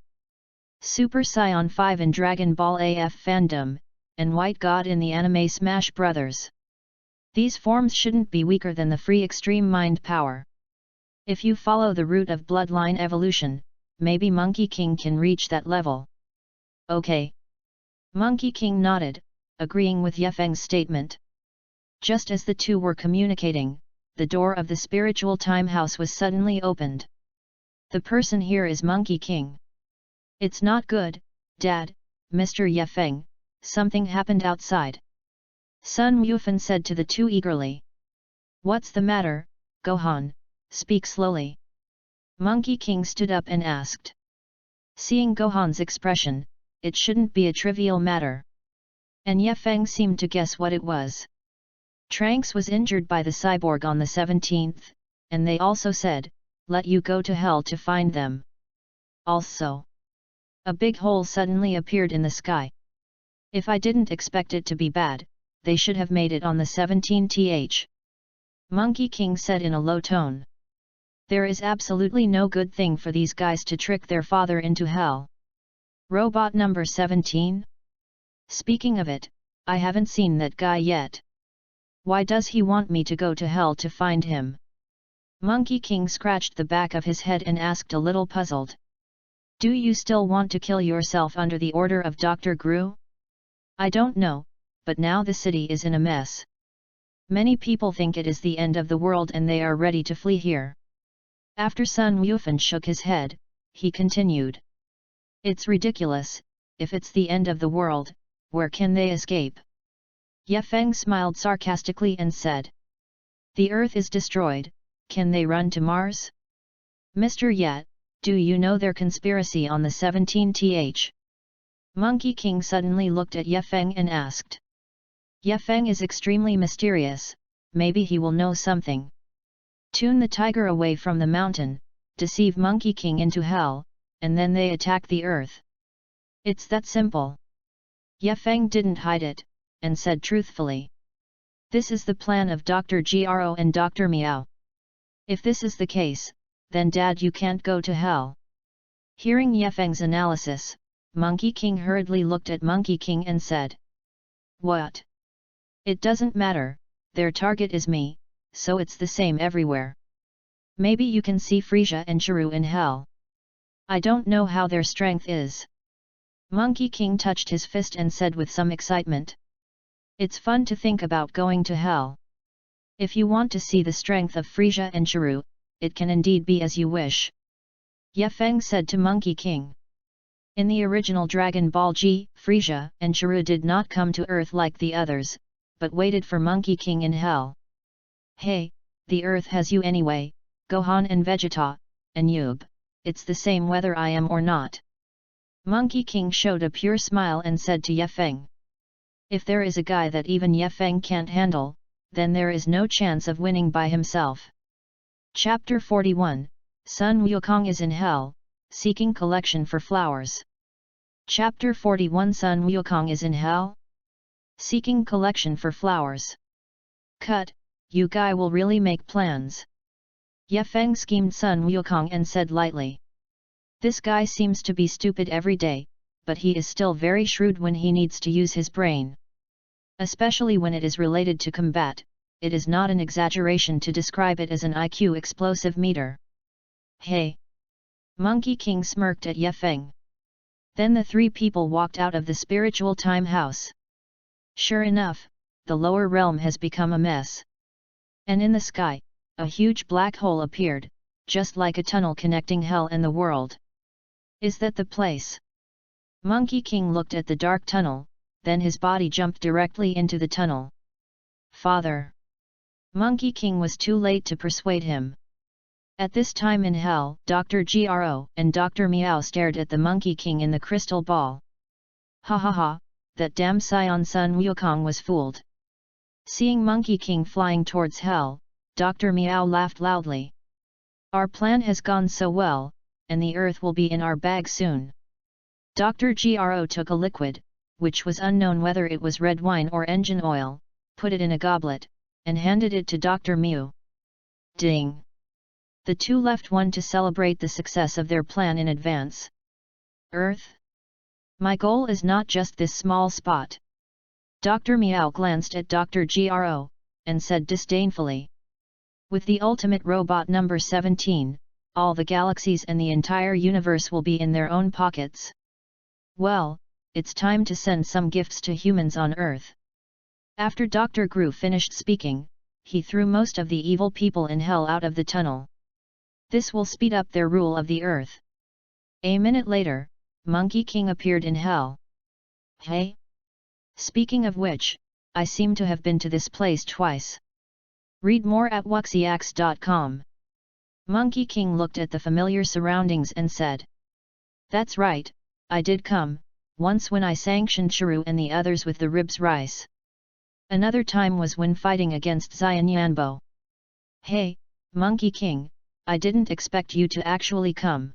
Super Saiyan 5 in Dragon Ball AF fandom, and White God in the anime Smash Brothers. These forms shouldn't be weaker than the free extreme mind power. If you follow the route of bloodline evolution, maybe Monkey King can reach that level. Okay. Monkey King nodded, agreeing with Ye Feng's statement. Just as the two were communicating, the door of the spiritual time house was suddenly opened. The person here is Monkey King. It's not good, Dad, Mr. Ye Feng, something happened outside. Sun Wufan said to the two eagerly. What's the matter, Gohan? Speak slowly. Monkey King stood up and asked. Seeing Gohan's expression, it shouldn't be a trivial matter. And Ye Feng seemed to guess what it was. Trunks was injured by the cyborg on the 17th, and they also said, let you go to hell to find them. Also, a big hole suddenly appeared in the sky. If I didn't expect it to be bad, they should have made it on the 17th. Monkey King said in a low tone. There is absolutely no good thing for these guys to trick their father into hell. Robot number 17? Speaking of it, I haven't seen that guy yet. Why does he want me to go to hell to find him? Monkey King scratched the back of his head and asked a little puzzled. Do you still want to kill yourself under the order of Dr. Gru? I don't know, but now the city is in a mess. Many people think it is the end of the world and they are ready to flee here. After Sun Wufan shook his head, he continued. It's ridiculous, if it's the end of the world, where can they escape? Ye Feng smiled sarcastically and said. The Earth is destroyed, can they run to Mars? Mr. Ye, do you know their conspiracy on the 17th? Monkey King suddenly looked at Ye Feng and asked. Ye Feng is extremely mysterious, maybe he will know something. Tune the tiger away from the mountain, deceive Monkey King into hell, and then they attack the Earth. It's that simple. Ye Feng didn't hide it, and said truthfully. This is the plan of Dr. Gro and Dr. Miao. If this is the case, then Dad you can't go to hell. Hearing Ye Feng's analysis, Monkey King hurriedly looked at Monkey King and said. What? It doesn't matter, their target is me, so it's the same everywhere. Maybe you can see Frisia and Chiru in hell. I don't know how their strength is. Monkey King touched his fist and said with some excitement. It's fun to think about going to hell. If you want to see the strength of Frisia and Chiru, it can indeed be as you wish. Ye Feng said to Monkey King. In the original Dragon Ball G, Frisia and Chiru did not come to Earth like the others, but waited for Monkey King in hell. Hey, the Earth has you anyway, Gohan and Vegeta, and Yub, it's the same whether I am or not. Monkey King showed a pure smile and said to Ye Feng. If there is a guy that even Ye Feng can't handle, then there is no chance of winning by himself. Chapter 41, Sun Wukong is in hell, seeking collection for flowers. Chapter 41 Sun Wukong is in hell? Seeking collection for flowers. Cut, you guy will really make plans. Ye Feng schemed Sun Wukong and said lightly. This guy seems to be stupid every day, but he is still very shrewd when he needs to use his brain. Especially when it is related to combat, it is not an exaggeration to describe it as an IQ explosive meter. Hey! Monkey King smirked at Ye Feng. Then the three people walked out of the spiritual time house. Sure enough, the lower realm has become a mess. And in the sky, a huge black hole appeared, just like a tunnel connecting hell and the world. Is that the place? Monkey King looked at the dark tunnel, then his body jumped directly into the tunnel. Father! Monkey King was too late to persuade him. At this time in hell, Dr. Gro and Dr. Miao stared at the Monkey King in the crystal ball. Ha ha ha, that damn scion Sun Wukong was fooled. Seeing Monkey King flying towards hell, Dr. Miao laughed loudly. Our plan has gone so well, and the Earth will be in our bag soon. Dr. Gro took a liquid, which was unknown whether it was red wine or engine oil, put it in a goblet, and handed it to Dr. Miao. Ding! The two left one to celebrate the success of their plan in advance. Earth? My goal is not just this small spot. Dr. Miao glanced at Dr. Gro, and said disdainfully. With the ultimate robot number 17, all the galaxies and the entire universe will be in their own pockets. Well, it's time to send some gifts to humans on Earth. After Dr. Gru finished speaking, he threw most of the evil people in hell out of the tunnel. This will speed up their rule of the Earth. A minute later, Monkey King appeared in hell. Hey? Speaking of which, I seem to have been to this place twice. Read more at wuxiax.com. Monkey King looked at the familiar surroundings and said. That's right, I did come, once when I sanctioned Chiru and the others with the ribs rice. Another time was when fighting against Xian Yanbo. Hey, Monkey King, I didn't expect you to actually come.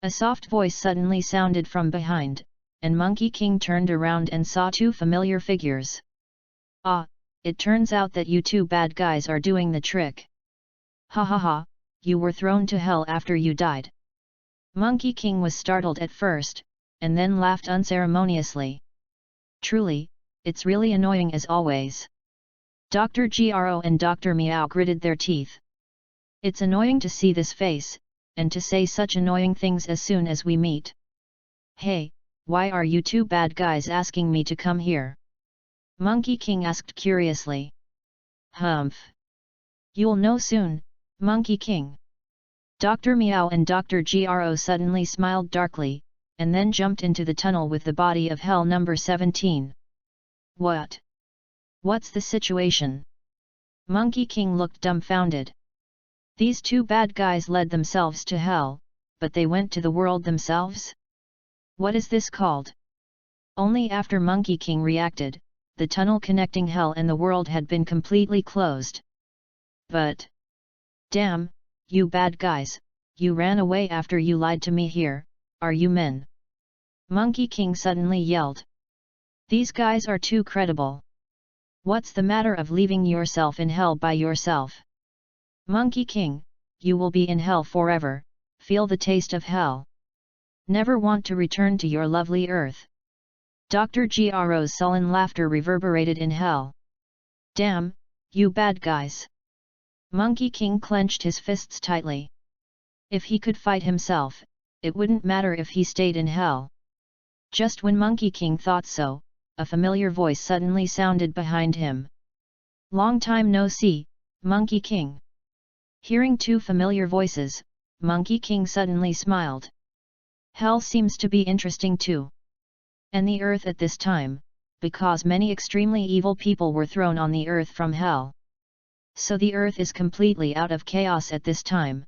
A soft voice suddenly sounded from behind, and Monkey King turned around and saw two familiar figures. Ah, it turns out that you two bad guys are doing the trick. Ha ha ha, you were thrown to hell after you died. Monkey King was startled at first, and then laughed unceremoniously. Truly, it's really annoying as always. Dr. Gro and Dr. Meow gritted their teeth. It's annoying to see this face, and to say such annoying things as soon as we meet. Hey, why are you two bad guys asking me to come here? Monkey King asked curiously. Humph. You'll know soon, Monkey King. Dr. Meow and Dr. Gro suddenly smiled darkly, and then jumped into the tunnel with the body of hell number 17. What? What's the situation? Monkey King looked dumbfounded. These two bad guys led themselves to hell, but they went to the world themselves? What is this called? Only after Monkey King reacted, the tunnel connecting hell and the world had been completely closed. But... damn, you bad guys, you ran away after you lied to me here, are you men? Monkey King suddenly yelled. These guys are too credible. What's the matter of leaving yourself in hell by yourself? Monkey King, you will be in hell forever, feel the taste of hell. Never want to return to your lovely earth. Dr. Gro's sullen laughter reverberated in hell. Damn, you bad guys. Monkey King clenched his fists tightly. If he could fight himself, it wouldn't matter if he stayed in hell. Just when Monkey King thought so, a familiar voice suddenly sounded behind him. Long time no see, Monkey King. Hearing two familiar voices, Monkey King suddenly smiled. Hell seems to be interesting too. And the earth at this time, because many extremely evil people were thrown on the earth from hell. So the earth is completely out of chaos at this time.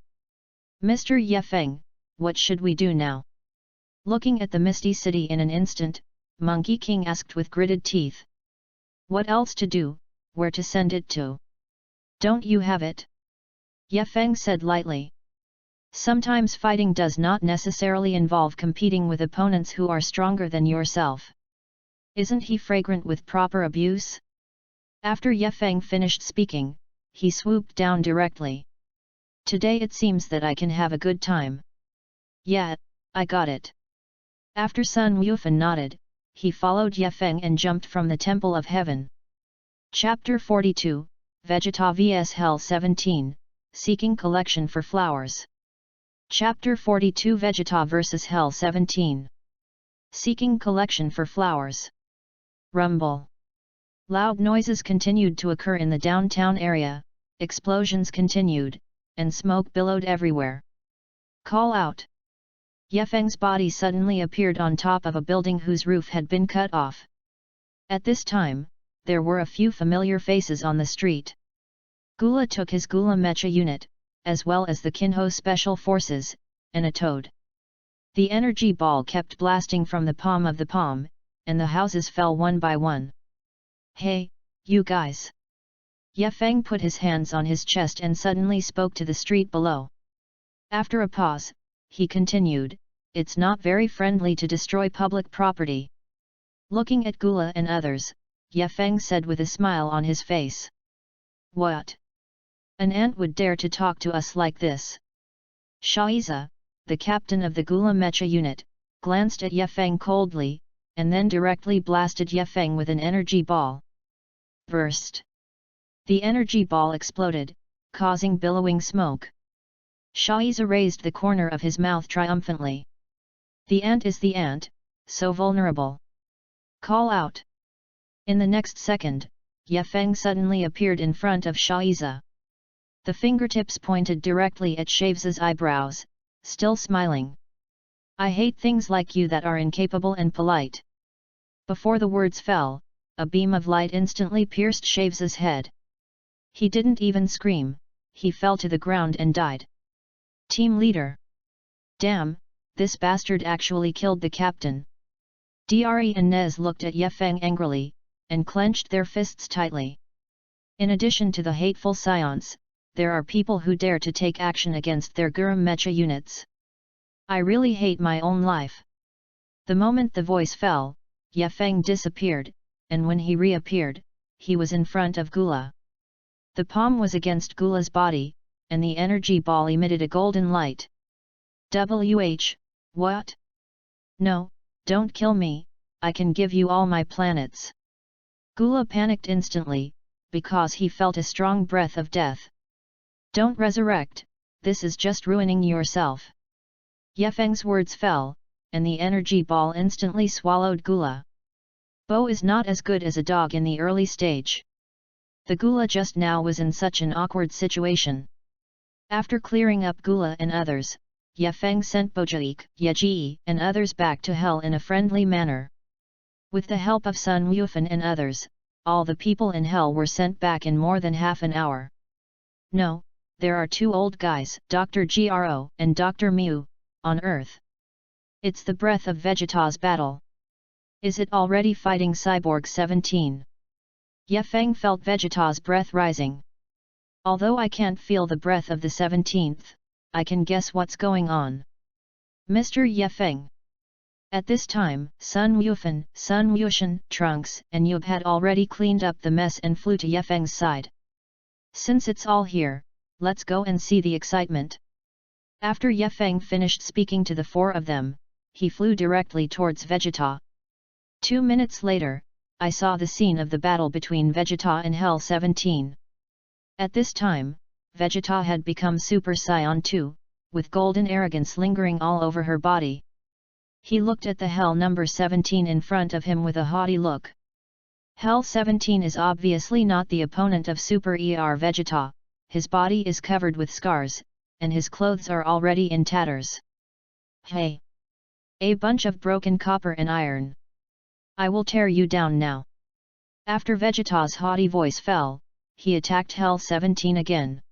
Mr. Yefeng, what should we do now? Looking at the misty city in an instant, Monkey King asked with gritted teeth. What else to do, where to send it to? Don't you have it? Yefeng said lightly. Sometimes fighting does not necessarily involve competing with opponents who are stronger than yourself. Isn't he fragrant with proper abuse? After Yefeng finished speaking, he swooped down directly. Today it seems that I can have a good time. Yeah, I got it. After Sun Wufan nodded, he followed Yefeng and jumped from the Temple of Heaven. Chapter 42, Vegeta vs Hell 17, Seeking Collection for Flowers. Chapter 42 Vegeta vs Hell 17. Seeking Collection for Flowers. Rumble. Loud noises continued to occur in the downtown area, explosions continued, and smoke billowed everywhere. Call out! Yefeng's body suddenly appeared on top of a building whose roof had been cut off. At this time, there were a few familiar faces on the street. Gula took his Gula Mecha unit, as well as the Kinho Special Forces, and a toad. The energy ball kept blasting from the palm of the palm, and the houses fell one by one. Hey, you guys! Yefeng put his hands on his chest and suddenly spoke to the street below. After a pause, he continued, it's not very friendly to destroy public property. Looking at Gula and others, Yefeng said with a smile on his face. What? An ant would dare to talk to us like this? Shaiza, the captain of the Gula Mecha unit, glanced at Yefeng coldly, and then directly blasted Yefeng with an energy ball. Burst. The energy ball exploded, causing billowing smoke. Shaiza raised the corner of his mouth triumphantly. The ant is the ant, so vulnerable. Call out. In the next second, Yefeng suddenly appeared in front of Shaiza. The fingertips pointed directly at Shaiza's eyebrows, still smiling. I hate things like you that are incapable and polite. Before the words fell, a beam of light instantly pierced Shaiza's head. He didn't even scream, he fell to the ground and died. Team leader. Damn, this bastard actually killed the captain. Dre and Nez looked at Yefeng angrily, and clenched their fists tightly. In addition to the hateful scions, there are people who dare to take action against their Guru Mecha units. I really hate my own life. The moment the voice fell, Yefeng disappeared, and when he reappeared, he was in front of Gula. The palm was against Gula's body, and the energy ball emitted a golden light. What? No, don't kill me, I can give you all my planets. Gula panicked instantly, because he felt a strong breath of death. Don't resurrect, this is just ruining yourself. Ye Feng's words fell, and the energy ball instantly swallowed Gula. Bo is not as good as a dog in the early stage. The Gula just now was in such an awkward situation. After clearing up Gula and others, Ye Feng sent Bojaik, Yeji, and others back to hell in a friendly manner. With the help of Sun Wufan and others, all the people in hell were sent back in more than half an hour. No, there are two old guys, Dr. Gro and Dr. Miu, on Earth. It's the breath of Vegeta's battle. Is it already fighting Cyborg 17? Ye Feng felt Vegeta's breath rising. Although I can't feel the breath of the 17th, I can guess what's going on. Mr. Ye Feng. At this time, Sun Wufan, Sun Wushan, Trunks, and Yub had already cleaned up the mess and flew to Ye Feng's side. Since it's all here, let's go and see the excitement. After Ye Feng finished speaking to the four of them, he flew directly towards Vegeta. 2 minutes later, I saw the scene of the battle between Vegeta and Hell 17. At this time, Vegeta had become Super Saiyan 2, with golden arrogance lingering all over her body. He looked at the Hell number 17 in front of him with a haughty look. Hell 17 is obviously not the opponent of Super Vegeta, his body is covered with scars, and his clothes are already in tatters. Hey! A bunch of broken copper and iron. I will tear you down now. After Vegeta's haughty voice fell, he attacked Hell 17 again.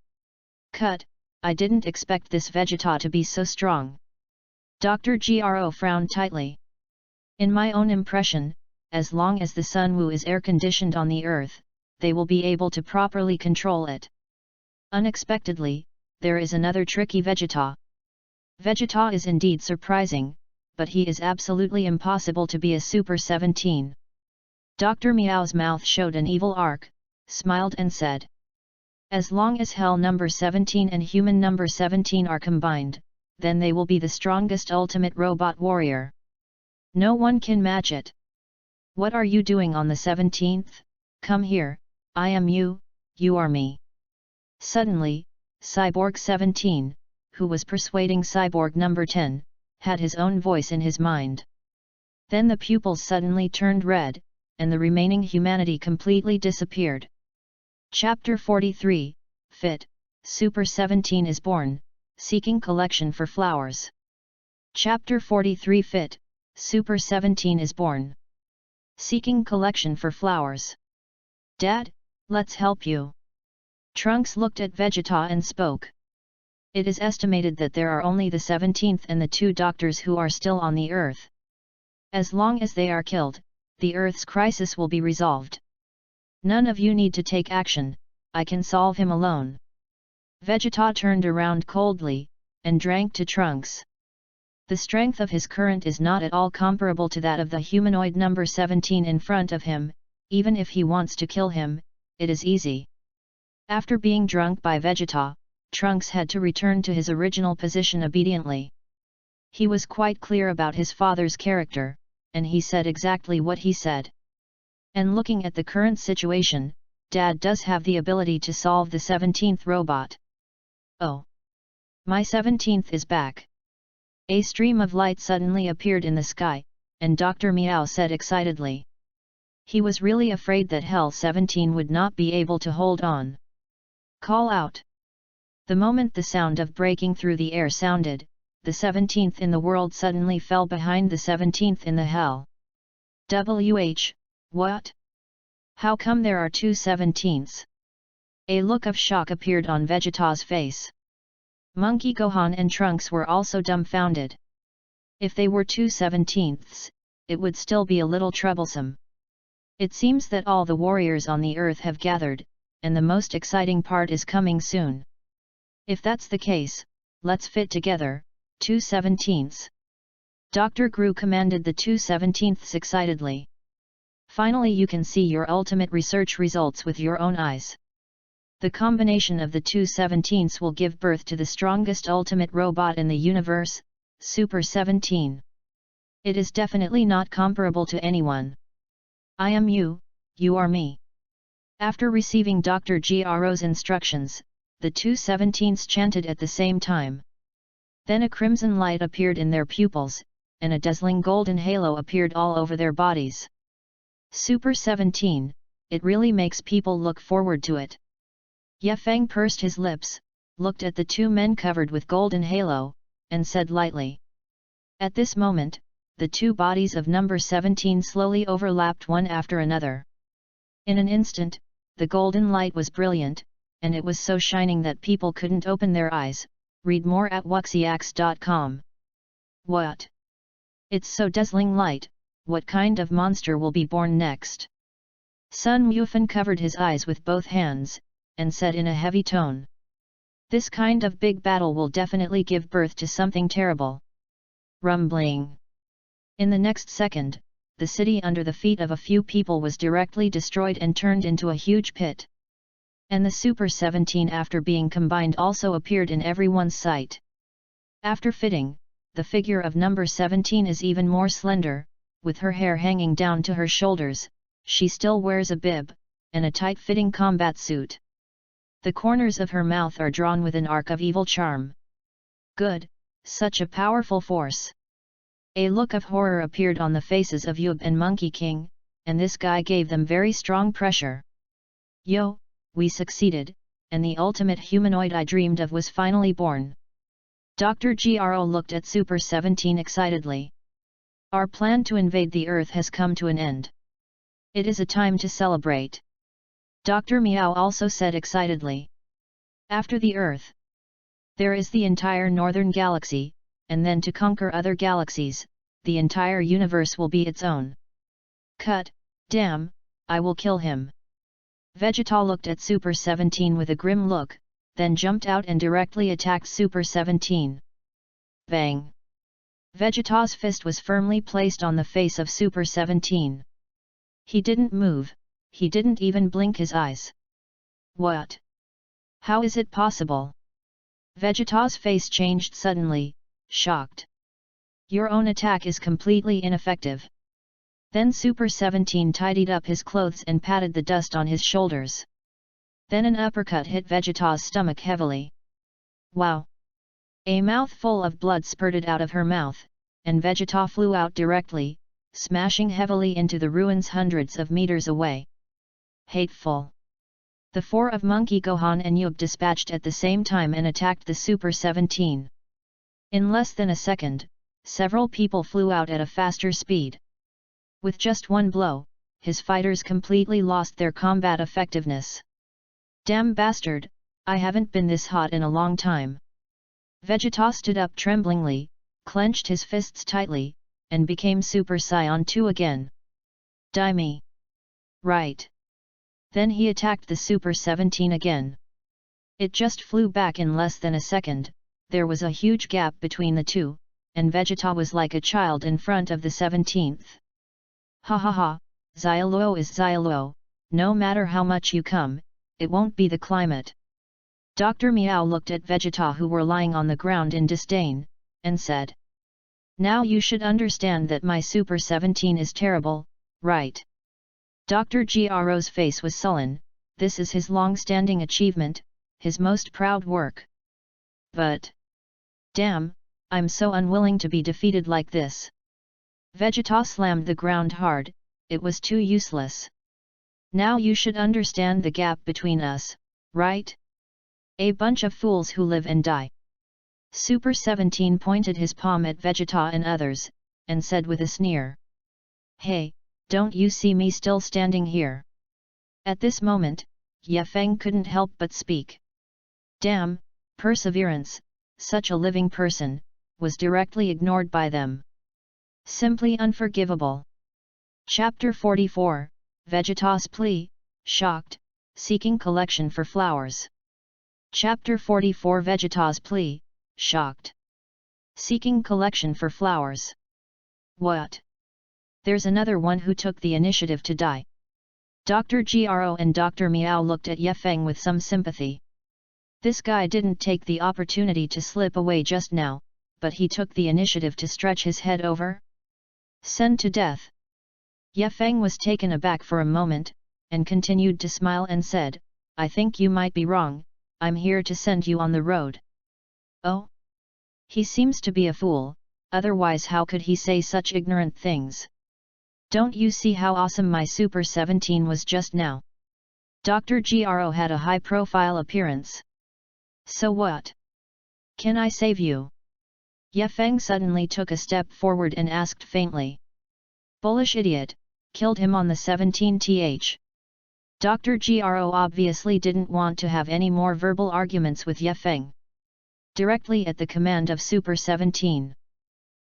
Cut, I didn't expect this Vegeta to be so strong. Dr. Gro frowned tightly. In my own impression, as long as the Sun Wu is air-conditioned on the Earth, they will be able to properly control it. Unexpectedly, there is another tricky Vegeta. Vegeta is indeed surprising, but he is absolutely impossible to be a Super 17. Dr. Miao's mouth showed an evil arc, smiled and said. As long as Hell number 17 and Human number 17 are combined, then they will be the strongest ultimate robot warrior. No one can match it. What are you doing on the 17th? Come here, I am you, you are me. Suddenly, Cyborg 17, who was persuading Cyborg number 10, had his own voice in his mind. Then the pupils suddenly turned red, and the remaining humanity completely disappeared. Chapter 43, Fit, Super 17 is born, seeking collection for flowers. Chapter 43 Fit, Super 17 is born. Seeking collection for flowers. Dad, let's help you. Trunks looked at Vegeta and spoke. It is estimated that there are only the 17th and the 2 doctors who are still on the Earth. As long as they are killed, the Earth's crisis will be resolved. None of you need to take action, I can solve him alone. Vegeta turned around coldly, and drank to Trunks. The strength of his current is not at all comparable to that of the humanoid number 17 in front of him. Even if he wants to kill him, it is easy. After being drunk by Vegeta, Trunks had to return to his original position obediently. He was quite clear about his father's character, and he said exactly what he said. And looking at the current situation, Dad does have the ability to solve the 17th robot. Oh! My 17th is back! A stream of light suddenly appeared in the sky, and Dr. Miao said excitedly. He was really afraid that Hell 17 would not be able to hold on. Call out! The moment the sound of breaking through the air sounded, the 17th in the world suddenly fell behind the 17th in the hell. What? How come there are 2 17ths? A look of shock appeared on Vegeta's face. Monkey Gohan and Trunks were also dumbfounded. If they were 2 17ths, it would still be a little troublesome. It seems that all the warriors on the Earth have gathered, and the most exciting part is coming soon. If that's the case, let's fit together, 2 17ths. Dr. Gru commanded the 2 17ths excitedly. Finally you can see your ultimate research results with your own eyes. The combination of the 2 17ths will give birth to the strongest ultimate robot in the universe, Super 17. It is definitely not comparable to anyone. I am you, you are me. After receiving Dr. Gro's instructions, the two 17s chanted at the same time. Then a crimson light appeared in their pupils, and a dazzling golden halo appeared all over their bodies. Super 17, it really makes people look forward to it. Ye Feng pursed his lips, looked at the two men covered with golden halo, and said lightly. At this moment, the two bodies of number 17 slowly overlapped one after another. In an instant, the golden light was brilliant, and it was so shining that people couldn't open their eyes. Read more at wuxiax.com. What? It's so dazzling light, what kind of monster will be born next? Sun Wufan covered his eyes with both hands, and said in a heavy tone. This kind of big battle will definitely give birth to something terrible. Rumbling. In the next second, the city under the feet of a few people was directly destroyed and turned into a huge pit. And the Super 17 after being combined also appeared in everyone's sight. After fitting, the figure of number 17 is even more slender, with her hair hanging down to her shoulders. She still wears a bib, and a tight-fitting combat suit. The corners of her mouth are drawn with an arc of evil charm. Good, such a powerful force. A look of horror appeared on the faces of Yub and Monkey King, and this guy gave them very strong pressure. Yo, we succeeded, and the ultimate humanoid I dreamed of was finally born. Dr. Gro looked at Super 17 excitedly. Our plan to invade the Earth has come to an end. It is a time to celebrate. Dr. Miao also said excitedly. After the Earth, there is the entire northern galaxy, and then to conquer other galaxies, the entire universe will be its own. Cut, damn, I will kill him. Vegeta looked at Super 17 with a grim look, then jumped out and directly attacked Super 17. Bang! Vegeta's fist was firmly placed on the face of Super 17. He didn't move, he didn't even blink his eyes. What? How is it possible? Vegeta's face changed suddenly, shocked. Your own attack is completely ineffective. Then Super 17 tidied up his clothes and patted the dust on his shoulders. Then an uppercut hit Vegeta's stomach heavily. Wow! A mouthful of blood spurted out of her mouth, and Vegeta flew out directly, smashing heavily into the ruins hundreds of meters away. Hateful! The four of Monkey Gohan and Yub dispatched at the same time and attacked the Super 17. In less than a second, several people flew out at a faster speed. With just one blow, his fighters completely lost their combat effectiveness. Damn bastard, I haven't been this hot in a long time. Vegeta stood up tremblingly, clenched his fists tightly, and became Super Saiyan 2 again. Die me! Right. Then he attacked the Super 17 again. It just flew back in less than a second. There was a huge gap between the two, and Vegeta was like a child in front of the 17th. Ha ha ha, Xiaoluo is Xiaoluo, no matter how much you come, it won't be the climate. Dr. Miao looked at Vegeta who were lying on the ground in disdain, and said. Now you should understand that my Super 17 is terrible, right? Dr. Gro's face was sullen, this is his long-standing achievement, his most proud work. But... damn, I'm so unwilling to be defeated like this. Vegeta slammed the ground hard, it was too useless. Now you should understand the gap between us, right? A bunch of fools who live and die. Super 17 pointed his palm at Vegeta and others, and said with a sneer. Hey, don't you see me still standing here? At this moment, Ye Feng couldn't help but speak. Damn, perseverance, such a living person, was directly ignored by them. Simply unforgivable. Chapter 44, Vegeta's plea, shocked, seeking collection for flowers. Chapter 44 Vegeta's plea, shocked. Seeking collection for flowers. What? There's another one who took the initiative to die. Dr. Gro and Dr. Miao looked at Ye Feng with some sympathy. This guy didn't take the opportunity to slip away just now, but he took the initiative to stretch his head over. Send to death. Ye Feng was taken aback for a moment, and continued to smile and said, I think you might be wrong, I'm here to send you on the road. Oh? He seems to be a fool, otherwise how could he say such ignorant things? Don't you see how awesome my Super 17 was just now? Dr. Gro had a high-profile appearance. So what? Can I save you? Ye Feng suddenly took a step forward and asked faintly. Bullish idiot, killed him on the 17th. Dr. Gro obviously didn't want to have any more verbal arguments with Ye Feng. Directly at the command of Super 17.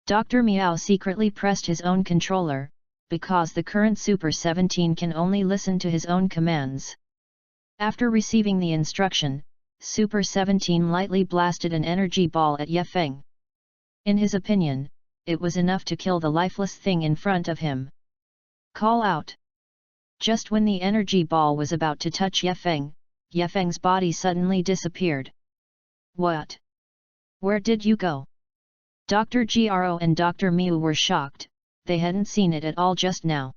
Dr. Miao secretly pressed his own controller, because the current Super 17 can only listen to his own commands. After receiving the instruction, Super 17 lightly blasted an energy ball at Ye Feng. In his opinion, it was enough to kill the lifeless thing in front of him. Call out! Just when the energy ball was about to touch Ye Feng's body suddenly disappeared. What? Where did you go? Dr. Gro and Dr. Miu were shocked, they hadn't seen it at all just now.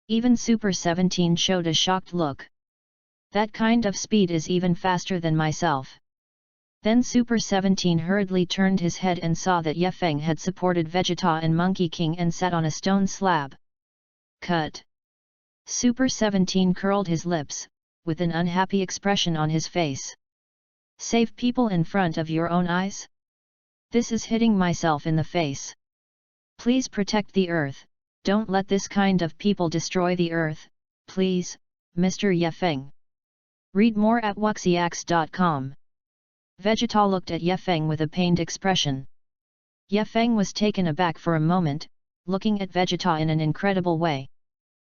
Even Super 17 showed a shocked look. That kind of speed is even faster than myself. Then Super 17 hurriedly turned his head and saw that Ye Feng had supported Vegeta and Monkey King and sat on a stone slab. Cut! Super 17 curled his lips, with an unhappy expression on his face. Save people in front of your own eyes? This is hitting myself in the face. Please protect the earth, don't let this kind of people destroy the earth, please, Mr. Ye Feng. Read more at wuxiax.com. Vegeta looked at Ye Feng with a pained expression. Ye Feng was taken aback for a moment, looking at Vegeta in an incredible way.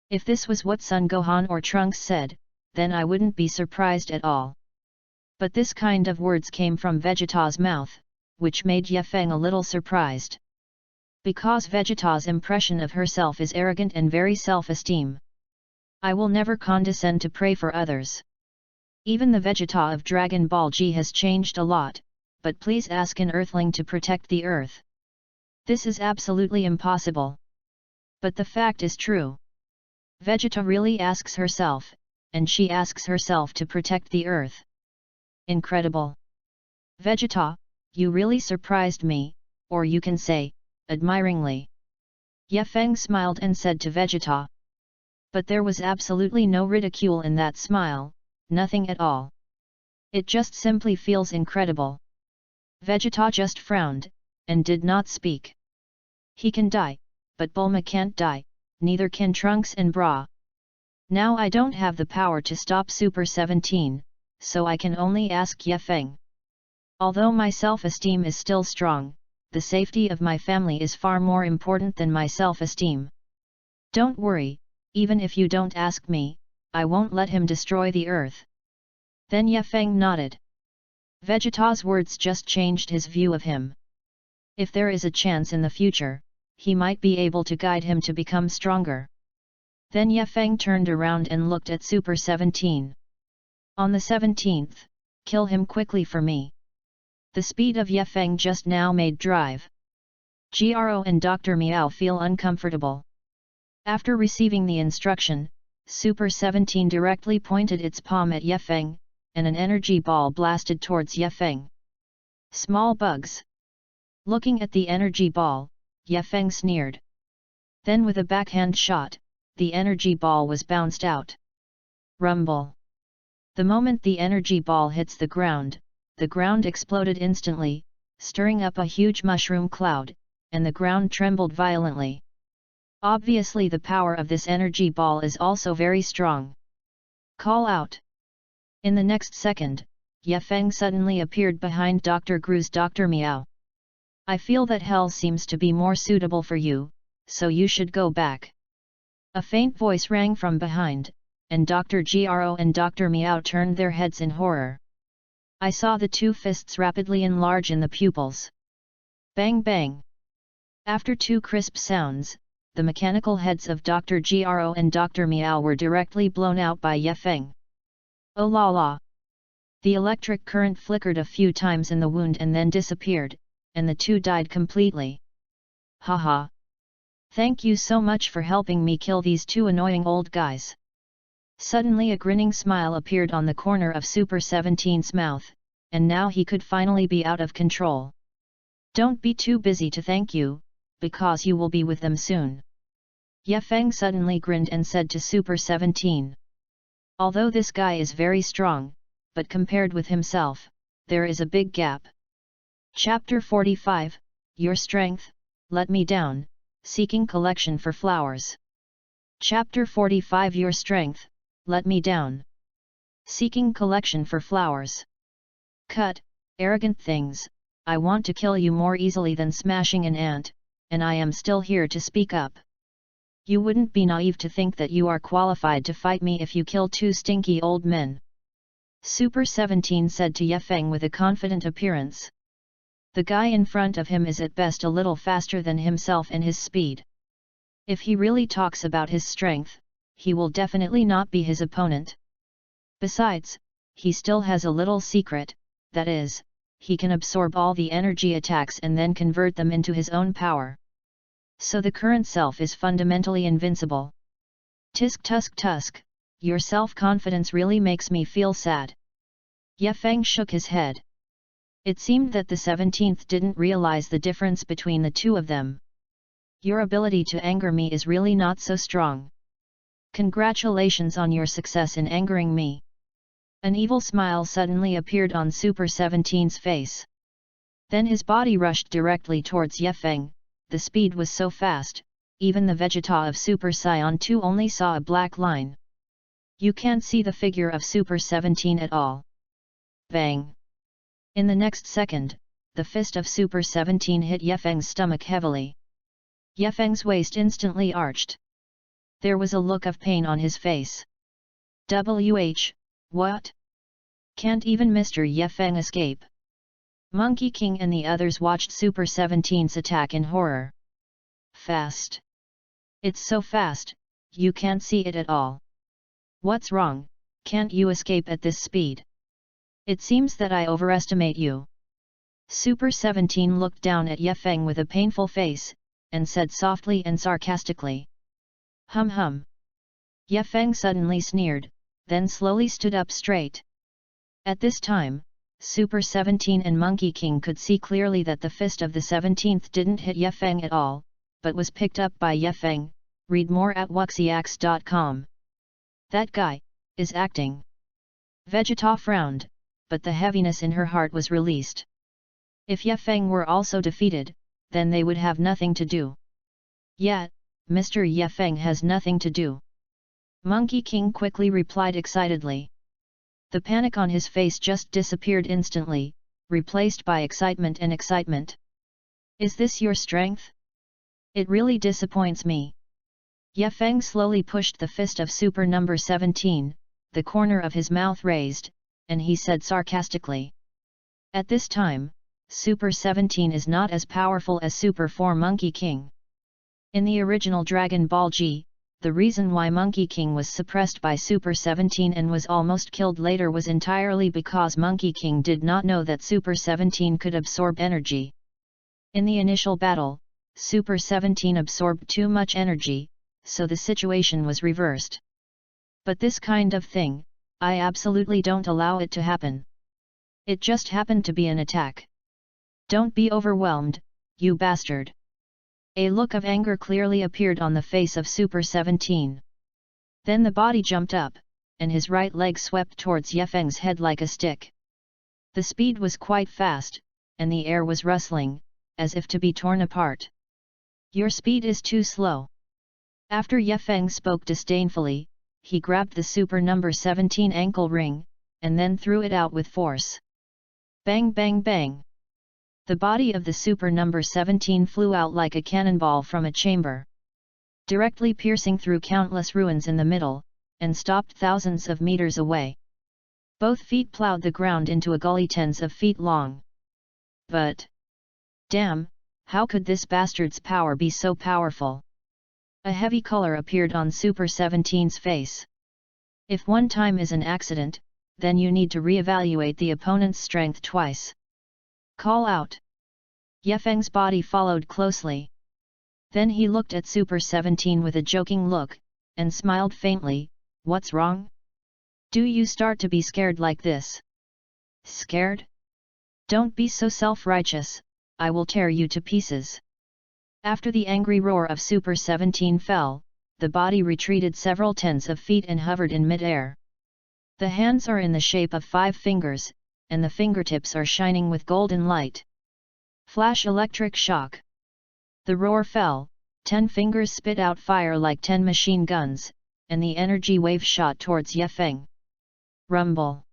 If this was what Son Gohan or Trunks said, then I wouldn't be surprised at all. But this kind of words came from Vegeta's mouth, which made Ye Feng a little surprised. Because Vegeta's impression of herself is arrogant and very self-esteem. I will never condescend to pray for others. Even the Vegeta of Dragon Ball G has changed a lot, but please ask an Earthling to protect the Earth. This is absolutely impossible. But the fact is true. Vegeta really asks herself, and she asks herself to protect the Earth. Incredible. Vegeta, you really surprised me, or you can say, admiringly. Ye Feng smiled and said to Vegeta. But there was absolutely no ridicule in that smile, nothing at all. It just simply feels incredible. Vegeta just frowned, and did not speak. He can die, but Bulma can't die, neither can Trunks and Bra. Now I don't have the power to stop Super 17, so I can only ask Ye Feng. Although my self-esteem is still strong, the safety of my family is far more important than my self-esteem. Don't worry, even if you don't ask me, I won't let him destroy the earth. Then Ye Feng nodded. Vegeta's words just changed his view of him. If there is a chance in the future, he might be able to guide him to become stronger. Then Ye Feng turned around and looked at Super 17. On the 17th, kill him quickly for me. The speed of Ye Feng just now made drive. Gro and Dr. Miao feel uncomfortable. After receiving the instruction, Super 17 directly pointed its palm at Ye Feng, and an energy ball blasted towards Ye Feng. Small bugs. Looking at the energy ball, Ye Feng sneered. Then with a backhand shot, the energy ball was bounced out. Rumble. The moment the energy ball hits the ground exploded instantly, stirring up a huge mushroom cloud, and the ground trembled violently. Obviously the power of this energy ball is also very strong. Call out! In the next second, Ye Feng suddenly appeared behind Dr. Gru's Dr. Miao. I feel that hell seems to be more suitable for you, so you should go back. A faint voice rang from behind, and Dr. Gro and Dr. Miao turned their heads in horror. I saw the two fists rapidly enlarge in the pupils. Bang bang! After two crisp sounds, the mechanical heads of Dr. Gro and Dr. Miao were directly blown out by Ye Feng. Oh la la! The electric current flickered a few times in the wound and then disappeared, and the two died completely. Ha ha! Thank you so much for helping me kill these two annoying old guys. Suddenly a grinning smile appeared on the corner of Super 17's mouth, and now he could finally be out of control. Don't be too busy to thank you, because you will be with them soon. Ye Feng suddenly grinned and said to Super 17. Although this guy is very strong, but compared with himself, there is a big gap. Chapter 45, Your Strength, Let Me Down, Seeking Collection for Flowers. Chapter 45 Your Strength, Let Me Down. Seeking Collection for Flowers. Cut, arrogant things, I want to kill you more easily than smashing an ant, and I am still here to speak up. You wouldn't be naive to think that you are qualified to fight me if you kill two stinky old men. Super 17 said to Ye Feng with a confident appearance. The guy in front of him is at best a little faster than himself in his speed. If he really talks about his strength, he will definitely not be his opponent. Besides, he still has a little secret, that is, he can absorb all the energy attacks and then convert them into his own power. So the current self is fundamentally invincible. Tisk tusk tusk, your self-confidence really makes me feel sad. Ye Feng shook his head. It seemed that the 17th didn't realize the difference between the two of them. Your ability to anger me is really not so strong. Congratulations on your success in angering me. An evil smile suddenly appeared on Super 17's face. Then his body rushed directly towards Ye Feng. The speed was so fast, even the Vegeta of Super Saiyan 2 only saw a black line. You can't see the figure of Super 17 at all. Bang! In the next second, the fist of Super 17 hit Ye Feng's stomach heavily. Ye Feng's waist instantly arched. There was a look of pain on his face. What? Can't even Mr. Ye Feng escape? Monkey King and the others watched Super 17's attack in horror. Fast. It's so fast, you can't see it at all. What's wrong, can't you escape at this speed? It seems that I overestimate you. Super 17 looked down at Ye Feng with a painful face, and said softly and sarcastically. Hum hum. Ye Feng suddenly sneered, then slowly stood up straight. At this time, Super 17 and Monkey King could see clearly that the fist of the 17th didn't hit Ye Feng at all, but was picked up by Ye Feng. Read more at wuxiax.com. That guy is acting. Vegeta frowned, but the heaviness in her heart was released. If Ye Feng were also defeated, then they would have nothing to do. Yet, Mr. Ye Feng has nothing to do. Monkey King quickly replied excitedly. The panic on his face just disappeared instantly, replaced by excitement and excitement. Is this your strength? It really disappoints me. Ye Feng slowly pushed the fist of Super number 17, the corner of his mouth raised, and he said sarcastically. At this time, Super 17 is not as powerful as Super 4 Monkey King. In the original Dragon Ball G, the reason why Monkey King was suppressed by Super 17 and was almost killed later was entirely because Monkey King did not know that Super 17 could absorb energy. In the initial battle, Super 17 absorbed too much energy, so the situation was reversed. But this kind of thing, I absolutely don't allow it to happen. It just happened to be an attack. Don't be overwhelmed, you bastard. A look of anger clearly appeared on the face of Super 17. Then the body jumped up, and his right leg swept towards Ye Feng's head like a stick. The speed was quite fast, and the air was rustling, as if to be torn apart. Your speed is too slow. After Ye Feng spoke disdainfully, he grabbed the Super number 17 ankle ring, and then threw it out with force. Bang bang bang! The body of the Super number 17 flew out like a cannonball from a chamber, directly piercing through countless ruins in the middle, and stopped thousands of meters away. Both feet plowed the ground into a gully tens of feet long. But, damn, how could this bastard's power be so powerful? A heavy color appeared on Super 17's face. If one time is an accident, then you need to re-evaluate the opponent's strength twice. Call out. Ye Feng's body followed closely. Then he looked at Super 17 with a joking look, and smiled faintly. What's wrong? Do you start to be scared like this? Scared? Don't be so self-righteous, I will tear you to pieces. After the angry roar of Super 17 fell, the body retreated several tens of feet and hovered in mid-air. The hands are in the shape of 5 fingers, and the fingertips are shining with golden light. Flash electric shock. The roar fell, 10 fingers spit out fire like 10 machine guns, and the energy wave shot towards Ye Feng. Rumble.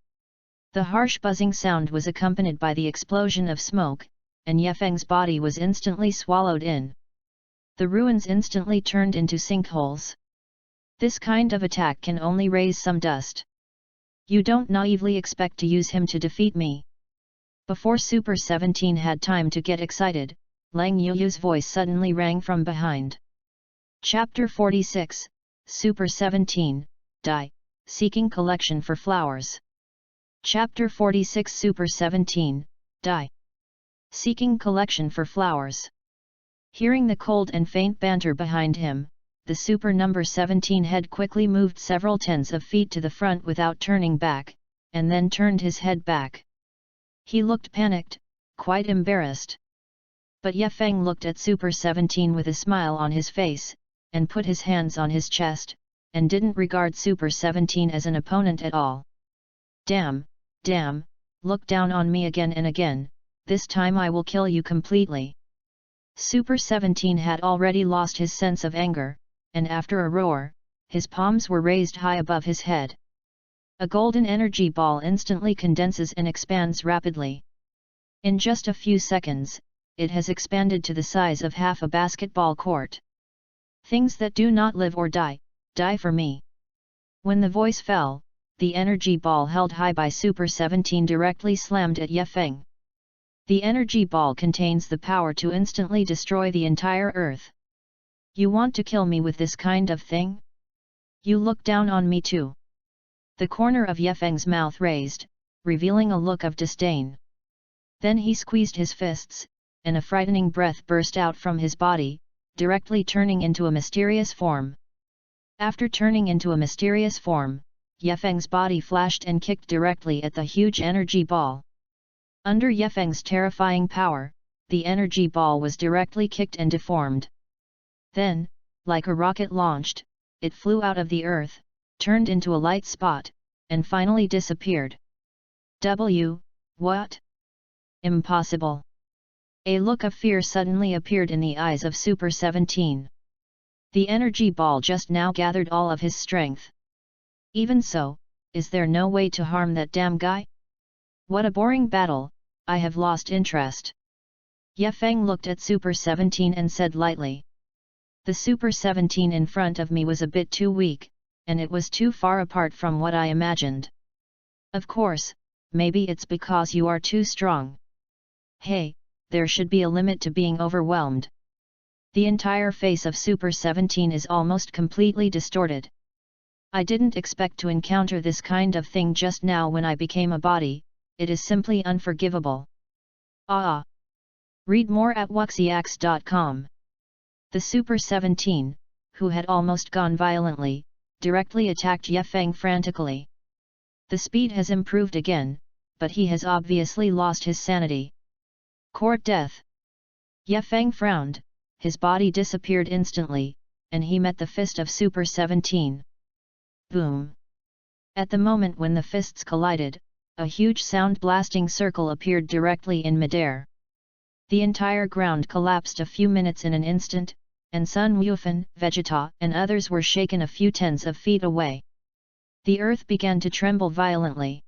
The harsh buzzing sound was accompanied by the explosion of smoke, and Ye Feng's body was instantly swallowed in. The ruins instantly turned into sinkholes. This kind of attack can only raise some dust. You don't naively expect to use him to defeat me. Before Super 17 had time to get excited, Lang Yuyu's voice suddenly rang from behind. Chapter 46, Super 17, Die, Seeking Collection for Flowers. Chapter 46 Super 17, Die. Seeking Collection for Flowers. Hearing the cold and faint banter behind him, the Super number 17 head quickly moved several tens of feet to the front without turning back, and then turned his head back. He looked panicked, quite embarrassed. But Ye Feng looked at Super 17 with a smile on his face, and put his hands on his chest, and didn't regard Super 17 as an opponent at all. Damn, look down on me again and again, this time I will kill you completely. Super 17 had already lost his sense of anger, and after a roar, his palms were raised high above his head. A golden energy ball instantly condenses and expands rapidly. In just a few seconds, it has expanded to the size of half a basketball court. Things that do not live or die, die for me. When the voice fell, the energy ball held high by Super 17 directly slammed at Ye Feng. The energy ball contains the power to instantly destroy the entire earth. You want to kill me with this kind of thing? You look down on me too. The corner of Ye Feng's mouth raised, revealing a look of disdain. Then he squeezed his fists, and a frightening breath burst out from his body, directly turning into a mysterious form. After turning into a mysterious form, Ye Feng's body flashed and kicked directly at the huge energy ball. Under Ye Feng's terrifying power, the energy ball was directly kicked and deformed. Then, like a rocket launched, it flew out of the earth, turned into a light spot, and finally disappeared. What? Impossible. A look of fear suddenly appeared in the eyes of Super 17. The energy ball just now gathered all of his strength. Even so, is there no way to harm that damn guy? What a boring battle, I have lost interest. Ye Feng looked at Super 17 and said lightly. The Super 17 in front of me was a bit too weak, and it was too far apart from what I imagined. Of course, maybe it's because you are too strong. Hey, there should be a limit to being overwhelmed. The entire face of Super 17 is almost completely distorted. I didn't expect to encounter this kind of thing just now when I became a body, it is simply unforgivable. Read more at wuxiax.com. The Super 17, who had almost gone violently, directly attacked Ye Feng frantically. The speed has improved again, but he has obviously lost his sanity. Court death. Ye Feng frowned, his body disappeared instantly, and he met the fist of Super 17. Boom! At the moment when the fists collided, a huge sound-blasting circle appeared directly in midair. The entire ground collapsed a few minutes in an instant, and Sun Wufan, Vegeta, and others were shaken a few tens of feet away. The earth began to tremble violently.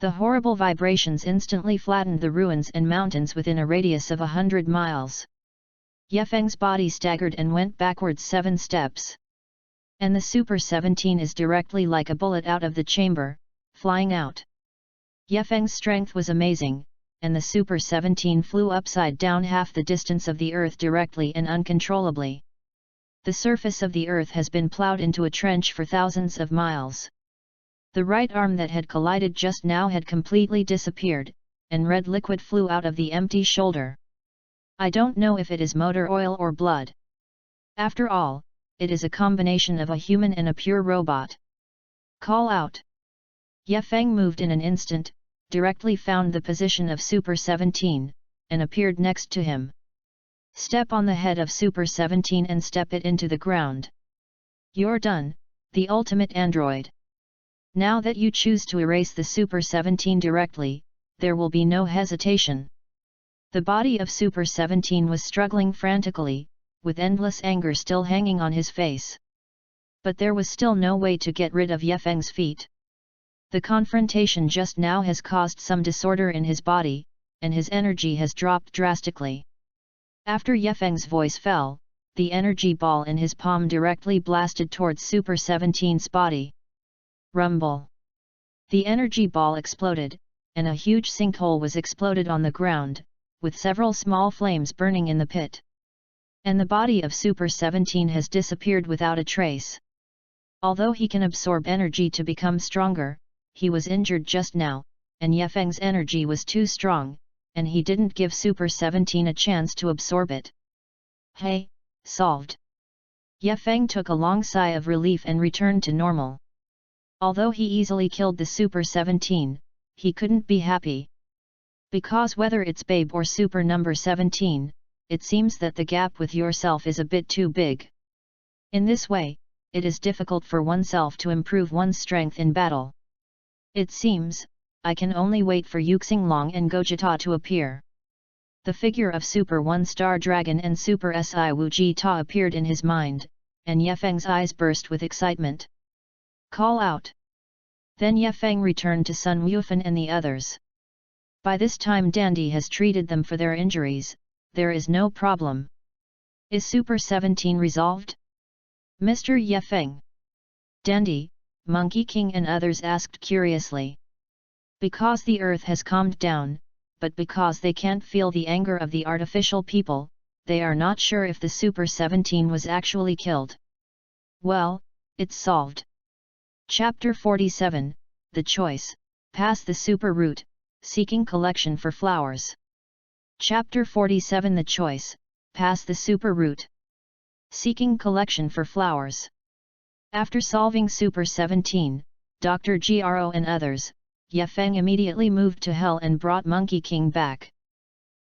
The horrible vibrations instantly flattened the ruins and mountains within a radius of 100 miles. Ye Feng's body staggered and went backwards 7 steps. And the Super 17 is directly like a bullet out of the chamber, flying out. Ye Feng's strength was amazing, and the Super 17 flew upside down half the distance of the earth directly and uncontrollably. The surface of the earth has been plowed into a trench for thousands of miles. The right arm that had collided just now had completely disappeared, and red liquid flew out of the empty shoulder. I don't know if it is motor oil or blood. After all, it is a combination of a human and a pure robot. Call out. Ye Feng moved in an instant, directly found the position of Super 17, and appeared next to him. Step on the head of Super 17 and step it into the ground. You're done, the ultimate android. Now that you choose to erase the Super 17 directly, there will be no hesitation. The body of Super 17 was struggling frantically, with endless anger still hanging on his face. But there was still no way to get rid of Ye Feng's feet. The confrontation just now has caused some disorder in his body, and his energy has dropped drastically. After Ye Feng's voice fell, the energy ball in his palm directly blasted towards Super 17's body. Rumble! The energy ball exploded, and a huge sinkhole was exploded on the ground, with several small flames burning in the pit. And the body of Super 17 has disappeared without a trace. Although he can absorb energy to become stronger, he was injured just now, and Ye Feng's energy was too strong, and he didn't give Super 17 a chance to absorb it. Hey, solved! Ye Feng took a long sigh of relief and returned to normal. Although he easily killed the Super 17, he couldn't be happy. Because whether it's Babe or Super number 17, it seems that the gap with yourself is a bit too big. In this way, it is difficult for oneself to improve one's strength in battle. It seems, I can only wait for Yuxinglong and Gojita to appear. The figure of Super 1-star Dragon and Super Si Wu Ji Ta appeared in his mind, and Ye Feng's eyes burst with excitement. Call out! Then Ye Feng returned to Sun Wufan and the others. By this time Dandy has treated them for their injuries, there is no problem. Is Super 17 resolved? Mr. Ye Feng. Dandy, Monkey King and others asked curiously. Because the earth has calmed down, but because they can't feel the anger of the artificial people, they are not sure if the Super 17 was actually killed. Well, it's solved. Chapter 47, The Choice, Pass the Super Route, Seeking Collection for Flowers. Chapter 47 The Choice, Pass the Super Route. Seeking Collection for Flowers. After solving Super 17, Dr. Gro and others, Ye Feng immediately moved to Hell and brought Monkey King back.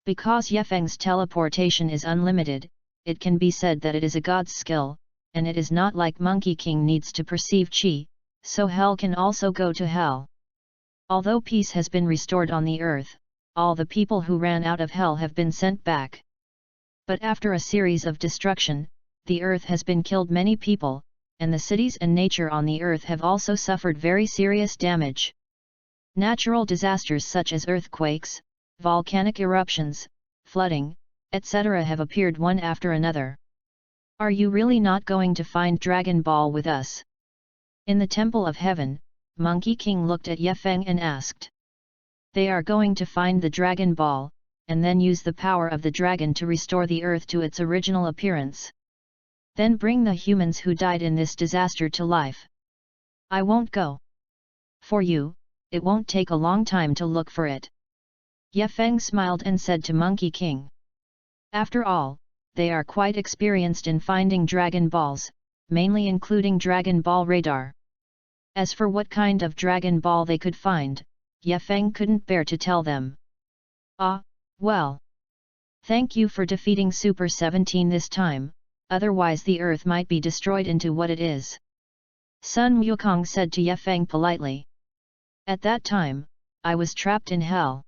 Because Ye Feng's teleportation is unlimited, it can be said that it is a god's skill, and it is not like Monkey King needs to perceive Qi, so Hell can also go to Hell. Although peace has been restored on the earth, all the people who ran out of Hell have been sent back. But after a series of destruction, the earth has been killed many people, and the cities and nature on the earth have also suffered very serious damage. Natural disasters such as earthquakes, volcanic eruptions, flooding, etc. have appeared one after another. Are you really not going to find Dragon Ball with us? In the Temple of Heaven, Monkey King looked at Ye Feng and asked. They are going to find the Dragon Ball, and then use the power of the dragon to restore the earth to its original appearance. Then bring the humans who died in this disaster to life. I won't go. For you, it won't take a long time to look for it. Ye Feng smiled and said to Monkey King. After all, they are quite experienced in finding Dragon Balls, mainly including Dragon Ball radar. As for what kind of Dragon Ball they could find, Ye Feng couldn't bear to tell them. Ah, well. Thank you for defeating Super 17 this time, otherwise the earth might be destroyed into what it is. Sun Wukong said to Ye Feng politely. At that time, I was trapped in hell.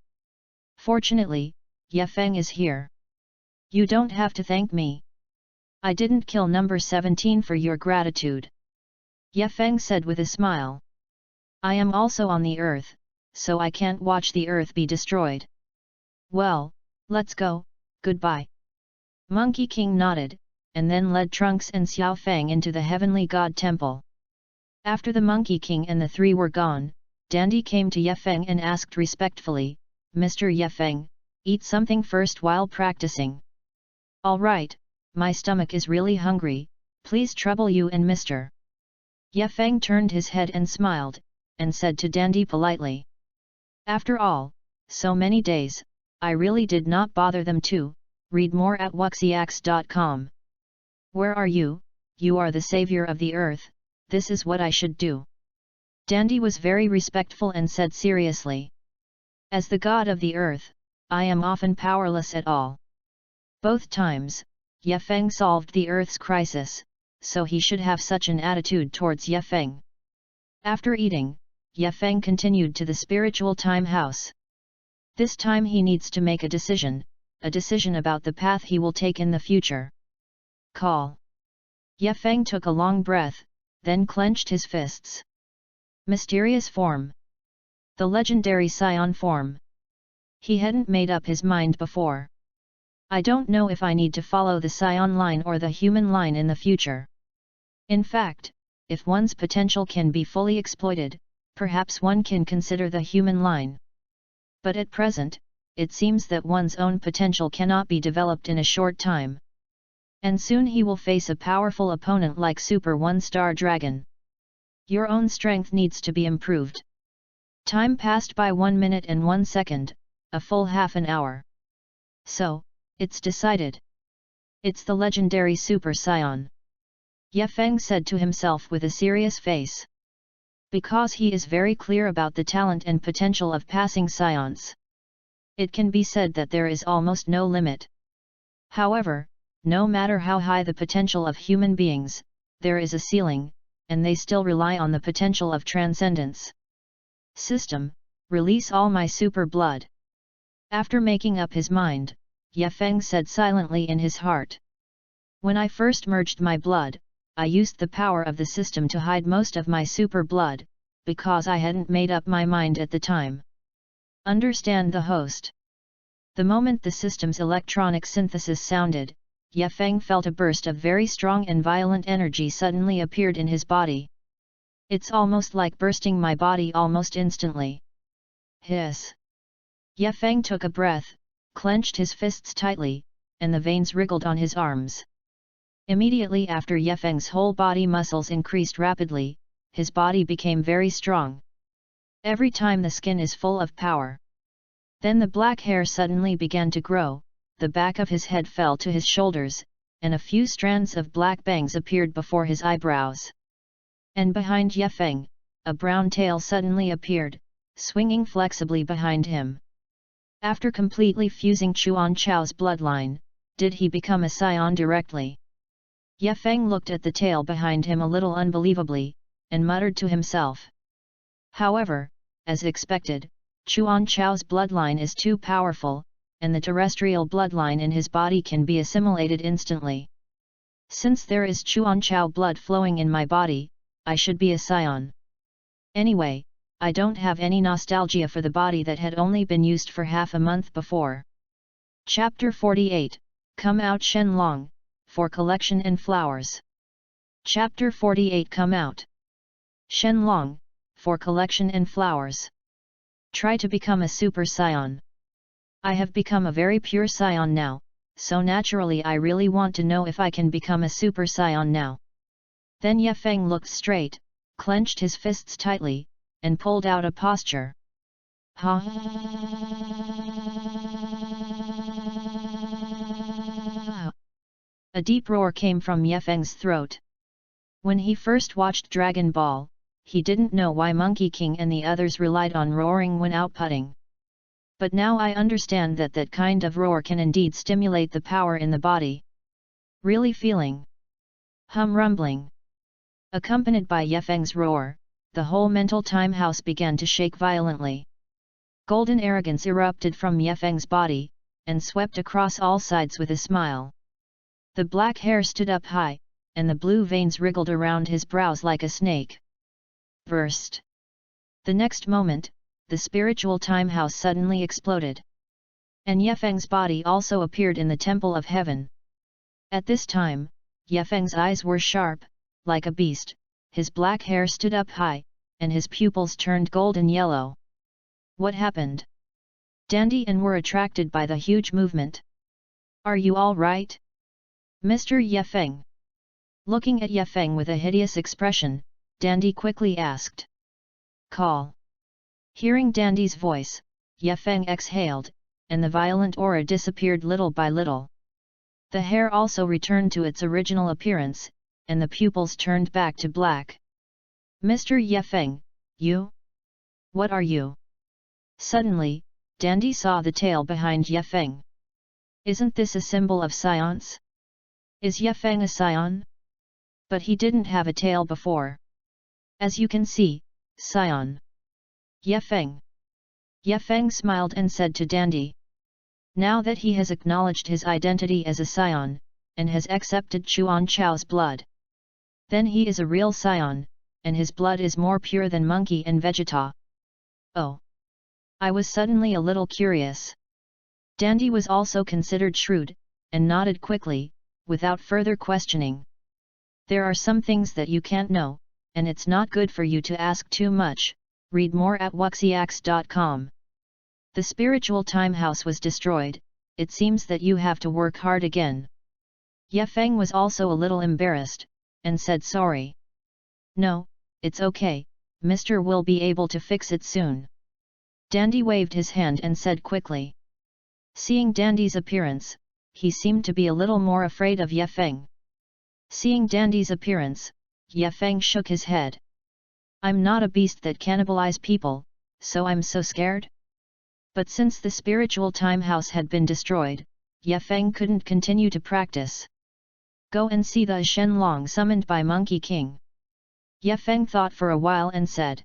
Fortunately, Ye Feng is here. You don't have to thank me. I didn't kill number 17 for your gratitude. Ye Feng said with a smile. I am also on the earth, so I can't watch the earth be destroyed. Well, let's go, goodbye. Monkey King nodded, and then led Trunks and Xiao Feng into the Heavenly God Temple. After the Monkey King and the three were gone, Dandy came to Ye Feng and asked respectfully, Mr. Ye Feng, eat something first while practicing. All right, my stomach is really hungry, please trouble you and Mr. Ye Feng turned his head and smiled, and said to Dandy politely. After all, so many days, I really did not bother them too. Read more at wuxiax.com. Where are you? You are the savior of the earth, this is what I should do. Dandy was very respectful and said seriously. As the god of the earth, I am often powerless at all. Both times, Ye Feng solved the earth's crisis, so he should have such an attitude towards Ye Feng. After eating, Ye Feng continued to the spiritual time house. This time he needs to make a decision about the path he will take in the future. Call. Ye Feng took a long breath, then clenched his fists. Mysterious form. The legendary Scion form. He hadn't made up his mind before. I don't know if I need to follow the Scion line or the human line in the future. In fact, if one's potential can be fully exploited, perhaps one can consider the human line. But at present, it seems that one's own potential cannot be developed in a short time. And soon he will face a powerful opponent like Super One-Star Dragon. Your own strength needs to be improved. Time passed by 1 minute and 1 second, a full half an hour. So, it's decided. It's the legendary Super Scion. Ye Feng said to himself with a serious face. Because he is very clear about the talent and potential of passing Scions. It can be said that there is almost no limit. However, no matter how high the potential of human beings, there is a ceiling, and they still rely on the potential of transcendence. System, release all my super blood. After making up his mind, Ye Feng said silently in his heart. When I first merged my blood, I used the power of the system to hide most of my super blood, because I hadn't made up my mind at the time. Understand the host. The moment the system's electronic synthesis sounded, Ye Feng felt a burst of very strong and violent energy suddenly appeared in his body. It's almost like bursting my body almost instantly. Hiss. Ye Feng took a breath, clenched his fists tightly, and the veins wriggled on his arms. Immediately after Ye Feng's whole body muscles increased rapidly, his body became very strong. Every time the skin is full of power. Then the black hair suddenly began to grow, the back of his head fell to his shoulders, and a few strands of black bangs appeared before his eyebrows. And behind Ye Feng, a brown tail suddenly appeared, swinging flexibly behind him. After completely fusing Chuan Chao's bloodline, did he become a Scion directly? Ye Feng looked at the tail behind him a little unbelievably, and muttered to himself. However, as expected, Chuan Chao's bloodline is too powerful, and the terrestrial bloodline in his body can be assimilated instantly. Since there is Chuan Chao blood flowing in my body, I should be a Scion. Anyway, I don't have any nostalgia for the body that had only been used for half a month before. Chapter 48, Come Out Shenlong, for Collection and Flowers. Chapter 48 Come Out Shenlong, for Collection and Flowers. Try to become a Super Scion. I have become a very pure Scion now, so naturally I really want to know if I can become a Super Scion now. Then Ye Feng looked straight, clenched his fists tightly, and pulled out a posture. Ha! A deep roar came from Ye Feng's throat. When he first watched Dragon Ball, he didn't know why Monkey King and the others relied on roaring when outputting. But now I understand that that kind of roar can indeed stimulate the power in the body. Really feeling. Rumbling. Accompanied by Ye Feng's roar, the whole mental time house began to shake violently. Golden arrogance erupted from Ye Feng's body, and swept across all sides with a smile. The black hair stood up high, and the blue veins wriggled around his brows like a snake. Burst. The next moment, the spiritual time house suddenly exploded. And Ye Feng's body also appeared in the temple of heaven. At this time, Ye Feng's eyes were sharp, like a beast, his black hair stood up high, and his pupils turned golden yellow. What happened? Dandy and were attracted by the huge movement. Are you all right? Mr. Ye Feng. Looking at Ye Feng with a hideous expression, Dandy quickly asked. Call. Hearing Dandy's voice, Ye Feng exhaled, and the violent aura disappeared little by little. The hair also returned to its original appearance, and the pupils turned back to black. Mr. Yefeng, you? What are you? Suddenly, Dandy saw the tail behind Yefeng. Isn't this a symbol of science? Is Yefeng a scion? But he didn't have a tail before. As you can see, scion. Yefeng. Yefeng smiled and said to Dandy. Now that he has acknowledged his identity as a scion, and has accepted Chuan Chao's blood, then he is a real scion, and his blood is more pure than monkey and Vegeta. Oh! I was suddenly a little curious. Dandy was also considered shrewd, and nodded quickly, without further questioning. There are some things that you can't know, and it's not good for you to ask too much. Read more at wuxiax.com. The spiritual time house was destroyed, it seems that you have to work hard again. Yefeng was also a little embarrassed, and said sorry. No, it's okay, Mr. will be able to fix it soon. Dandy waved his hand and said quickly. Seeing Dandy's appearance, he seemed to be a little more afraid of Yefeng. Seeing Dandy's appearance, Yefeng shook his head. I'm not a beast that cannibalize people, so I'm so scared? But since the spiritual time house had been destroyed, Yefeng couldn't continue to practice. Go and see the Shenlong summoned by Monkey King. Yefeng thought for a while and said.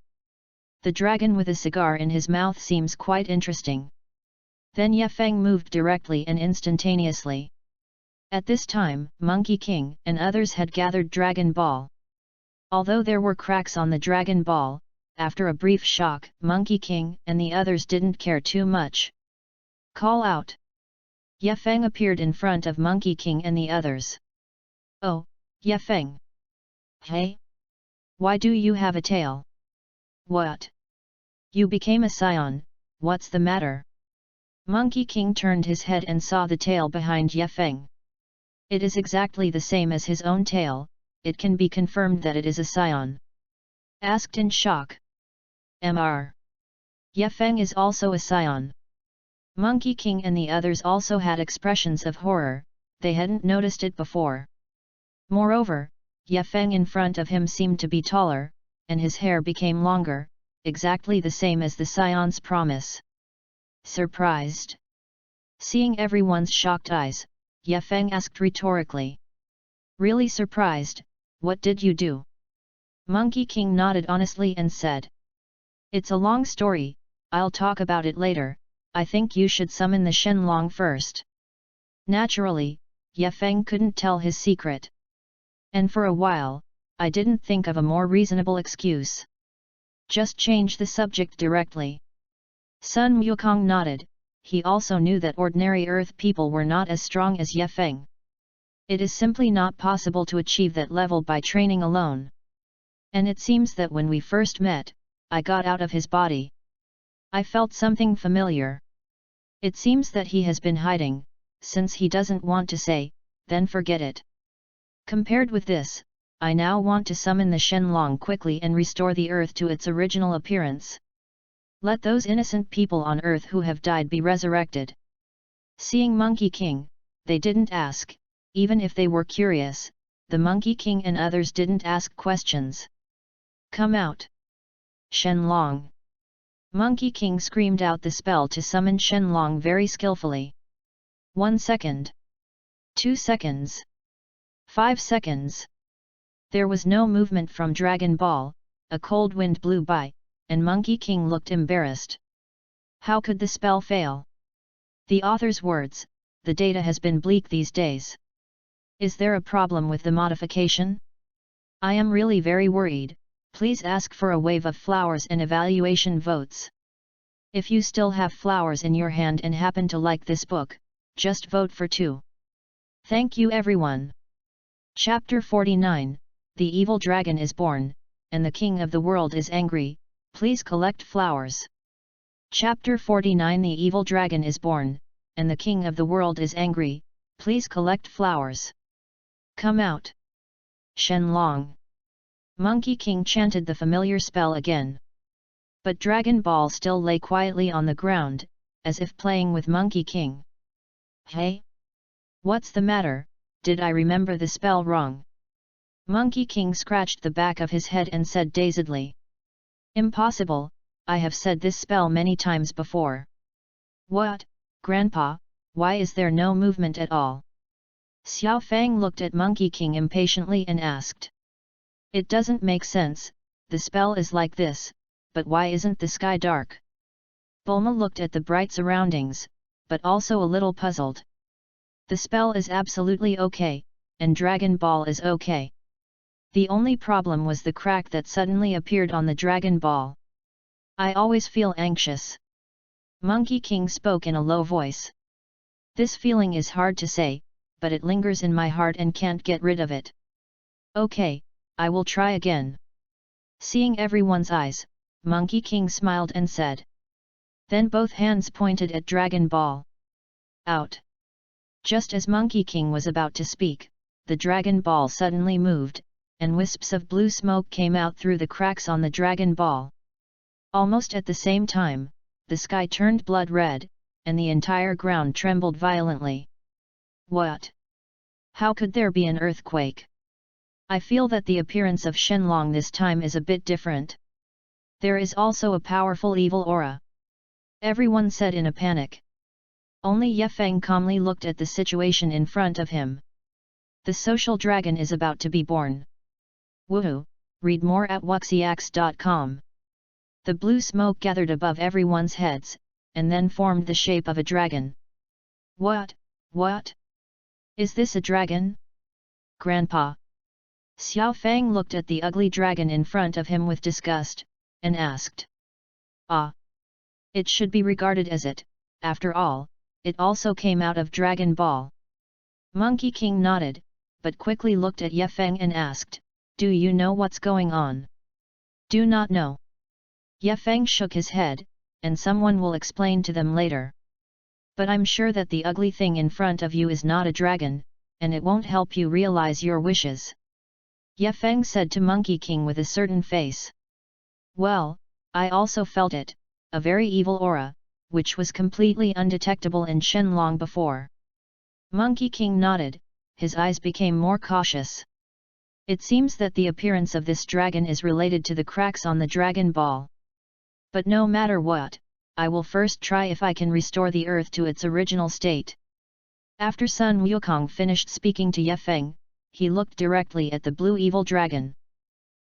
The dragon with a cigar in his mouth seems quite interesting. Then Yefeng moved directly and instantaneously. At this time, Monkey King and others had gathered Dragon Ball. Although there were cracks on the Dragon Ball, after a brief shock, Monkey King and the others didn't care too much. Call out! Yefeng appeared in front of Monkey King and the others. Oh, Yefeng! Hey! Why do you have a tail? What? You became a scion, what's the matter? Monkey King turned his head and saw the tail behind Yefeng. It is exactly the same as his own tail, it can be confirmed that it is a scion. Asked in shock. Mr. Yefeng is also a scion. Monkey King and the others also had expressions of horror, they hadn't noticed it before. Moreover, Yefeng in front of him seemed to be taller, and his hair became longer, exactly the same as the scion's promise. Surprised? Seeing everyone's shocked eyes, Yefeng asked rhetorically. Really surprised, what did you do? Monkey King nodded honestly and said. It's a long story, I'll talk about it later, I think you should summon the Shenlong first. Naturally, Yefeng couldn't tell his secret. And for a while, I didn't think of a more reasonable excuse. Just change the subject directly. Sun Wukong nodded, he also knew that ordinary earth people were not as strong as Yefeng. It is simply not possible to achieve that level by training alone. And it seems that when we first met, I got out of his body. I felt something familiar. It seems that he has been hiding, since he doesn't want to say, then forget it. Compared with this, I now want to summon the Shenlong quickly and restore the earth to its original appearance. Let those innocent people on earth who have died be resurrected. Seeing Monkey King, they didn't ask, even if they were curious, the Monkey King and others didn't ask questions. Come out! Shenlong! Monkey King screamed out the spell to summon Shenlong very skillfully. 1 second. 2 seconds. 5 seconds. There was no movement from Dragon Ball, a cold wind blew by, and Monkey King looked embarrassed. How could the spell fail? The author's words, the data has been bleak these days. Is there a problem with the modification? I am really very worried, please ask for a wave of flowers and evaluation votes. If you still have flowers in your hand and happen to like this book, just vote for 2. Thank you everyone. Chapter 49, The Evil Dragon is Born, and the King of the World is Angry, please collect flowers. Chapter 49 The Evil Dragon is Born, and the King of the World is Angry, please collect flowers. Come out! Shenlong! Monkey King chanted the familiar spell again. But Dragon Ball still lay quietly on the ground, as if playing with Monkey King. Hey! What's the matter, did I remember the spell wrong? Monkey King scratched the back of his head and said dazedly. Impossible, I have said this spell many times before. What, Grandpa, why is there no movement at all? Xiao Fang looked at Monkey King impatiently and asked. It doesn't make sense, the spell is like this, but why isn't the sky dark? Bulma looked at the bright surroundings, but also a little puzzled. The spell is absolutely okay, and Dragon Ball is okay. The only problem was the crack that suddenly appeared on the Dragon Ball. I always feel anxious. Monkey King spoke in a low voice. This feeling is hard to say, but it lingers in my heart and can't get rid of it. Okay, I will try again. Seeing everyone's eyes, Monkey King smiled and said. Then both hands pointed at Dragon Ball. Out. Just as Monkey King was about to speak, the Dragon Ball suddenly moved, and wisps of blue smoke came out through the cracks on the Dragon Ball. Almost at the same time, the sky turned blood red, and the entire ground trembled violently. What? How could there be an earthquake? I feel that the appearance of Shenlong this time is a bit different. There is also a powerful evil aura. Everyone said in a panic. Only Ye Feng calmly looked at the situation in front of him. The social dragon is about to be born. Woohoo! Read more at wuxiax.com. The blue smoke gathered above everyone's heads, and then formed the shape of a dragon. What? Is this a dragon? Grandpa? Xiao Fang looked at the ugly dragon in front of him with disgust, and asked. Ah! It should be regarded as it, after all, it also came out of Dragon Ball. Monkey King nodded, but quickly looked at Ye Feng and asked, do you know what's going on? Do not know. Ye Feng shook his head, and someone will explain to them later. But I'm sure that the ugly thing in front of you is not a dragon, and it won't help you realize your wishes. Ye Feng said to Monkey King with a certain face. Well, I also felt it, a very evil aura, which was completely undetectable in Shenlong before. Monkey King nodded, his eyes became more cautious. It seems that the appearance of this dragon is related to the cracks on the Dragon Ball. But no matter what, I will first try if I can restore the earth to its original state. After Sun Wukong finished speaking to Ye Feng, he looked directly at the blue evil dragon.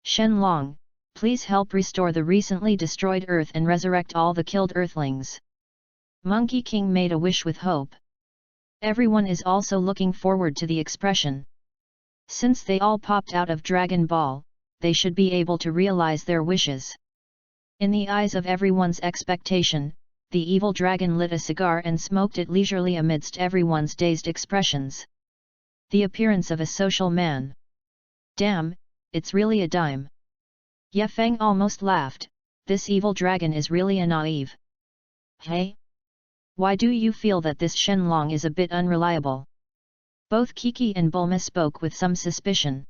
Shenlong, please help restore the recently destroyed earth and resurrect all the killed earthlings. Monkey King made a wish with hope. Everyone is also looking forward to the expression. Since they all popped out of Dragon Ball, they should be able to realize their wishes. In the eyes of everyone's expectation, the evil dragon lit a cigar and smoked it leisurely amidst everyone's dazed expressions. The appearance of a social man. Damn, it's really a dime. Ye Feng almost laughed, this evil dragon is really a naive. Hey? Why do you feel that this Shenlong is a bit unreliable? Both Kiki and Bulma spoke with some suspicion.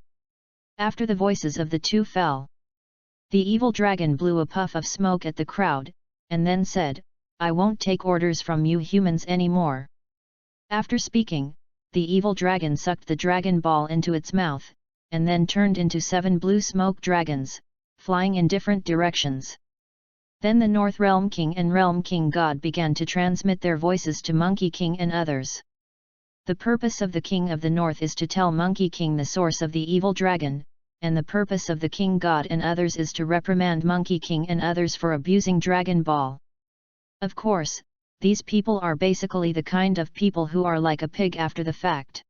After the voices of the two fell, the evil dragon blew a puff of smoke at the crowd, and then said, I won't take orders from you humans anymore. After speaking, the evil dragon sucked the Dragon Ball into its mouth, and then turned into 7 blue smoke dragons, flying in different directions. Then the North Realm King and Realm King God began to transmit their voices to Monkey King and others. The purpose of the King of the North is to tell Monkey King the source of the evil dragon, and the purpose of the King God and others is to reprimand Monkey King and others for abusing Dragon Ball. Of course, these people are basically the kind of people who are like a pig after the fact.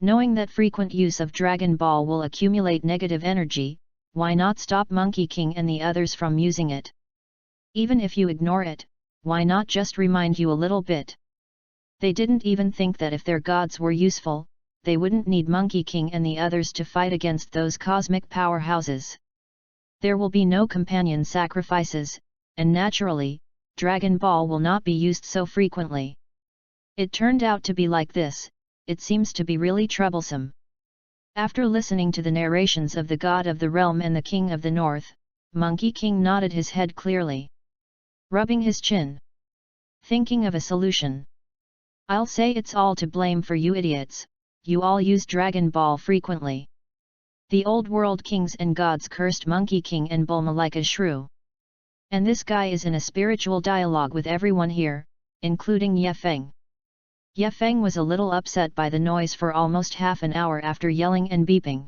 Knowing that frequent use of Dragon Ball will accumulate negative energy, why not stop Monkey King and the others from using it? Even if you ignore it, why not just remind you a little bit? They didn't even think that if their gods were useful, they wouldn't need Monkey King and the others to fight against those cosmic powerhouses. There will be no companion sacrifices, and naturally, Dragon Ball will not be used so frequently. It turned out to be like this, it seems to be really troublesome. After listening to the narrations of the God of the Realm and the King of the North, Monkey King nodded his head clearly, rubbing his chin, thinking of a solution. I'll say it's all to blame for you idiots, you all use Dragon Ball frequently. The old world kings and gods cursed Monkey King and Bulma like a shrew. And this guy is in a spiritual dialogue with everyone here, including Ye Feng. Ye Feng was a little upset by the noise for almost half an hour after yelling and beeping.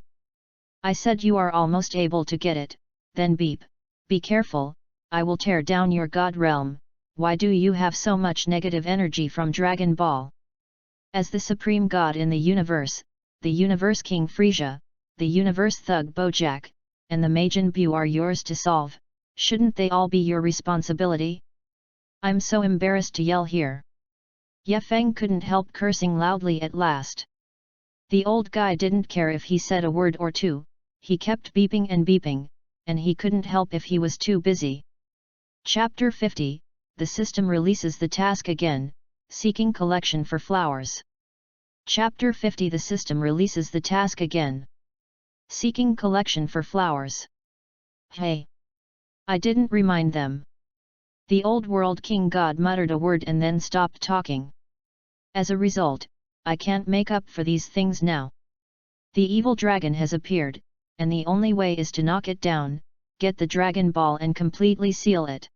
I said you are almost able to get it, then beep. Be careful, I will tear down your god realm. Why do you have so much negative energy from Dragon Ball? As the supreme god in the universe King Frieza, the universe thug Bojack, and the Majin Buu are yours to solve, shouldn't they all be your responsibility? I'm so embarrassed to yell here. Ye Feng couldn't help cursing loudly at last. The old guy didn't care if he said a word or two, he kept beeping and beeping, and he couldn't help if he was too busy. Chapter 50, The system releases the task again, seeking collection for flowers. Chapter 50 The system releases the task again. Seeking collection for flowers. Hey! I didn't remind them. The old world king god muttered a word and then stopped talking. As a result, I can't make up for these things now. The evil dragon has appeared, and the only way is to knock it down, get the Dragon Ball and completely seal it.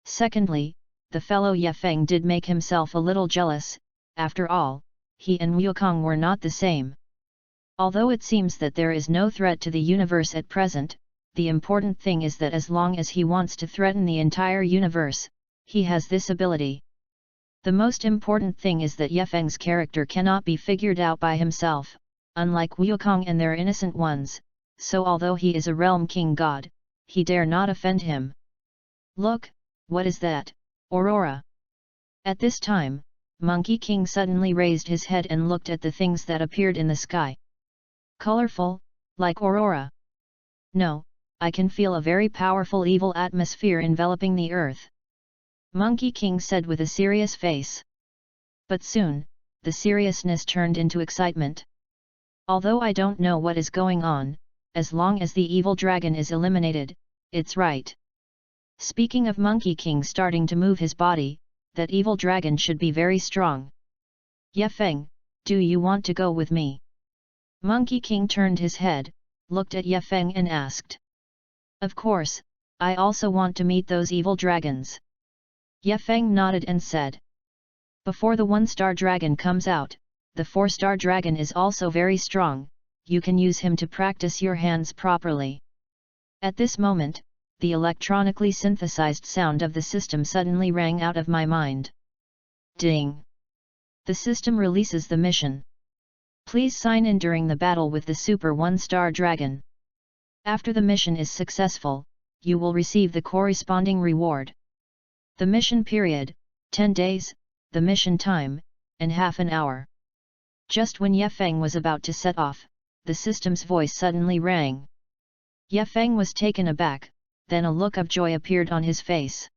Secondly, the fellow Ye Feng did make himself a little jealous. After all, he and Wukong were not the same. Although it seems that there is no threat to the universe at present, the important thing is that as long as he wants to threaten the entire universe, he has this ability. The most important thing is that Ye Feng's character cannot be figured out by himself, unlike Wukong and their innocent ones, so although he is a realm king god, he dare not offend him. Look, what is that, Aurora? At this time, Monkey King suddenly raised his head and looked at the things that appeared in the sky. Colorful, like Aurora. No, I can feel a very powerful evil atmosphere enveloping the earth. Monkey King said with a serious face. But soon, the seriousness turned into excitement. Although I don't know what is going on, as long as the evil dragon is eliminated, it's right. Speaking of Monkey King starting to move his body, that evil dragon should be very strong. Ye Feng, do you want to go with me? Monkey King turned his head, looked at Ye Feng and asked. Of course, I also want to meet those evil dragons. Ye Feng nodded and said. Before the 1-star dragon comes out, the 4-star dragon is also very strong, you can use him to practice your hands properly. At this moment, the electronically synthesized sound of the system suddenly rang out of my mind. Ding! The system releases the mission. Please sign in during the battle with the Super 1-star dragon. After the mission is successful, you will receive the corresponding reward. The mission period, 10 days, the mission time, and half an hour. Just when Ye Feng was about to set off, the system's voice suddenly rang. Ye Feng was taken aback, then a look of joy appeared on his face.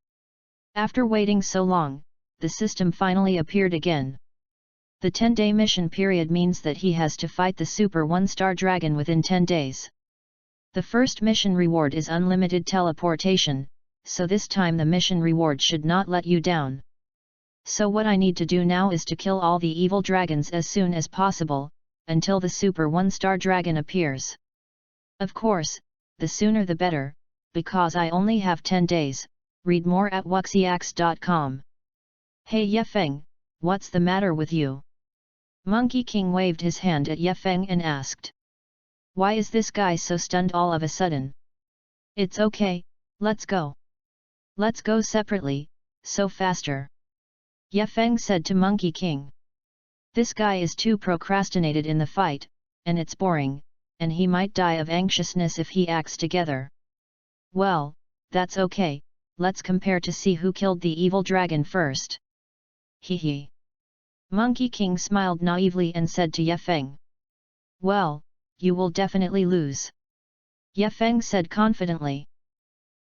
After waiting so long, the system finally appeared again. The 10-day mission period means that he has to fight the Super 1-star dragon within 10 days. The first mission reward is unlimited teleportation, so this time the mission reward should not let you down. So what I need to do now is to kill all the evil dragons as soon as possible, until the Super 1-star dragon appears. Of course, the sooner the better, because I only have 10 days, read more at wuxiax.com. Hey Ye Feng, what's the matter with you? Monkey King waved his hand at Ye Feng and asked. Why is this guy so stunned all of a sudden? It's okay, let's go. Let's go separately, so faster. Ye Feng said to Monkey King. This guy is too procrastinated in the fight, and it's boring, and he might die of anxiousness if he acts together. Well, that's okay, let's compare to see who killed the evil dragon first. Hee. Monkey King smiled naively and said to Ye Feng. Well, you will definitely lose. Ye Feng said confidently.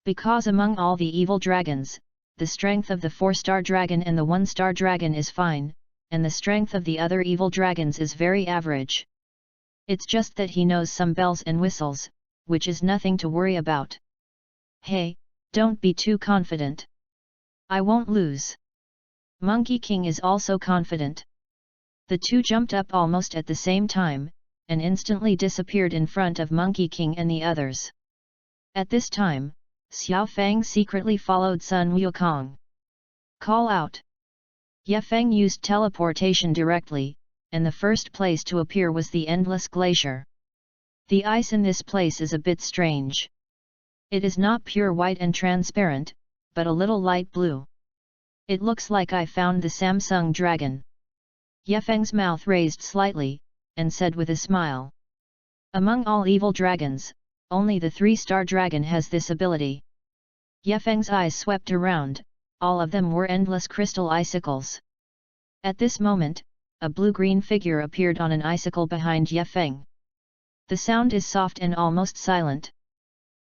Because among all the evil dragons, the strength of the 4-star dragon and the 1-star dragon is fine, and the strength of the other evil dragons is very average. It's just that he knows some bells and whistles, which is nothing to worry about. Hey, don't be too confident. I won't lose. Monkey King is also confident. The two jumped up almost at the same time, and instantly disappeared in front of Monkey King and the others. At this time, Xiao Fang secretly followed Sun Wukong. Call out! Ye Feng used teleportation directly, and the first place to appear was the endless glacier. The ice in this place is a bit strange. It is not pure white and transparent, but a little light blue. It looks like I found the Samsung dragon. Ye Feng's mouth raised slightly, and said with a smile. Among all evil dragons, only the 3-star dragon has this ability. Ye Feng's eyes swept around, all of them were endless crystal icicles. At this moment, a blue-green figure appeared on an icicle behind Ye Feng. The sound is soft and almost silent.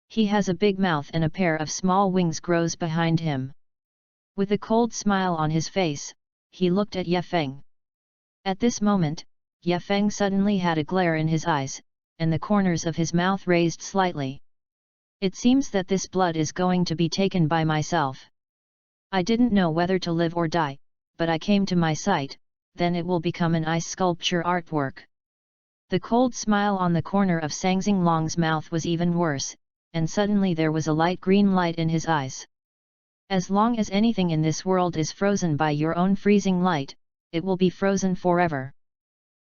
He has a big mouth and a pair of small wings grows behind him. With a cold smile on his face, he looked at Ye Feng. At this moment, Ye Feng suddenly had a glare in his eyes, and the corners of his mouth raised slightly. It seems that this blood is going to be taken by myself. I didn't know whether to live or die, but I came to my sight, then it will become an ice sculpture artwork. The cold smile on the corner of Sang Xinglong's mouth was even worse, and suddenly there was a light green light in his eyes. As long as anything in this world is frozen by your own freezing light, it will be frozen forever.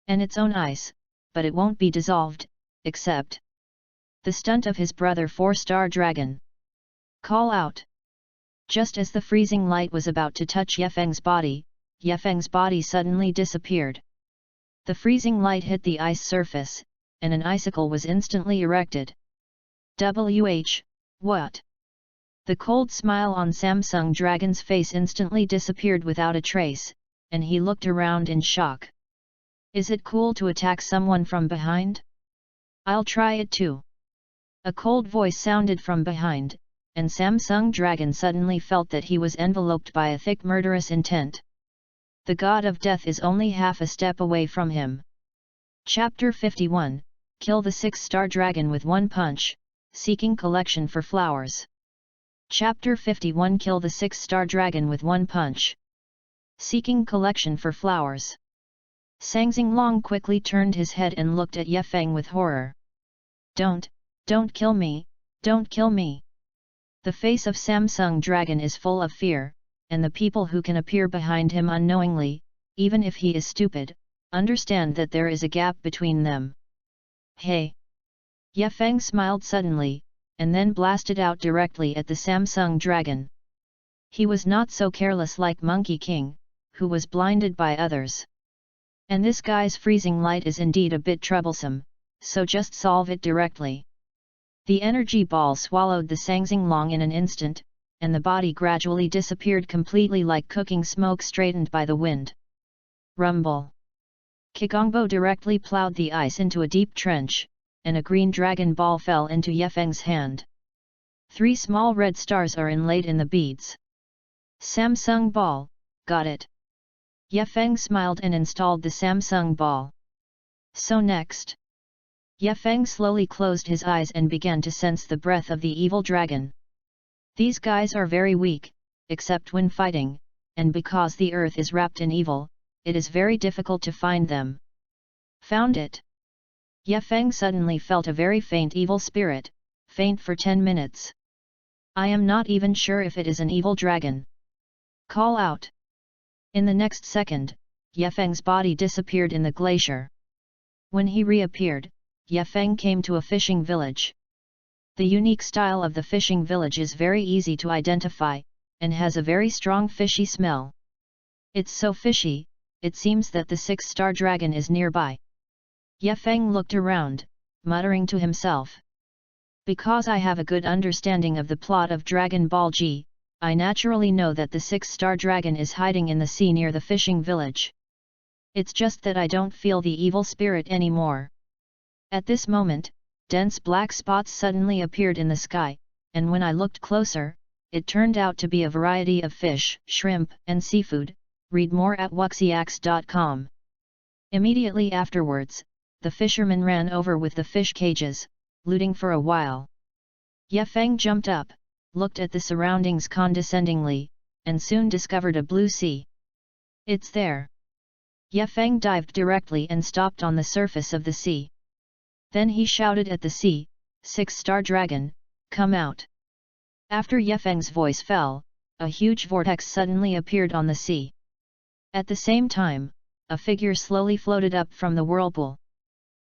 And its own ice, but it won't be dissolved, except the stunt of his brother 4-star dragon. Call out! Just as the freezing light was about to touch Ye Feng's body suddenly disappeared. The freezing light hit the ice surface, and an icicle was instantly erected. What? The cold smile on Samsung Dragon's face instantly disappeared without a trace, and he looked around in shock. Is it cool to attack someone from behind? I'll try it too. A cold voice sounded from behind, and Samsung Dragon suddenly felt that he was enveloped by a thick murderous intent. The god of death is only half a step away from him. Chapter 51, Kill the 6-star dragon with one punch, seeking collection for flowers. Chapter 51 Kill the 6-star dragon with one punch. Seeking collection for flowers. Sang Xinglong quickly turned his head and looked at Ye Feng with horror. Don't kill me, don't kill me. The face of Samsung Dragon is full of fear, and the people who can appear behind him unknowingly, even if he is stupid, understand that there is a gap between them. Hey! Ye Feng smiled suddenly, and then blasted out directly at the Samsung Dragon. He was not so careless like Monkey King, who was blinded by others. And this guy's freezing light is indeed a bit troublesome, so just solve it directly. The energy ball swallowed the Sang Xinglong in an instant, and the body gradually disappeared completely like cooking smoke straightened by the wind. Rumble! Kigongbo directly plowed the ice into a deep trench, and a green dragon ball fell into Ye Feng's hand. 3 small red stars are inlaid in the beads. Samsung ball, got it. Ye Feng smiled and installed the Samsung ball. So next. Ye Feng slowly closed his eyes and began to sense the breath of the evil dragon. These guys are very weak, except when fighting, and because the earth is wrapped in evil, it is very difficult to find them. Found it! Ye Feng suddenly felt a very faint evil spirit, faint for 10 minutes. I am not even sure if it is an evil dragon. Call out! In the next second, Ye Feng's body disappeared in the glacier. When he reappeared, Ye Feng came to a fishing village. The unique style of the fishing village is very easy to identify, and has a very strong fishy smell. It's so fishy, it seems that the 6-star dragon is nearby. Ye Feng looked around, muttering to himself. Because I have a good understanding of the plot of Dragon Ball G, I naturally know that the 6-star dragon is hiding in the sea near the fishing village. It's just that I don't feel the evil spirit anymore. At this moment, dense black spots suddenly appeared in the sky, and when I looked closer, it turned out to be a variety of fish, shrimp, and seafood. Read more at wuxiax.com. Immediately afterwards, the fisherman ran over with the fish cages, looting for a while. Ye Feng jumped up, looked at the surroundings condescendingly, and soon discovered a blue sea. It's there. Ye Feng dived directly and stopped on the surface of the sea. Then he shouted at the sea, 6-star dragon, come out. After Ye Feng's voice fell, a huge vortex suddenly appeared on the sea. At the same time, a figure slowly floated up from the whirlpool.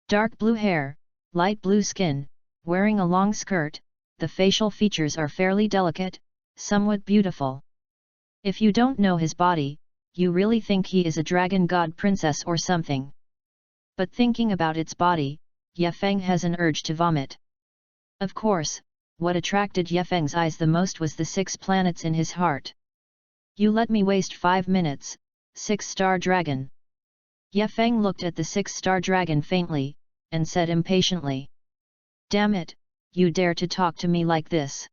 Dark blue hair, light blue skin, wearing a long skirt, the facial features are fairly delicate, somewhat beautiful. If you don't know his body, you really think he is a dragon god princess or something. But thinking about its body, Ye Feng has an urge to vomit. Of course, what attracted Ye Feng's eyes the most was the 6 planets in his heart. You let me waste 5 minutes, 6-star dragon. Ye Feng looked at the 6-star dragon faintly, and said impatiently. Damn it, you dare to talk to me like this.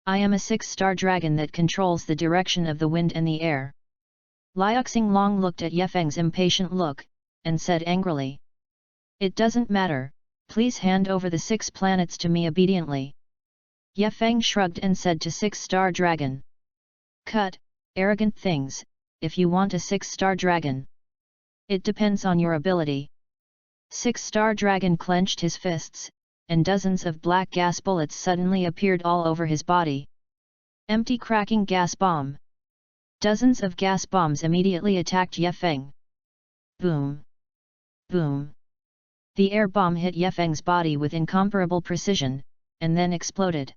I am a 6-star dragon that controls the direction of the wind and the air. Liuxing Long looked at Ye Feng's impatient look, and said angrily. It doesn't matter, please hand over the 6 planets to me obediently. Ye Feng shrugged and said to 6-star dragon. Cut, arrogant things, if you want a 6-star dragon. It depends on your ability. 6-star dragon clenched his fists, and dozens of black gas bullets suddenly appeared all over his body. Empty cracking gas bomb. Dozens of gas bombs immediately attacked Ye Feng. Boom! Boom! The air bomb hit Ye Feng's body with incomparable precision, and then exploded.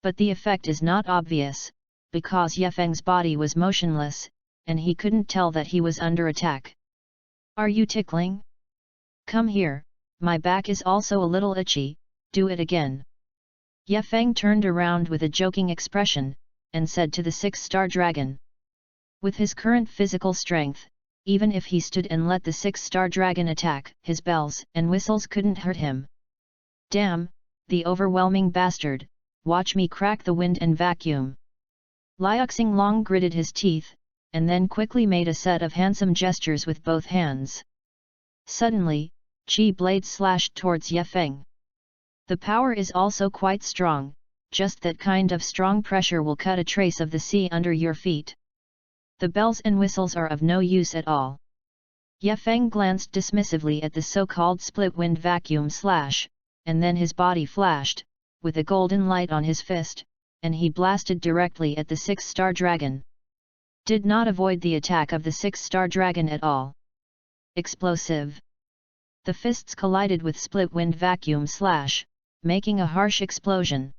But the effect is not obvious, because Ye Feng's body was motionless, and he couldn't tell that he was under attack. Are you tickling? Come here, my back is also a little itchy, do it again. Ye Feng turned around with a joking expression, and said to the 6-star dragon. With his current physical strength, even if he stood and let the 6-star dragon attack, his bells and whistles couldn't hurt him. Damn, the overwhelming bastard, watch me crack the wind and vacuum. Liuxing Long gritted his teeth, and then quickly made a set of handsome gestures with both hands. Suddenly, Qi blades slashed towards Ye Feng. The power is also quite strong, just that kind of strong pressure will cut a trace of the sea under your feet. The bells and whistles are of no use at all. Ye Feng glanced dismissively at the so-called split-wind vacuum slash, and then his body flashed, with a golden light on his fist, and he blasted directly at the 6-star dragon. Did not avoid the attack of the 6-star dragon at all. Explosive. The fists collided with split-wind vacuum slash, making a harsh explosion.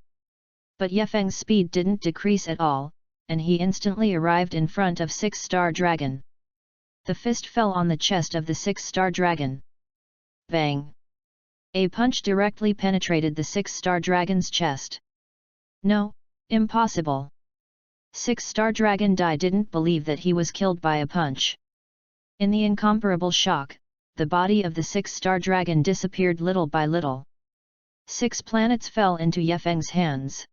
But Ye Feng's speed didn't decrease at all, and he instantly arrived in front of 6-star dragon. The fist fell on the chest of the 6-star dragon. Bang! A punch directly penetrated the 6-star dragon's chest. No, impossible. 6-star dragon didn't believe that he was killed by a punch. In the incomparable shock, the body of the 6-star dragon disappeared little by little. 6 planets fell into Ye Feng's hands.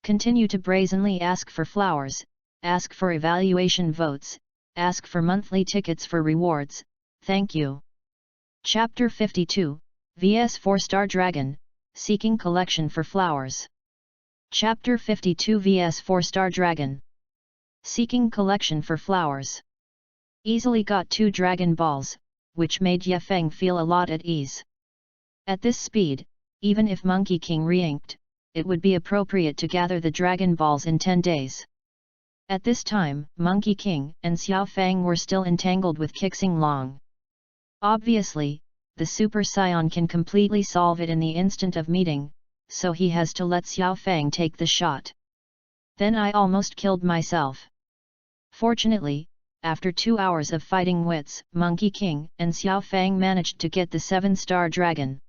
Continue to brazenly ask for flowers, ask for evaluation votes, ask for monthly tickets for rewards, thank you. Chapter 52, vs 4-star dragon, seeking collection for flowers. Chapter 52 vs 4-star dragon. Seeking collection for flowers. Easily got 2 dragon balls, which made Ye Feng feel a lot at ease. At this speed, even if Monkey King re-inked, it would be appropriate to gather the dragon balls in 10 days. At this time, Monkey King and Xiao Fang were still entangled with Qixing Long. Obviously, the Super Scion can completely solve it in the instant of meeting, so he has to let Xiao Fang take the shot. Then I almost killed myself. Fortunately, after 2 hours of fighting wits, Monkey King and Xiao Fang managed to get the 7-star dragon.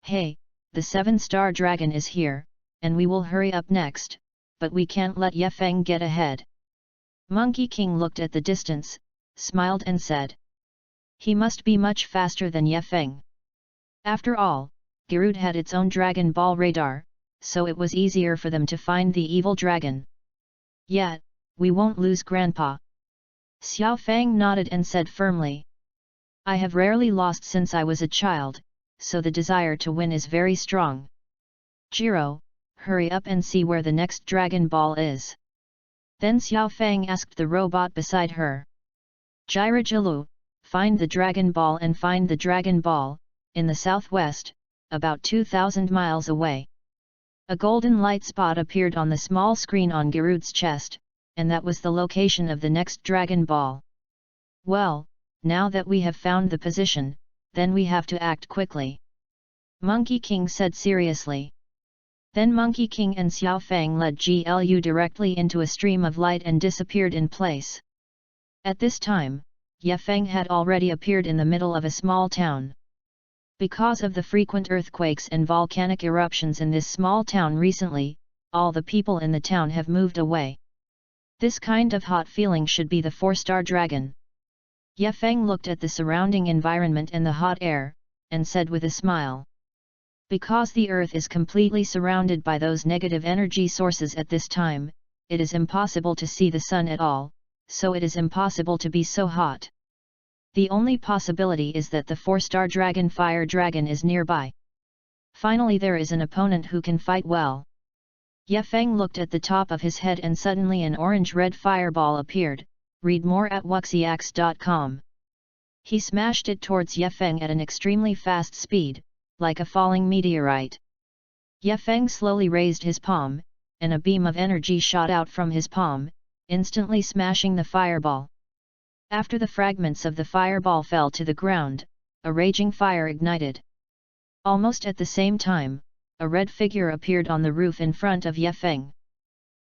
Hey, the 7-star dragon is here, and we will hurry up next, but we can't let Ye Feng get ahead. Monkey King looked at the distance, smiled and said. He must be much faster than Ye Feng. After all, Gerudo had its own Dragon Ball radar, so it was easier for them to find the evil dragon. Yet, we won't lose Grandpa. Xiao Fang nodded and said firmly. I have rarely lost since I was a child, so the desire to win is very strong. Jiro, hurry up and see where the next Dragon Ball is. Then Xiao Fang asked the robot beside her. Gyrajilu, find the Dragon Ball and find the Dragon Ball, in the southwest, about 2,000 miles away. A golden light spot appeared on the small screen on Garud's chest, and that was the location of the next Dragon Ball. Well, now that we have found the position, then we have to act quickly. Monkey King said seriously. Then Monkey King and Xiao Fang led Glu directly into a stream of light and disappeared in place. At this time, Ye Feng had already appeared in the middle of a small town. Because of the frequent earthquakes and volcanic eruptions in this small town recently, all the people in the town have moved away. This kind of hot feeling should be the 4-star dragon. Ye Feng looked at the surrounding environment and the hot air, and said with a smile. Because the earth is completely surrounded by those negative energy sources at this time, it is impossible to see the sun at all, so it is impossible to be so hot. The only possibility is that the 4-star dragon fire dragon is nearby. Finally there is an opponent who can fight well. Ye Feng looked at the top of his head and suddenly an orange-red fireball appeared. Read more at wuxiax.com. He smashed it towards Ye Feng at an extremely fast speed, like a falling meteorite. Ye Feng slowly raised his palm, and a beam of energy shot out from his palm, instantly smashing the fireball. After the fragments of the fireball fell to the ground, a raging fire ignited. Almost at the same time, a red figure appeared on the roof in front of Ye Feng.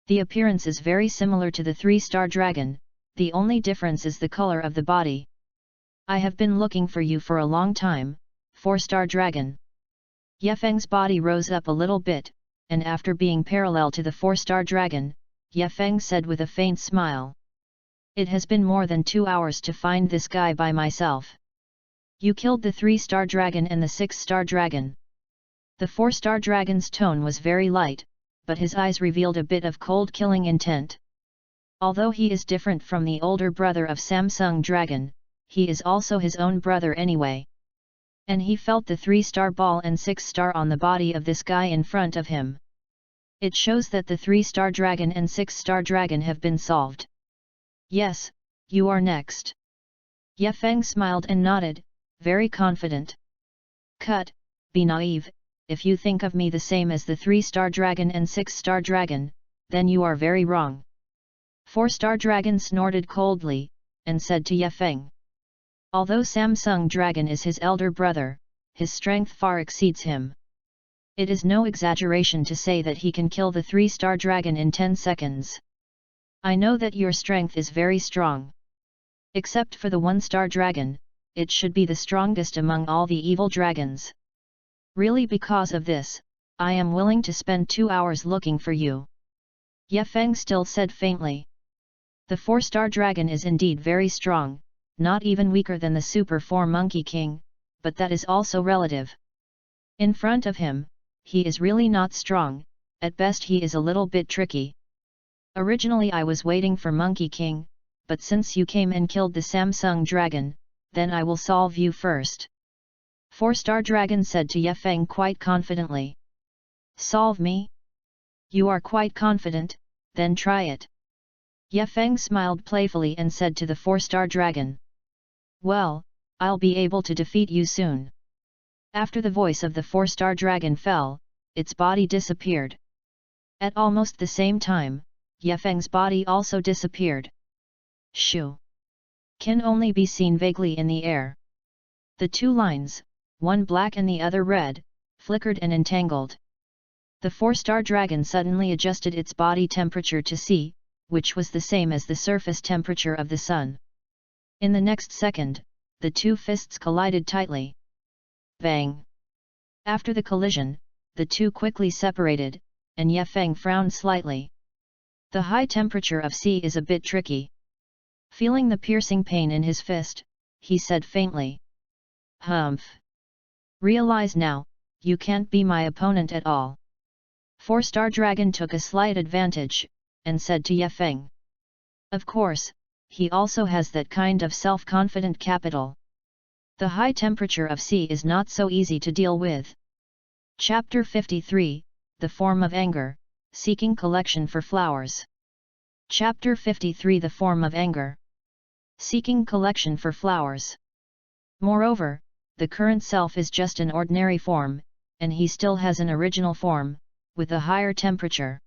The appearance is very similar to the 3-star dragon, the only difference is the color of the body. I have been looking for you for a long time, 4-star dragon. Ye Feng's body rose up a little bit, and after being parallel to the 4-star dragon, Ye Feng said with a faint smile. It has been more than 2 hours to find this guy by myself. You killed the 3-star dragon and the 6-star dragon. The 4-star dragon's tone was very light, but his eyes revealed a bit of cold killing intent. Although he is different from the older brother of Samsung Dragon, he is also his own brother anyway. And he felt the 3-star ball and 6-star on the body of this guy in front of him. It shows that the 3-star dragon and 6-star dragon have been solved. Yes, you are next. Ye Feng smiled and nodded, very confident. Cut, be naive, if you think of me the same as the 3-star dragon and 6-star dragon, then you are very wrong. 4-star dragon snorted coldly, and said to Ye Feng. Although Samsung Dragon is his elder brother, his strength far exceeds him. It is no exaggeration to say that he can kill the 3-star dragon in 10 seconds. I know that your strength is very strong. Except for the 1-star dragon, it should be the strongest among all the evil dragons. Really, because of this, I am willing to spend 2 hours looking for you. Ye Feng still said faintly. The 4-star dragon is indeed very strong, not even weaker than the Super 4 Monkey King, but that is also relative. In front of him, he is really not strong, at best he is a little bit tricky. Originally I was waiting for Monkey King, but since you came and killed the Samsung Dragon, then I will solve you first. 4-star dragon said to Ye Feng quite confidently. Solve me? You are quite confident, then try it. Ye Feng smiled playfully and said to the 4-star dragon. Well, I'll be able to defeat you soon. After the voice of the 4-star dragon fell, its body disappeared. At almost the same time, Ye Feng's body also disappeared. Shoo! Can only be seen vaguely in the air. The 2 lines, one black and the other red, flickered and entangled. The 4-star dragon suddenly adjusted its body temperature to C, which was the same as the surface temperature of the sun. In the next second, the 2 fists collided tightly. Bang! After the collision, the 2 quickly separated, and Ye Feng frowned slightly. The high temperature of C is a bit tricky. Feeling the piercing pain in his fist, he said faintly. Humph! Realize now, you can't be my opponent at all. 4-star dragon took a slight advantage, and said to Ye Feng. Of course, he also has that kind of self-confident capital. The high temperature of C is not so easy to deal with. Chapter 53, The Form of Anger, Seeking Collection for Flowers. Chapter 53, The Form of Anger. seeking collection for flowers. Moreover, the current self is just an ordinary form, and he still has an original form, with a higher temperature.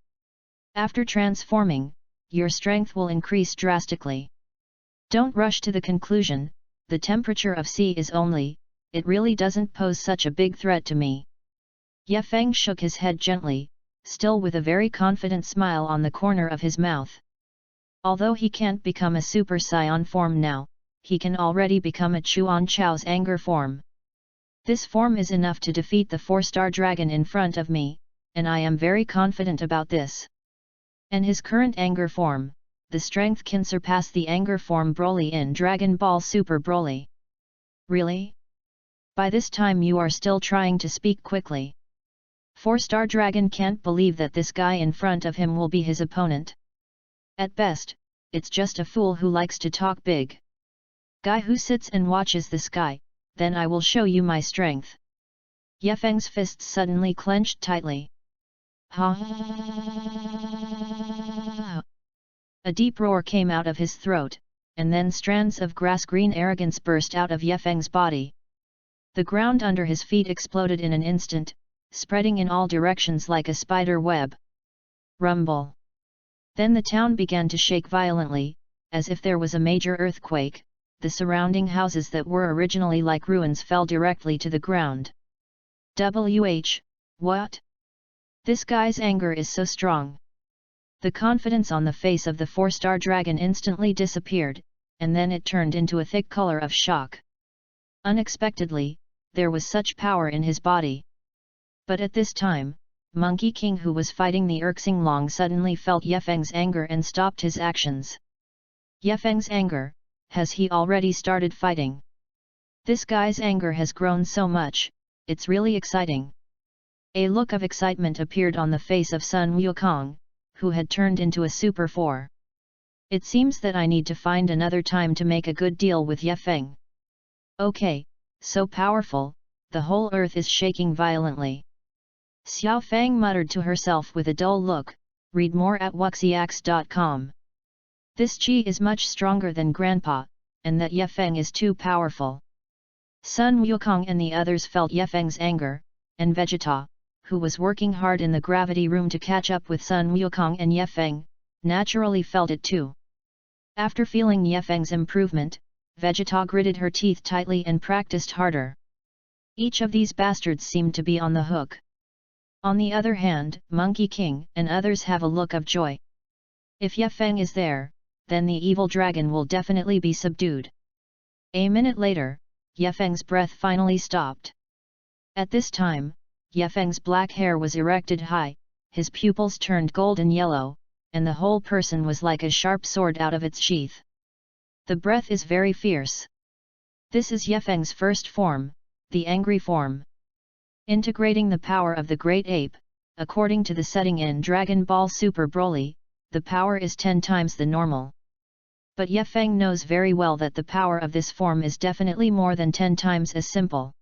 After transforming, your strength will increase drastically. Don't rush to the conclusion, the temperature of C is only, it really doesn't pose such a big threat to me. Ye Feng shook his head gently, still with a very confident smile on the corner of his mouth. Although he can't become a Super Saiyan form now, he can already become a Chuan Chao's anger form. This form is enough to defeat the 4-star dragon in front of me, and I am very confident about this. And his current anger form, the strength can surpass the anger form Broly in Dragon Ball Super Broly. Really? By this time you are still trying to speak quickly. 4-star dragon can't believe that this guy in front of him will be his opponent. At best, it's just a fool who likes to talk big. Guy who sits and watches the sky, then I will show you my strength. Ye Feng's fists suddenly clenched tightly. Ha! A deep roar came out of his throat, and then strands of grass-green arrogance burst out of Ye Feng's body. The ground under his feet exploded in an instant, spreading in all directions like a spider web. Rumble. Then the town began to shake violently, as if there was a major earthquake. The surrounding houses that were originally like ruins fell directly to the ground. What? This guy's anger is so strong. The confidence on the face of the 4-star dragon instantly disappeared, and then it turned into a thick color of shock. Unexpectedly, there was such power in his body. But at this time, Monkey King, who was fighting the Erxing suddenly felt Ye Feng's anger and stopped his actions. Ye Feng's anger, has he already started fighting? This guy's anger has grown so much, it's really exciting. A look of excitement appeared on the face of Sun Wukong, who had turned into a Super 4. It seems that I need to find another time to make a good deal with Ye Feng. Okay, so powerful, the whole earth is shaking violently. Xiao Fang muttered to herself with a dull look. Read more at wuxiax.com. This Qi is much stronger than Grandpa, and that Ye Feng is too powerful. Sun Wukong and the others felt Ye Feng's anger, and Vegeta, who was working hard in the gravity room to catch up with Sun Wukong and Ye Feng, naturally felt it too. After feeling Ye Feng's improvement, Vegeta gritted her teeth tightly and practiced harder. Each of these bastards seemed to be on the hook. On the other hand, Monkey King and others have a look of joy. If Ye Feng is there, then the evil dragon will definitely be subdued. A minute later, Ye Feng's breath finally stopped. At this time, Ye Feng's black hair was erected high, his pupils turned golden yellow, and the whole person was like a sharp sword out of its sheath. The breath is very fierce. This is Ye Feng's first form, the angry form. Integrating the power of the Great Ape, according to the setting in Dragon Ball Super Broly, the power is 10 times the normal. But Ye Feng knows very well that the power of this form is definitely more than 10 times as simple.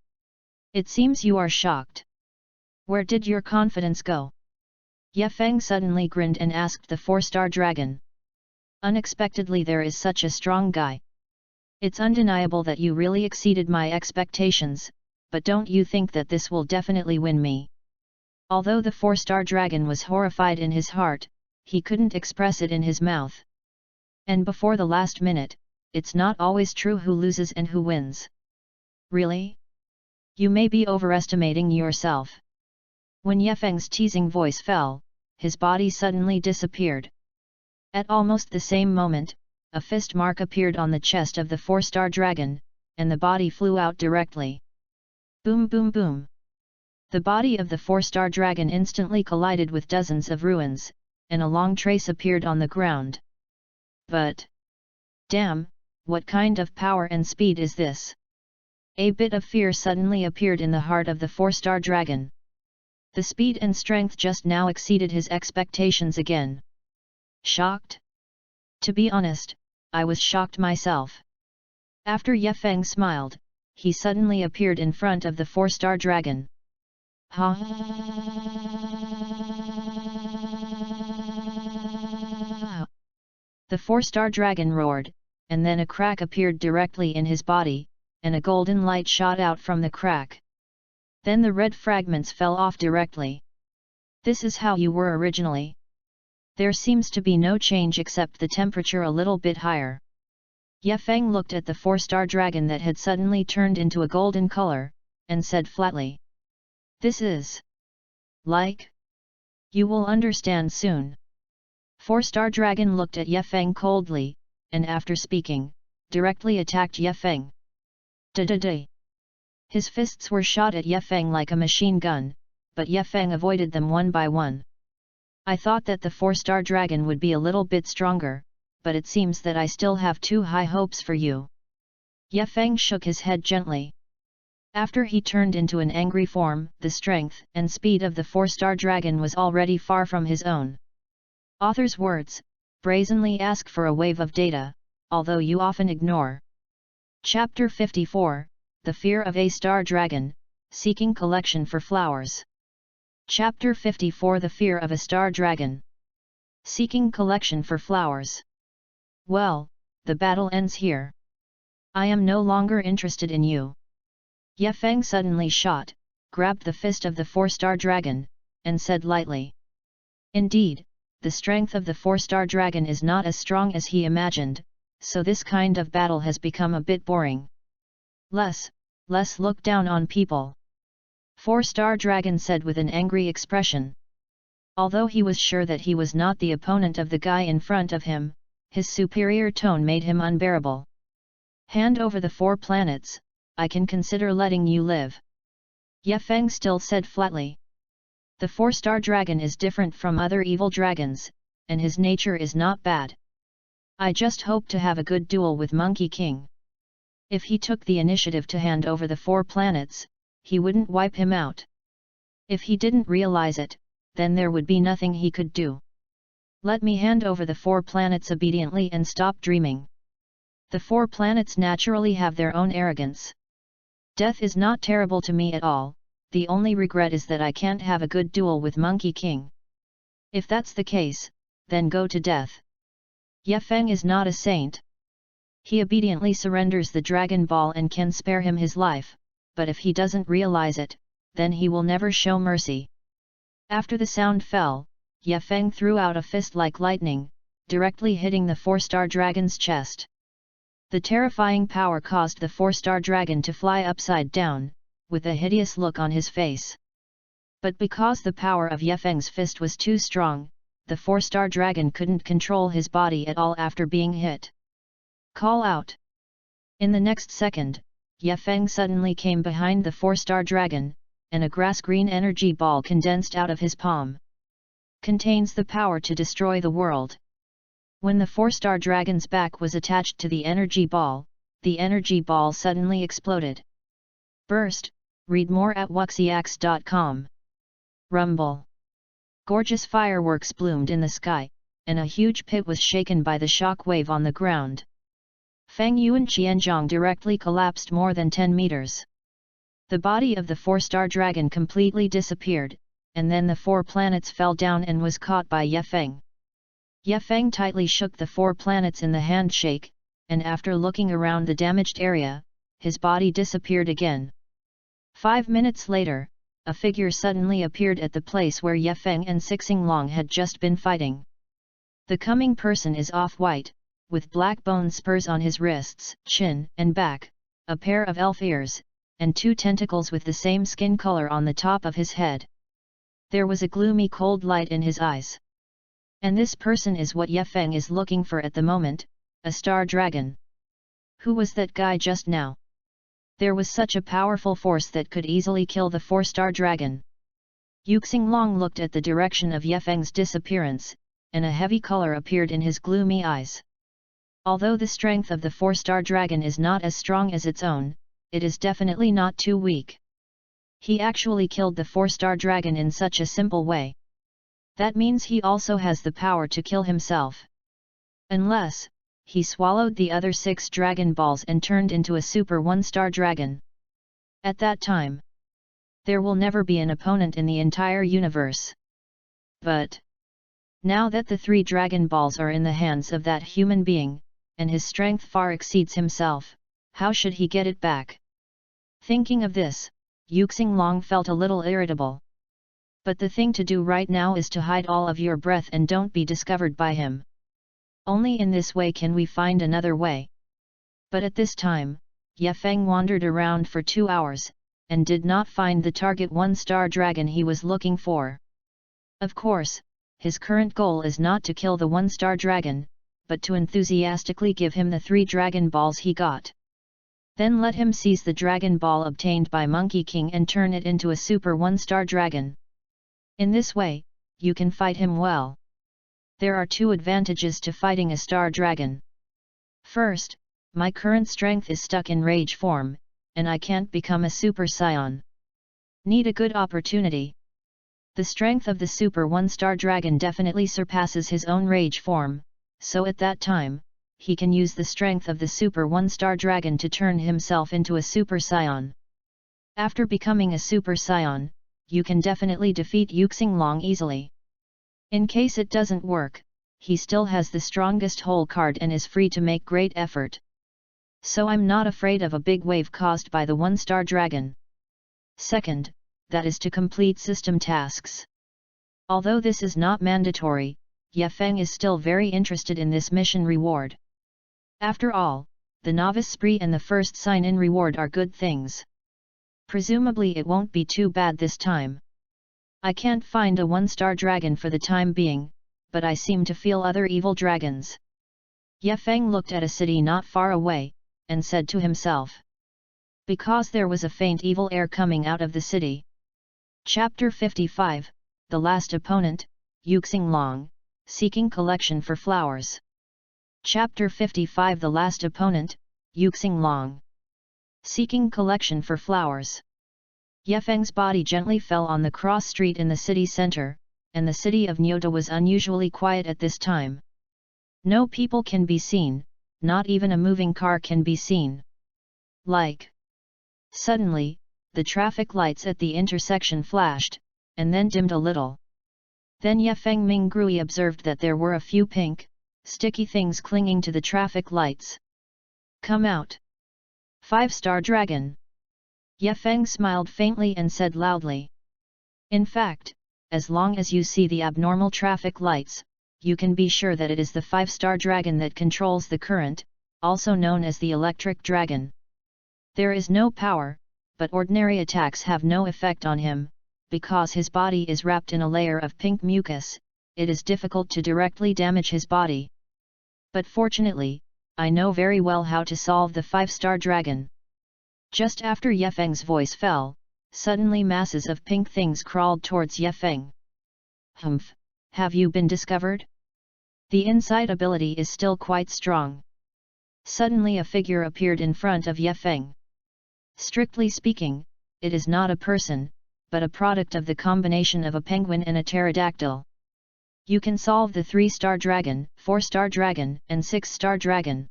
It seems you are shocked. Where did your confidence go? Ye Feng suddenly grinned and asked the 4-star dragon. Unexpectedly, there is such a strong guy. It's undeniable that you really exceeded my expectations, but don't you think that this will definitely win me? Although the 4-star dragon was horrified in his heart, he couldn't express it in his mouth. And before the last minute, it's not always true who loses and who wins. Really? You may be overestimating yourself. When Ye Feng's teasing voice fell, his body suddenly disappeared. At almost the same moment, a fist mark appeared on the chest of the 4-star dragon, and the body flew out directly. Boom boom boom. The body of the 4-star dragon instantly collided with dozens of ruins, and a long trace appeared on the ground. But, damn, what kind of power and speed is this? A bit of fear suddenly appeared in the heart of the 4-star dragon. The speed and strength just now exceeded his expectations again. Shocked? To be honest, I was shocked myself. After Ye Feng smiled, he suddenly appeared in front of the 4-star dragon. Ha! The 4-star dragon roared, and then a crack appeared directly in his body, and a golden light shot out from the crack. Then the red fragments fell off directly. This is how you were originally. There seems to be no change except the temperature a little bit higher. Ye Feng looked at the 4-star dragon that had suddenly turned into a golden color, and said flatly, "This is like. You will understand soon." 4-star dragon looked at Ye Feng coldly, and after speaking, directly attacked Ye Feng. Da-da-da! His fists were shot at Ye Feng like a machine gun, but Ye Feng avoided them one by one. I thought that the 4-star dragon would be a little bit stronger, but it seems that I still have too high hopes for you. Ye Feng shook his head gently. After he turned into an angry form, the strength and speed of the 4-star dragon was already far from his own. Author's words, brazenly ask for a wave of data, although you often ignore. Chapter 54, The Fear of a Star Dragon, Seeking Collection for Flowers. Chapter 54, The Fear of a Star Dragon. Seeking Collection for Flowers. Well, the battle ends here. I am no longer interested in you. Ye Feng suddenly shot, grabbed the fist of the 4-star dragon, and said lightly. Indeed, the strength of the 4-star dragon is not as strong as he imagined, so this kind of battle has become a bit boring. Less look down on people. 4-star dragon said with an angry expression. Although he was sure that he was not the opponent of the guy in front of him, his superior tone made him unbearable. Hand over the 4 planets, I can consider letting you live. Ye Feng still said flatly. The 4-star dragon is different from other evil dragons, and his nature is not bad. I just hope to have a good duel with Monkey King. If he took the initiative to hand over the 4 planets, he wouldn't wipe him out. If he didn't realize it, then there would be nothing he could do. Let me hand over the 4 planets obediently and stop dreaming. The 4 planets naturally have their own arrogance. Death is not terrible to me at all, the only regret is that I can't have a good duel with Monkey King. If that's the case, then go to death. Ye Feng is not a saint. He obediently surrenders the Dragon Ball and can spare him his life, but if he doesn't realize it, then he will never show mercy. After the sound fell, Ye Feng threw out a fist like lightning, directly hitting the 4-star dragon's chest. The terrifying power caused the 4-star dragon to fly upside down, with a hideous look on his face. But because the power of Ye Feng's fist was too strong, the 4-star dragon couldn't control his body at all after being hit. Call out! In the next second, Ye Feng suddenly came behind the 4-star dragon, and a grass-green energy ball condensed out of his palm. Contains the power to destroy the world. When the 4-star dragon's back was attached to the energy ball suddenly exploded. Burst, read more at wuxiax.com. Rumble. Gorgeous fireworks bloomed in the sky, and a huge pit was shaken by the shock wave on the ground. Feng Yuan Qianzhong directly collapsed more than 10 meters. The body of the 4-star dragon completely disappeared, and then the 4 planets fell down and was caught by Ye Feng. Ye Feng tightly shook the 4 planets in the handshake, and after looking around the damaged area, his body disappeared again. 5 minutes later, a figure suddenly appeared at the place where Ye Feng and Sixinglong had just been fighting. The coming person is off-white, with black bone spurs on his wrists, chin, and back, a pair of elf ears, and 2 tentacles with the same skin color on the top of his head. There was a gloomy cold light in his eyes. And this person is what Ye Feng is looking for at the moment, a star dragon. Who was that guy just now? There was such a powerful force that could easily kill the 4-star dragon. Yuxinglong looked at the direction of Ye Feng's disappearance, and a heavy color appeared in his gloomy eyes. Although the strength of the 4-star dragon is not as strong as its own, it is definitely not too weak. He actually killed the 4-star dragon in such a simple way. That means he also has the power to kill himself. Unless he swallowed the other 6 Dragon Balls and turned into a super 1-star dragon. At that time, there will never be an opponent in the entire universe. But now that the 3 Dragon Balls are in the hands of that human being, and his strength far exceeds himself. How should he get it back? Thinking of this, Yuxing felt a little irritable. But the thing to do right now is to hide all of your breath and don't be discovered by him. Only in this way can we find another way. But at this time, Ye Feng wandered around for 2 hours, and did not find the target 1-star dragon he was looking for. Of course, his current goal is not to kill the 1-star dragon, but to enthusiastically give him the 3 Dragon Balls he got. Then let him seize the Dragon Ball obtained by Monkey King and turn it into a super 1-star dragon. In this way, you can fight him well. There are 2 advantages to fighting a star dragon. First, my current strength is stuck in rage form, and I can't become a Super Saiyan. Need a good opportunity. The strength of the Super 1-star dragon definitely surpasses his own rage form, so at that time, he can use the strength of the Super 1-star dragon to turn himself into a Super Saiyan. After becoming a Super Saiyan, you can definitely defeat Yuxing easily. In case it doesn't work, he still has the strongest whole card and is free to make great effort. So I'm not afraid of a big wave caused by the 1-star dragon. Second, that is to complete system tasks. Although this is not mandatory, Ye Feng is still very interested in this mission reward. After all, the novice spree and the first sign-in reward are good things. Presumably it won't be too bad this time. I can't find a 1-star dragon for the time being, but I seem to feel other evil dragons. Ye Feng looked at a city not far away, and said to himself. Because there was a faint evil air coming out of the city. Chapter 55, The Last Opponent, Yuxing, Seeking Collection for Flowers. Chapter 55 The Last Opponent, Yuxing, Seeking Collection for Flowers. Ye Feng's body gently fell on the cross street in the city center, and the city of Nyota was unusually quiet at this time. No people can be seen, not even a moving car can be seen. Suddenly, the traffic lights at the intersection flashed, and then dimmed a little. Then Ye Feng Mingrui observed that there were a few pink, sticky things clinging to the traffic lights. Come out! 5-star dragon! Ye Feng smiled faintly and said loudly. In fact, as long as you see the abnormal traffic lights, you can be sure that it is the 5-star dragon that controls the current, also known as the electric dragon. There is no power, but ordinary attacks have no effect on him, because his body is wrapped in a layer of pink mucus. It is difficult to directly damage his body. But fortunately, I know very well how to solve the 5-star dragon. Just after Ye Feng's voice fell, suddenly masses of pink things crawled towards Ye Feng. Humph, have you been discovered? The inside ability is still quite strong. Suddenly a figure appeared in front of Ye Feng. Strictly speaking, it is not a person, but a product of the combination of a penguin and a pterodactyl. You can solve the 3-star dragon, 4-star dragon, and 6-star dragon.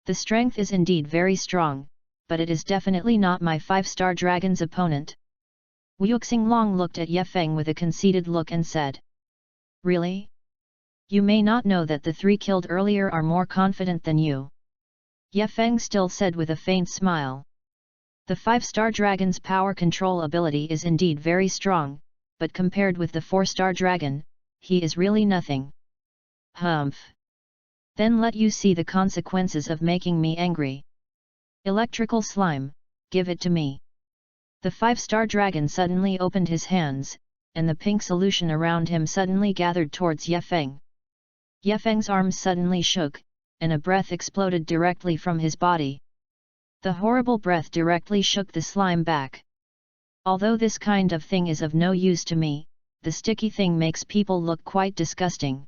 The strength is indeed very strong, but it is definitely not my 5-star dragon's opponent. Yuxing looked at Ye Feng with a conceited look and said. Really? You may not know that the 3 killed earlier are more confident than you. Ye Feng still said with a faint smile. The 5-star dragon's power control ability is indeed very strong, but compared with the 4-star dragon, he is really nothing. Humph! Then let you see the consequences of making me angry. Electrical slime, give it to me. The 5-star dragon suddenly opened his hands, and the pink solution around him suddenly gathered towards Ye Feng. Ye Feng's arms suddenly shook, and a breath exploded directly from his body. The horrible breath directly shook the slime back. Although this kind of thing is of no use to me, the sticky thing makes people look quite disgusting.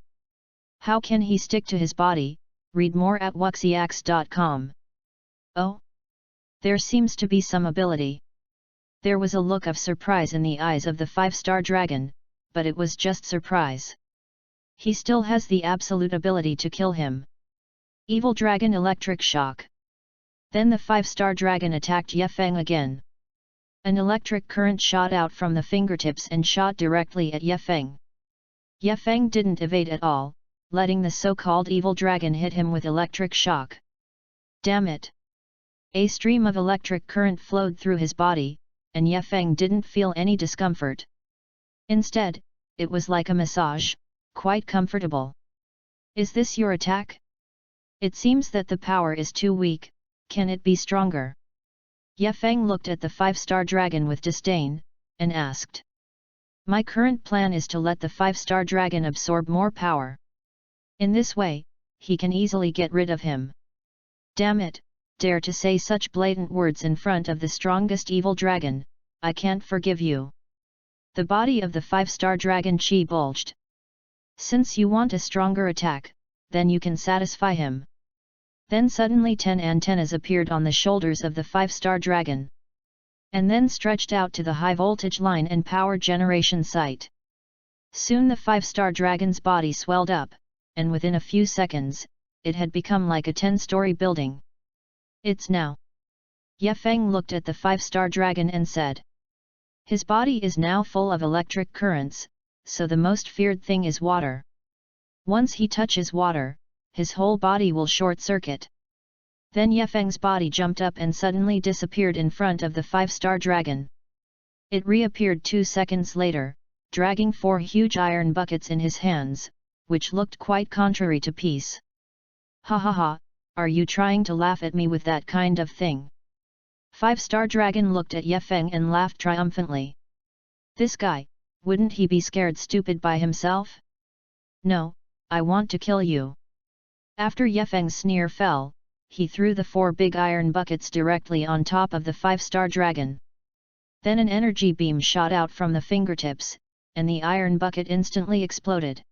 How can he stick to his body? Read more at wuxiax.com. Oh? There seems to be some ability. There was a look of surprise in the eyes of the 5-star dragon, but it was just surprise. He still has the absolute ability to kill him. Evil Dragon Electric Shock. Then the 5-star dragon attacked Ye Feng again. An electric current shot out from the fingertips and shot directly at Ye Feng. Ye Feng didn't evade at all, letting the so-called evil dragon hit him with electric shock. Damn it! A stream of electric current flowed through his body, and Ye Feng didn't feel any discomfort. Instead, it was like a massage, quite comfortable. Is this your attack? It seems that the power is too weak, can it be stronger? Ye Feng looked at the 5-star dragon with disdain, and asked. My current plan is to let the 5-star dragon absorb more power. In this way, he can easily get rid of him. Damn it, dare to say such blatant words in front of the strongest evil dragon, I can't forgive you. The body of the 5-star dragon chi bulged. Since you want a stronger attack, then you can satisfy him. Then suddenly 10 antennas appeared on the shoulders of the 5-star dragon. And then stretched out to the high voltage line and power generation site. Soon the 5-star dragon's body swelled up, and within a few seconds, it had become like a 10-story building. It's now. Ye Feng looked at the 5-star dragon and said. His body is now full of electric currents, so the most feared thing is water. Once he touches water, his whole body will short-circuit. Then Ye Feng's body jumped up and suddenly disappeared in front of the 5-star dragon. It reappeared 2 seconds later, dragging 4 huge iron buckets in his hands, which looked quite contrary to peace. Ha ha ha, are you trying to laugh at me with that kind of thing? 5-star dragon looked at Ye Feng and laughed triumphantly. This guy, wouldn't he be scared stupid by himself? No, I want to kill you. After Ye Feng's sneer fell, he threw the 4 big iron buckets directly on top of the 5-star dragon. Then an energy beam shot out from the fingertips, and the iron bucket instantly exploded.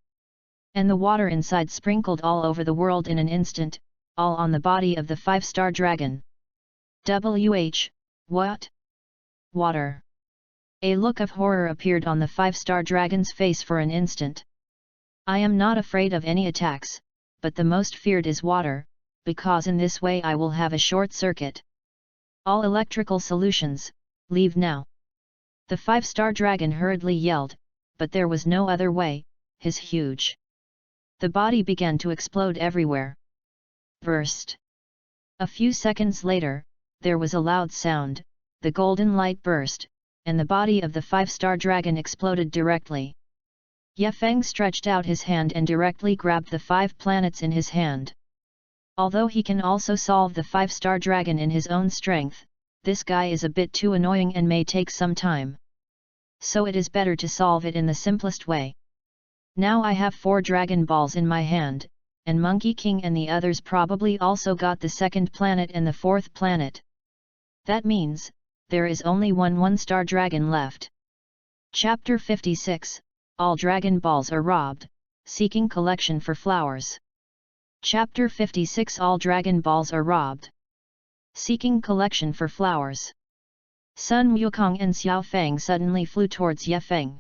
And the water inside sprinkled all over the world in an instant, all on the body of the 5-star dragon. What? Water. A look of horror appeared on the 5-star dragon's face for an instant. I am not afraid of any attacks, but the most feared is water, because in this way I will have a short circuit. All electrical solutions, leave now. The 5-star dragon hurriedly yelled, but there was no other way, his huge. The body began to explode everywhere. Burst. A few seconds later, there was a loud sound, the golden light burst, and the body of the 5-star dragon exploded directly. Ye Feng stretched out his hand and directly grabbed the 5 planets in his hand. Although he can also solve the 5-star dragon in his own strength, this guy is a bit too annoying and may take some time. So it is better to solve it in the simplest way. Now I have 4 Dragon Balls in my hand, and Monkey King and the others probably also got the 2nd planet and the 4th planet. That means, there is only one 1-star dragon left. Chapter 56, All Dragon Balls are robbed, seeking collection for flowers. Chapter 56 All Dragon Balls are robbed. Seeking collection for flowers. Sun Wukong and Xiao Feng suddenly flew towards Ye Feng.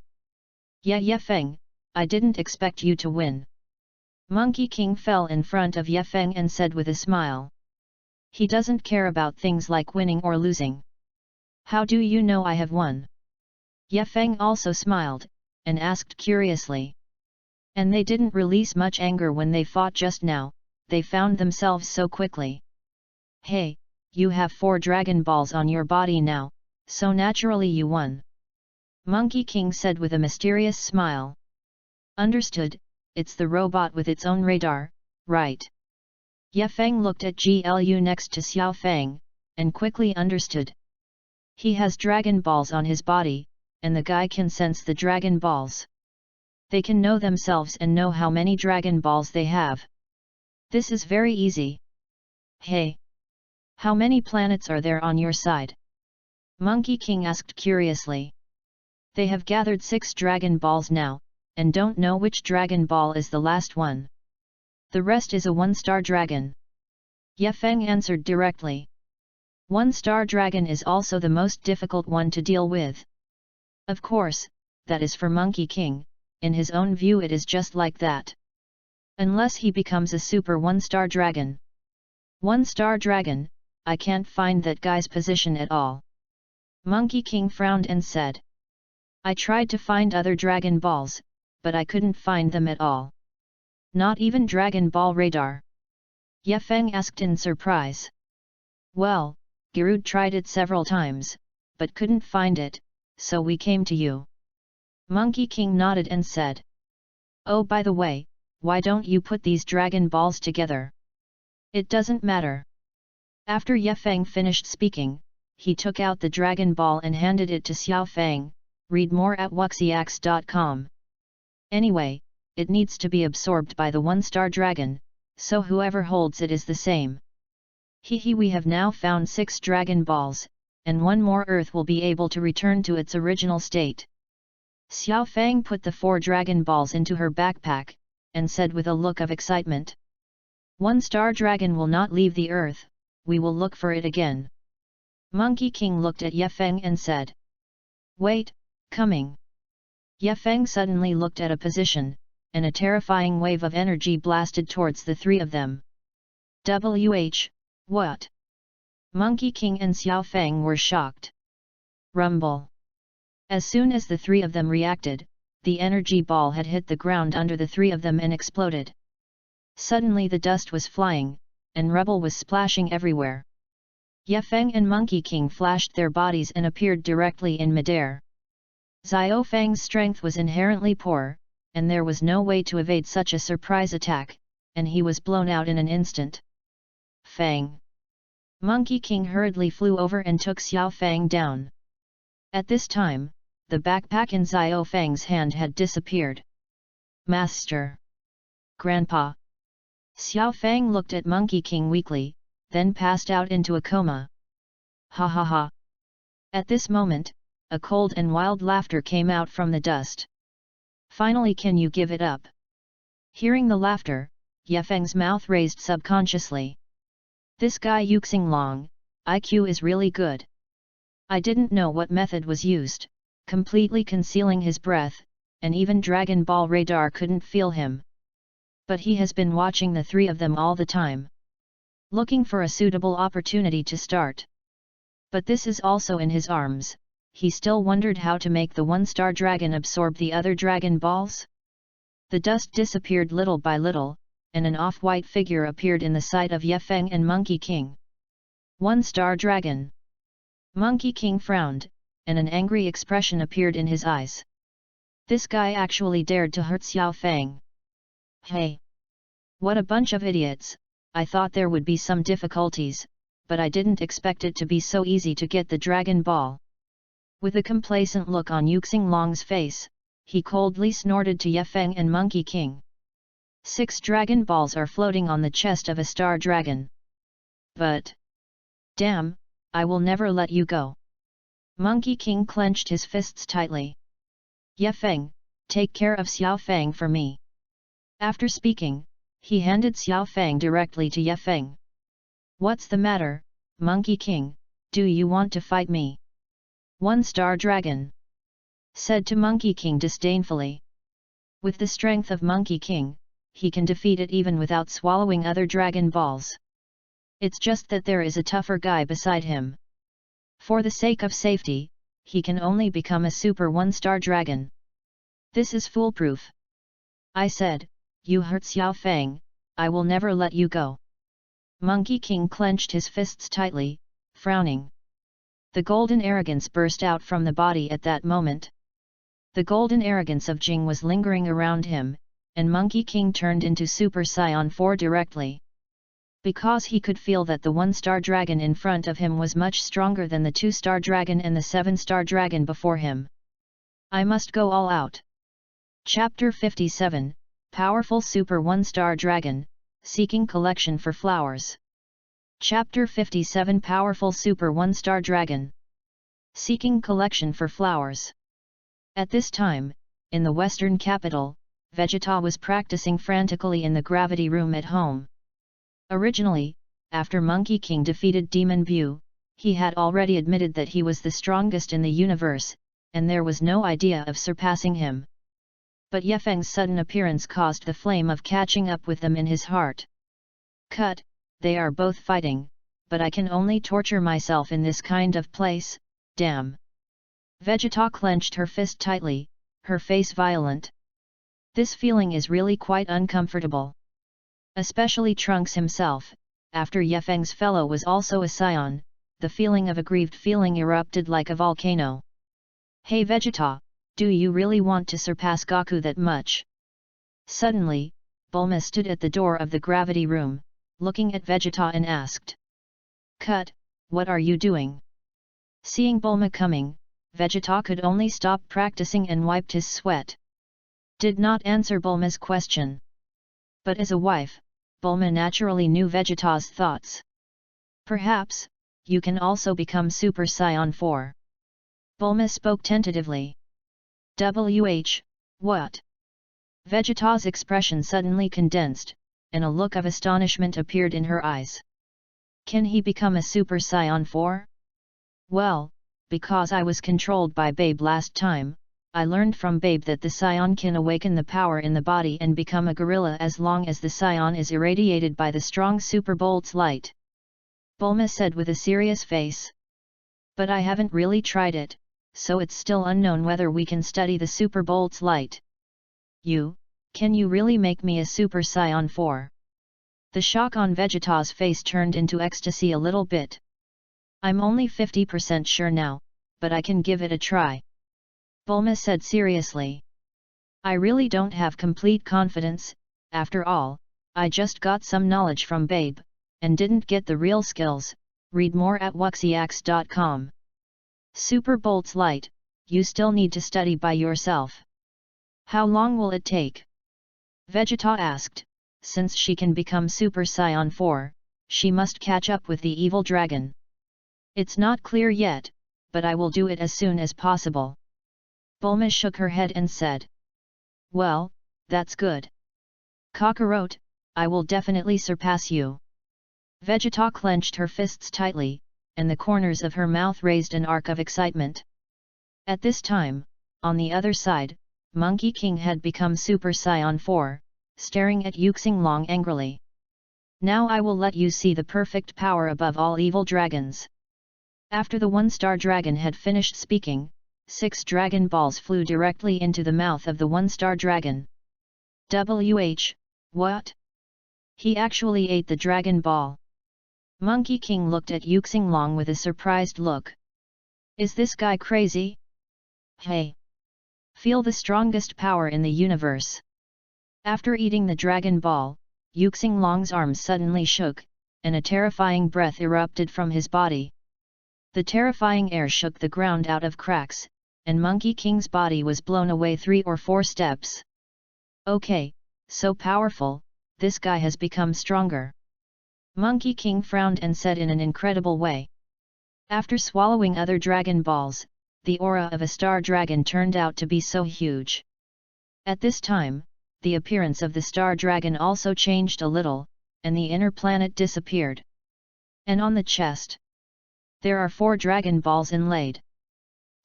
Ye Feng, I didn't expect you to win. Monkey King fell in front of Ye Feng and said with a smile. He doesn't care about things like winning or losing. How do you know I have won? Ye Feng also smiled, and asked curiously. And they didn't release much anger when they fought just now, they found themselves so quickly. Hey, you have 4 Dragon Balls on your body now, so naturally you won. Monkey King said with a mysterious smile. Understood, it's the robot with its own radar, right? Ye Feng looked at GLU next to Xiao Feng, and quickly understood. He has Dragon Balls on his body, and the guy can sense the Dragon Balls. They can know themselves and know how many Dragon Balls they have. This is very easy. Hey! How many planets are there on your side? Monkey King asked curiously. They have gathered 6 Dragon Balls now, and don't know which Dragon Ball is the last one. The rest is a 1-star dragon. Ye Feng answered directly. 1-star dragon is also the most difficult one to deal with. Of course, that is for Monkey King, in his own view it is just like that. Unless he becomes a super 1-star dragon. 1-star dragon, I can't find that guy's position at all. Monkey King frowned and said. I tried to find other Dragon Balls, but I couldn't find them at all. Not even Dragon Ball radar? Ye Feng asked in surprise. Well, Gerudo tried it several times, but couldn't find it, so we came to you. Monkey King nodded and said. Oh, by the way, why don't you put these Dragon Balls together? It doesn't matter. After Ye Feng finished speaking, he took out the Dragon Ball and handed it to Xiao Feng. Read more at wuxiax.com. Anyway, it needs to be absorbed by the one-star dragon, so whoever holds it is the same. We have now found 6 Dragon Balls, and one more Earth will be able to return to its original state. Xiao Feng put the 4 Dragon Balls into her backpack, and said with a look of excitement. One-star dragon will not leave the Earth, we will look for it again. Monkey King looked at Ye Feng and said. Wait, coming. Ye Feng suddenly looked at a position, and a terrifying wave of energy blasted towards the 3 of them. What? Monkey King and Xiao Feng were shocked. Rumble. As soon as the 3 of them reacted, the energy ball had hit the ground under the 3 of them and exploded. Suddenly the dust was flying, and rubble was splashing everywhere. Ye Feng and Monkey King flashed their bodies and appeared directly in midair. Xiao Feng's strength was inherently poor, and there was no way to evade such a surprise attack, and he was blown out in an instant. Feng. Monkey King hurriedly flew over and took Xiao Feng down. At this time, the backpack in Xiao Feng's hand had disappeared. Master. Grandpa. Xiao Feng looked at Monkey King weakly, then passed out into a coma. Ha ha ha. At this moment, a cold and wild laughter came out from the dust. Finally, can you give it up? Hearing the laughter, Ye Feng's mouth raised subconsciously. This guy Yuxinglong, IQ is really good. I didn't know what method was used, completely concealing his breath, and even Dragon Ball radar couldn't feel him. But he has been watching the 3 of them all the time. Looking for a suitable opportunity to start. But this is also in his arms, he still wondered how to make the one-star dragon absorb the other Dragon Balls. The dust disappeared little by little, and an off-white figure appeared in the sight of Ye Feng and Monkey King. One-star dragon. Monkey King frowned, and an angry expression appeared in his eyes. This guy actually dared to hurt Xiao Feng. Hey! What a bunch of idiots! I thought there would be some difficulties, but I didn't expect it to be so easy to get the Dragon Ball. With a complacent look on Yuxinglong's face, he coldly snorted to Ye Feng and Monkey King. 6 Dragon Balls are floating on the chest of a star dragon. But... damn, I will never let you go. Monkey King clenched his fists tightly. Ye Feng, take care of Xiao Feng for me. After speaking, he handed Xiao Feng directly to Ye Feng. What's the matter, Monkey King, do you want to fight me? One-star dragon. Said to Monkey King disdainfully. With the strength of Monkey King, he can defeat it even without swallowing other Dragon Balls. It's just that there is a tougher guy beside him. For the sake of safety, he can only become a super one-star dragon. This is foolproof. I said, you hurt Xiao Feng, I will never let you go. Monkey King clenched his fists tightly, frowning. The golden arrogance burst out from the body at that moment. The golden arrogance of Jing was lingering around him, and Monkey King turned into Super Saiyan 4 directly. Because he could feel that the one-star dragon in front of him was much stronger than the 2-star dragon and the 7-star dragon before him. I must go all out. Chapter 57, Powerful Super 1-Star Dragon, Seeking Collection for Flowers. Chapter 57 Powerful Super 1-Star Dragon. Seeking Collection for Flowers. At this time, in the western capital, Vegeta was practicing frantically in the gravity room at home. Originally, after Monkey King defeated Demon Bu, he had already admitted that he was the strongest in the universe, and there was no idea of surpassing him. But Ye Feng's sudden appearance caused the flame of catching up with them in his heart. Cut, they are both fighting, but I can only torture myself in this kind of place, damn. Vegeta clenched her fist tightly, her face violent. This feeling is really quite uncomfortable. Especially Trunks himself, after Yefeng's fellow was also a scion, the feeling of aggrieved feeling erupted like a volcano. Hey Vegeta, do you really want to surpass Goku that much? Suddenly, Bulma stood at the door of the gravity room, looking at Vegeta and asked. Cut, what are you doing? Seeing Bulma coming, Vegeta could only stop practicing and wiped his sweat. Did not answer Bulma's question. But as a wife, Bulma naturally knew Vegeta's thoughts. Perhaps, you can also become Super Saiyan 4. Bulma spoke tentatively. What? Vegeta's expression suddenly condensed, and a look of astonishment appeared in her eyes. Can he become a Super Saiyan 4? Well, because I was controlled by Babe last time, I learned from Babe that the Saiyan can awaken the power in the body and become a gorilla as long as the Saiyan is irradiated by the strong Super Bolt's light. Bulma said with a serious face. But I haven't really tried it, so it's still unknown whether we can study the Super Bolt's light. Can you really make me a Super Saiyan 4? The shock on Vegeta's face turned into ecstasy a little bit. I'm only 50% sure now, but I can give it a try. Bulma said seriously. I really don't have complete confidence, after all, I just got some knowledge from Babe, and didn't get the real skills. Read more at wuxiax.com. Super Bolt's light, you still need to study by yourself. How long will it take? Vegeta asked. Since she can become Super Saiyan 4, she must catch up with the evil dragon. It's not clear yet, but I will do it as soon as possible. Bulma shook her head and said. Well, that's good. Kakarot, I will definitely surpass you. Vegeta clenched her fists tightly, and the corners of her mouth raised an arc of excitement. At this time, on the other side, Monkey King had become Super Saiyan 4, staring at Yuxinglong angrily. Now I will let you see the perfect power above all evil dragons. After the one-star dragon had finished speaking, 6 Dragon Balls flew directly into the mouth of the one-star dragon. What? He actually ate the Dragon Ball. Monkey King looked at Yuxinglong with a surprised look. Is this guy crazy? Hey! Feel the strongest power in the universe. After eating the Dragon Ball, Yuxinglong's arms suddenly shook, and a terrifying breath erupted from his body. The terrifying air shook the ground out of cracks, and Monkey King's body was blown away 3 or 4 steps. Okay, so powerful, this guy has become stronger. Monkey King frowned and said in an incredible way. After swallowing other Dragon Balls, the aura of a star dragon turned out to be so huge. At this time, the appearance of the star dragon also changed a little, and the inner planet disappeared. And on the chest, there are 4 Dragon Balls inlaid.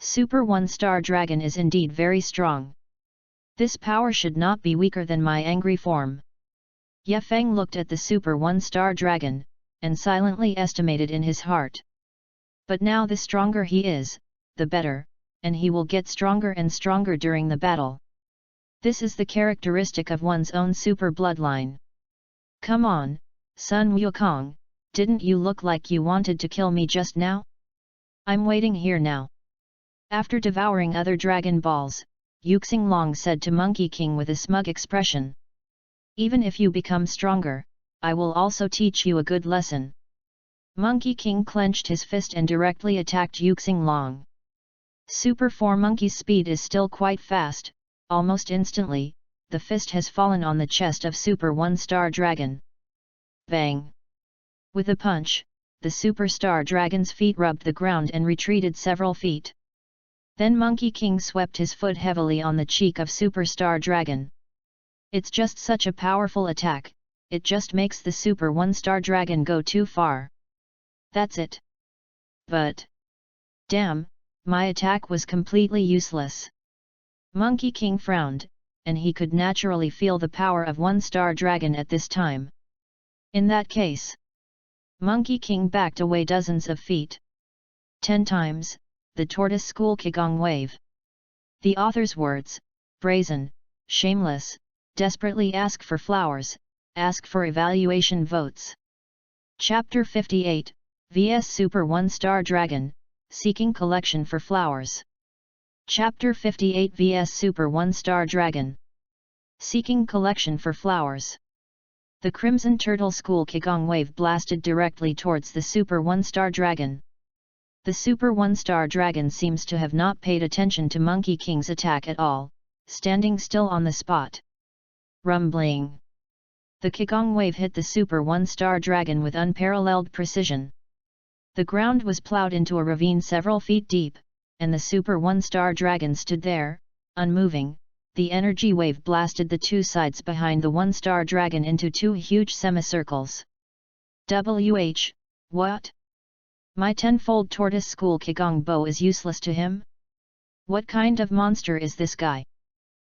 Super 1-star dragon is indeed very strong. This power should not be weaker than my angry form. Yefeng looked at the Super 1-star dragon, and silently estimated in his heart. But now the stronger he is, the better, and he will get stronger and stronger during the battle. This is the characteristic of one's own super bloodline. Come on, Sun Wukong, didn't you look like you wanted to kill me just now? I'm waiting here now. After devouring other Dragon Balls, Yuxinglong said to Monkey King with a smug expression. Even if you become stronger, I will also teach you a good lesson. Monkey King clenched his fist and directly attacked Yuxinglong. Super 4 Monkey's speed is still quite fast, almost instantly, the fist has fallen on the chest of Super 1-star dragon. Bang! With a punch, the Super Star Dragon's feet rubbed the ground and retreated several feet. Then Monkey King swept his foot heavily on the cheek of Super Star Dragon. It's just such a powerful attack, it just makes the Super 1-star dragon go too far. That's it. But... damn, my attack was completely useless. Monkey King frowned, and he could naturally feel the power of 1-star dragon at this time. In that case, Monkey King backed away dozens of feet. 10 times, the tortoise school Qigong wave. The author's words, brazen, shameless, Desperately ask for flowers, ask for evaluation votes. Chapter 58, vs Super 1-Star Dragon, Seeking Collection for Flowers. Chapter 58 vs Super 1-Star Dragon, Seeking Collection for Flowers. The Crimson Turtle School Qigong wave blasted directly towards the Super 1-Star Dragon. The Super 1-Star Dragon seems to have not paid attention to Monkey King's attack at all, standing still on the spot. Rumbling. The Qigong wave hit the Super 1-Star Dragon with unparalleled precision. The ground was plowed into a ravine several feet deep, and the Super 1-Star Dragon stood there, unmoving. The energy wave blasted the two sides behind the 1-Star Dragon into two huge semicircles. What? My tenfold tortoise school Qigong bow is useless to him? What kind of monster is this guy?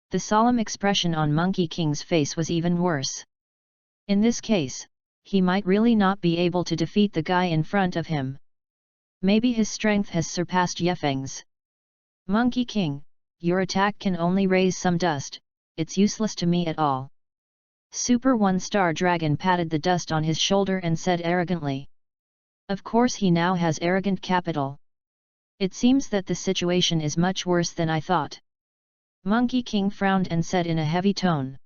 The solemn expression on Monkey King's face was even worse. In this case, he might really not be able to defeat the guy in front of him. Maybe his strength has surpassed Yefeng's. Monkey King, your attack can only raise some dust, it's useless to me at all. Super 1-Star Dragon patted the dust on his shoulder and said arrogantly. Of course he now has arrogant capital. It seems that the situation is much worse than I thought. Monkey King frowned and said in a heavy tone.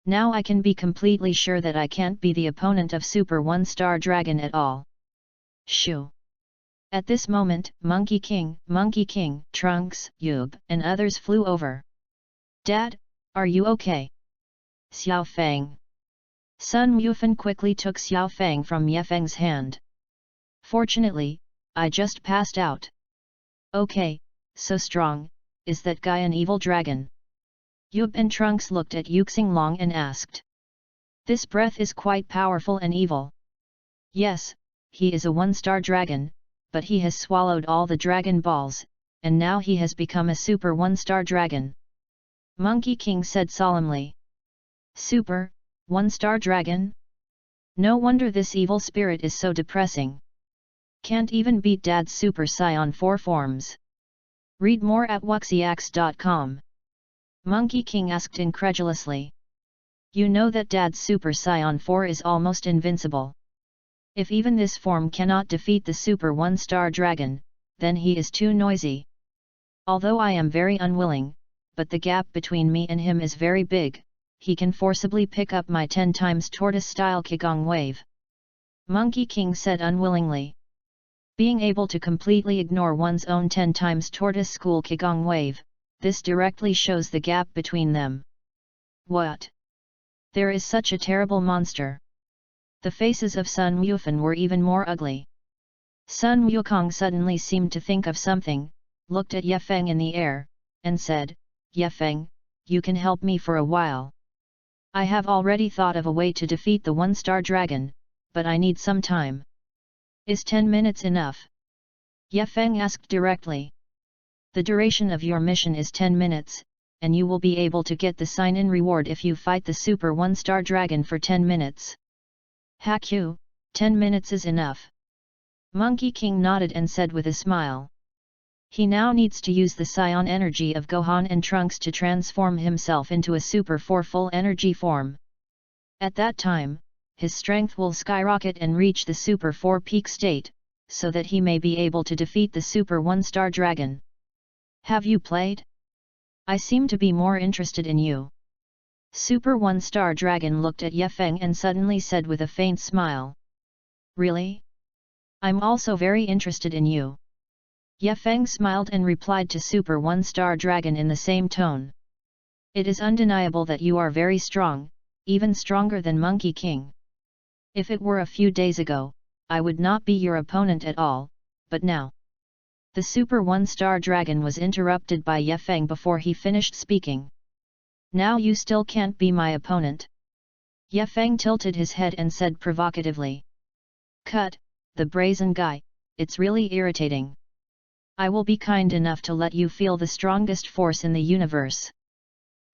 Now I can be completely sure that I can't be the opponent of Super 1-Star Dragon at all. Shoo! At this moment, Monkey King, Trunks, Yub, and others flew over. Dad, are you okay? Xiao Fang. Sun Yufan quickly took Xiao Fang from Yefeng's hand. Fortunately, I just passed out. Okay, so strong, is that guy an evil dragon? Yub and Trunks looked at Yuxing Long and asked. This breath is quite powerful and evil. Yes, he is a 1-Star Dragon, but he has swallowed all the Dragon Balls, and now he has become a Super 1-Star Dragon. Monkey King said solemnly. Super 1-Star Dragon? No wonder this evil spirit is so depressing. Can't even beat Dad's Super Saiyan 4 forms. Read more at wuxiax.com. Monkey King asked incredulously. You know that Dad's Super Saiyan 4 is almost invincible. If even this form cannot defeat the Super 1-Star Dragon, then he is too noisy. Although I am very unwilling, but the gap between me and him is very big, he can forcibly pick up my 10 times tortoise-style Qigong wave. Monkey King said unwillingly. Being able to completely ignore one's own 10 times tortoise school Qigong wave, this directly shows the gap between them. What? There is such a terrible monster. The faces of Sun Yufan were even more ugly. Sun Wukong suddenly seemed to think of something, looked at Yefeng in the air, and said, Yefeng, you can help me for a while. I have already thought of a way to defeat the 1-Star Dragon, but I need some time. Is 10 minutes enough? Yefeng asked directly. The duration of your mission is 10 minutes, and you will be able to get the sign-in reward if you fight the Super 1-Star Dragon for 10 minutes. Haku, 10 minutes is enough. Monkey King nodded and said with a smile. He now needs to use the Scion energy of Gohan and Trunks to transform himself into a Super 4 full energy form. At that time, his strength will skyrocket and reach the Super 4 peak state, so that he may be able to defeat the Super 1-Star Dragon. Have you played? I seem to be more interested in you. Super 1-Star Dragon looked at Yefeng and suddenly said with a faint smile. Really? I'm also very interested in you. Yefeng smiled and replied to Super 1-Star Dragon in the same tone. It is undeniable that you are very strong, even stronger than Monkey King. If it were a few days ago, I would not be your opponent at all, but now. The Super 1-Star Dragon was interrupted by Yefeng before he finished speaking. Now you still can't be my opponent. Yefeng tilted his head and said provocatively. Cut, the brazen guy, it's really irritating. I will be kind enough to let you feel the strongest force in the universe.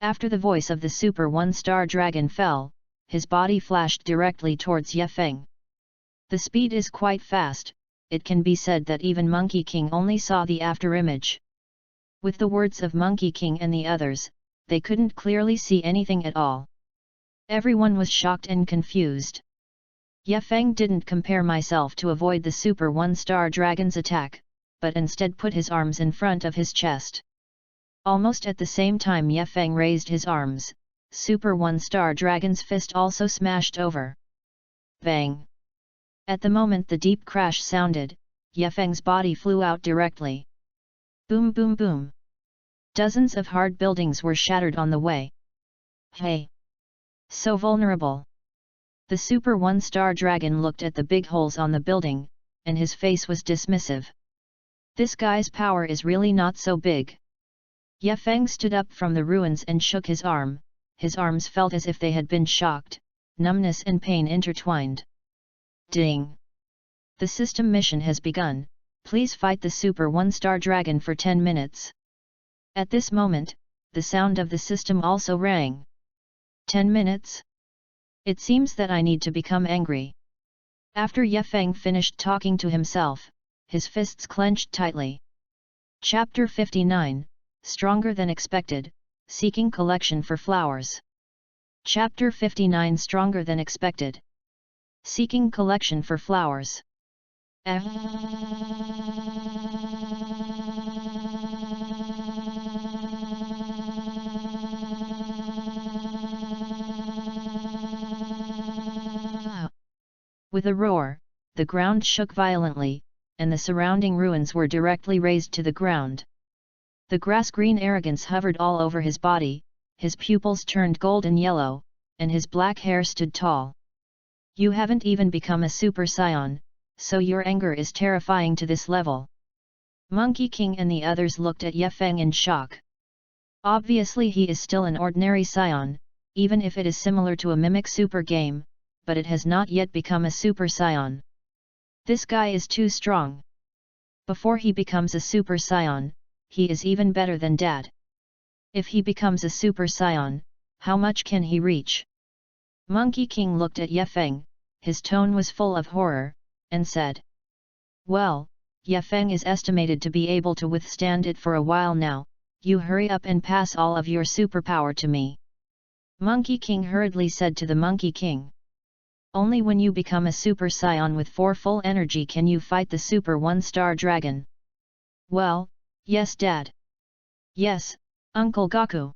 After the voice of the Super 1-Star Dragon fell, his body flashed directly towards Yefeng. The speed is quite fast, it can be said that even Monkey King only saw the afterimage. With the words of Monkey King and the others, they couldn't clearly see anything at all. Everyone was shocked and confused. Ye Feng didn't compare myself to avoid the Super 1-star dragon's attack, but instead put his arms in front of his chest. Almost at the same time Ye Feng raised his arms, Super 1-star dragon's fist also smashed over. Bang! At the moment the deep crash sounded, Ye Feng's body flew out directly. Boom boom boom! Dozens of hard buildings were shattered on the way. Hey! So vulnerable! The Super 1-star dragon looked at the big holes on the building, and his face was dismissive. This guy's power is really not so big. Ye Feng stood up from the ruins and shook his arm. His arms felt as if they had been shocked, numbness and pain intertwined. Ding! The system mission has begun, please fight the Super 1-star dragon for 10 minutes. At this moment, the sound of the system also rang. 10 minutes? It seems that I need to become angry. After Ye Feng finished talking to himself, his fists clenched tightly. Chapter 59, Stronger Than Expected, Seeking Collection for Flowers. Chapter 59 Stronger Than Expected. Seeking Collection for Flowers. With a roar, the ground shook violently, and the surrounding ruins were directly razed to the ground. The grass-green arrogance hovered all over his body, his pupils turned golden yellow, and his black hair stood tall. You haven't even become a Super Scion, so your anger is terrifying to this level. Monkey King and the others looked at Ye Feng in shock. Obviously he is still an ordinary Scion, even if it is similar to a mimic super game, but it has not yet become a Super Scion. This guy is too strong. Before he becomes a Super Scion, he is even better than Dad. If he becomes a Super Scion, how much can he reach? Monkey King looked at Ye Feng, his tone was full of horror, and said. Well, Ye Feng is estimated to be able to withstand it for a while now, you hurry up and pass all of your superpower to me. Monkey King hurriedly said to the Monkey King. Only when you become a Super Scion with 4 full energy can you fight the Super 1-star dragon. Well, yes Dad. Yes, Uncle Gaku.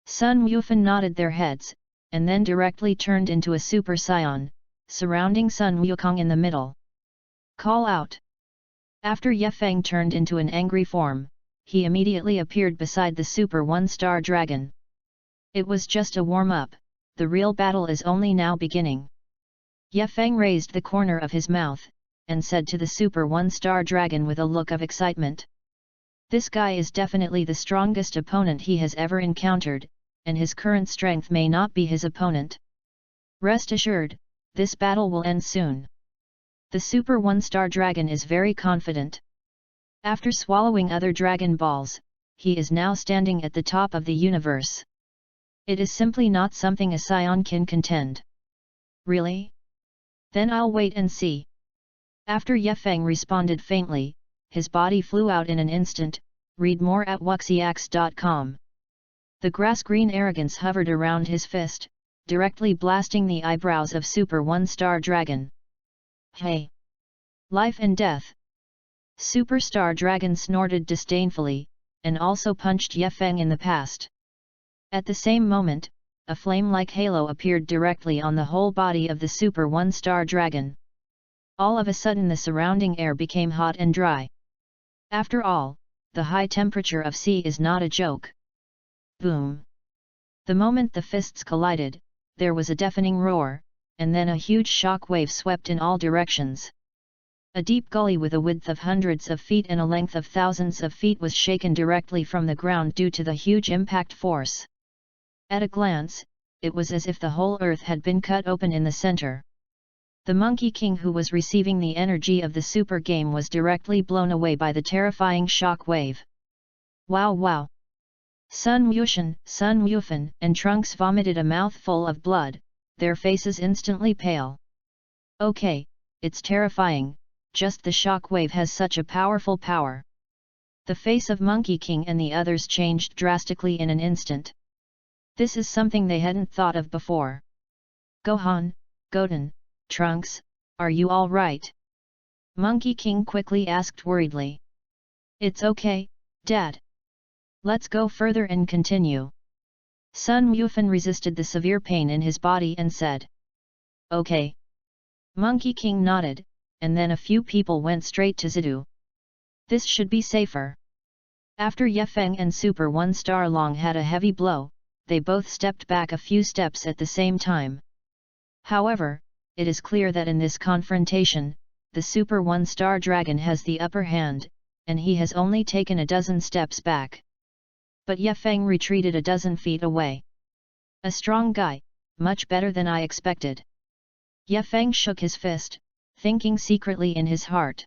Sun Wufan nodded their heads, and then directly turned into a Super Scion, surrounding Sun Wukong in the middle. Call out! After Ye Feng turned into an angry form, he immediately appeared beside the Super 1-star dragon. It was just a warm-up, the real battle is only now beginning. Ye Feng raised the corner of his mouth, and said to the Super 1-star dragon with a look of excitement. This guy is definitely the strongest opponent he has ever encountered, and his current strength may not be his opponent. Rest assured, this battle will end soon. The Super 1-star dragon is very confident. After swallowing other Dragon Balls, he is now standing at the top of the universe. It is simply not something a Scion can contend. Really? Then I'll wait and see. After Ye Feng responded faintly, his body flew out in an instant. Read more at wuxiax.com. The grass-green arrogance hovered around his fist, directly blasting the eyebrows of Super 1-star dragon. Hey! Life and death! Superstar dragon snorted disdainfully, and also punched Ye Feng in the past. At the same moment, a flame-like halo appeared directly on the whole body of the Super 1-star dragon. All of a sudden the surrounding air became hot and dry. After all, the high temperature of sea is not a joke. Boom! The moment the fists collided, there was a deafening roar, and then a huge shock wave swept in all directions. A deep gully with a width of hundreds of feet and a length of thousands of feet was shaken directly from the ground due to the huge impact force. At a glance, it was as if the whole earth had been cut open in the center. The Monkey King who was receiving the energy of the super game was directly blown away by the terrifying shock wave. Wow wow! Sun Wufan, and Trunks vomited a mouthful of blood, their faces instantly pale. Okay, it's terrifying, just the shock wave has such a powerful power. The face of Monkey King and the others changed drastically in an instant. This is something they hadn't thought of before. Gohan, Goten, Trunks, are you all right? Monkey King quickly asked worriedly. It's okay, Dad. Let's go further and continue. Sun Wufan resisted the severe pain in his body and said. Okay. Monkey King nodded, and then a few people went straight to Zidu. This should be safer. After Yefeng and Super 1-star Long had a heavy blow, they both stepped back a few steps at the same time. However, it is clear that in this confrontation, the Super 1-star Dragon has the upper hand, and he has only taken a dozen steps back. But Yefeng retreated a dozen feet away. A strong guy, much better than I expected. Yefeng shook his fist, thinking secretly in his heart.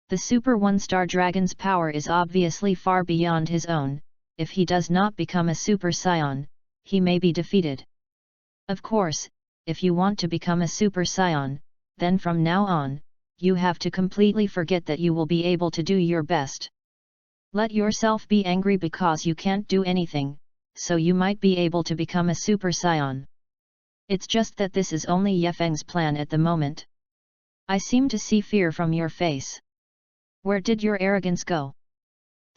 The Super 1-star Dragon's power is obviously far beyond his own. If he does not become a Super Saiyan, he may be defeated. Of course, if you want to become a Super Saiyan, then from now on, you have to completely forget that you will be able to do your best. Let yourself be angry because you can't do anything, so you might be able to become a Super Saiyan. It's just that this is only Yefeng's plan at the moment. I seem to see fear from your face. Where did your arrogance go?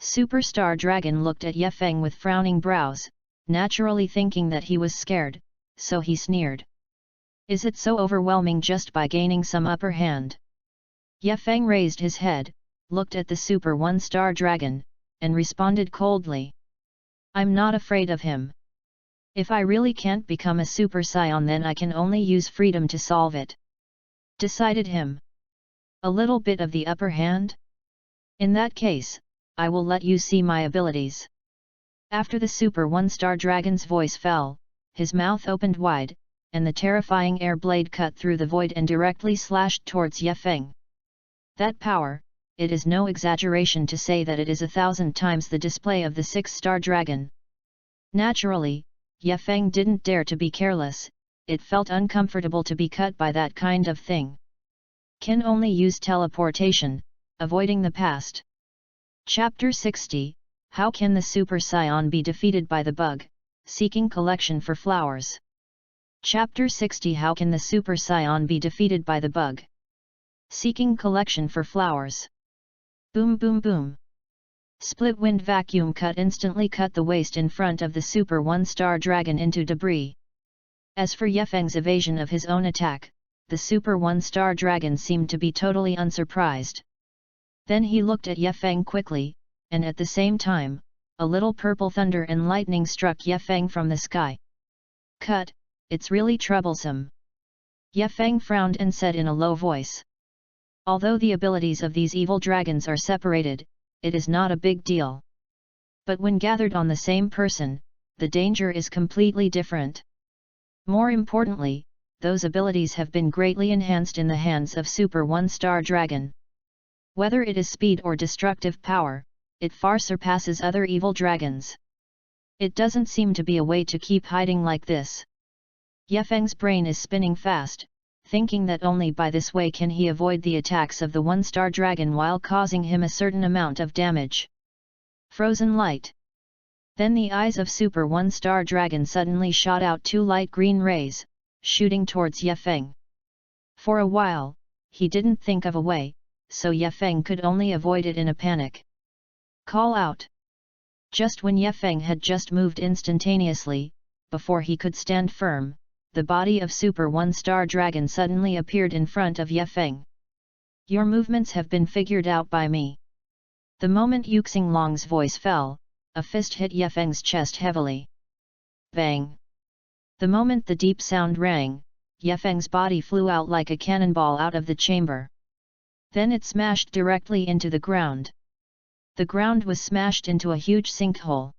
Superstar Dragon looked at Yefeng with frowning brows, naturally thinking that he was scared, so he sneered. Is it so overwhelming just by gaining some upper hand? Yefeng raised his head, looked at the Super 1-star Dragon, and responded coldly. I'm not afraid of him. If I really can't become a Super Saiyan, then I can only use freedom to solve it. Decided him. A little bit of the upper hand? In that case, I will let you see my abilities. After the Super 1-star Dragon's voice fell, his mouth opened wide, and the terrifying air blade cut through the void and directly slashed towards Yefeng. That power, it is no exaggeration to say that it is 1,000 times the display of the 6-star Dragon. Naturally, Yefeng didn't dare to be careless, it felt uncomfortable to be cut by that kind of thing. Can only use teleportation, avoiding the past. Chapter 60, How can the Super Saiyan be defeated by the bug? Seeking collection for flowers. Chapter 60, How can the Super Saiyan be defeated by the bug? Seeking collection for flowers. Boom boom boom. Split wind vacuum cut instantly cut the waist in front of the Super 1-star Dragon into debris. As for Yefeng's evasion of his own attack, the Super 1-star Dragon seemed to be totally unsurprised. Then he looked at Yefeng quickly, and at the same time, a little purple thunder and lightning struck Yefeng from the sky. Cut, it's really troublesome. Yefeng frowned and said in a low voice. Although the abilities of these evil dragons are separated, it is not a big deal. But when gathered on the same person, the danger is completely different. More importantly, those abilities have been greatly enhanced in the hands of Super 1-star Dragon. Whether it is speed or destructive power, it far surpasses other evil dragons. It doesn't seem to be a way to keep hiding like this. Yefeng's brain is spinning fast, thinking that only by this way can he avoid the attacks of the 1-star Dragon while causing him a certain amount of damage. Frozen light. Then the eyes of Super 1-star Dragon suddenly shot out 2 light green rays, shooting towards Yefeng. For a while, he didn't think of a way, so Yefeng could only avoid it in a panic. Call out! Just when Yefeng had just moved instantaneously, before he could stand firm, the body of Super 1-star Dragon suddenly appeared in front of Yefeng. Your movements have been figured out by me. The moment Yuxing Long's voice fell, a fist hit Yefeng's chest heavily. Bang! The moment the deep sound rang, Yefeng's body flew out like a cannonball out of the chamber. Then it smashed directly into the ground. The ground was smashed into a huge sinkhole.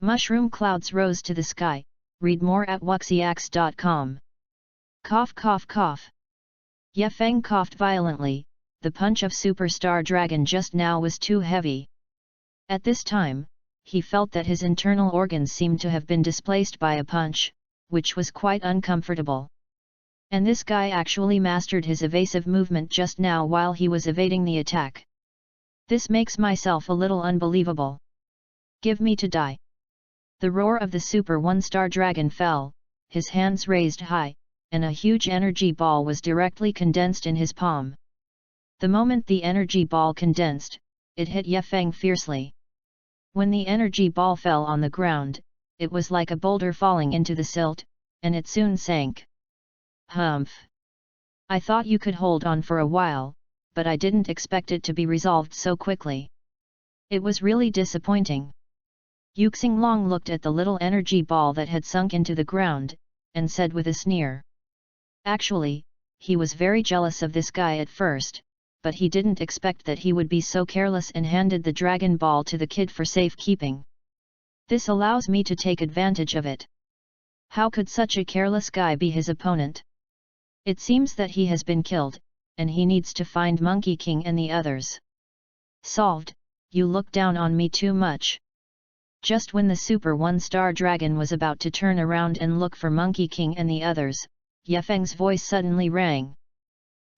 Mushroom clouds rose to the sky. Read more at wuxiax.com. Cough cough cough. Yefeng coughed violently, the punch of Superstar Dragon just now was too heavy. At this time, he felt that his internal organs seemed to have been displaced by a punch, which was quite uncomfortable. And this guy actually mastered his evasive movement just now while he was evading the attack. This makes myself a little unbelievable. Give me to die. The roar of the Super One-Star Dragon fell, his hands raised high, and a huge energy ball was directly condensed in his palm. The moment the energy ball condensed, it hit Ye Feng fiercely. When the energy ball fell on the ground, it was like a boulder falling into the silt, and it soon sank. Humph! I thought you could hold on for a while, but I didn't expect it to be resolved so quickly. It was really disappointing. Yuxing Long looked at the little energy ball that had sunk into the ground, and said with a sneer. Actually, he was very jealous of this guy at first, but he didn't expect that he would be so careless and handed the dragon ball to the kid for safekeeping. This allows me to take advantage of it. How could such a careless guy be his opponent? It seems that he has been killed, and he needs to find Monkey King and the others. Solved. You look down on me too much. Just when the Super One-Star Dragon was about to turn around and look for Monkey King and the others, Ye Feng's voice suddenly rang.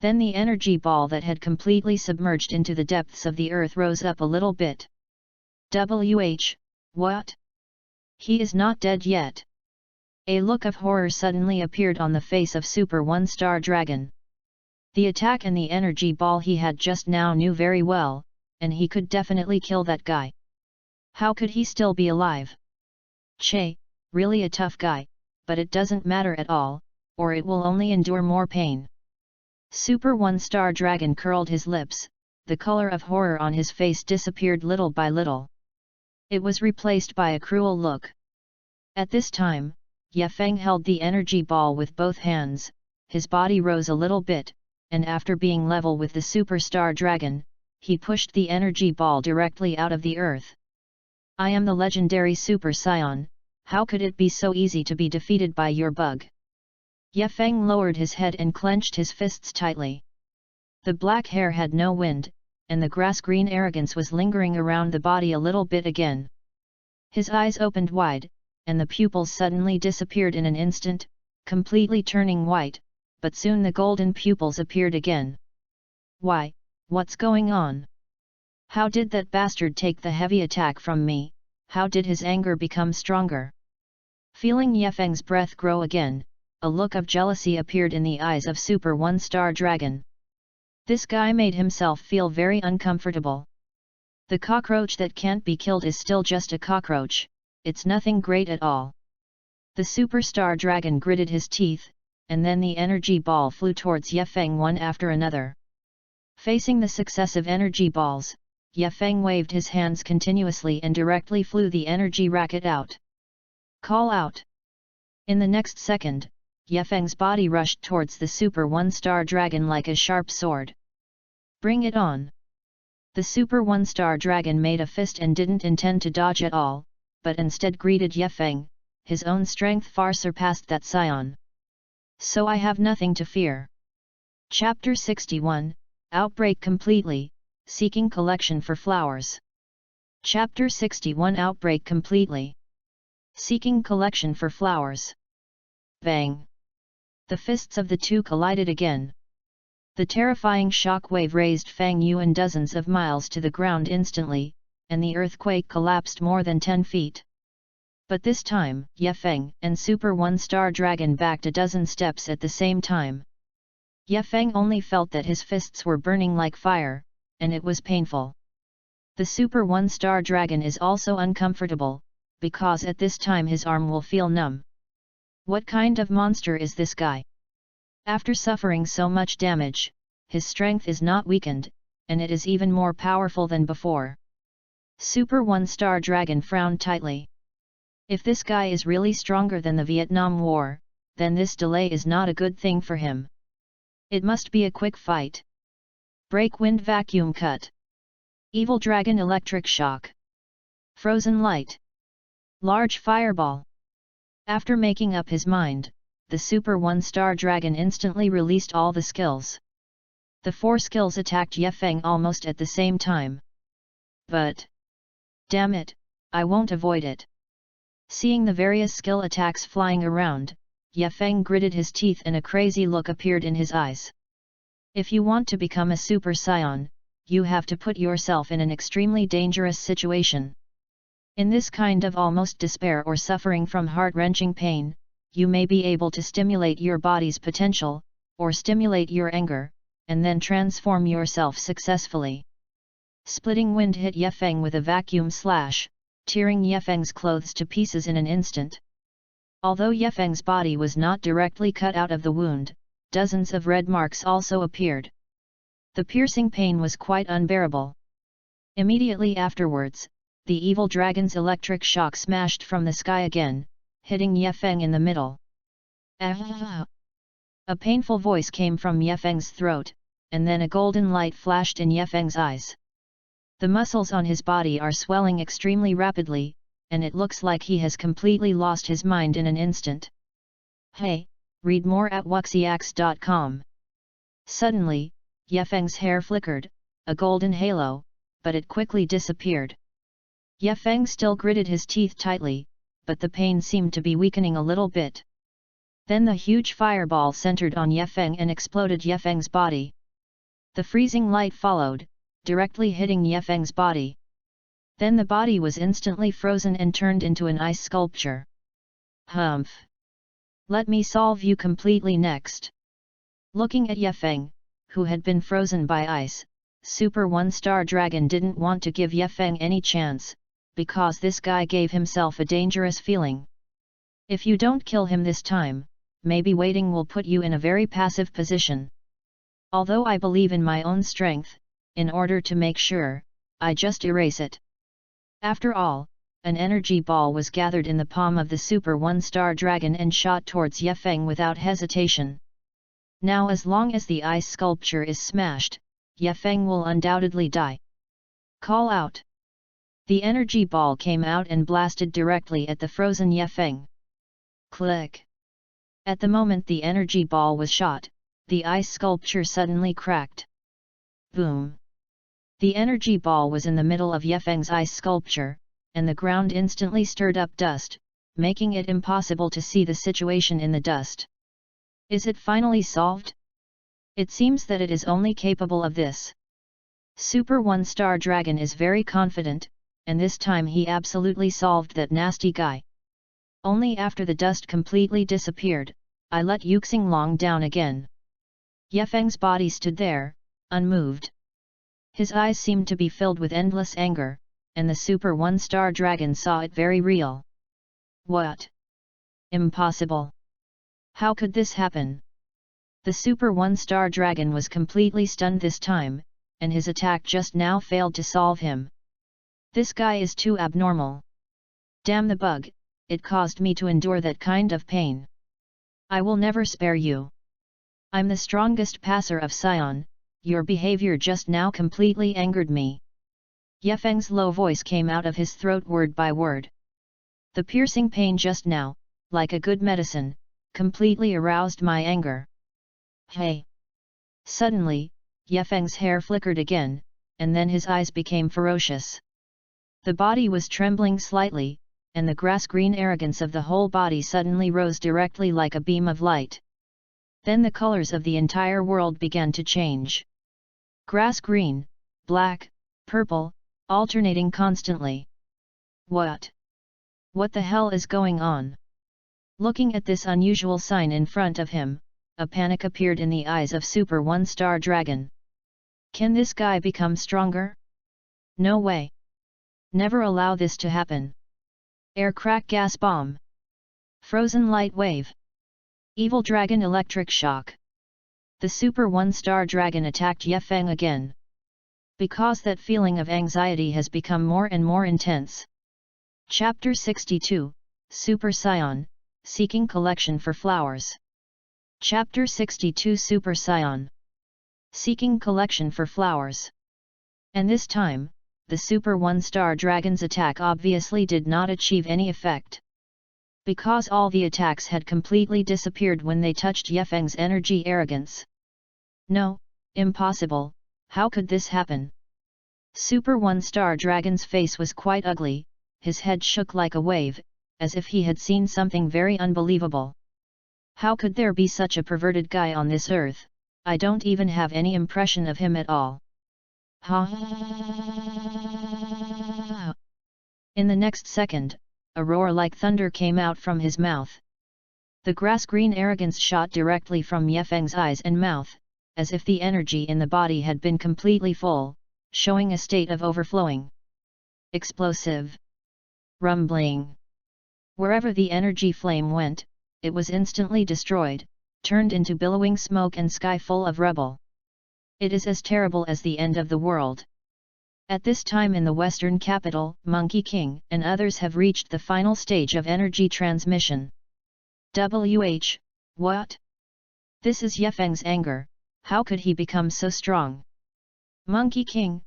Then the energy ball that had completely submerged into the depths of the earth rose up a little bit. What? He is not dead yet. A look of horror suddenly appeared on the face of Super One-Star Dragon. The attack and the energy ball he had just now knew very well, and he could definitely kill that guy. How could he still be alive? Che, really a tough guy, but it doesn't matter at all, or it will only endure more pain. Super One-Star Dragon curled his lips, the color of horror on his face disappeared little by little. It was replaced by a cruel look. At this time, Ye Feng held the energy ball with both hands, his body rose a little bit, and after being level with the Superstar Dragon, he pushed the energy ball directly out of the earth. I am the legendary Super Saiyan, how could it be so easy to be defeated by your bug? Ye Feng lowered his head and clenched his fists tightly. The black hair had no wind, and the grass-green arrogance was lingering around the body a little bit again. His eyes opened wide, and the pupils suddenly disappeared in an instant, completely turning white, but soon the golden pupils appeared again. Why, what's going on? How did that bastard take the heavy attack from me? How did his anger become stronger? Feeling Ye Feng's breath grow again, a look of jealousy appeared in the eyes of Super One-Star Dragon. This guy made himself feel very uncomfortable. The cockroach that can't be killed is still just a cockroach, it's nothing great at all. The Superstar Dragon gritted his teeth, and then the energy ball flew towards Ye Feng one after another. Facing the successive energy balls, Ye Feng waved his hands continuously and directly flew the energy racket out. Call out! In the next second, Ye Feng's body rushed towards the Super One-Star Dragon like a sharp sword. Bring it on! The Super One-Star Dragon made a fist and didn't intend to dodge at all, but instead greeted Ye Feng, his own strength far surpassed that scion. So I have nothing to fear. Chapter 61, Outbreak Completely, Seeking Collection for Flowers. Chapter 61 Outbreak Completely. Seeking Collection for Flowers. Bang! The fists of the two collided again. The terrifying shock wave raised Fang Yuan dozens of miles to the ground instantly, and the earthquake collapsed more than 10 feet. But this time, Ye Feng and Super One-Star Dragon backed a dozen steps at the same time. Ye Feng only felt that his fists were burning like fire, and it was painful. The Super One-Star Dragon is also uncomfortable, because at this time his arm will feel numb. What kind of monster is this guy? After suffering so much damage, his strength is not weakened, and it is even more powerful than before. Super One-Star Dragon frowned tightly. If this guy is really stronger than the Vietnam War, then this delay is not a good thing for him. It must be a quick fight. Break Wind Vacuum Cut. Evil Dragon Electric Shock. Frozen Light. Large Fireball. After making up his mind, the Super One-Star Dragon instantly released all the skills. The 4 skills attacked Ye Feng almost at the same time. But... damn it, I won't avoid it. Seeing the various skill attacks flying around, Ye Feng gritted his teeth and a crazy look appeared in his eyes. If you want to become a Super Saiyan, you have to put yourself in an extremely dangerous situation. In this kind of almost despair or suffering from heart-wrenching pain, you may be able to stimulate your body's potential, or stimulate your anger, and then transform yourself successfully. Splitting wind hit Yefeng with a vacuum slash, tearing Yefeng's clothes to pieces in an instant. Although Yefeng's body was not directly cut out of the wound, dozens of red marks also appeared. The piercing pain was quite unbearable. Immediately afterwards, the evil dragon's electric shock smashed from the sky again, hitting Yefeng in the middle. Ah! A painful voice came from Yefeng's throat, and then a golden light flashed in Yefeng's eyes. The muscles on his body are swelling extremely rapidly, and it looks like he has completely lost his mind in an instant. Hey, read more at wuxiax.com. Suddenly, Yefeng's hair flickered, a golden halo, but it quickly disappeared. Yefeng still gritted his teeth tightly, but the pain seemed to be weakening a little bit. Then the huge fireball centered on Yefeng and exploded Yefeng's body. The freezing light followed, directly hitting Yefeng's body. Then the body was instantly frozen and turned into an ice sculpture. Humph! Let me solve you completely next. Looking at Yefeng, who had been frozen by ice, Super One-Star Dragon didn't want to give Yefeng any chance, because this guy gave himself a dangerous feeling. If you don't kill him this time, maybe waiting will put you in a very passive position. Although I believe in my own strength, in order to make sure, I just erase it. After all, an energy ball was gathered in the palm of the Super One-Star Dragon and shot towards Yefeng without hesitation. Now as long as the ice sculpture is smashed, Yefeng will undoubtedly die. Call out! The energy ball came out and blasted directly at the frozen Yefeng. Click! At the moment the energy ball was shot, the ice sculpture suddenly cracked. Boom! The energy ball was in the middle of Yefeng's ice sculpture, and the ground instantly stirred up dust, making it impossible to see the situation in the dust. Is it finally solved? It seems that it is only capable of this. Super One-Star Dragon is very confident, and this time he absolutely solved that nasty guy. Only after the dust completely disappeared, I let Yuxinglong down again. Yefeng's body stood there, unmoved. His eyes seemed to be filled with endless anger, and the Super One-Star Dragon saw it very real. What? Impossible! How could this happen? The Super One-Star Dragon was completely stunned this time, and his attack just now failed to solve him. This guy is too abnormal. Damn the bug, it caused me to endure that kind of pain. I will never spare you. I'm the strongest passer of Sion, your behavior just now completely angered me. Yefeng's low voice came out of his throat word by word. The piercing pain just now, like a good medicine, completely aroused my anger. Hey! Suddenly, Yefeng's hair flickered again, and then his eyes became ferocious. The body was trembling slightly, and the grass-green arrogance of the whole body suddenly rose directly like a beam of light. Then the colors of the entire world began to change. Grass-green, black, purple, alternating constantly. What? What the hell is going on? Looking at this unusual sign in front of him, a panic appeared in the eyes of Super One-Star Dragon. Can this guy become stronger? No way! Never allow this to happen. Air crack gas bomb. Frozen light wave. Evil dragon electric shock. The Super One-Star Dragon attacked Yefeng again. Because that feeling of anxiety has become more and more intense. Chapter 62, Super Scion, Seeking Collection for Flowers. Chapter 62 Super Scion. Seeking Collection for Flowers. And this time, the Super One-Star Dragon's attack obviously did not achieve any effect. Because all the attacks had completely disappeared when they touched Yefeng's energy arrogance. No, impossible, how could this happen? Super One-Star Dragon's face was quite ugly, his head shook like a wave, as if he had seen something very unbelievable. How could there be such a perverted guy on this earth? I don't even have any impression of him at all. Ha! In the next second, a roar like thunder came out from his mouth. The grass-green arrogance shot directly from Yefeng's eyes and mouth, as if the energy in the body had been completely full, showing a state of overflowing. Explosive. Rumbling. Wherever the energy flame went, it was instantly destroyed, turned into billowing smoke and sky full of rubble. It is as terrible as the end of the world. At this time in the western capital, Monkey King and others have reached the final stage of energy transmission. What? This is Yefeng's anger, how could he become so strong? Monkey King,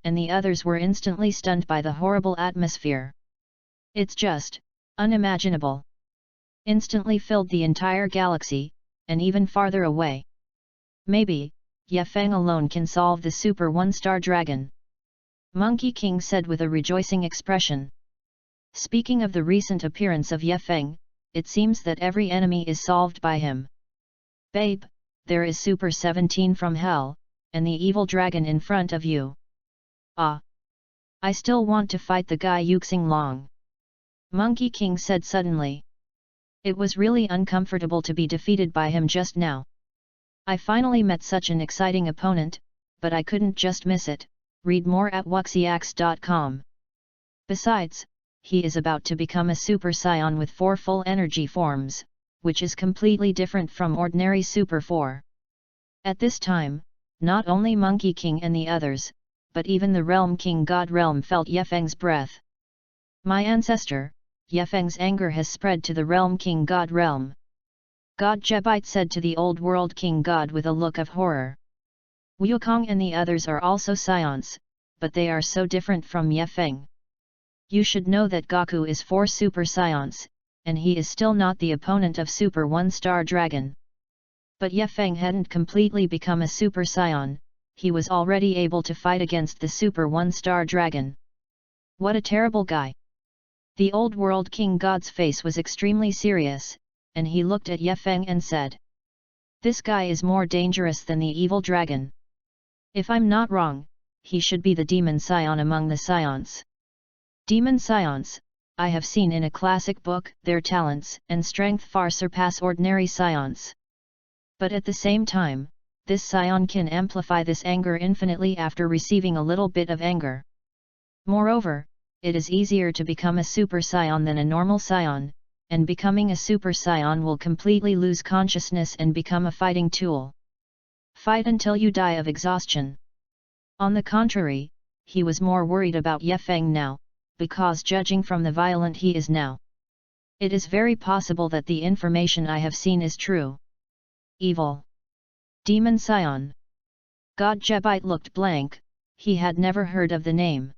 and the others were instantly stunned by the horrible atmosphere. It's just unimaginable. Instantly filled the entire galaxy, and even farther away. Maybe Yefeng alone can solve the Super One-Star Dragon. Monkey King said with a rejoicing expression. Speaking of the recent appearance of Yefeng, it seems that every enemy is solved by him. Babe, there is Super 17 from Hell, and the evil dragon in front of you. Ah! I still want to fight the guy Yuxing Long. Monkey King said suddenly. It was really uncomfortable to be defeated by him just now. I finally met such an exciting opponent, but I couldn't just miss it. Read more at wuxiax.com. Besides, he is about to become a Super Saiyan with 4 full energy forms, which is completely different from ordinary Super 4. At this time, not only Monkey King and the others, but even the Realm King God Realm felt Yefeng's breath. My ancestor, Yefeng's anger has spread to the Realm King God Realm. God Jebite said to the Old World King God with a look of horror. Wukong and the others are also Saiyans, but they are so different from Yefeng. You should know that Goku is 4 Super Saiyans, and he is still not the opponent of Super One-Star Dragon. But Yefeng hadn't completely become a Super Saiyan, he was already able to fight against the Super One-Star Dragon. What a terrible guy! The Old World King God's face was extremely serious, and he looked at Yefeng and said. This guy is more dangerous than the evil dragon. If I'm not wrong, he should be the Demon Scion among the Scions. Demon Scions, I have seen in a classic book, their talents and strength far surpass ordinary Scions. But at the same time, this Scion can amplify this anger infinitely after receiving a little bit of anger. Moreover, it is easier to become a Super Scion than a normal Scion, and becoming a Super Scion will completely lose consciousness and become a fighting tool. Fight until you die of exhaustion. On the contrary, he was more worried about Yefeng now, because judging from the violent he is now, it is very possible that the information I have seen is true. Evil. Demon Scion. God Jebite looked blank, he had never heard of the name.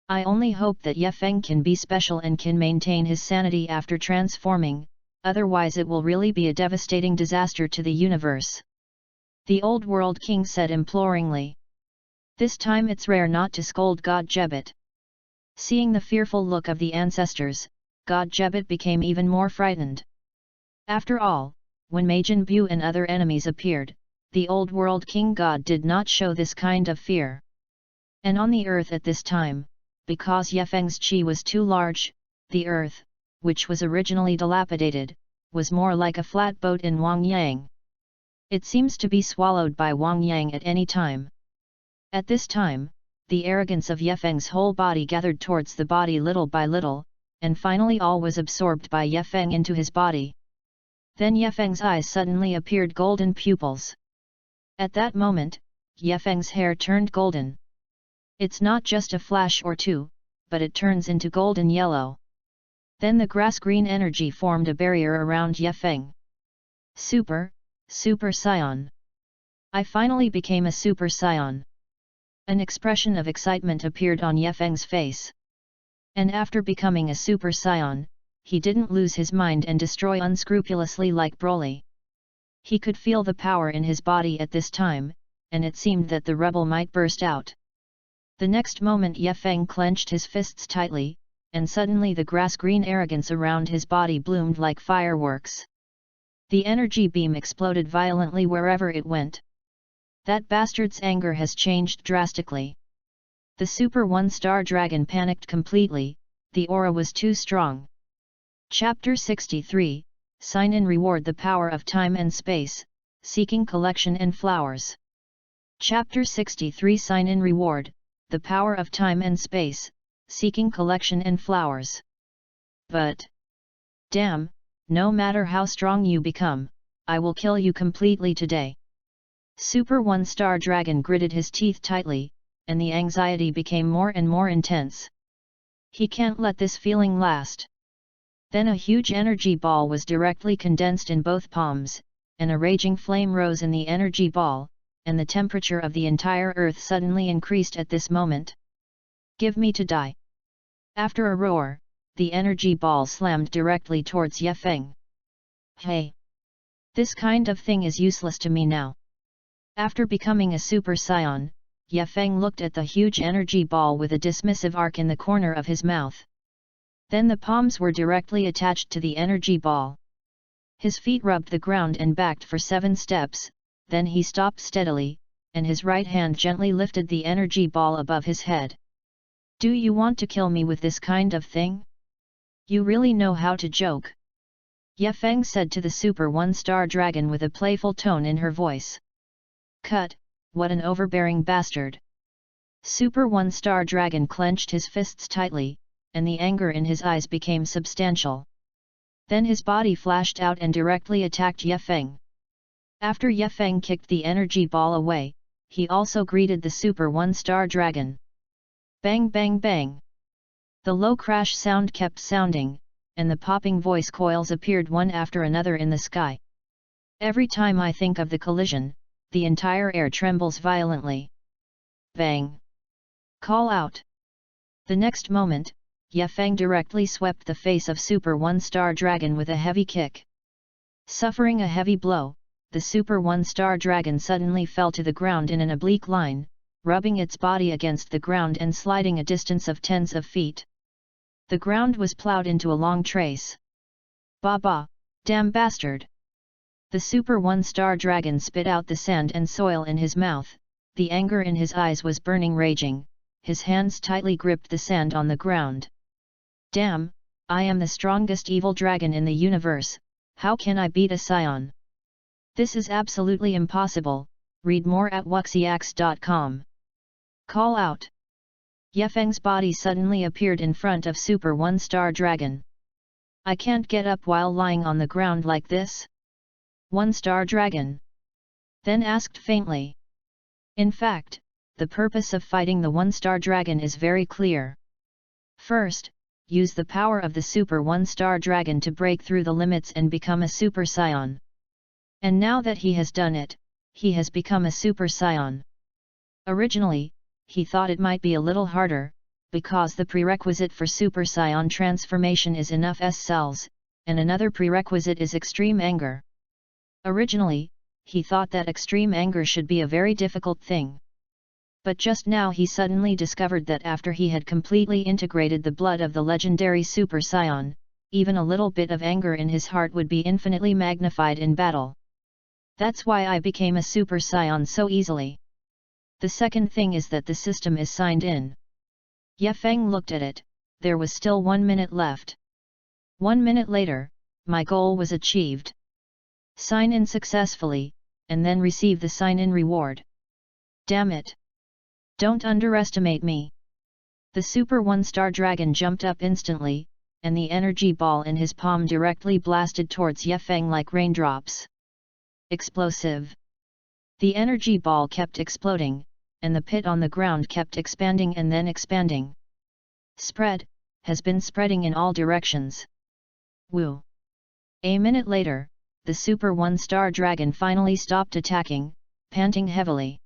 I only hope that Yefeng can be special and can maintain his sanity after transforming, otherwise it will really be a devastating disaster to the universe. The Old World King said imploringly. This time it's rare not to scold God Jebit. Seeing the fearful look of the ancestors, God Jebit became even more frightened. After all, when Majin Buu and other enemies appeared, the Old World King God did not show this kind of fear. And on the earth at this time, because Yefeng's chi was too large, the earth, which was originally dilapidated, was more like a flat boat in Wang Yang. It seems to be swallowed by Wang Yang at any time. At this time, the arrogance of Yefeng's whole body gathered towards the body little by little, and finally all was absorbed by Yefeng into his body. Then Yefeng's eyes suddenly appeared golden pupils. At that moment, Yefeng's hair turned golden. It's not just a flash or two, but it turns into golden yellow. Then the grass-green energy formed a barrier around Yefeng. Super Scion. I finally became a Super Scion. An expression of excitement appeared on Yefeng's face. And after becoming a Super Scion, he didn't lose his mind and destroy unscrupulously like Broly. He could feel the power in his body at this time, and it seemed that the rebel might burst out. The next moment Yefeng clenched his fists tightly, and suddenly the grass-green arrogance around his body bloomed like fireworks. The energy beam exploded violently wherever it went. That bastard's anger has changed drastically. The Super 1-star dragon panicked completely, the aura was too strong. Chapter 63, Sign in Reward: The Power of Time and Space, Seeking Collection and Flowers. Chapter 63, Sign in Reward: The Power of Time and Space, Seeking Collection and Flowers. But, damn, no matter how strong you become, I will kill you completely today. Super 1-star dragon gritted his teeth tightly, and the anxiety became more and more intense. He can't let this feeling last. Then a huge energy ball was directly condensed in both palms, and a raging flame rose in the energy ball, and the temperature of the entire earth suddenly increased at this moment. Give me to die. After a roar, the energy ball slammed directly towards Ye Feng. Hey! This kind of thing is useless to me now. After becoming a Super Saiyan, Ye Feng looked at the huge energy ball with a dismissive arc in the corner of his mouth. Then the palms were directly attached to the energy ball. His feet rubbed the ground and backed for 7 steps, then he stopped steadily, and his right hand gently lifted the energy ball above his head. Do you want to kill me with this kind of thing? You really know how to joke. Ye Feng said to the Super 1-star dragon with a playful tone in her voice. Cut, what an overbearing bastard. Super 1-star dragon clenched his fists tightly, and the anger in his eyes became substantial. Then his body flashed out and directly attacked Ye Feng. After Ye Feng kicked the energy ball away, he also greeted the Super 1-star dragon. Bang bang bang! The low crash sound kept sounding, and the popping voice coils appeared one after another in the sky. Every time I think of the collision, the entire air trembles violently. Bang! Call out! The next moment, Ye Feng directly swept the face of Super 1-star dragon with a heavy kick. Suffering a heavy blow, the Super 1-star dragon suddenly fell to the ground in an oblique line, rubbing its body against the ground and sliding a distance of tens of feet. The ground was plowed into a long trace. Ba, damn bastard! The Super 1-star dragon spit out the sand and soil in his mouth, the anger in his eyes was burning raging, his hands tightly gripped the sand on the ground. Damn, I am the strongest evil dragon in the universe, how can I beat a Saiyan? This is absolutely impossible, read more at wuxiax.com. Call out! Ye Feng's body suddenly appeared in front of Super 1-star dragon. I can't get up while lying on the ground like this? 1-star dragon then asked faintly. In fact, the purpose of fighting the 1-star dragon is very clear. First, use the power of the Super 1-star dragon to break through the limits and become a Super Saiyan. And now that he has done it, he has become a Super Saiyan. Originally, he thought it might be a little harder, because the prerequisite for Super Saiyan transformation is enough S cells, and another prerequisite is extreme anger. Originally, he thought that extreme anger should be a very difficult thing. But just now he suddenly discovered that after he had completely integrated the blood of the legendary Super Saiyan, even a little bit of anger in his heart would be infinitely magnified in battle. That's why I became a Super Saiyan so easily. The second thing is that the system is signed in. Ye Feng looked at it, there was still 1 minute left. 1 minute later, my goal was achieved. Sign in successfully, and then receive the sign-in reward. Damn it! Don't underestimate me! The Super 1-star dragon jumped up instantly, and the energy ball in his palm directly blasted towards Ye Feng like raindrops. Explosive! The energy ball kept exploding, and the pit on the ground kept expanding and then expanding. Spread, has been spreading in all directions. Woo! A minute later, the Super 1-star dragon finally stopped attacking, panting heavily.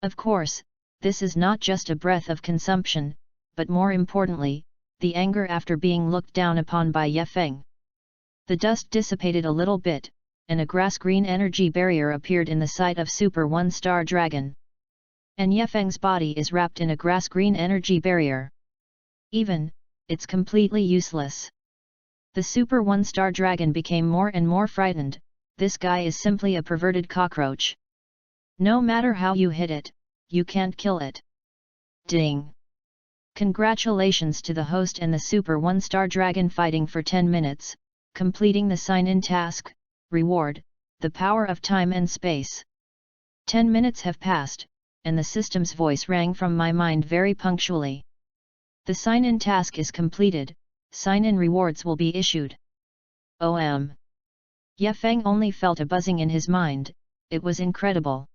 Of course, this is not just a breath of consumption, but more importantly, the anger after being looked down upon by Ye Feng. The dust dissipated a little bit, and a grass-green energy barrier appeared in the sight of Super 1-star dragon. And Ye Feng's body is wrapped in a grass-green energy barrier. It's completely useless. The Super 1-star dragon became more and more frightened, this guy is simply a perverted cockroach. No matter how you hit it, you can't kill it. Ding! Congratulations to the host and the Super 1-star dragon fighting for 10 minutes, completing the sign-in task. Reward, the power of time and space. 10 minutes have passed, and the system's voice rang from my mind very punctually. The sign-in task is completed, sign-in rewards will be issued. Ye Feng only felt a buzzing in his mind, it was incredible.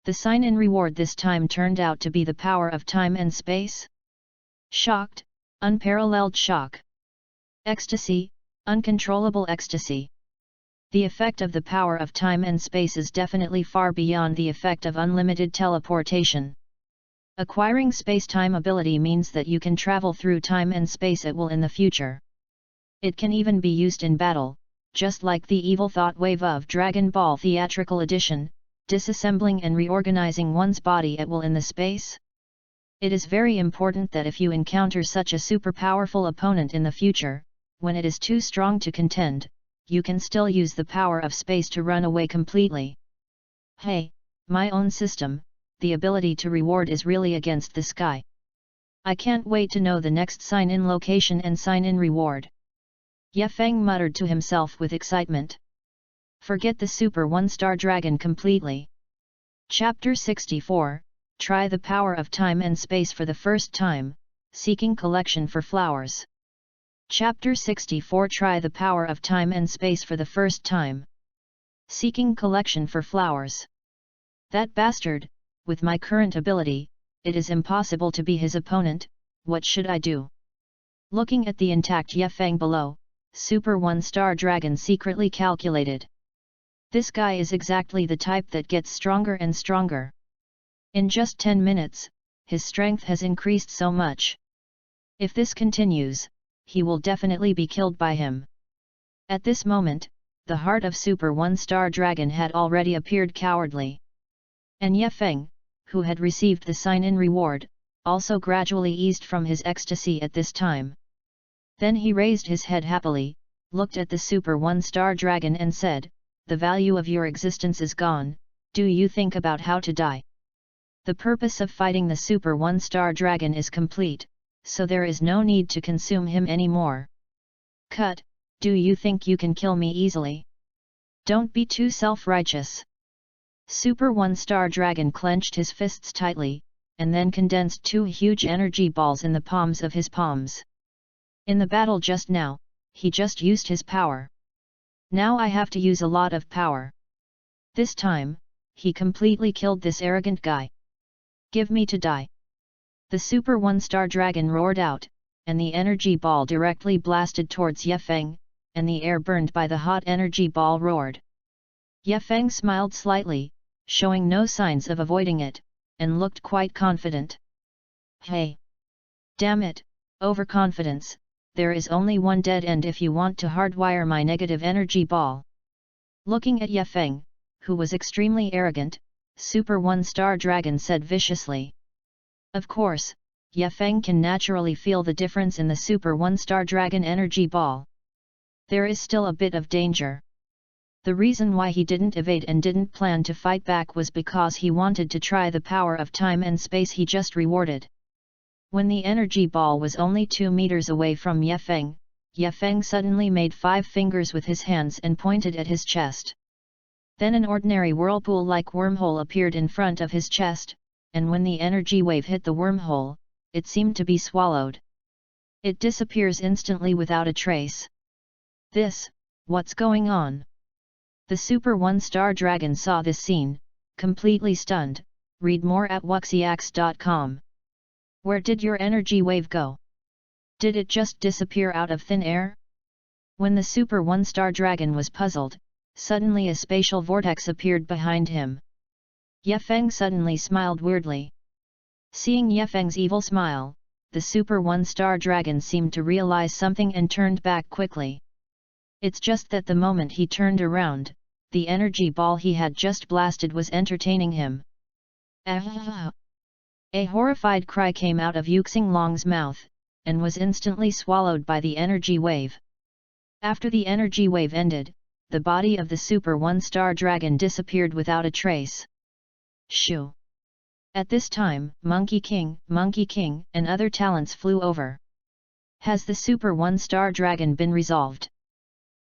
The sign-in reward this time turned out to be the power of time and space? Shocked, unparalleled shock. Ecstasy, uncontrollable ecstasy. The effect of the power of time and space is definitely far beyond the effect of unlimited teleportation. Acquiring space-time ability means that you can travel through time and space at will in the future. It can even be used in battle, just like the evil thought wave of Dragon Ball Theatrical Edition, disassembling and reorganizing one's body at will in the space. It is very important that if you encounter such a super powerful opponent in the future, when it is too strong to contend, you can still use the power of space to run away completely. Hey, my own system, the ability to reward is really against the sky. I can't wait to know the next sign-in location and sign-in reward. Ye Feng muttered to himself with excitement. Forget the Super 1-star dragon completely. Chapter 64, Try the power of time and space for the first time, seeking collection for flowers. Chapter 64 Try the power of time and space for the first time. Seeking collection for flowers. That bastard, with my current ability, it is impossible to be his opponent, what should I do? Looking at the intact Ye Feng below, Super 1-star dragon secretly calculated. This guy is exactly the type that gets stronger and stronger. In just 10 minutes, his strength has increased so much. If this continues, he will definitely be killed by him. At this moment, the heart of Super 1-star dragon had already appeared cowardly. And Ye Feng, who had received the sign-in reward, also gradually eased from his ecstasy at this time. Then he raised his head happily, looked at the Super 1-star dragon and said, "The value of your existence is gone, do you think about how to die?" The purpose of fighting the Super 1-star dragon is complete, so there is no need to consume him anymore. Cut, do you think you can kill me easily? Don't be too self-righteous. Super 1-star dragon clenched his fists tightly, and then condensed 2 huge energy balls in the palms of his palms. In the battle just now, he just used his power. Now I have to use a lot of power. This time, he completely killed this arrogant guy. Give me to die. The Super 1-star dragon roared out, and the energy ball directly blasted towards Ye Feng, and the air burned by the hot energy ball roared. Ye Feng smiled slightly, showing no signs of avoiding it, and looked quite confident. Hey! Damn it, overconfidence, there is only one dead end if you want to hardwire my negative energy ball. Looking at Ye Feng, who was extremely arrogant, Super 1-star dragon said viciously. Of course, Ye Feng can naturally feel the difference in the Super 1-star dragon energy ball. There is still a bit of danger. The reason why he didn't evade and didn't plan to fight back was because he wanted to try the power of time and space he just rewarded. When the energy ball was only 2 meters away from Ye Feng suddenly made 5 fingers with his hands and pointed at his chest. Then an ordinary whirlpool-like wormhole appeared in front of his chest, and when the energy wave hit the wormhole, it seemed to be swallowed. It disappears instantly without a trace. What's going on? The Super 1-star dragon saw this scene, completely stunned. Read more at wuxiax.com. Where did your energy wave go? Did it just disappear out of thin air? When the Super 1-star dragon was puzzled, suddenly a spatial vortex appeared behind him. Ye Feng suddenly smiled weirdly. Seeing Ye Feng's evil smile, the Super 1-star dragon seemed to realize something and turned back quickly. It's just that the moment he turned around, the energy ball he had just blasted was entertaining him. Ah! A horrified cry came out of Yuxinglong's mouth, and was instantly swallowed by the energy wave. After the energy wave ended, the body of the Super 1-star dragon disappeared without a trace. Shoo! At this time, Monkey King, and other talents flew over. Has the Super 1-star dragon been resolved?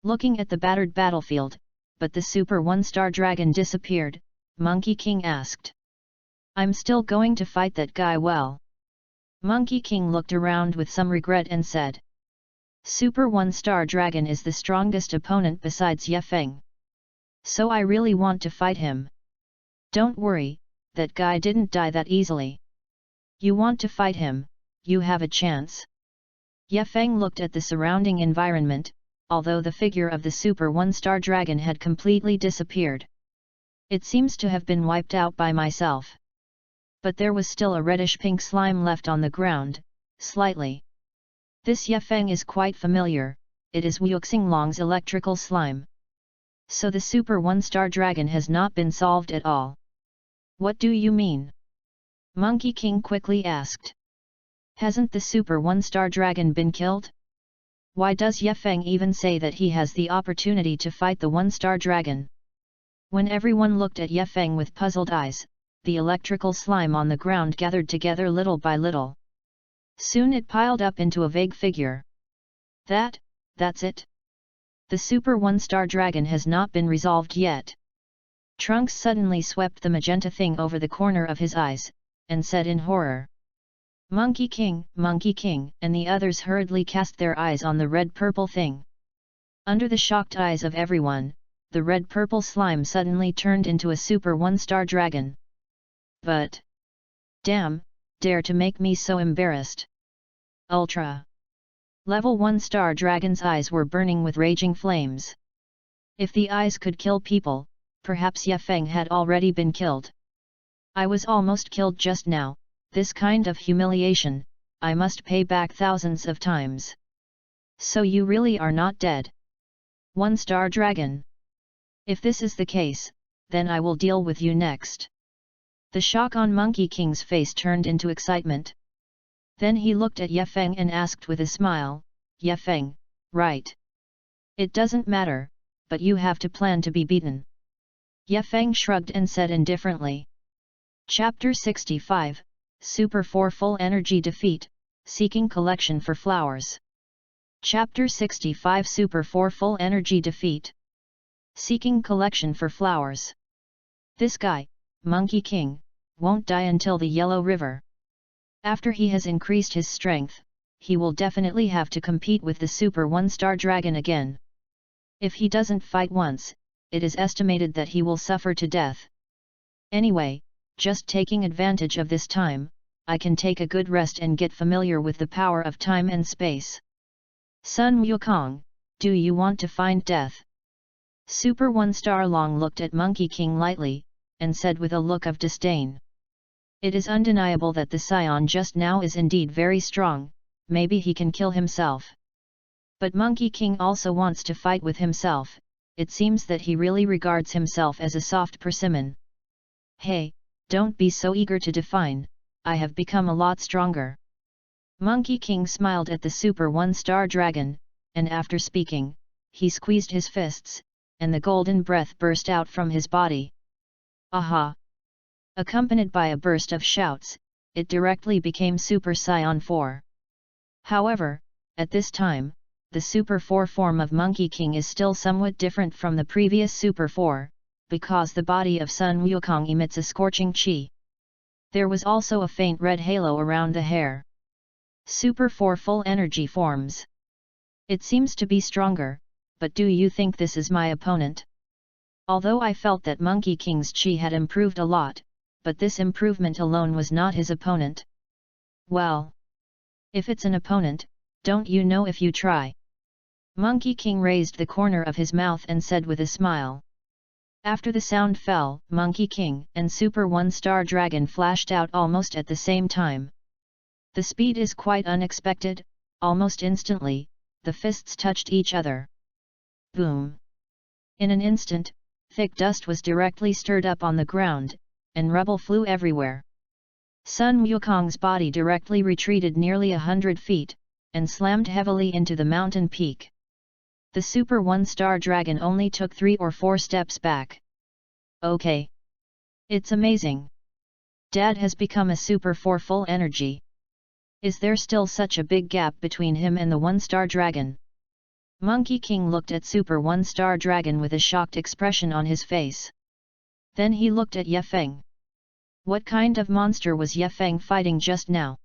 Looking at the battered battlefield, but the Super 1-star dragon disappeared, Monkey King asked. I'm still going to fight that guy well. Monkey King looked around with some regret and said. Super 1-star dragon is the strongest opponent besides Ye Feng. So I really want to fight him. Don't worry, that guy didn't die that easily. You want to fight him, you have a chance. Ye Feng looked at the surrounding environment, although the figure of the Super 1-star dragon had completely disappeared. It seems to have been wiped out by myself. But there was still a reddish-pink slime left on the ground, slightly. This Ye Feng is quite familiar, it is Wu Xinglong's electrical slime. So the Super 1-star dragon has not been solved at all. What do you mean? Monkey King quickly asked. Hasn't the Super 1-star dragon been killed? Why does Ye Feng even say that he has the opportunity to fight the 1-star dragon? When everyone looked at Ye Feng with puzzled eyes, the electrical slime on the ground gathered together little by little. Soon it piled up into a vague figure. That's it. The Super 1-star dragon has not been resolved yet. Trunks suddenly swept the magenta thing over the corner of his eyes, and said in horror. Monkey King, and the others hurriedly cast their eyes on the red-purple thing. Under the shocked eyes of everyone, the red-purple slime suddenly turned into a Super 1-star dragon. But... damn, dare to make me so embarrassed. Ultra. Level 1-star dragon's eyes were burning with raging flames. If the eyes could kill people, perhaps Ye Feng had already been killed. I was almost killed just now. This kind of humiliation, I must pay back thousands of times. So you really are not dead? 1-star dragon. If this is the case, then I will deal with you next. The shock on Monkey King's face turned into excitement. Then he looked at Ye Feng and asked with a smile, Ye Feng, right? It doesn't matter, but you have to plan to be beaten. Ye Feng shrugged and said indifferently. Chapter 65, Super 4 Full Energy Defeat, Seeking Collection for Flowers. Chapter 65 Super 4 Full Energy Defeat. Seeking Collection for Flowers. This guy, Monkey King, won't die until the Yellow River. After he has increased his strength, he will definitely have to compete with the Super 1-star dragon again. If he doesn't fight once, it is estimated that he will suffer to death. Anyway, just taking advantage of this time, I can take a good rest and get familiar with the power of time and space. Sun Wukong, do you want to find death? Super 1-star Long looked at Monkey King lightly, and said with a look of disdain. It is undeniable that the Scion just now is indeed very strong, maybe he can kill himself. But Monkey King also wants to fight with himself, it seems that he really regards himself as a soft persimmon. Hey, don't be so eager to define, I have become a lot stronger. Monkey King smiled at the Super 1-star dragon, and after speaking, he squeezed his fists, and the golden breath burst out from his body. Aha! Accompanied by a burst of shouts, it directly became Super Scion 4. However, at this time, the Super 4 form of Monkey King is still somewhat different from the previous Super 4, because the body of Sun Wukong emits a scorching chi. There was also a faint red halo around the hair. Super 4 full energy forms. It seems to be stronger, but do you think this is my opponent? Although I felt that Monkey King's chi had improved a lot, but this improvement alone was not his opponent. Well, if it's an opponent, don't you know if you try? Monkey King raised the corner of his mouth and said with a smile. After the sound fell, Monkey King and Super 1-star dragon flashed out almost at the same time. The speed is quite unexpected, almost instantly, the fists touched each other. Boom! In an instant, thick dust was directly stirred up on the ground, and rubble flew everywhere. Sun Wukong's body directly retreated nearly 100 feet, and slammed heavily into the mountain peak. The Super 1-star dragon only took 3 or 4 steps back. Okay. It's amazing. Dad has become a super 4 full energy. Is there still such a big gap between him and the 1-star dragon? Monkey King looked at Super 1-star dragon with a shocked expression on his face. Then he looked at Ye Feng. What kind of monster was Ye Feng fighting just now?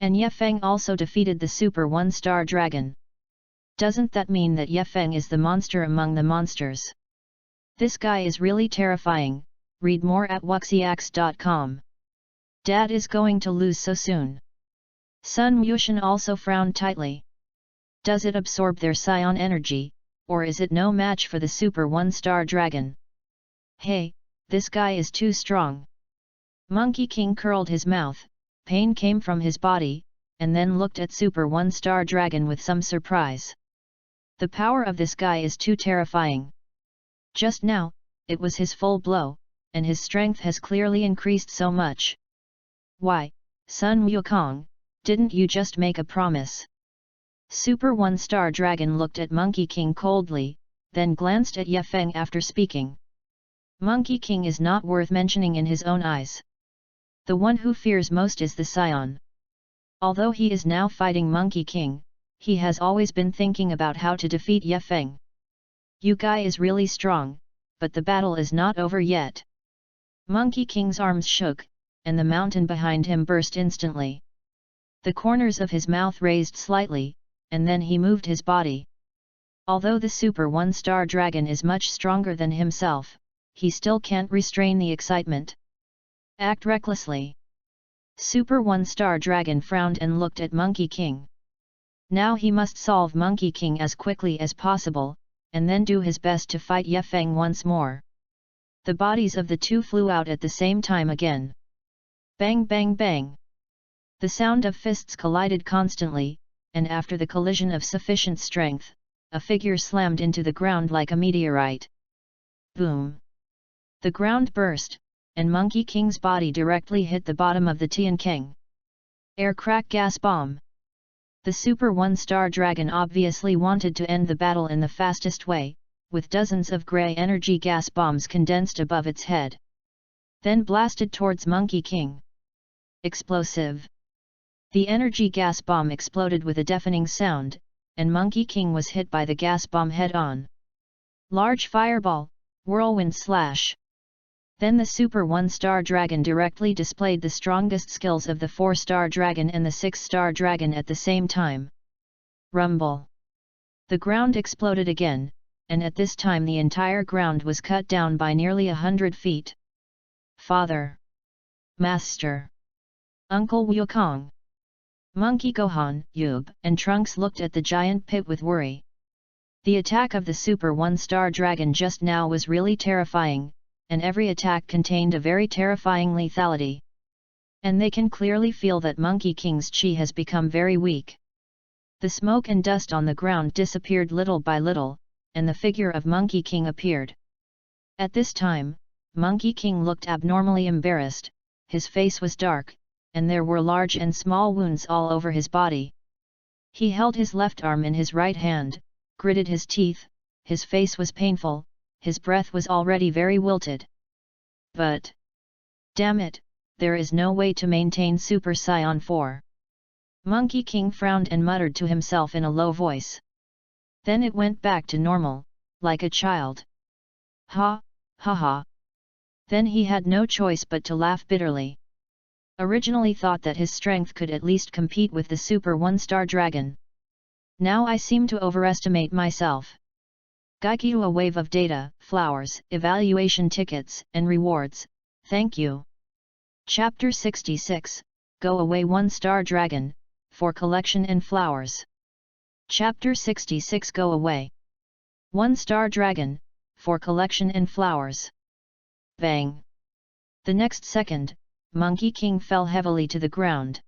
And Ye Feng also defeated the Super 1-star dragon. Doesn't that mean that Ye Feng is the monster among the monsters? This guy is really terrifying. Read more at wuxiax.com. Dad is going to lose so soon. Sun Wuxian also frowned tightly. Does it absorb their scion energy, or is it no match for the Super 1-star dragon? Hey, this guy is too strong. Monkey King curled his mouth, pain came from his body, and then looked at Super 1-star dragon with some surprise. The power of this guy is too terrifying. Just now, it was his full blow, and his strength has clearly increased so much. Why, Sun Wukong, didn't you just make a promise? Super 1-star dragon looked at Monkey King coldly, then glanced at Ye Feng after speaking. Monkey King is not worth mentioning in his own eyes. The one who fears most is the scion. Although he is now fighting Monkey King, he has always been thinking about how to defeat Ye Feng. You guy is really strong, but the battle is not over yet. Monkey King's arms shook, and the mountain behind him burst instantly. The corners of his mouth raised slightly, and then he moved his body. Although the Super 1-star dragon is much stronger than himself, he still can't restrain the excitement. Act recklessly. Super 1-star dragon frowned and looked at Monkey King. Now he must solve Monkey King as quickly as possible, and then do his best to fight Ye Feng once more. The bodies of the two flew out at the same time again. Bang bang bang. The sound of fists collided constantly, and after the collision of sufficient strength, a figure slammed into the ground like a meteorite. Boom! The ground burst, and Monkey King's body directly hit the bottom of the Tian King. Air crack gas bomb. The Super 1-star dragon obviously wanted to end the battle in the fastest way, with dozens of grey energy gas bombs condensed above its head. Then blasted towards Monkey King. Explosive. The energy gas bomb exploded with a deafening sound, and Monkey King was hit by the gas bomb head-on. Large fireball, whirlwind slash. Then the Super 1-star dragon directly displayed the strongest skills of the 4-star dragon and the 6-star dragon at the same time. Rumble. The ground exploded again, and at this time the entire ground was cut down by nearly 100 feet. Father. Master. Uncle Wukong. Monkey Gohan, Yub, and Trunks looked at the giant pit with worry. The attack of the Super 1-star dragon just now was really terrifying, and every attack contained a very terrifying lethality. And they can clearly feel that Monkey King's chi has become very weak. The smoke and dust on the ground disappeared little by little, and the figure of Monkey King appeared. At this time, Monkey King looked abnormally embarrassed, his face was dark, and there were large and small wounds all over his body. He held his left arm in his right hand, gritted his teeth, his face was painful, his breath was already very wilted. But, damn it, there is no way to maintain Super Saiyan 4. Monkey King frowned and muttered to himself in a low voice. Then it went back to normal, like a child. Ha, ha ha. Then he had no choice but to laugh bitterly. Originally thought that his strength could at least compete with the Super 1-star dragon. Now I seem to overestimate myself. Gaikyu a wave of data, flowers, evaluation tickets, and rewards, thank you. Chapter 66, Go Away 1-star dragon, for collection and flowers. Chapter 66 Go Away 1-star dragon, for collection and flowers. Bang! The next second, Monkey King fell heavily to the ground.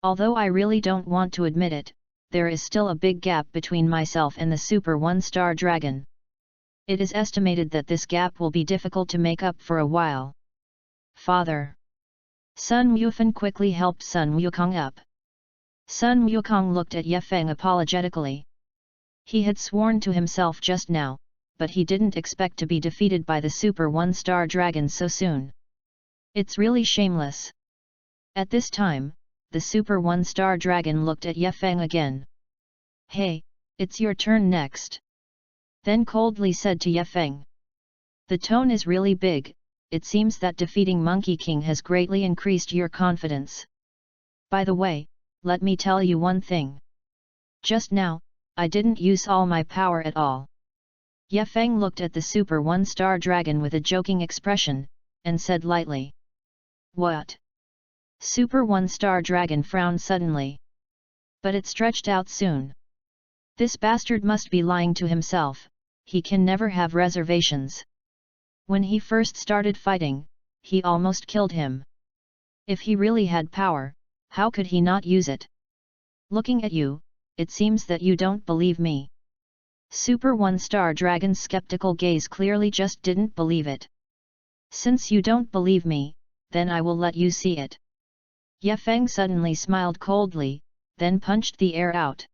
Although I really don't want to admit it, there is still a big gap between myself and the Super 1-star dragon. It is estimated that this gap will be difficult to make up for a while. Father. Sun Wufan quickly helped Sun Wukong up. Sun Wukong looked at Ye Feng apologetically. He had sworn to himself just now, but he didn't expect to be defeated by the Super 1-star dragon so soon. It's really shameless. At this time, the Super One-Star Dragon looked at Ye Feng again. Hey, it's your turn next. Then coldly said to Ye Feng. The tone is really big, it seems that defeating Monkey King has greatly increased your confidence. By the way, let me tell you one thing. Just now, I didn't use all my power at all. Ye Feng looked at the Super One-Star Dragon with a joking expression, and said lightly. What? Super One-Star Dragon frowned suddenly. But it stretched out soon. This bastard must be lying to himself, he can never have reservations. When he first started fighting, he almost killed him. If he really had power, how could he not use it? Looking at you, it seems that you don't believe me. Super One-Star Dragon's skeptical gaze clearly just didn't believe it. Since you don't believe me, then I will let you see it. Ye Feng suddenly smiled coldly, then punched the air out.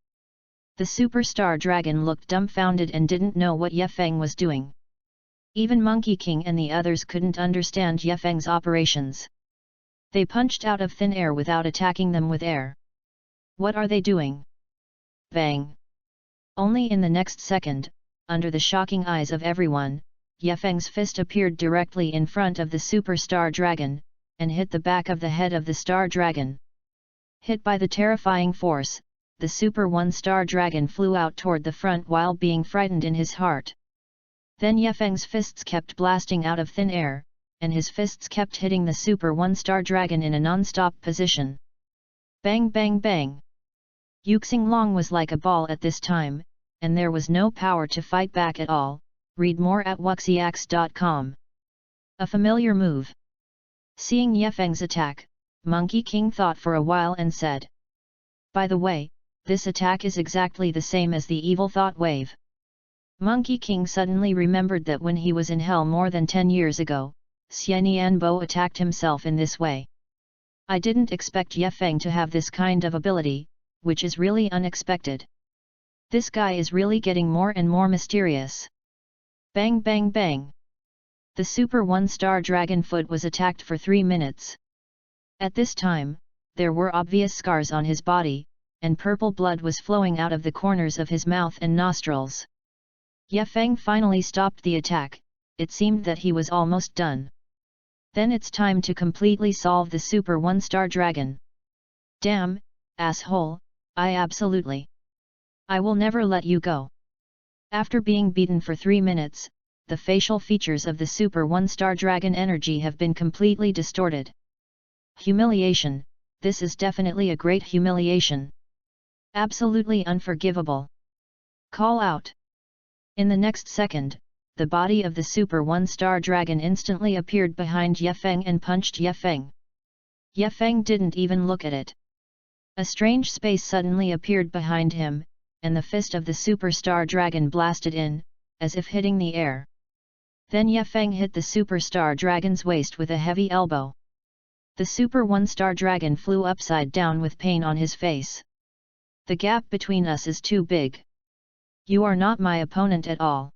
The Superstar Dragon looked dumbfounded and didn't know what Ye Feng was doing. Even Monkey King and the others couldn't understand Ye Feng's operations. They punched out of thin air without attacking them with air. What are they doing? Bang! Only in the next second, under the shocking eyes of everyone, Ye Feng's fist appeared directly in front of the Superstar Dragon, and hit the back of the head of the Star Dragon. Hit by the terrifying force, the Super One-Star Dragon flew out toward the front while being frightened in his heart. Then Ye Feng's fists kept blasting out of thin air, and his fists kept hitting the Super One-Star Dragon in a non-stop position. Bang bang bang! Yuxinglong was like a ball at this time, and there was no power to fight back at all. Read more at wuxiax.com. A familiar move. Seeing Ye Feng's attack, Monkey King thought for a while and said. By the way, this attack is exactly the same as the evil thought wave. Monkey King suddenly remembered that when he was in hell more than 10 years ago, Xianianbo attacked himself in this way. I didn't expect Ye Feng to have this kind of ability, which is really unexpected. This guy is really getting more and more mysterious. Bang bang bang! The Super One-Star Dragon foot was attacked for 3 minutes. At this time, there were obvious scars on his body, and purple blood was flowing out of the corners of his mouth and nostrils. Ye Feng finally stopped the attack, it seemed that he was almost done. Then it's time to completely solve the Super One-Star Dragon. Damn, asshole, I will never let you go. After being beaten for 3 minutes, the facial features of the Super One-Star Dragon energy have been completely distorted. Humiliation, this is definitely a great humiliation. Absolutely unforgivable. Call out. In the next second, the body of the Super One-Star Dragon instantly appeared behind Ye Feng and punched Ye Feng. Ye Feng didn't even look at it. A strange space suddenly appeared behind him, and the fist of the Superstar Dragon blasted in, as if hitting the air. Then Ye Feng hit the Superstar Dragon's waist with a heavy elbow. The Super One-Star Dragon flew upside down with pain on his face. The gap between us is too big. You are not my opponent at all.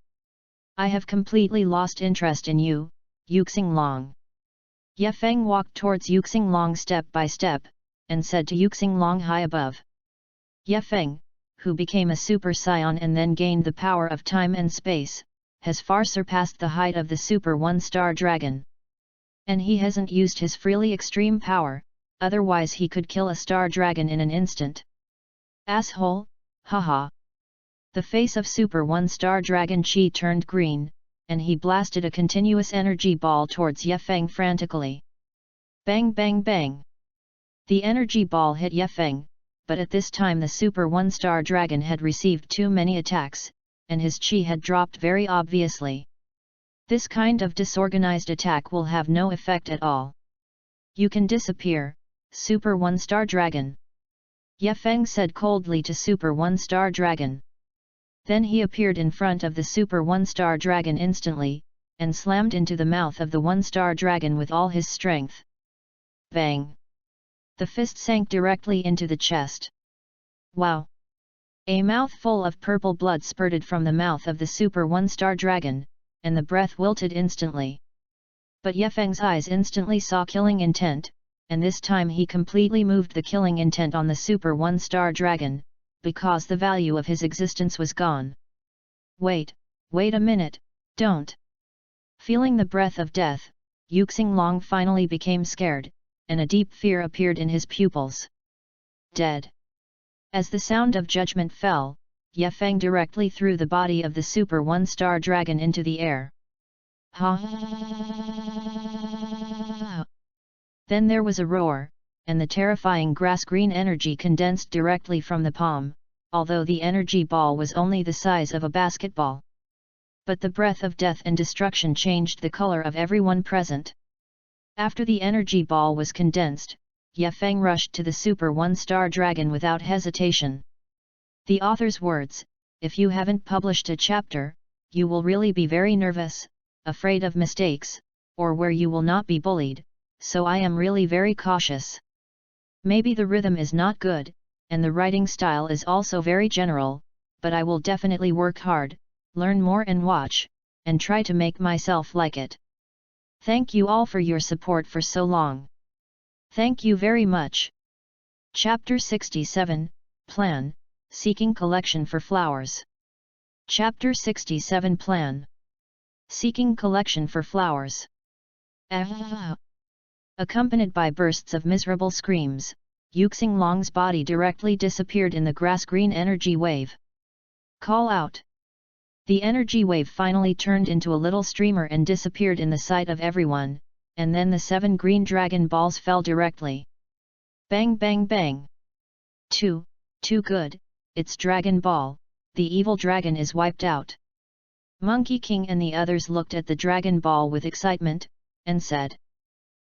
I have completely lost interest in you, Yuxinglong. Ye Feng walked towards Yuxinglong step by step, and said to Yuxinglong high above. Ye Feng, who became a Super Saiyan and then gained the power of time and space, has far surpassed the height of the Super One-Star Dragon. And he hasn't used his freely extreme power, otherwise he could kill a Star Dragon in an instant. Asshole, haha. The face of Super One-Star Dragon Chi turned green, and he blasted a continuous energy ball towards Ye Feng frantically. Bang bang bang! The energy ball hit Ye Feng, but at this time the Super One-Star Dragon had received too many attacks, and his chi had dropped very obviously. This kind of disorganized attack will have no effect at all. You can disappear, Super One-Star Dragon. Ye Feng said coldly to Super One-Star Dragon. Then he appeared in front of the Super One-Star Dragon instantly, and slammed into the mouth of the One-Star Dragon with all his strength. Bang! The fist sank directly into the chest. Wow! A mouthful of purple blood spurted from the mouth of the Super One-Star Dragon, and the breath wilted instantly. But Yefeng's eyes instantly saw killing intent, and this time he completely moved the killing intent on the Super 1-star dragon, because the value of his existence was gone. Wait a minute, don't! Feeling the breath of death, Yuxing finally became scared, and a deep fear appeared in his pupils. Dead. As the sound of judgment fell, Yefeng directly threw the body of the Super 1-star dragon into the air. Ha! Then there was a roar, and the terrifying grass-green energy condensed directly from the palm, although the energy ball was only the size of a basketball. But the breath of death and destruction changed the color of everyone present. After the energy ball was condensed, Yefeng rushed to the Super 1-star dragon without hesitation. The author's words: if you haven't published a chapter, you will really be very nervous, afraid of mistakes, or where you will not be bullied, so I am really very cautious. Maybe the rhythm is not good, and the writing style is also very general, but I will definitely work hard, learn more and watch, and try to make myself like it. Thank you all for your support for so long. Thank you very much. Chapter 67, Plan, Seeking Collection for Flowers. Chapter 67 Plan. Seeking Collection for Flowers. Accompanied by bursts of miserable screams, Yuxing body directly disappeared in the grass-green energy wave. Call out! The energy wave finally turned into a little streamer and disappeared in the sight of everyone, and then the 7 green dragon balls fell directly. Bang bang bang! Too good, it's Dragon Ball, the evil dragon is wiped out. Monkey King and the others looked at the Dragon Ball with excitement, and said.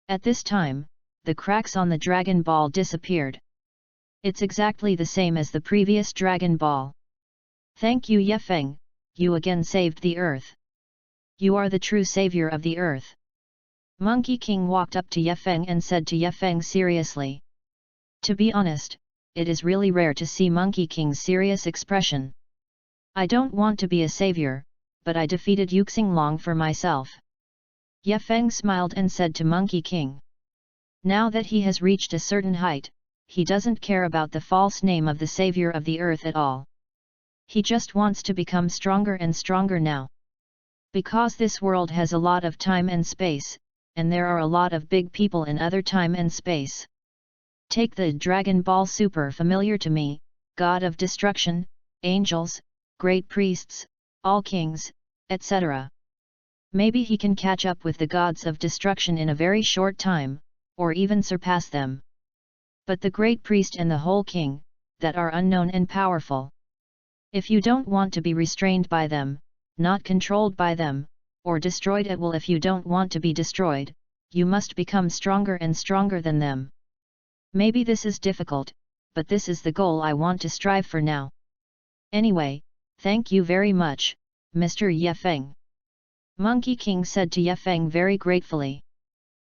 At this time, the cracks on the Dragon Ball disappeared. It's exactly the same as the previous Dragon Ball. Thank you Yefeng, you again saved the earth. You are the true savior of the earth. Monkey King walked up to Yefeng and said to Yefeng seriously. To be honest, it is really rare to see Monkey King's serious expression. I don't want to be a savior, but I defeated Yuxing for myself. Yefeng smiled and said to Monkey King. Now that he has reached a certain height, he doesn't care about the false name of the savior of the earth at all. He just wants to become stronger and stronger now. Because this world has a lot of time and space, and there are a lot of big people in other time and space. Take the Dragon Ball Super familiar to me, God of Destruction, angels, great priests, all kings, etc. Maybe he can catch up with the gods of destruction in a very short time, or even surpass them. But the great priest and the whole king, that are unknown and powerful. If you don't want to be restrained by them, not controlled by them, or destroyed at will if you don't want to be destroyed, you must become stronger and stronger than them. Maybe this is difficult, but this is the goal I want to strive for now. Anyway, thank you very much, Mr. Yefeng. Monkey King said to Yefeng very gratefully.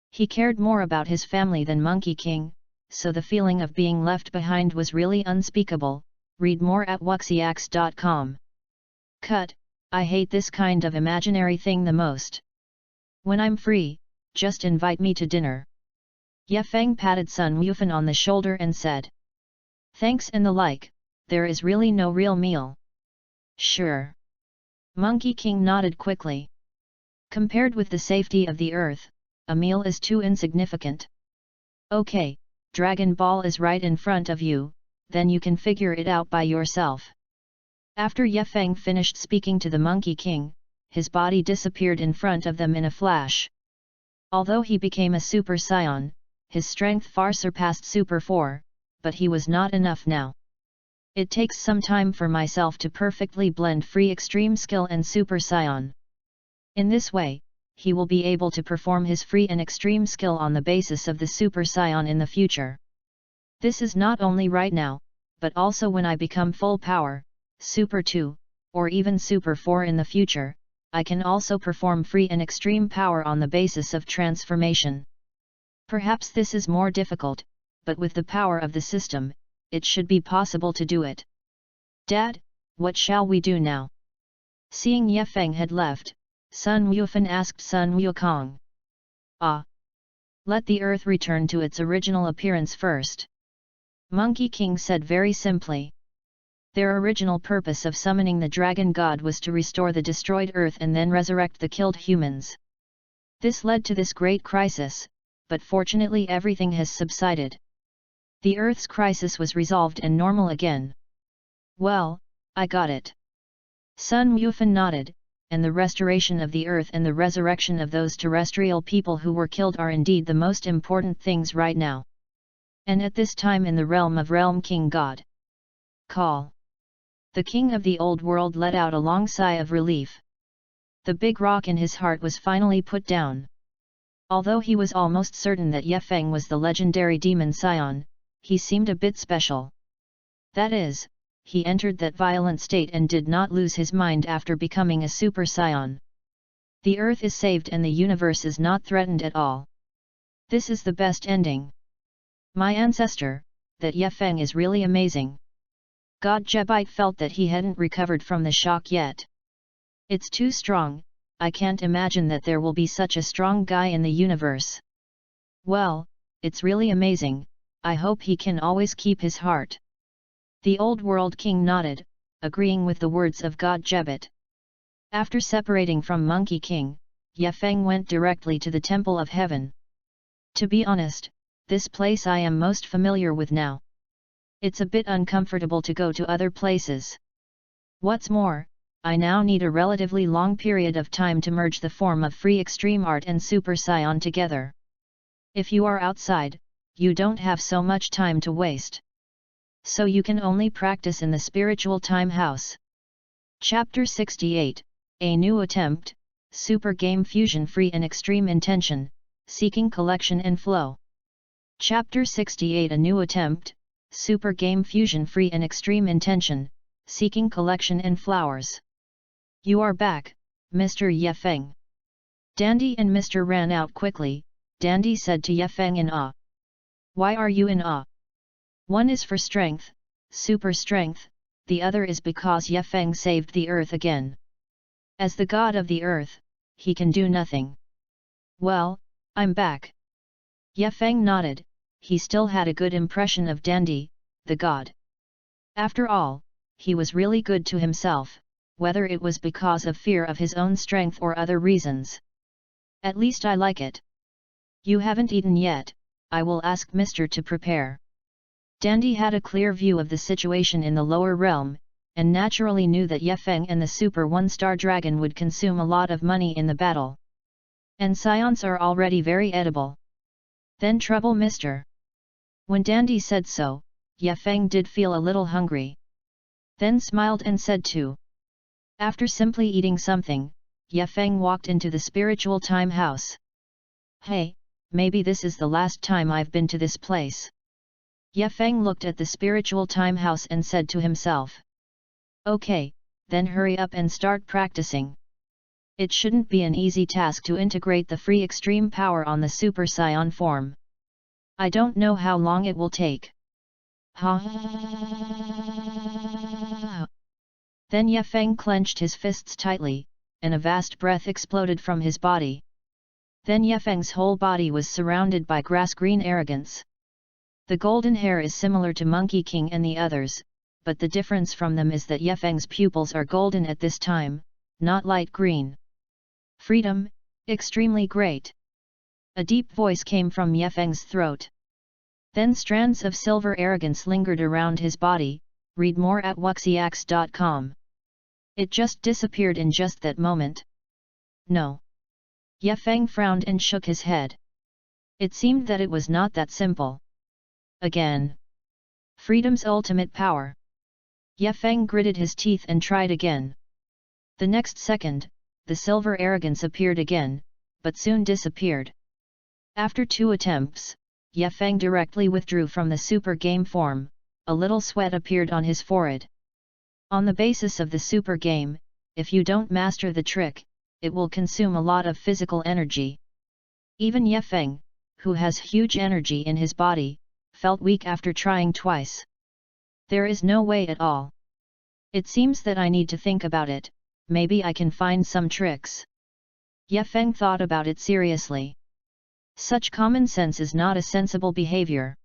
He cared more about his family than Monkey King, so the feeling of being left behind was really unspeakable. Read more at wuxiax.com. Cut, I hate this kind of imaginary thing the most. When I'm free, just invite me to dinner. Yefeng patted Sun Wufan on the shoulder and said. Thanks and the like, there is really no real meal. Sure. Monkey King nodded quickly. Compared with the safety of the earth, a meal is too insignificant. Okay, Dragon Ball is right in front of you, then you can figure it out by yourself. After Yefeng finished speaking to the Monkey King, his body disappeared in front of them in a flash. Although he became a Super Saiyan, his strength far surpassed Super 4, but he was not enough now. It takes some time for myself to perfectly blend free extreme skill and Super Saiyan. In this way, he will be able to perform his free and extreme skill on the basis of the Super Saiyan in the future. This is not only right now, but also when I become full power, Super 2, or even Super 4 in the future, I can also perform free and extreme power on the basis of transformation. Perhaps this is more difficult, but with the power of the system, it should be possible to do it. Dad, what shall we do now? Seeing Yefeng had left, Sun Wufan asked Sun Wukong. Ah! Let the earth return to its original appearance first. Monkey King said very simply. Their original purpose of summoning the dragon god was to restore the destroyed earth and then resurrect the killed humans. This led to this great crisis, but fortunately everything has subsided. The earth's crisis was resolved and normal again. Well, I got it. Sun Wufan nodded, and the restoration of the earth and the resurrection of those terrestrial people who were killed are indeed the most important things right now. And at this time in the realm of Realm King God. Call. The king of the old world let out a long sigh of relief. The big rock in his heart was finally put down. Although he was almost certain that Ye Feng was the legendary demon scion, he seemed a bit special. That is, he entered that violent state and did not lose his mind after becoming a super scion. The earth is saved and the universe is not threatened at all. This is the best ending. My ancestor, that Ye Feng is really amazing. God Jebite felt that he hadn't recovered from the shock yet. It's too strong, I can't imagine that there will be such a strong guy in the universe. Well, it's really amazing, I hope he can always keep his heart. The old world king nodded, agreeing with the words of God Jebit. After separating from Monkey King, Ye Feng went directly to the Temple of Heaven. To be honest, this place I am most familiar with now. It's a bit uncomfortable to go to other places. What's more, I now need a relatively long period of time to merge the form of free extreme art and super scion together. If you are outside, you don't have so much time to waste. So you can only practice in the spiritual time house. Chapter 68, A New Attempt, Super Game Fusion Free and Extreme Intention, Seeking Collection and Flow. Chapter 68 A New Attempt, Super Game Fusion Free and Extreme Intention, Seeking Collection and Flowers. You are back, Mr. Ye Feng. Dandy and Mr. ran out quickly. Dandy said to Ye Feng in awe. Why are you in awe? One is for strength, super strength, the other is because Ye Feng saved the earth again. As the god of the earth, he can do nothing. Well, I'm back. Ye Feng nodded, he still had a good impression of Dandy, the god. After all, he was really good to himself, whether it was because of fear of his own strength or other reasons. At least I like it. You haven't eaten yet, I will ask Mr. to prepare. Dandy had a clear view of the situation in the lower realm, and naturally knew that Ye Feng and the Super One-Star Dragon would consume a lot of money in the battle. And scions are already very edible. Then trouble Mr. When Dandy said so, Ye Feng did feel a little hungry. Then smiled and said too. After simply eating something, Ye Feng walked into the spiritual time house. Hey, maybe this is the last time I've been to this place. Ye Feng looked at the spiritual time house and said to himself. Okay, then hurry up and start practicing. It shouldn't be an easy task to integrate the free extreme power on the Super Scion form. I don't know how long it will take. Then Ye Feng clenched his fists tightly, and a vast breath exploded from his body. Then Ye Feng's whole body was surrounded by grass-green arrogance. The golden hair is similar to Monkey King and the others, but the difference from them is that Ye Feng's pupils are golden at this time, not light green. Freedom, extremely great. A deep voice came from Ye Feng's throat. Then strands of silver arrogance lingered around his body. Read more at wuxiax.com. It just disappeared in just that moment. No. Ye Feng frowned and shook his head. It seemed that it was not that simple. Again. Freedom's ultimate power. Ye Feng gritted his teeth and tried again. The next second, the silver arrogance appeared again, but soon disappeared. After 2 attempts, Ye Feng directly withdrew from the super game form. A little sweat appeared on his forehead. On the basis of the super game, if you don't master the trick, it will consume a lot of physical energy. Even Ye Feng, who has huge energy in his body, felt weak after trying twice. There is no way at all. It seems that I need to think about it, maybe I can find some tricks. Ye Feng thought about it seriously. Such common sense is not a sensible behavior.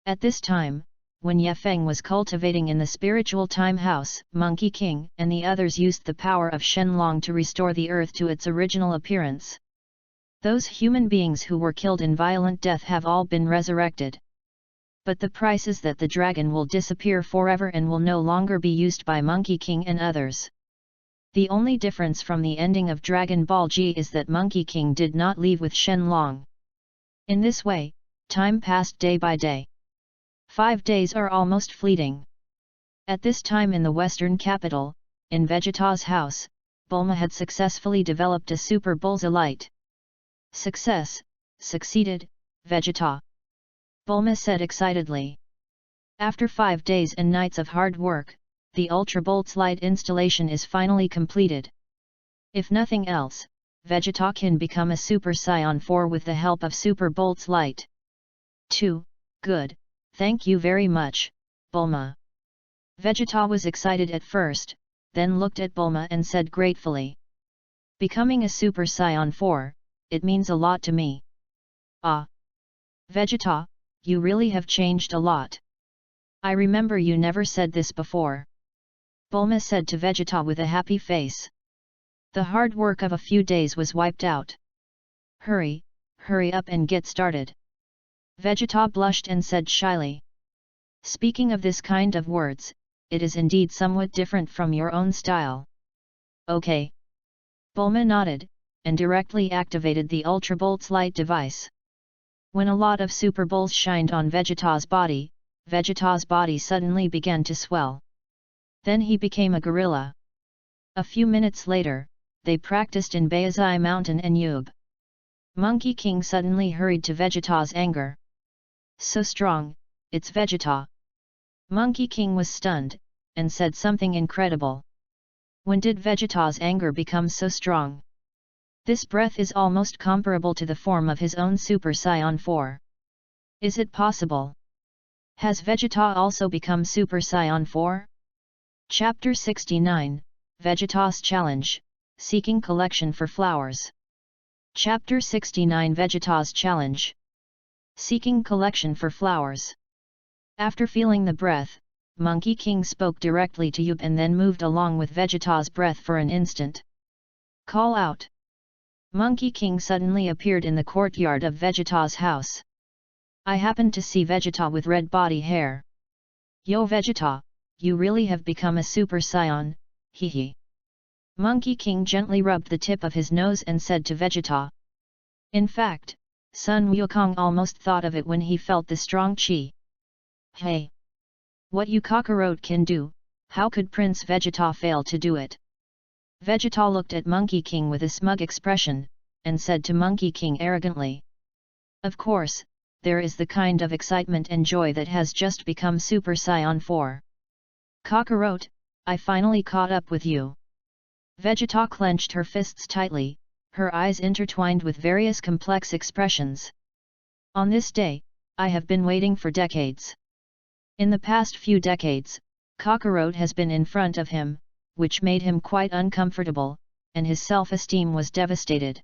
At this time, when Ye Feng was cultivating in the spiritual time house, Monkey King and the others used the power of Shenlong to restore the earth to its original appearance. Those human beings who were killed in violent death have all been resurrected. But the price is that the dragon will disappear forever and will no longer be used by Monkey King and others. The only difference from the ending of Dragon Ball G is that Monkey King did not leave with Shenlong. In this way, time passed day by day. 5 days are almost fleeting. At this time in the western capital, in Vegeta's house, Bulma had successfully developed a super Bulza light. Succeeded, Vegeta. Bulma said excitedly. After 5 days and nights of hard work, the Ultra Boltz light installation is finally completed. If nothing else, Vegeta can become a Super Saiyan 4 with the help of Super Boltz light. 2. Good, thank you very much, Bulma. Vegeta was excited at first, then looked at Bulma and said gratefully. Becoming a Super Saiyan 4, it means a lot to me. Ah! Vegeta, you really have changed a lot. I remember you never said this before. Bulma said to Vegeta with a happy face. The hard work of a few days was wiped out. Hurry up and get started. Vegeta blushed and said shyly. Speaking of this kind of words, it is indeed somewhat different from your own style. Okay. Bulma nodded, and directly activated the Ultra Boltz light device. When a lot of Super Bolts shined on Vegeta's body suddenly began to swell. Then he became a gorilla. A few minutes later, they practiced in Baizai Mountain and Yub. Monkey King suddenly hurried to Vegeta's anger. So strong, it's Vegeta. Monkey King was stunned, and said something incredible. When did Vegeta's anger become so strong? This breath is almost comparable to the form of his own Super Saiyan 4. Is it possible? Has Vegeta also become Super Saiyan 4? Chapter 69, Vegeta's Challenge, Seeking Collection for Flowers. Chapter 69 Vegeta's Challenge. Seeking Collection for Flowers. After feeling the breath, Monkey King spoke directly to Yub and then moved along with Vegeta's breath for an instant. Call out. Monkey King suddenly appeared in the courtyard of Vegeta's house. I happened to see Vegeta with red body hair. Yo Vegeta, you really have become a Super Saiyan, hehe. Monkey King gently rubbed the tip of his nose and said to Vegeta. In fact, Sun Wukong almost thought of it when he felt the strong chi. Hey! What you cockroach can do, how could Prince Vegeta fail to do it? Vegeta looked at Monkey King with a smug expression, and said to Monkey King arrogantly. Of course, there is the kind of excitement and joy that has just become Super Saiyan 4. Cockroach, I finally caught up with you. Vegeta clenched her fists tightly, her eyes intertwined with various complex expressions. On this day, I have been waiting for decades. In the past few decades, Cockroach has been in front of him, which made him quite uncomfortable, and his self-esteem was devastated.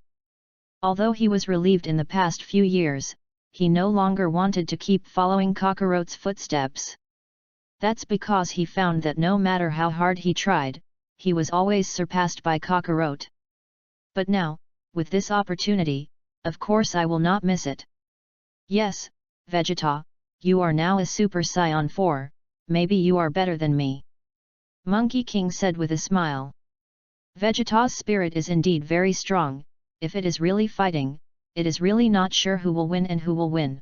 Although he was relieved in the past few years, he no longer wanted to keep following Cockroach's footsteps. That's because he found that no matter how hard he tried, he was always surpassed by Cockroach. But now, with this opportunity, of course I will not miss it. Yes, Vegeta, you are now a Super Saiyan 4, maybe you are better than me. Monkey King said with a smile. Vegeta's spirit is indeed very strong, if it is really fighting, it is really not sure who will win and who will win.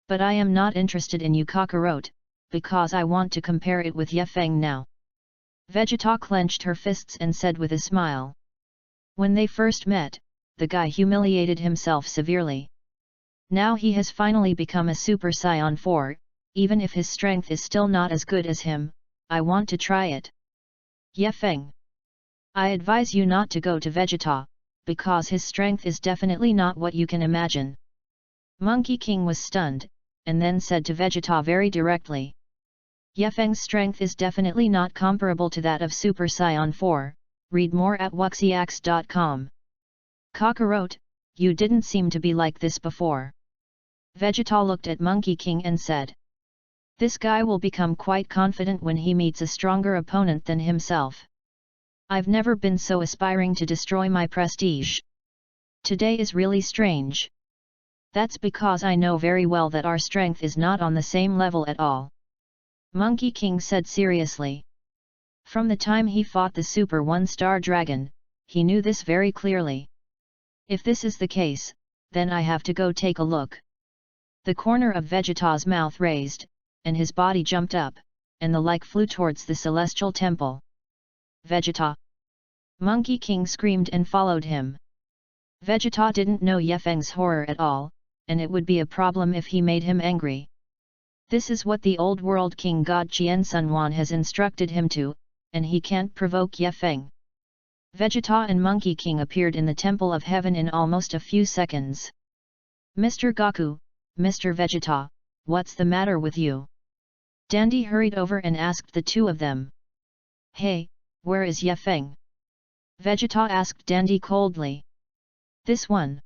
But I am not interested in you Cockroach, because I want to compare it with Ye Feng now. Vegeta clenched her fists and said with a smile. When they first met, the guy humiliated himself severely. Now he has finally become a Super Saiyan 4, even if his strength is still not as good as him, I want to try it. Ye Feng. I advise you not to go to Vegeta, because his strength is definitely not what you can imagine. Monkey King was stunned, and then said to Vegeta very directly. Ye Feng's strength is definitely not comparable to that of Super Saiyan 4, read more at wuxiax.com. Cockroach, you didn't seem to be like this before. Vegeta looked at Monkey King and said. This guy will become quite confident when he meets a stronger opponent than himself. I've never been so aspiring to destroy my prestige. Today is really strange. That's because I know very well that our strength is not on the same level at all. Monkey King said seriously. From the time he fought the Super One-Star Dragon, he knew this very clearly. If this is the case, then I have to go take a look. The corner of Vegeta's mouth raised, and his body jumped up, and the like flew towards the celestial temple. Vegeta! Monkey King screamed and followed him. Vegeta didn't know Yefeng's horror at all, and it would be a problem if he made him angry. This is what the old world king god Qian Sunwan has instructed him to, and he can't provoke Yefeng. Vegeta and Monkey King appeared in the Temple of Heaven in almost a few seconds. Mr. Goku, Mr. Vegeta, what's the matter with you? Dandy hurried over and asked the two of them. Hey, where is Yefeng? Vegeta asked Dandy coldly. This one.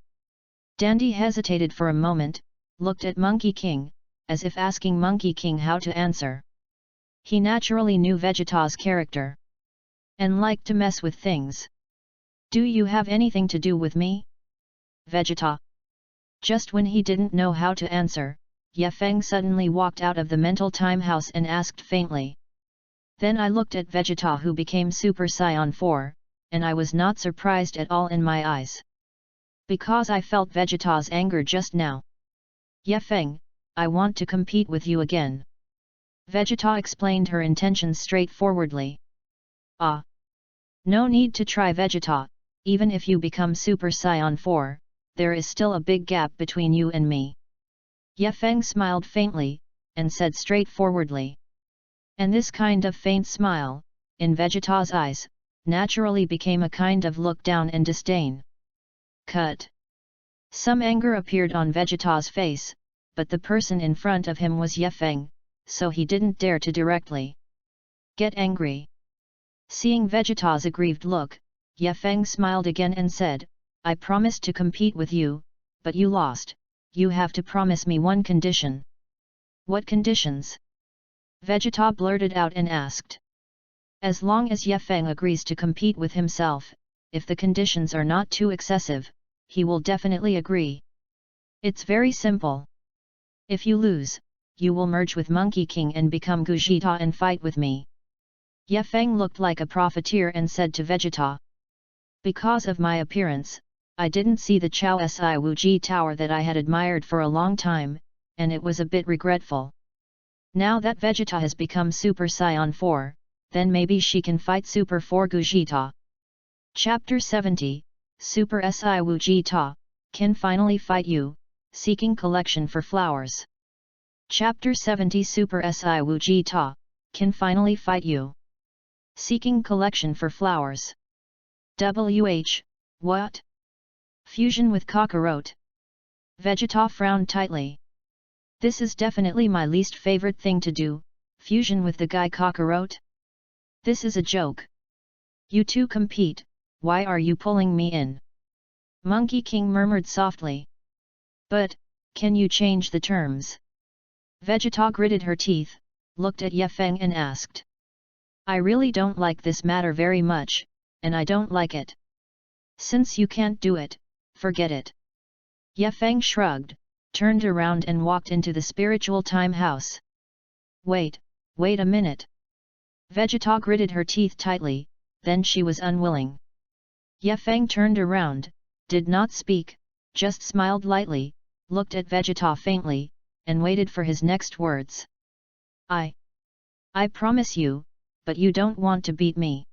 Dandy hesitated for a moment, looked at Monkey King, as if asking Monkey King how to answer. He naturally knew Vegeta's character. And liked to mess with things. Do you have anything to do with me? Vegeta. Just when he didn't know how to answer, Yefeng suddenly walked out of the mental time house and asked faintly. Then I looked at Vegeta, who became Super Saiyan 4, and I was not surprised at all in my eyes. Because I felt Vegeta's anger just now. Yefeng, I want to compete with you again. Vegeta explained her intentions straightforwardly. Ah! No need to try, Vegeta, even if you become Super Saiyan 4, there is still a big gap between you and me. Yefeng smiled faintly, and said straightforwardly. And this kind of faint smile, in Vegeta's eyes, naturally became a kind of look down and disdain. Cut. Some anger appeared on Vegeta's face, but the person in front of him was Yefeng, so he didn't dare to directly get angry. Seeing Vegeta's aggrieved look, Yefeng smiled again and said, I promised to compete with you, but you lost. You have to promise me one condition. What conditions? Vegeta blurted out and asked. As long as Yefeng agrees to compete with himself, if the conditions are not too excessive, he will definitely agree. It's very simple. If you lose, you will merge with Monkey King and become Gogeta and fight with me. Yefeng looked like a profiteer and said to Vegeta. Because of my appearance, I didn't see the Chao Si Wuji tower that I had admired for a long time, and it was a bit regretful. Now that Vegeta has become Super Saiyan 4, then maybe she can fight Super 4 Gogeta. Chapter 70, Super Si Wujita, can finally fight you, seeking collection for flowers. Chapter 70 Super Si Wujita, can finally fight you. Seeking collection for flowers. What? Fusion with Kakarot. Vegeta frowned tightly. This is definitely my least favorite thing to do, fusion with the guy Kakarot. This is a joke. You two compete, why are you pulling me in? Monkey King murmured softly. But, can you change the terms? Vegeta gritted her teeth, looked at Yefeng and asked. I really don't like this matter very much, and I don't like it. Since you can't do it, forget it. Yefeng shrugged, turned around and walked into the spiritual time house. Wait a minute. Vegeta gritted her teeth tightly, then she was unwilling. Yefeng turned around, did not speak, just smiled lightly, looked at Vegeta faintly, and waited for his next words. I promise you, but you don't want to beat me.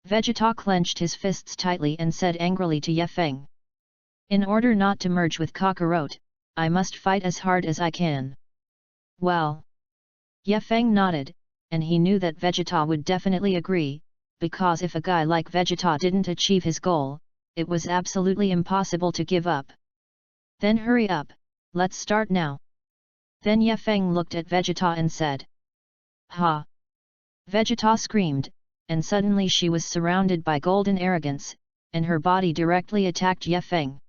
Vegeta clenched his fists tightly and said angrily to Yefeng. In order not to merge with Kakarot, I must fight as hard as I can. Well. Yefeng nodded, and he knew that Vegeta would definitely agree, because if a guy like Vegeta didn't achieve his goal, it was absolutely impossible to give up. Then hurry up, let's start now. Then Yefeng looked at Vegeta and said. Ha! Vegeta screamed, and suddenly she was surrounded by golden arrogance, and her body directly attacked Yefeng.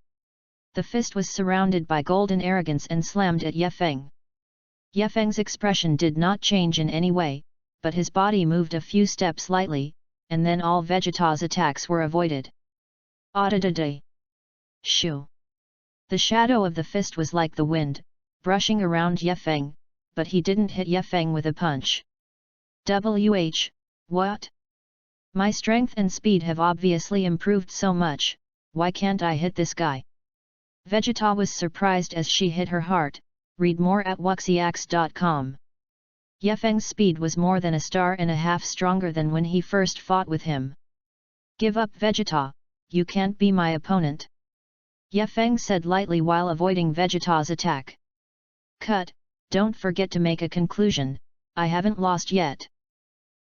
The fist was surrounded by golden arrogance and slammed at Yefeng. Yefeng's expression did not change in any way, but his body moved a few steps lightly, and then all Vegeta's attacks were avoided. Audiobook. Shoo! The shadow of the fist was like the wind, brushing around Yefeng, but he didn't hit Yefeng with a punch. What? My strength and speed have obviously improved so much, why can't I hit this guy? Vegeta was surprised as she hit her heart. Read more at wuxiax.com. Yefeng's speed was more than a star and a half stronger than when he first fought with him. Give up, Vegeta, you can't be my opponent. Yefeng said lightly while avoiding Vegeta's attack. Cut, don't forget to make a conclusion, I haven't lost yet.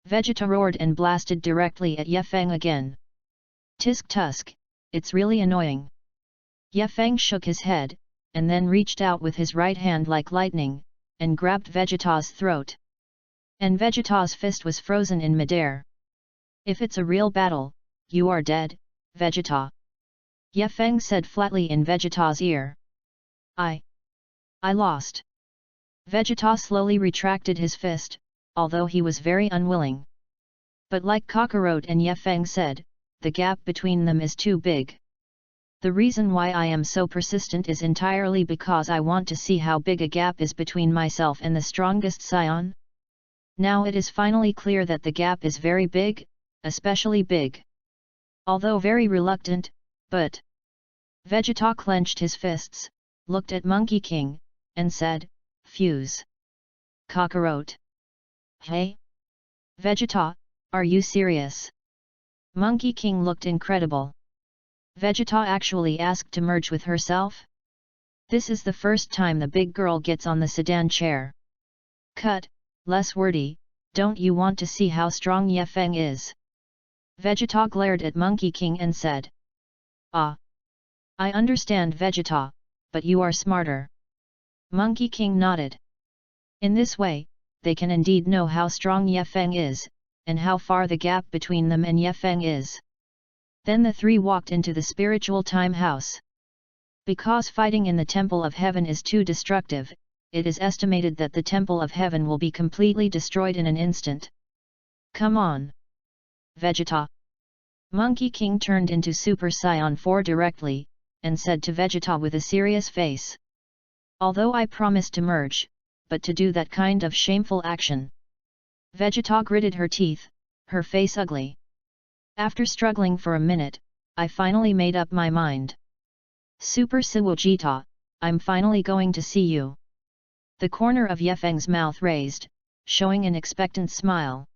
Vegeta roared and blasted directly at Yefeng again. Tisk tusk, it's really annoying. Yefeng shook his head, and then reached out with his right hand like lightning, and grabbed Vegeta's throat. And Vegeta's fist was frozen in midair. If it's a real battle, you are dead, Vegeta. Yefeng said flatly in Vegeta's ear. I lost. Vegeta slowly retracted his fist, although he was very unwilling. But like Kakarot and Yefeng said, the gap between them is too big. The reason why I am so persistent is entirely because I want to see how big a gap is between myself and the strongest scion. Now it is finally clear that the gap is very big, especially big. Although very reluctant, but... Vegeta clenched his fists, looked at Monkey King, and said, Fuse. Kakarot. Hey? Vegeta, are you serious? Monkey King looked incredible. Vegeta actually asked to merge with herself? This is the first time the big girl gets on the sedan chair. Cut, less wordy, don't you want to see how strong Yefeng is? Vegeta glared at Monkey King and said. Ah. I understand Vegeta, but you are smarter. Monkey King nodded. In this way, they can indeed know how strong Yefeng is, and how far the gap between them and Yefeng is. Then the three walked into the spiritual time house. Because fighting in the Temple of Heaven is too destructive, it is estimated that the Temple of Heaven will be completely destroyed in an instant. Come on! Vegeta! Monkey King turned into Super Saiyan 4 directly, and said to Vegeta with a serious face. Although I promised to merge, but to do that kind of shameful action. Vegeta gritted her teeth, her face ugly. After struggling for a minute, I finally made up my mind. Super Vegeta, I'm finally going to see you. The corner of Yefeng's mouth raised, showing an expectant smile.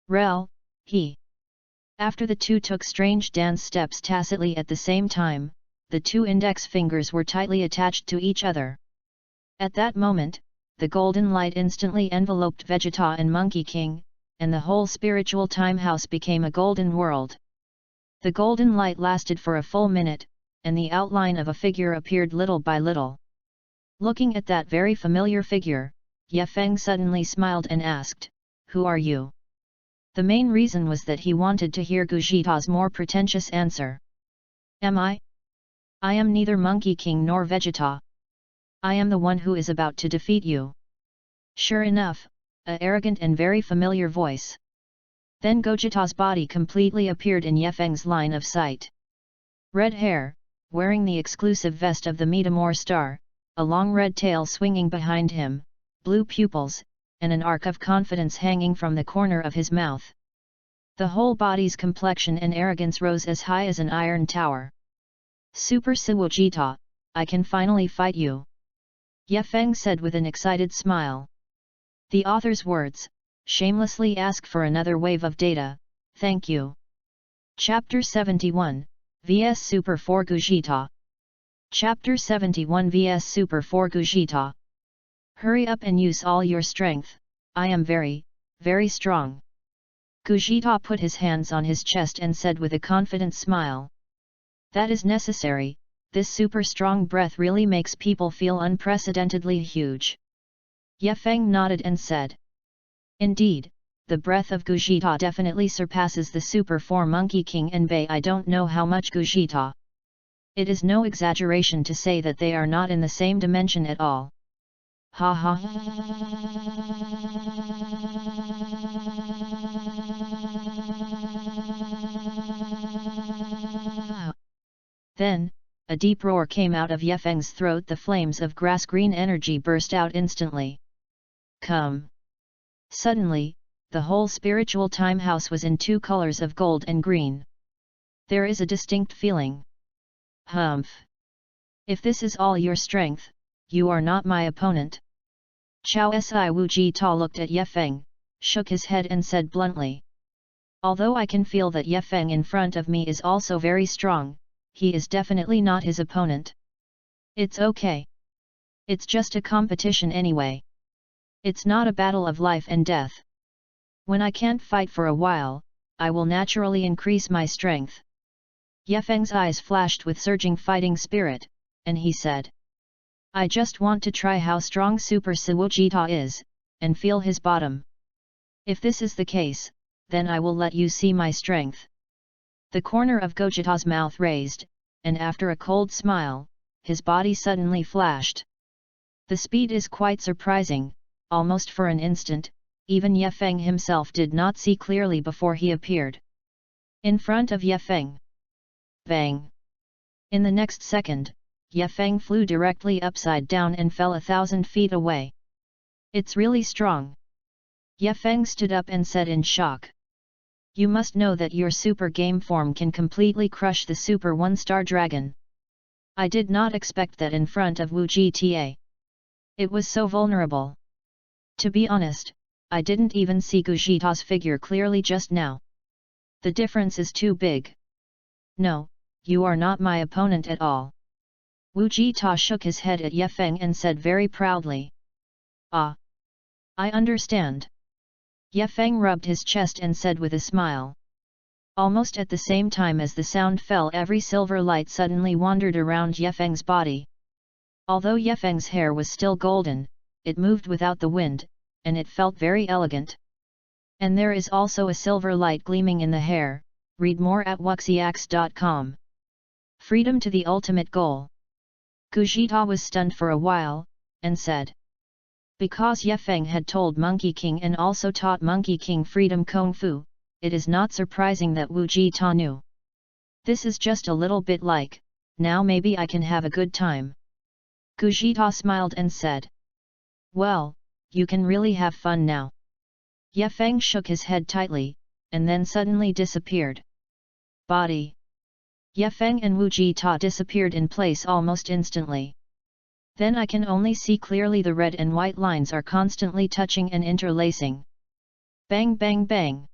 Rel, he. After the two took strange dance steps tacitly at the same time, the two index fingers were tightly attached to each other. At that moment, the golden light instantly enveloped Vegeta and Monkey King, and the whole spiritual time house became a golden world. The golden light lasted for a full minute, and the outline of a figure appeared little by little. Looking at that very familiar figure, Yefeng suddenly smiled and asked, "Who are you?" The main reason was that he wanted to hear Gogeta's more pretentious answer. Am I? I am neither Monkey King nor Vegeta. I am the one who is about to defeat you. Sure enough, a arrogant and very familiar voice. Then Gogeta's body completely appeared in Yefeng's line of sight. Red hair, wearing the exclusive vest of the Metamor star, a long red tail swinging behind him, blue pupils, and an arc of confidence hanging from the corner of his mouth. The whole body's complexion and arrogance rose as high as an iron tower. Super Vegeta, I can finally fight you. Yefeng said with an excited smile. The author's words, shamelessly ask for another wave of data, thank you. Chapter 71, vs Super 4 Gogeta. Chapter 71 vs Super 4 Gogeta. Hurry up and use all your strength, I am very, very strong. Gogeta put his hands on his chest and said with a confident smile. That is necessary, this super strong breath really makes people feel unprecedentedly huge. Yefeng nodded and said. Indeed, the breath of Gogeta definitely surpasses the Super 4 Monkey King and Bei. I don't know how much Gogeta It is no exaggeration to say that they are not in the same dimension at all. Ha ha. Then, a deep roar came out of Yefeng's throat. The flames of grass-green energy burst out instantly. Come! Suddenly, the whole spiritual time house was in two colors of gold and green. There is a distinct feeling. Humph! If this is all your strength, you are not my opponent. Chao Si Wu Ji Ta looked at Yefeng, shook his head and said bluntly. Although I can feel that Yefeng in front of me is also very strong, he is definitely not his opponent. It's okay. It's just a competition anyway. It's not a battle of life and death. When I can't fight for a while, I will naturally increase my strength. Yefeng's eyes flashed with surging fighting spirit, and he said. I just want to try how strong Super Siwujita is, and feel his bottom. If this is the case, then I will let you see my strength. The corner of Gojita's mouth raised, and after a cold smile, his body suddenly flashed. The speed is quite surprising, almost for an instant, even Yefeng himself did not see clearly before he appeared in front of Yefeng. Bang! In the next second, Yefeng flew directly upside down and fell 1,000 feet away. It's really strong. Yefeng stood up and said in shock. You must know that your super game form can completely crush the super 1-star dragon. I did not expect that in front of Wu Jita. It was so vulnerable. To be honest, I didn't even see Gujita's figure clearly just now. The difference is too big. No, you are not my opponent at all. Wu Jita shook his head at Yefeng and said very proudly. Ah! I understand. Yefeng rubbed his chest and said with a smile. Almost at the same time as the sound fell, every silver light suddenly wandered around Yefeng's body. Although Yefeng's hair was still golden, it moved without the wind, and it felt very elegant. And there is also a silver light gleaming in the hair. Read more at wuxiax.com. Freedom to the ultimate goal. Gujita was stunned for a while, and said. Because Yefeng had told Monkey King and also taught Monkey King freedom Kung Fu, it is not surprising that Wu Jita knew. This is just a little bit like, now maybe I can have a good time. Gujita smiled and said. Well, you can really have fun now. Yefeng shook his head tightly, and then suddenly disappeared. Body. Yefeng and Wu Jita disappeared in place almost instantly. Then I can only see clearly the red and white lines are constantly touching and interlacing. Bang bang bang.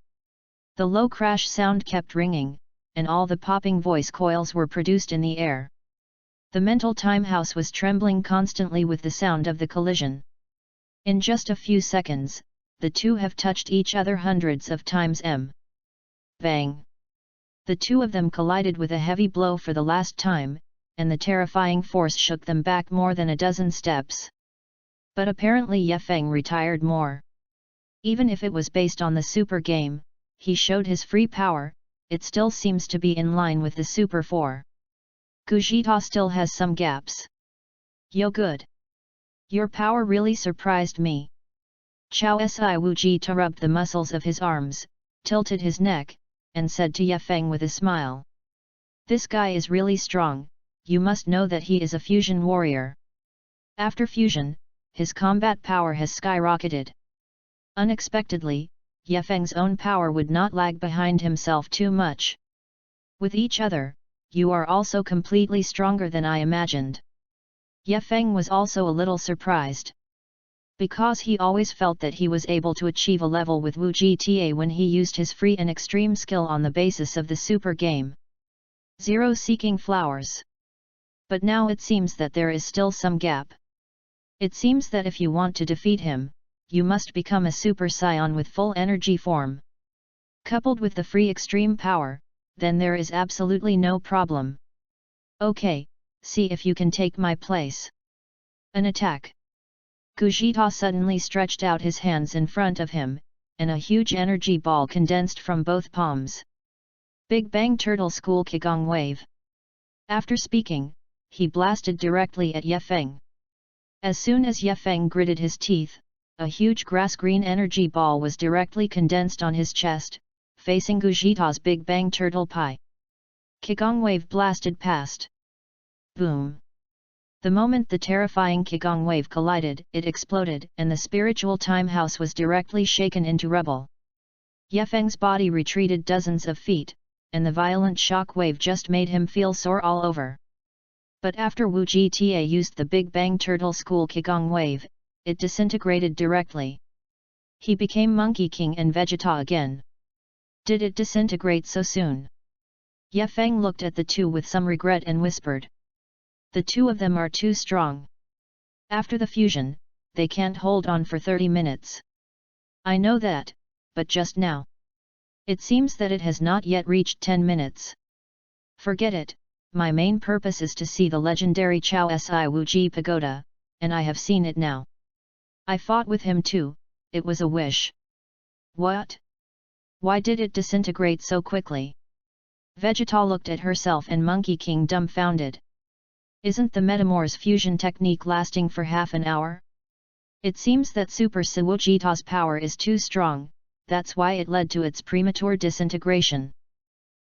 The low crash sound kept ringing, and all the popping voice coils were produced in the air. The mental time house was trembling constantly with the sound of the collision. In just a few seconds, the two have touched each other hundreds of times. Bang! The two of them collided with a heavy blow for the last time, and the terrifying force shook them back more than a dozen steps. But apparently Yefeng retired more. Even if it was based on the super game, he showed his free power, it still seems to be in line with the Super 4. Gujita still has some gaps. Yo good! Your power really surprised me. Chao Si Wu Jita rubbed the muscles of his arms, tilted his neck, and said to Yefeng with a smile. This guy is really strong, you must know that he is a fusion warrior. After fusion, his combat power has skyrocketed. Unexpectedly, Yefeng's own power would not lag behind himself too much. With each other, you are also completely stronger than I imagined. Yefeng was also a little surprised. Because he always felt that he was able to achieve a level with Wu Jita when he used his free and extreme skill on the basis of the super game. Zero seeking flowers. But now it seems that there is still some gap. It seems that if you want to defeat him, you must become a Super Saiyan with full energy form. Coupled with the free extreme power, then there is absolutely no problem. Okay, see if you can take my place. An attack. Gujita suddenly stretched out his hands in front of him, and a huge energy ball condensed from both palms. Big Bang Turtle School Qigong Wave. After speaking, he blasted directly at Ye Feng. As soon as Ye Feng gritted his teeth, a huge grass-green energy ball was directly condensed on his chest, facing Gujita's Big Bang Turtle Pie. Qigong wave blasted past. Boom! The moment the terrifying Qigong wave collided, it exploded, and the spiritual time house was directly shaken into rubble. Ye Feng's body retreated dozens of feet, and the violent shock wave just made him feel sore all over. But after Wu Jita used the Big Bang Turtle School Qigong wave, it disintegrated directly. He became Monkey King and Vegeta again. Did it disintegrate so soon? Ye Feng looked at the two with some regret and whispered. The two of them are too strong. After the fusion, they can't hold on for 30 minutes. I know that, but just now. It seems that it has not yet reached 10 minutes. Forget it, my main purpose is to see the legendary Chao Si Wuji Pagoda, and I have seen it now. I fought with him too, it was a wish. What? Why did it disintegrate so quickly? Vegeta looked at herself and Monkey King dumbfounded. Isn't the Metamor's fusion technique lasting for half an hour? It seems that Super Sawujita's power is too strong, that's why it led to its premature disintegration.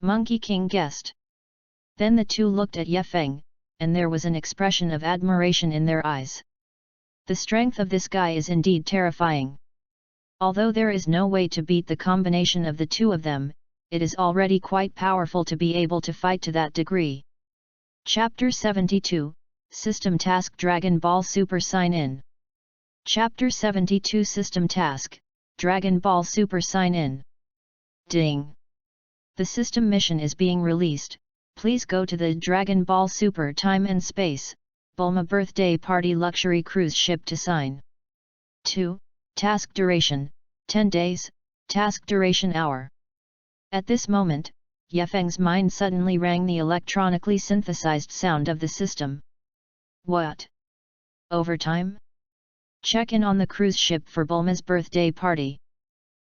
Monkey King guessed. Then the two looked at Ye Feng, and there was an expression of admiration in their eyes. The strength of this guy is indeed terrifying. Although there is no way to beat the combination of the two of them, it is already quite powerful to be able to fight to that degree. Chapter 72, System Task Dragon Ball Super Sign In. Chapter 72 System Task, Dragon Ball Super Sign In. Ding! The system mission is being released, please go to the Dragon Ball Super Time and Space, Bulma Birthday Party Luxury Cruise Ship to sign. 2. Task Duration, 10 days, Task Duration Hour. At this moment, Ye Feng's mind suddenly rang the electronically synthesized sound of the system. What? Overtime? Check in on the cruise ship for Bulma's birthday party.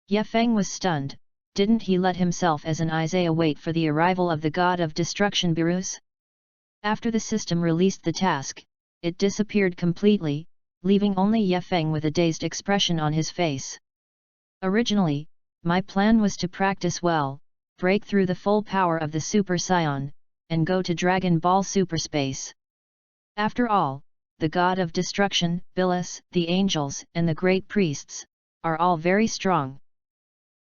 Ye Feng was stunned, didn't he let himself as an Isaiah wait for the arrival of the god of destruction Beerus? After the system released the task, it disappeared completely, leaving only Ye Feng with a dazed expression on his face. Originally, my plan was to practice well, break through the full power of the Super Saiyan, and go to Dragon Ball Superspace. After all, the god of destruction, Beerus, the angels, and the great priests, are all very strong.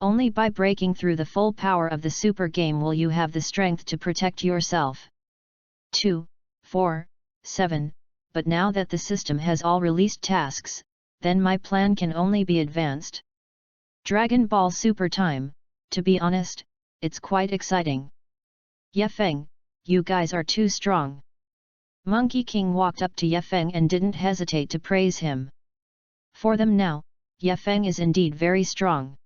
Only by breaking through the full power of the super game will you have the strength to protect yourself. 2, 4, 7, but now that the system has all released tasks, then my plan can only be advanced. Dragon Ball Super Time, to be honest, it's quite exciting. Ye Feng, you guys are too strong. Monkey King walked up to Ye Feng and didn't hesitate to praise him. For them now, Ye Feng is indeed very strong.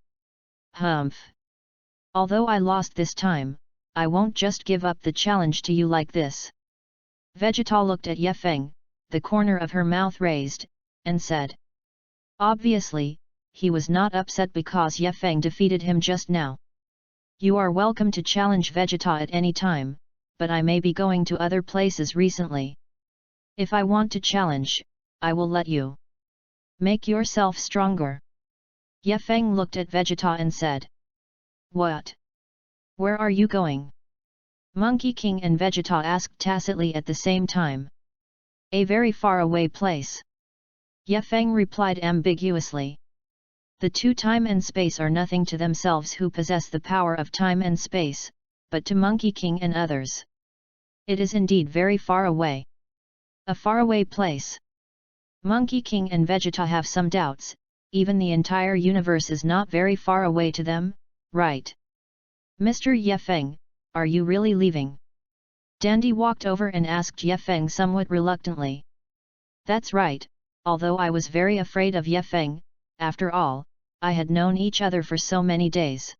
Humph. Although I lost this time, I won't just give up the challenge to you like this. Vegeta looked at Ye Feng, the corner of her mouth raised, and said. Obviously, he was not upset because Ye Feng defeated him just now. You are welcome to challenge Vegeta at any time, but I may be going to other places recently. If I want to challenge, I will let you. Make yourself stronger. Ye Feng looked at Vegeta and said. What? Where are you going? Monkey King and Vegeta asked tacitly at the same time. A very far away place. Ye Feng replied ambiguously. The two time and space are nothing to themselves who possess the power of time and space, but to Monkey King and others. It is indeed very far away. A faraway place. Monkey King and Vegeta have some doubts, even the entire universe is not very far away to them, right? Mr. Ye Feng, are you really leaving? Dandy walked over and asked Ye Feng somewhat reluctantly. That's right, although I was very afraid of Ye Feng, after all, I had known each other for so many days.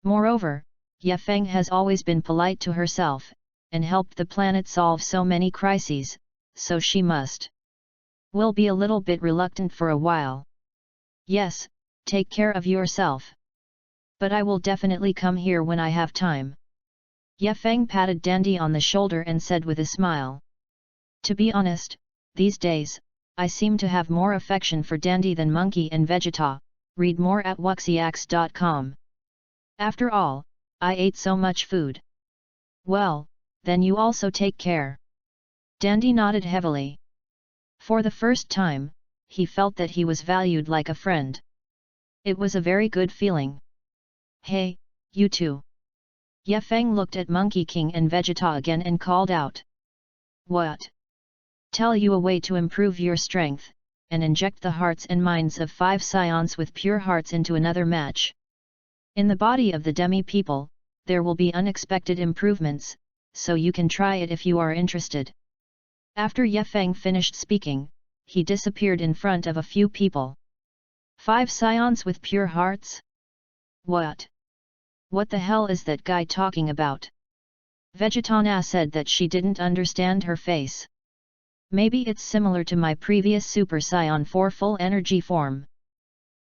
Moreover, Ye Feng has always been polite to herself, and helped the planet solve so many crises, so she will be a little bit reluctant for a while. Yes, take care of yourself. But I will definitely come here when I have time. Ye Feng patted Dandy on the shoulder and said with a smile. To be honest, these days, I seem to have more affection for Dandy than Monkey and Vegeta. Read more at wuxiax.com. After all, I ate so much food. Well, then you also take care. Dandy nodded heavily. For the first time, he felt that he was valued like a friend. It was a very good feeling. Hey, you two. Ye Feng looked at Monkey King and Vegeta again and called out. What? Tell you a way to improve your strength, and inject the hearts and minds of 5 scions with pure hearts into another match. In the body of the demi-people, there will be unexpected improvements, so you can try it if you are interested. After Ye Feng finished speaking, he disappeared in front of a few people. 5 scions with pure hearts? What? What the hell is that guy talking about? Vegetana said that she didn't understand her face. Maybe it's similar to my previous Super Saiyan 4 full energy form.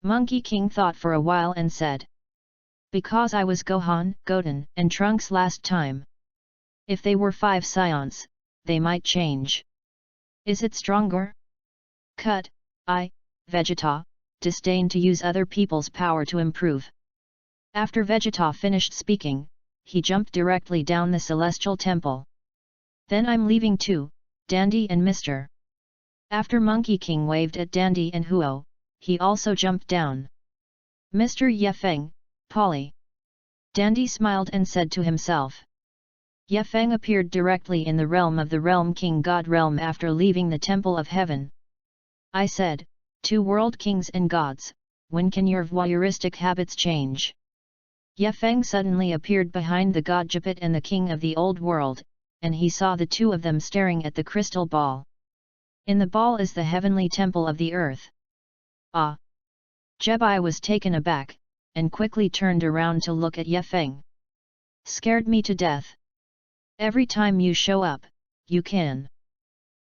Monkey King thought for a while and said. Because I was Gohan, Goten, and Trunks last time. If they were 5 scions, they might change. Is it stronger? Cut, Vegeta, disdain to use other people's power to improve. After Vegeta finished speaking, he jumped directly down the celestial temple. Then I'm leaving too, Dandy and Mr. After Monkey King waved at Dandy and Huo, he also jumped down. Mr. Ye Feng, Polly. Dandy smiled and said to himself. Ye Feng appeared directly in the realm of the Realm King God realm after leaving the Temple of Heaven. I said, 2 world kings and gods, when can your voyeuristic habits change? Ye Feng suddenly appeared behind the god Japet and the king of the old world, and he saw the 2 of them staring at the crystal ball. In the ball is the heavenly temple of the earth. Ah! Jebai was taken aback, and quickly turned around to look at Ye Feng. Scared me to death. Every time you show up, you can.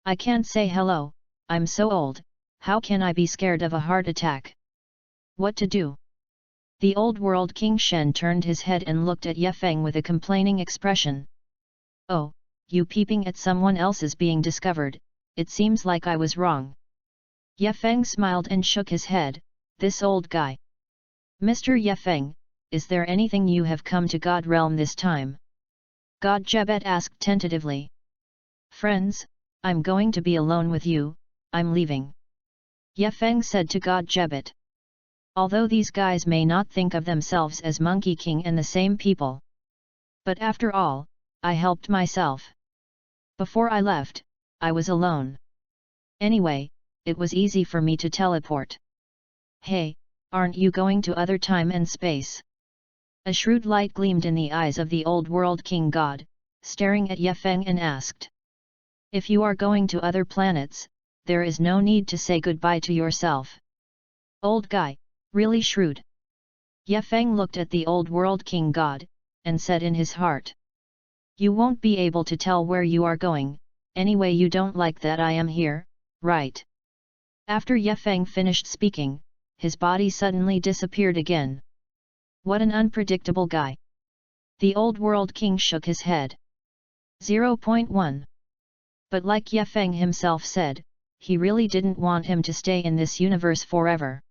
I can't say hello, I'm so old, how can I be scared of a heart attack? What to do? The old world King Shen turned his head and looked at Ye Feng with a complaining expression. Oh, you peeping at someone else's being discovered, it seems like I was wrong. Ye Feng smiled and shook his head, this old guy. Mr. Ye Feng, is there anything you have come to God realm this time? God Jebet asked tentatively. Friends, I'm going to be alone with you, I'm leaving. Ye Feng said to God Jebet. Although these guys may not think of themselves as Monkey King and the same people. But after all, I helped myself. Before I left, I was alone. Anyway, it was easy for me to teleport. Hey, aren't you going to other time and space? A shrewd light gleamed in the eyes of the old world king god, staring at Ye Feng and asked. If you are going to other planets, there is no need to say goodbye to yourself. Old guy, really shrewd. Ye Feng looked at the old world king god, and said in his heart. You won't be able to tell where you are going, anyway you don't like that I am here, right? After Ye Feng finished speaking, his body suddenly disappeared again. What an unpredictable guy. The old world king shook his head. 0.1. But like Ye Feng himself said, he really didn't want him to stay in this universe forever.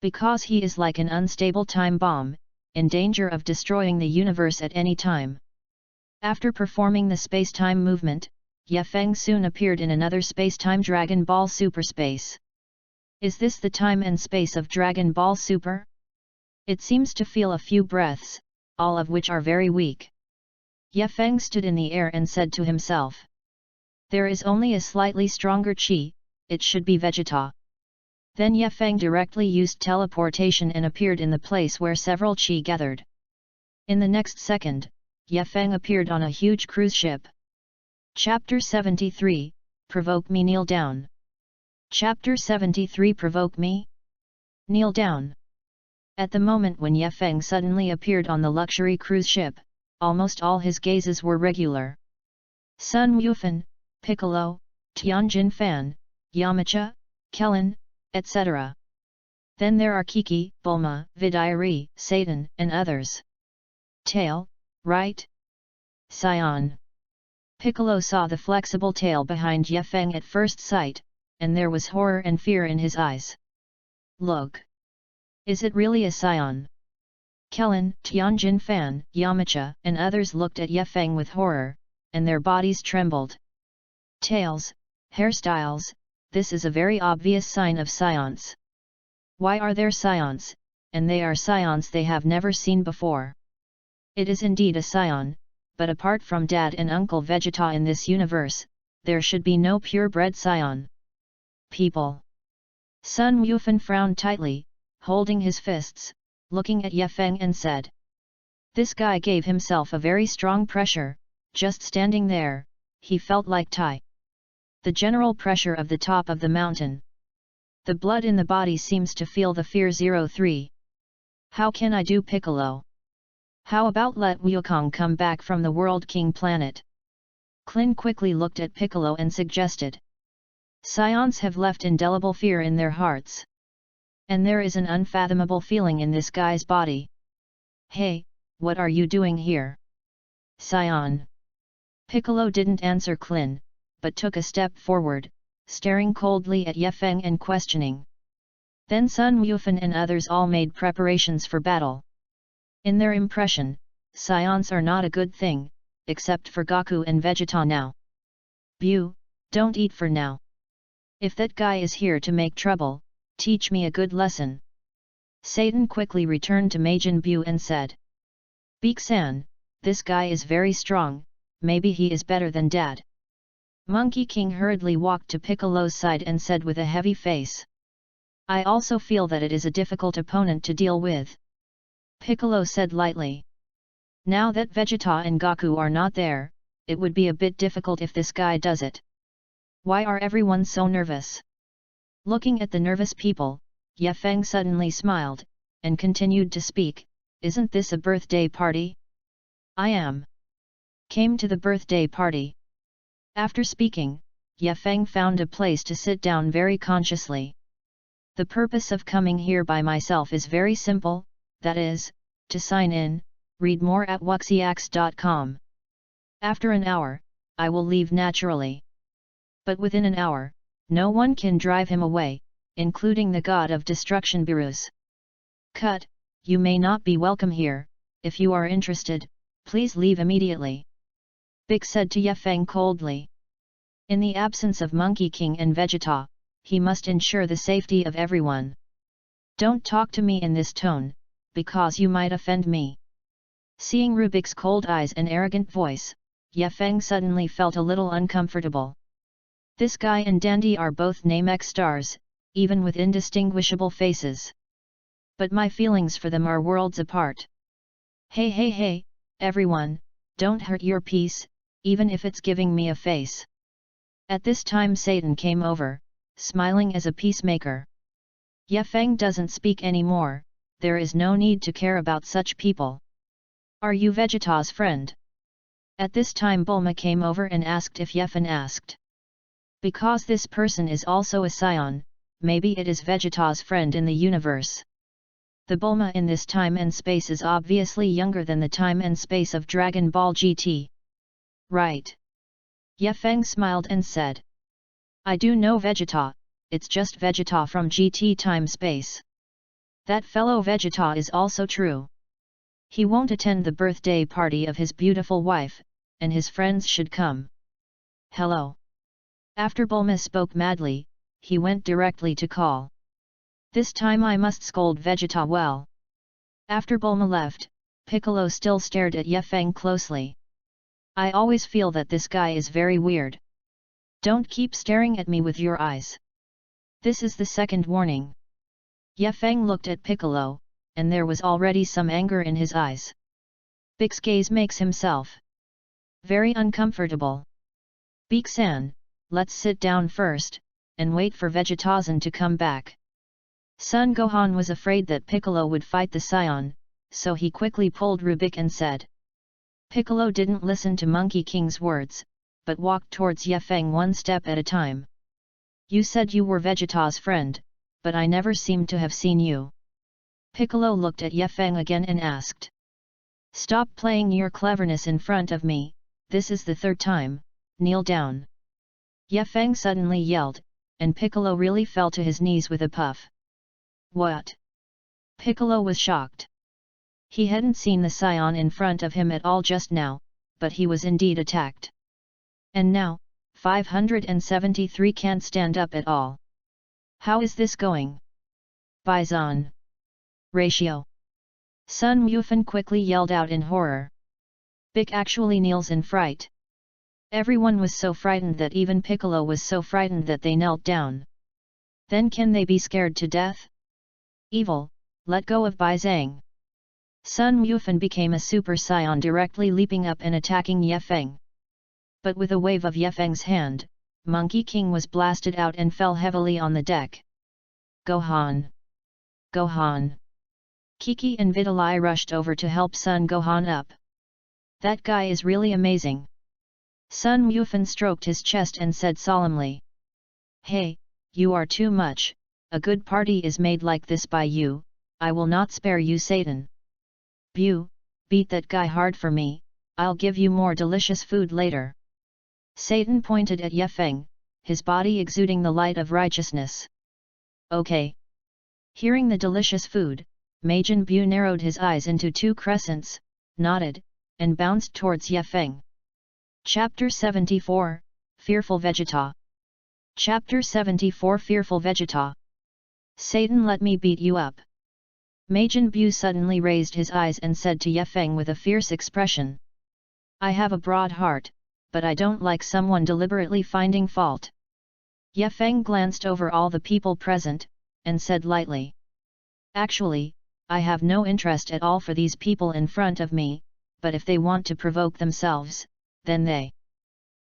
Because he is like an unstable time bomb, in danger of destroying the universe at any time. After performing the space-time movement, Ye Feng soon appeared in another space-time Dragon Ball Super space. Is this the time and space of Dragon Ball Super? It seems to feel a few breaths, all of which are very weak. Ye Feng stood in the air and said to himself. There is only a slightly stronger chi, it should be Vegeta. Then Ye Feng directly used teleportation and appeared in the place where several chi gathered. In the next second, Ye Feng appeared on a huge cruise ship. Chapter 73, Provoke Me Kneel Down. Chapter 73 Provoke Me? Kneel Down. At the moment when Ye Feng suddenly appeared on the luxury cruise ship, almost all his gazes were regular. Sun Wufan, Piccolo, Tianjin Fan, Yamcha, Kellen, etc. Then there are Kiki, Bulma, Vidiri, Satan, and others. Tail, right? Scion. Piccolo saw the flexible tail behind Yefeng at first sight, and there was horror and fear in his eyes. Look! Is it really a scion? Kellen, Tianjin Fan, Yamacha, and others looked at Yefeng with horror, and their bodies trembled. Tails, hairstyles, this is a very obvious sign of science. Why are there scions, and they are scions they have never seen before? It is indeed a scion, but apart from Dad and Uncle Vegeta in this universe, there should be no purebred scion. People. Sun Wufan frowned tightly, holding his fists, looking at Yefeng and said. This guy gave himself a very strong pressure, just standing there, he felt like the general pressure of the top of the mountain. The blood in the body seems to feel the fear 03. How can I do, Piccolo? How about let Wukong come back from the World King planet? Klin quickly looked at Piccolo and suggested. Scions have left indelible fear in their hearts. And there is an unfathomable feeling in this guy's body. Hey, what are you doing here? Scion. Piccolo didn't answer Klin, but took a step forward, staring coldly at Yefeng and questioning. Then Sun Wufan and others all made preparations for battle. In their impression, scions are not a good thing, except for Goku and Vegeta now. Bu, don't eat for now. If that guy is here to make trouble, teach me a good lesson. Satan quickly returned to Majin Bu and said. Beak-san, this guy is very strong, maybe he is better than Dad. Monkey King hurriedly walked to Piccolo's side and said with a heavy face. I also feel that it is a difficult opponent to deal with. Piccolo said lightly. Now that Vegeta and Goku are not there, it would be a bit difficult if this guy does it. Why are everyone so nervous? Looking at the nervous people, Yefeng suddenly smiled, and continued to speak, isn't this a birthday party? I came to the birthday party. After speaking, Yefeng found a place to sit down very consciously. The purpose of coming here by myself is very simple, that is, to sign in, read more at wuxiax.com. After an hour, I will leave naturally. But within an hour, no one can drive him away, including the god of destruction Beerus. Cut, you may not be welcome here, if you are interested, please leave immediately. Big said to Yefeng coldly. In the absence of Monkey King and Vegeta, he must ensure the safety of everyone. Don't talk to me in this tone, because you might offend me. Seeing Rubik's cold eyes and arrogant voice, Yefeng suddenly felt a little uncomfortable. This guy and Dandy are both Namex stars, even with indistinguishable faces. But my feelings for them are worlds apart. Hey, everyone, don't hurt your peace, even if it's giving me a face. At this time Satan came over, smiling as a peacemaker. Yefeng doesn't speak anymore, there is no need to care about such people. Are you Vegeta's friend? At this time Bulma came over and asked if Yefeng asked. Because this person is also a scion, maybe it is Vegeta's friend in the universe. The Bulma in this time and space is obviously younger than the time and space of Dragon Ball GT. Right. Yefeng smiled and said. I do know Vegeta, it's just Vegeta from GT time space. That fellow Vegeta is also true. He won't attend the birthday party of his beautiful wife, and his friends should come. Hello. After Bulma spoke madly, he went directly to call. This time I must scold Vegeta well. After Bulma left, Piccolo still stared at Yefeng closely. I always feel that this guy is very weird. Don't keep staring at me with your eyes. This is the second warning. Yefeng looked at Piccolo, and there was already some anger in his eyes. Big's gaze makes himself very uncomfortable. Beak-san, let's sit down first, and wait for Vegetazan to come back. Son Gohan was afraid that Piccolo would fight the Scion, so he quickly pulled Rubik and said. Piccolo didn't listen to Monkey King's words, but walked towards Yefeng one step at a time. You said you were Vegeta's friend, but I never seemed to have seen you. Piccolo looked at Yefeng again and asked. Stop playing your cleverness in front of me, this is the third time, kneel down. Ye Feng suddenly yelled, and Piccolo really fell to his knees with a puff. What? Piccolo was shocked. He hadn't seen the scion in front of him at all just now, but he was indeed attacked. And now, 573 can't stand up at all. How is this going? Bison. Ratio. Sun Yufan quickly yelled out in horror. Bic actually kneels in fright. Everyone was so frightened that even Piccolo was so frightened that they knelt down. Then can they be scared to death? Evil, let go of Bai Zhang. Sun Yufan became a super scion directly leaping up and attacking Ye Feng. But with a wave of Ye Feng's hand, Monkey King was blasted out and fell heavily on the deck. Gohan! Gohan! Kiki and Vitalai rushed over to help Sun Gohan up. That guy is really amazing. Sun Yufan stroked his chest and said solemnly. Hey, you are too much, a good party is made like this by you, I will not spare you Satan. Bu, beat that guy hard for me, I'll give you more delicious food later. Satan pointed at Ye Feng, his body exuding the light of righteousness. Okay. Hearing the delicious food, Majin Bu narrowed his eyes into two crescents, nodded, and bounced towards Ye Feng. Chapter 74, Fearful Vegeta. Chapter 74 Fearful Vegeta. Satan, let me beat you up. Majin Bu suddenly raised his eyes and said to Ye Feng with a fierce expression. I have a broad heart, but I don't like someone deliberately finding fault. Ye Feng glanced over all the people present, and said lightly. Actually, I have no interest at all for these people in front of me, but if they want to provoke themselves, then they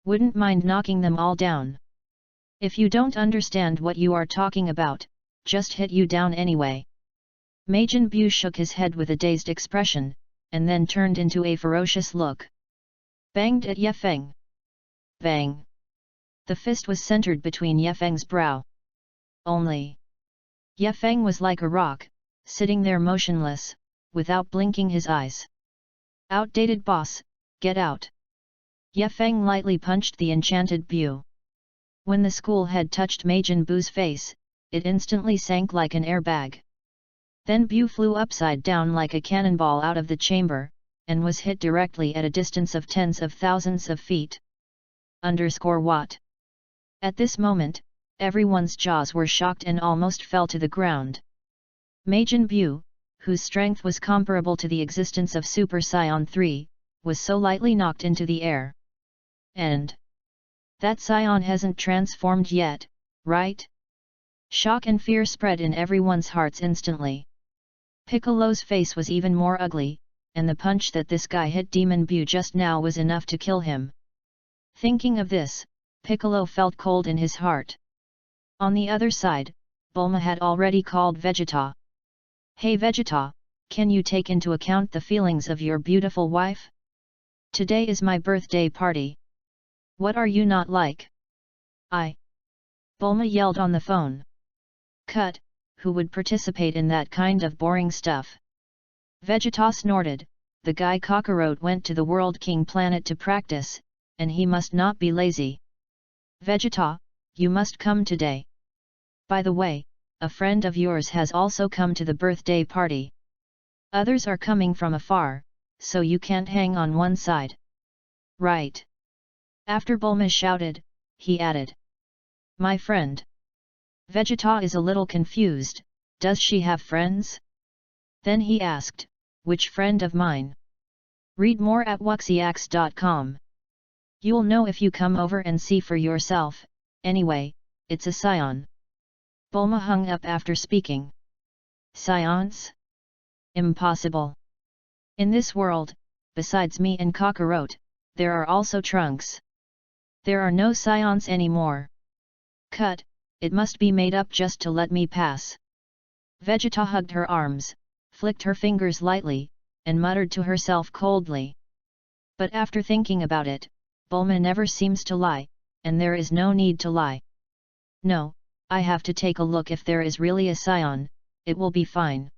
wouldn't mind knocking them all down. If you don't understand what you are talking about, just hit you down anyway. Majin Bu shook his head with a dazed expression, and then turned into a ferocious look. Banged at Ye Feng. Bang! The fist was centered between Ye Feng's brow. Only. Ye Feng was like a rock, sitting there motionless, without blinking his eyes. Outdated boss, get out! Ye Feng lightly punched the enchanted Bu. When the school head touched Majin Bu's face, it instantly sank like an airbag. Then Bu flew upside down like a cannonball out of the chamber, and was hit directly at a distance of tens of thousands of feet. What? At this moment, everyone's jaws were shocked and almost fell to the ground. Majin Bu, whose strength was comparable to the existence of Super Saiyan 3, was so lightly knocked into the air. And that Saiyan hasn't transformed yet, right? Shock and fear spread in everyone's hearts instantly. Piccolo's face was even more ugly, and the punch that this guy hit Demon Bu just now was enough to kill him. Thinking of this, Piccolo felt cold in his heart. On the other side, Bulma had already called Vegeta. Hey Vegeta, can you take into account the feelings of your beautiful wife? Today is my birthday party. What are you not like? Bulma yelled on the phone. Cut, who would participate in that kind of boring stuff? Vegeta snorted, the guy Kakarot went to the World King planet to practice, and he must not be lazy. Vegeta, you must come today. By the way, a friend of yours has also come to the birthday party. Others are coming from afar, so you can't hang on one side. Right. After Bulma shouted, he added. My friend. Vegeta is a little confused, does she have friends? Then he asked, which friend of mine? Read more at wuxiax.com. You'll know if you come over and see for yourself, anyway, it's a scion. Bulma hung up after speaking. Scions? Impossible. In this world, besides me and Kakarot, there are also Trunks. There are no scions anymore. Cut, it must be made up just to let me pass. Vegeta hugged her arms, flicked her fingers lightly, and muttered to herself coldly. But after thinking about it, Bulma never seems to lie, and there is no need to lie. No, I have to take a look if there is really a scion, it will be fine.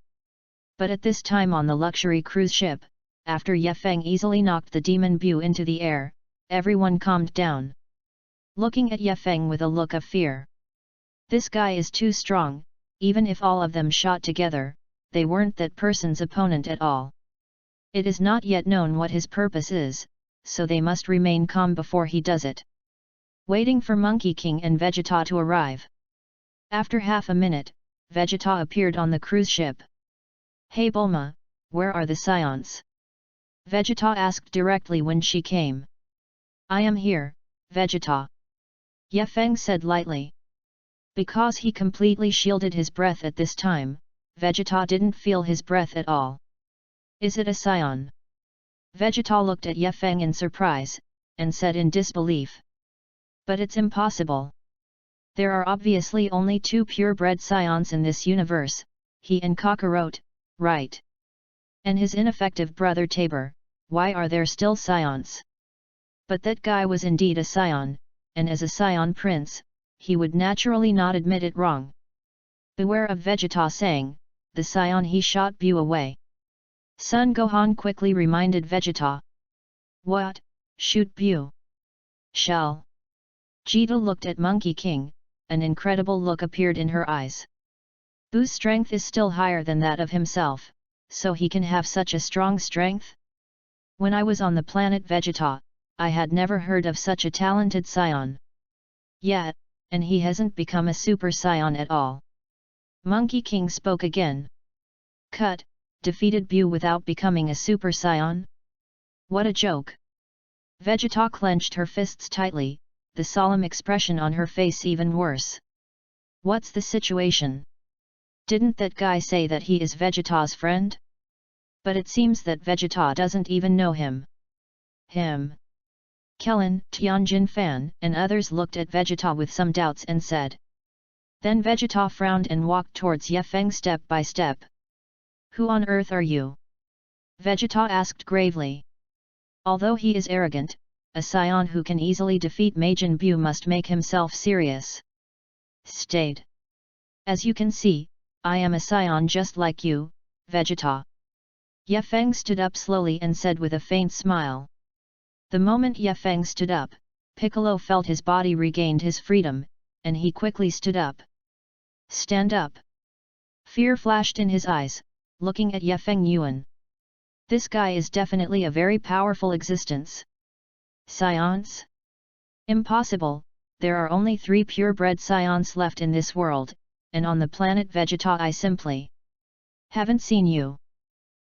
But at this time on the luxury cruise ship, after Ye Feng easily knocked the demon Bu into the air, everyone calmed down, looking at Ye Feng with a look of fear. This guy is too strong, even if all of them shot together, they weren't that person's opponent at all. It is not yet known what his purpose is, so they must remain calm before he does it. Waiting for Monkey King and Vegeta to arrive. After half a minute, Vegeta appeared on the cruise ship. Hey Bulma, where are the Scions? Vegeta asked directly when she came. I am here, Vegeta. Ye Feng said lightly. Because he completely shielded his breath at this time, Vegeta didn't feel his breath at all. Is it a Scion? Vegeta looked at Ye Feng in surprise, and said in disbelief. But it's impossible. There are obviously only two purebred Scions in this universe, he and Kakarot, right? And his ineffective brother Tabor, why are there still Scions? But that guy was indeed a Scion, and as a Scion prince, he would naturally not admit it wrong. Beware of Vegeta saying, the Scion he shot Bu away. Son Gohan quickly reminded Vegeta. What, shoot Bu? Shall? Vegeta looked at Monkey King, an incredible look appeared in her eyes. Bu's strength is still higher than that of himself, so he can have such a strong strength? When I was on the planet Vegeta, I had never heard of such a talented Scion. Yet, and he hasn't become a Super Saiyan at all. Monkey King spoke again. Cut, defeated Bu without becoming a Super Saiyan? What a joke! Vegeta clenched her fists tightly, the solemn expression on her face even worse. What's the situation? Didn't that guy say that he is Vegeta's friend? But it seems that Vegeta doesn't even know him. Him? Kellen, Tianjin Fan and others looked at Vegeta with some doubts and said. Then Vegeta frowned and walked towards Ye Feng step by step. Who on earth are you? Vegeta asked gravely. Although he is arrogant, a Scion who can easily defeat Majin Bu must make himself serious. Stayed. As you can see, I am a Scion just like you, Vegeta. Ye Feng stood up slowly and said with a faint smile. The moment Ye Feng stood up, Piccolo felt his body regained his freedom, and he quickly stood up. Stand up! Fear flashed in his eyes, looking at Ye Feng Yuan. This guy is definitely a very powerful existence. Scions? Impossible, there are only 3 purebred Scions left in this world, and on the planet Vegeta I simply haven't seen you.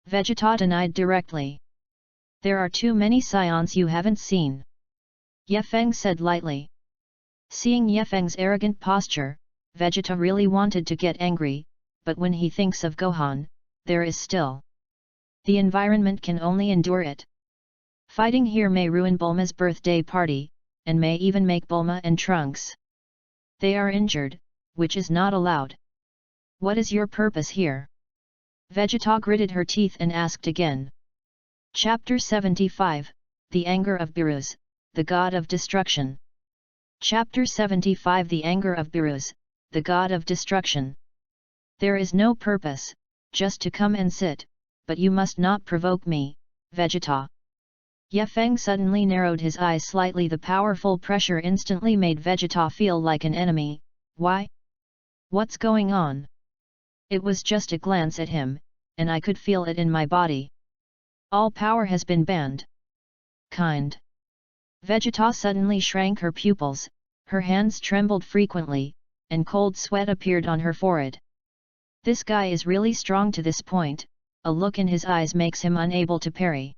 Vegeta denied directly. There are too many Scions you haven't seen. Ye Feng said lightly. Seeing Ye Feng's arrogant posture, Vegeta really wanted to get angry, but when he thinks of Gohan, there is still. The environment can only endure it. Fighting here may ruin Bulma's birthday party, and may even make Bulma and Trunks. They are injured, which is not allowed. What is your purpose here? Vegeta gritted her teeth and asked again. Chapter 75, The Anger of Beerus, the God of Destruction. Chapter 75 The Anger of Beerus, the God of Destruction. There is no purpose, just to come and sit, but you must not provoke me, Vegeta. Ye Feng suddenly narrowed his eyes slightly. The powerful pressure instantly made Vegeta feel like an enemy. Why? What's going on? It was just a glance at him, and I could feel it in my body. All power has been banned. Kind. Vegeta suddenly shrank her pupils, her hands trembled frequently, and cold sweat appeared on her forehead. This guy is really strong to this point, a look in his eyes makes him unable to parry.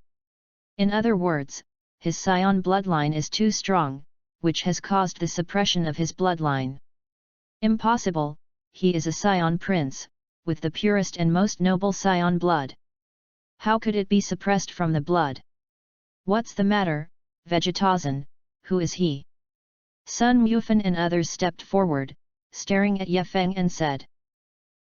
In other words, his Scion bloodline is too strong, which has caused the suppression of his bloodline. Impossible, he is a Scion prince, with the purest and most noble Scion blood. How could it be suppressed from the blood? What's the matter, Vegetazan, who is he? Sun Wufan and others stepped forward, staring at Ye Feng and said.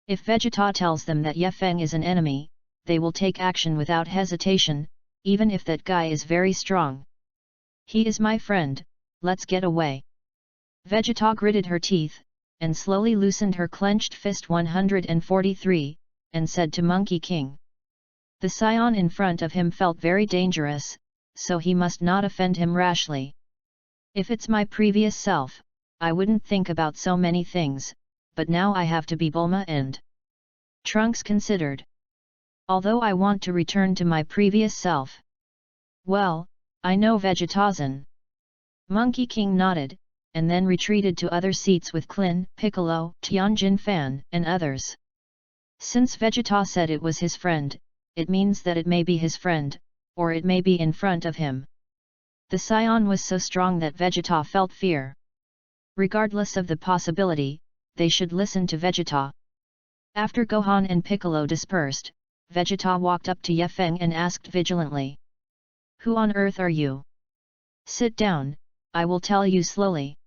If Vegeta tells them that Ye Feng is an enemy, they will take action without hesitation, even if that guy is very strong. He is my friend, let's get away. Vegeta gritted her teeth, and slowly loosened her clenched fist 143, and said to Monkey King. The scion in front of him felt very dangerous, so he must not offend him rashly. If it's my previous self, I wouldn't think about so many things, but now I have to be Bulma and Trunks considered. Although I want to return to my previous self. Well, I know Vegetazan. Monkey King nodded, and then retreated to other seats with Klin, Piccolo, Tianjin Fan, and others. Since Vegeta said it was his friend, it means that it may be his friend, or it may be in front of him. The scion was so strong that Vegeta felt fear. Regardless of the possibility, they should listen to Vegeta. After Gohan and Piccolo dispersed, Vegeta walked up to Yefeng and asked vigilantly. Who on earth are you? Sit down, I will tell you slowly.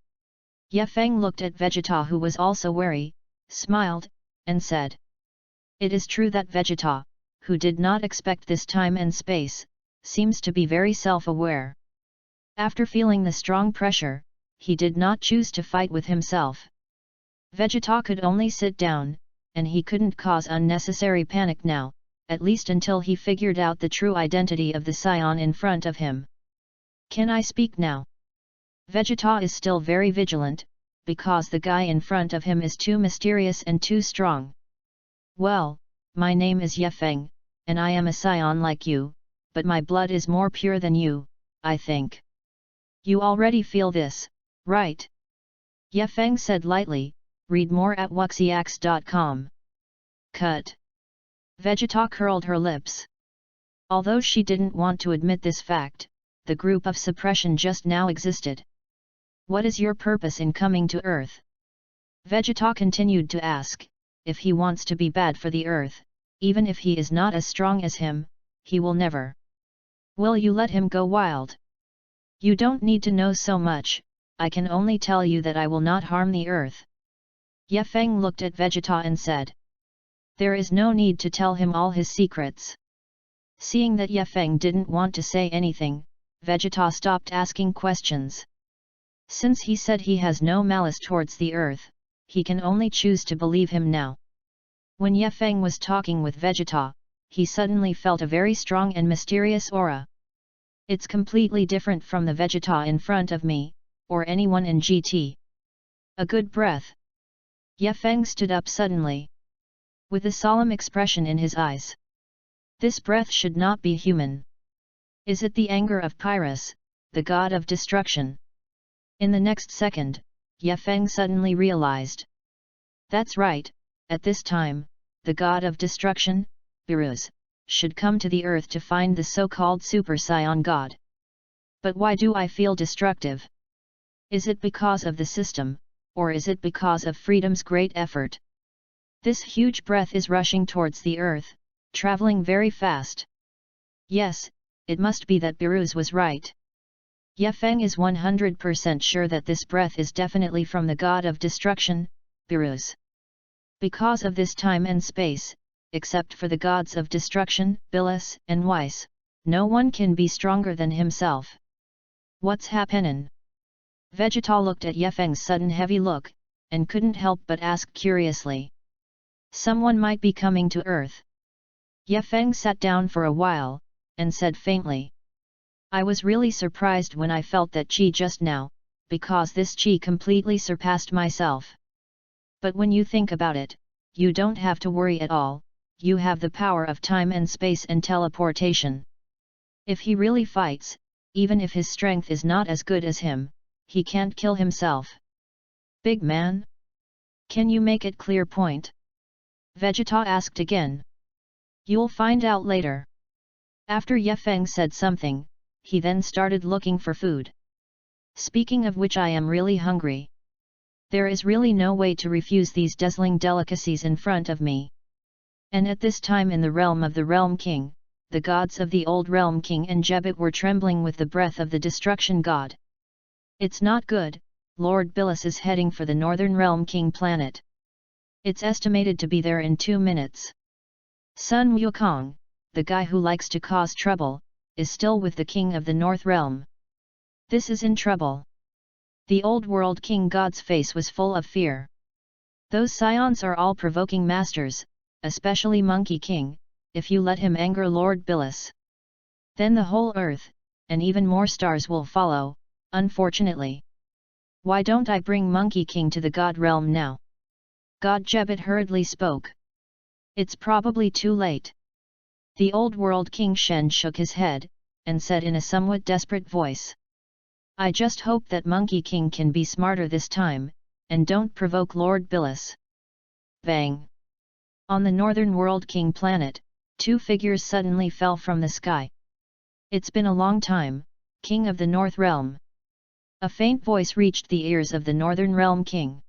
Yefeng looked at Vegeta, who was also wary, smiled, and said. It is true that Vegeta, who did not expect this time and space, seems to be very self-aware. After feeling the strong pressure, he did not choose to fight with himself. Vegeta could only sit down, and he couldn't cause unnecessary panic now, at least until he figured out the true identity of the scion in front of him. Can I speak now? Vegeta is still very vigilant, because the guy in front of him is too mysterious and too strong. Well, my name is Yefeng, and I am a scion like you, but my blood is more pure than you, I think. You already feel this, right? Yefeng said lightly, read more at wuxiax.com. Cut. Vegeta curled her lips. Although she didn't want to admit this fact, the group of suppression just now existed. What is your purpose in coming to Earth? Vegeta continued to ask. If he wants to be bad for the Earth, even if he is not as strong as him, he will never. Will you let him go wild? You don't need to know so much, I can only tell you that I will not harm the Earth. Yefeng looked at Vegeta and said. There is no need to tell him all his secrets. Seeing that Yefeng didn't want to say anything, Vegeta stopped asking questions. Since he said he has no malice towards the Earth, he can only choose to believe him now. When Yefeng was talking with Vegeta, he suddenly felt a very strong and mysterious aura. It's completely different from the Vegeta in front of me, or anyone in GT. A good breath. Yefeng stood up suddenly. With a solemn expression in his eyes. This breath should not be human. Is it the anger of Pyrrhus, the god of destruction? In the next second, Yefeng suddenly realized. That's right, at this time, the god of destruction, Pyrrhus, should come to the earth to find the so-called Super Saiyan god. But why do I feel destructive? Is it because of the system, or is it because of freedom's great effort? This huge breath is rushing towards the earth, traveling very fast. Yes, it must be that Pyrrhus was right. Yefeng is 100% sure that this breath is definitely from the god of destruction, Pyrrhus. Because of this time and space, except for the gods of destruction, Billis and Weiss, no one can be stronger than himself. What's happening? Vegeta looked at Yefeng's sudden heavy look, and couldn't help but ask curiously. Someone might be coming to Earth. Yefeng sat down for a while, and said faintly. I was really surprised when I felt that chi just now, because this chi completely surpassed myself. But when you think about it, you don't have to worry at all, you have the power of time and space and teleportation. If he really fights, even if his strength is not as good as him, he can't kill himself. Big man? Can you make it clear point? Vegeta asked again. You'll find out later. After Yefeng said something, he then started looking for food. Speaking of which, I am really hungry. There is really no way to refuse these dazzling delicacies in front of me. And at this time in the realm of the Realm King, the gods of the old Realm King and Jebet were trembling with the breath of the destruction god. It's not good, Lord Billis is heading for the Northern Realm King planet. It's estimated to be there in 2 minutes. Sun Wukong, the guy who likes to cause trouble, is still with the King of the North Realm. This is in trouble. The old world King God's face was full of fear. Those scions are all provoking masters, especially Monkey King, if you let him anger Lord Billis. Then the whole earth, and even more stars will follow, unfortunately. Why don't I bring Monkey King to the God realm now? God Jebbet hurriedly spoke. It's probably too late. The old world King Shen shook his head, and said in a somewhat desperate voice. I just hope that Monkey King can be smarter this time, and don't provoke Lord Billis. Bang! On the northern world King planet, two figures suddenly fell from the sky. It's been a long time, King of the North Realm. A faint voice reached the ears of the Northern Realm King.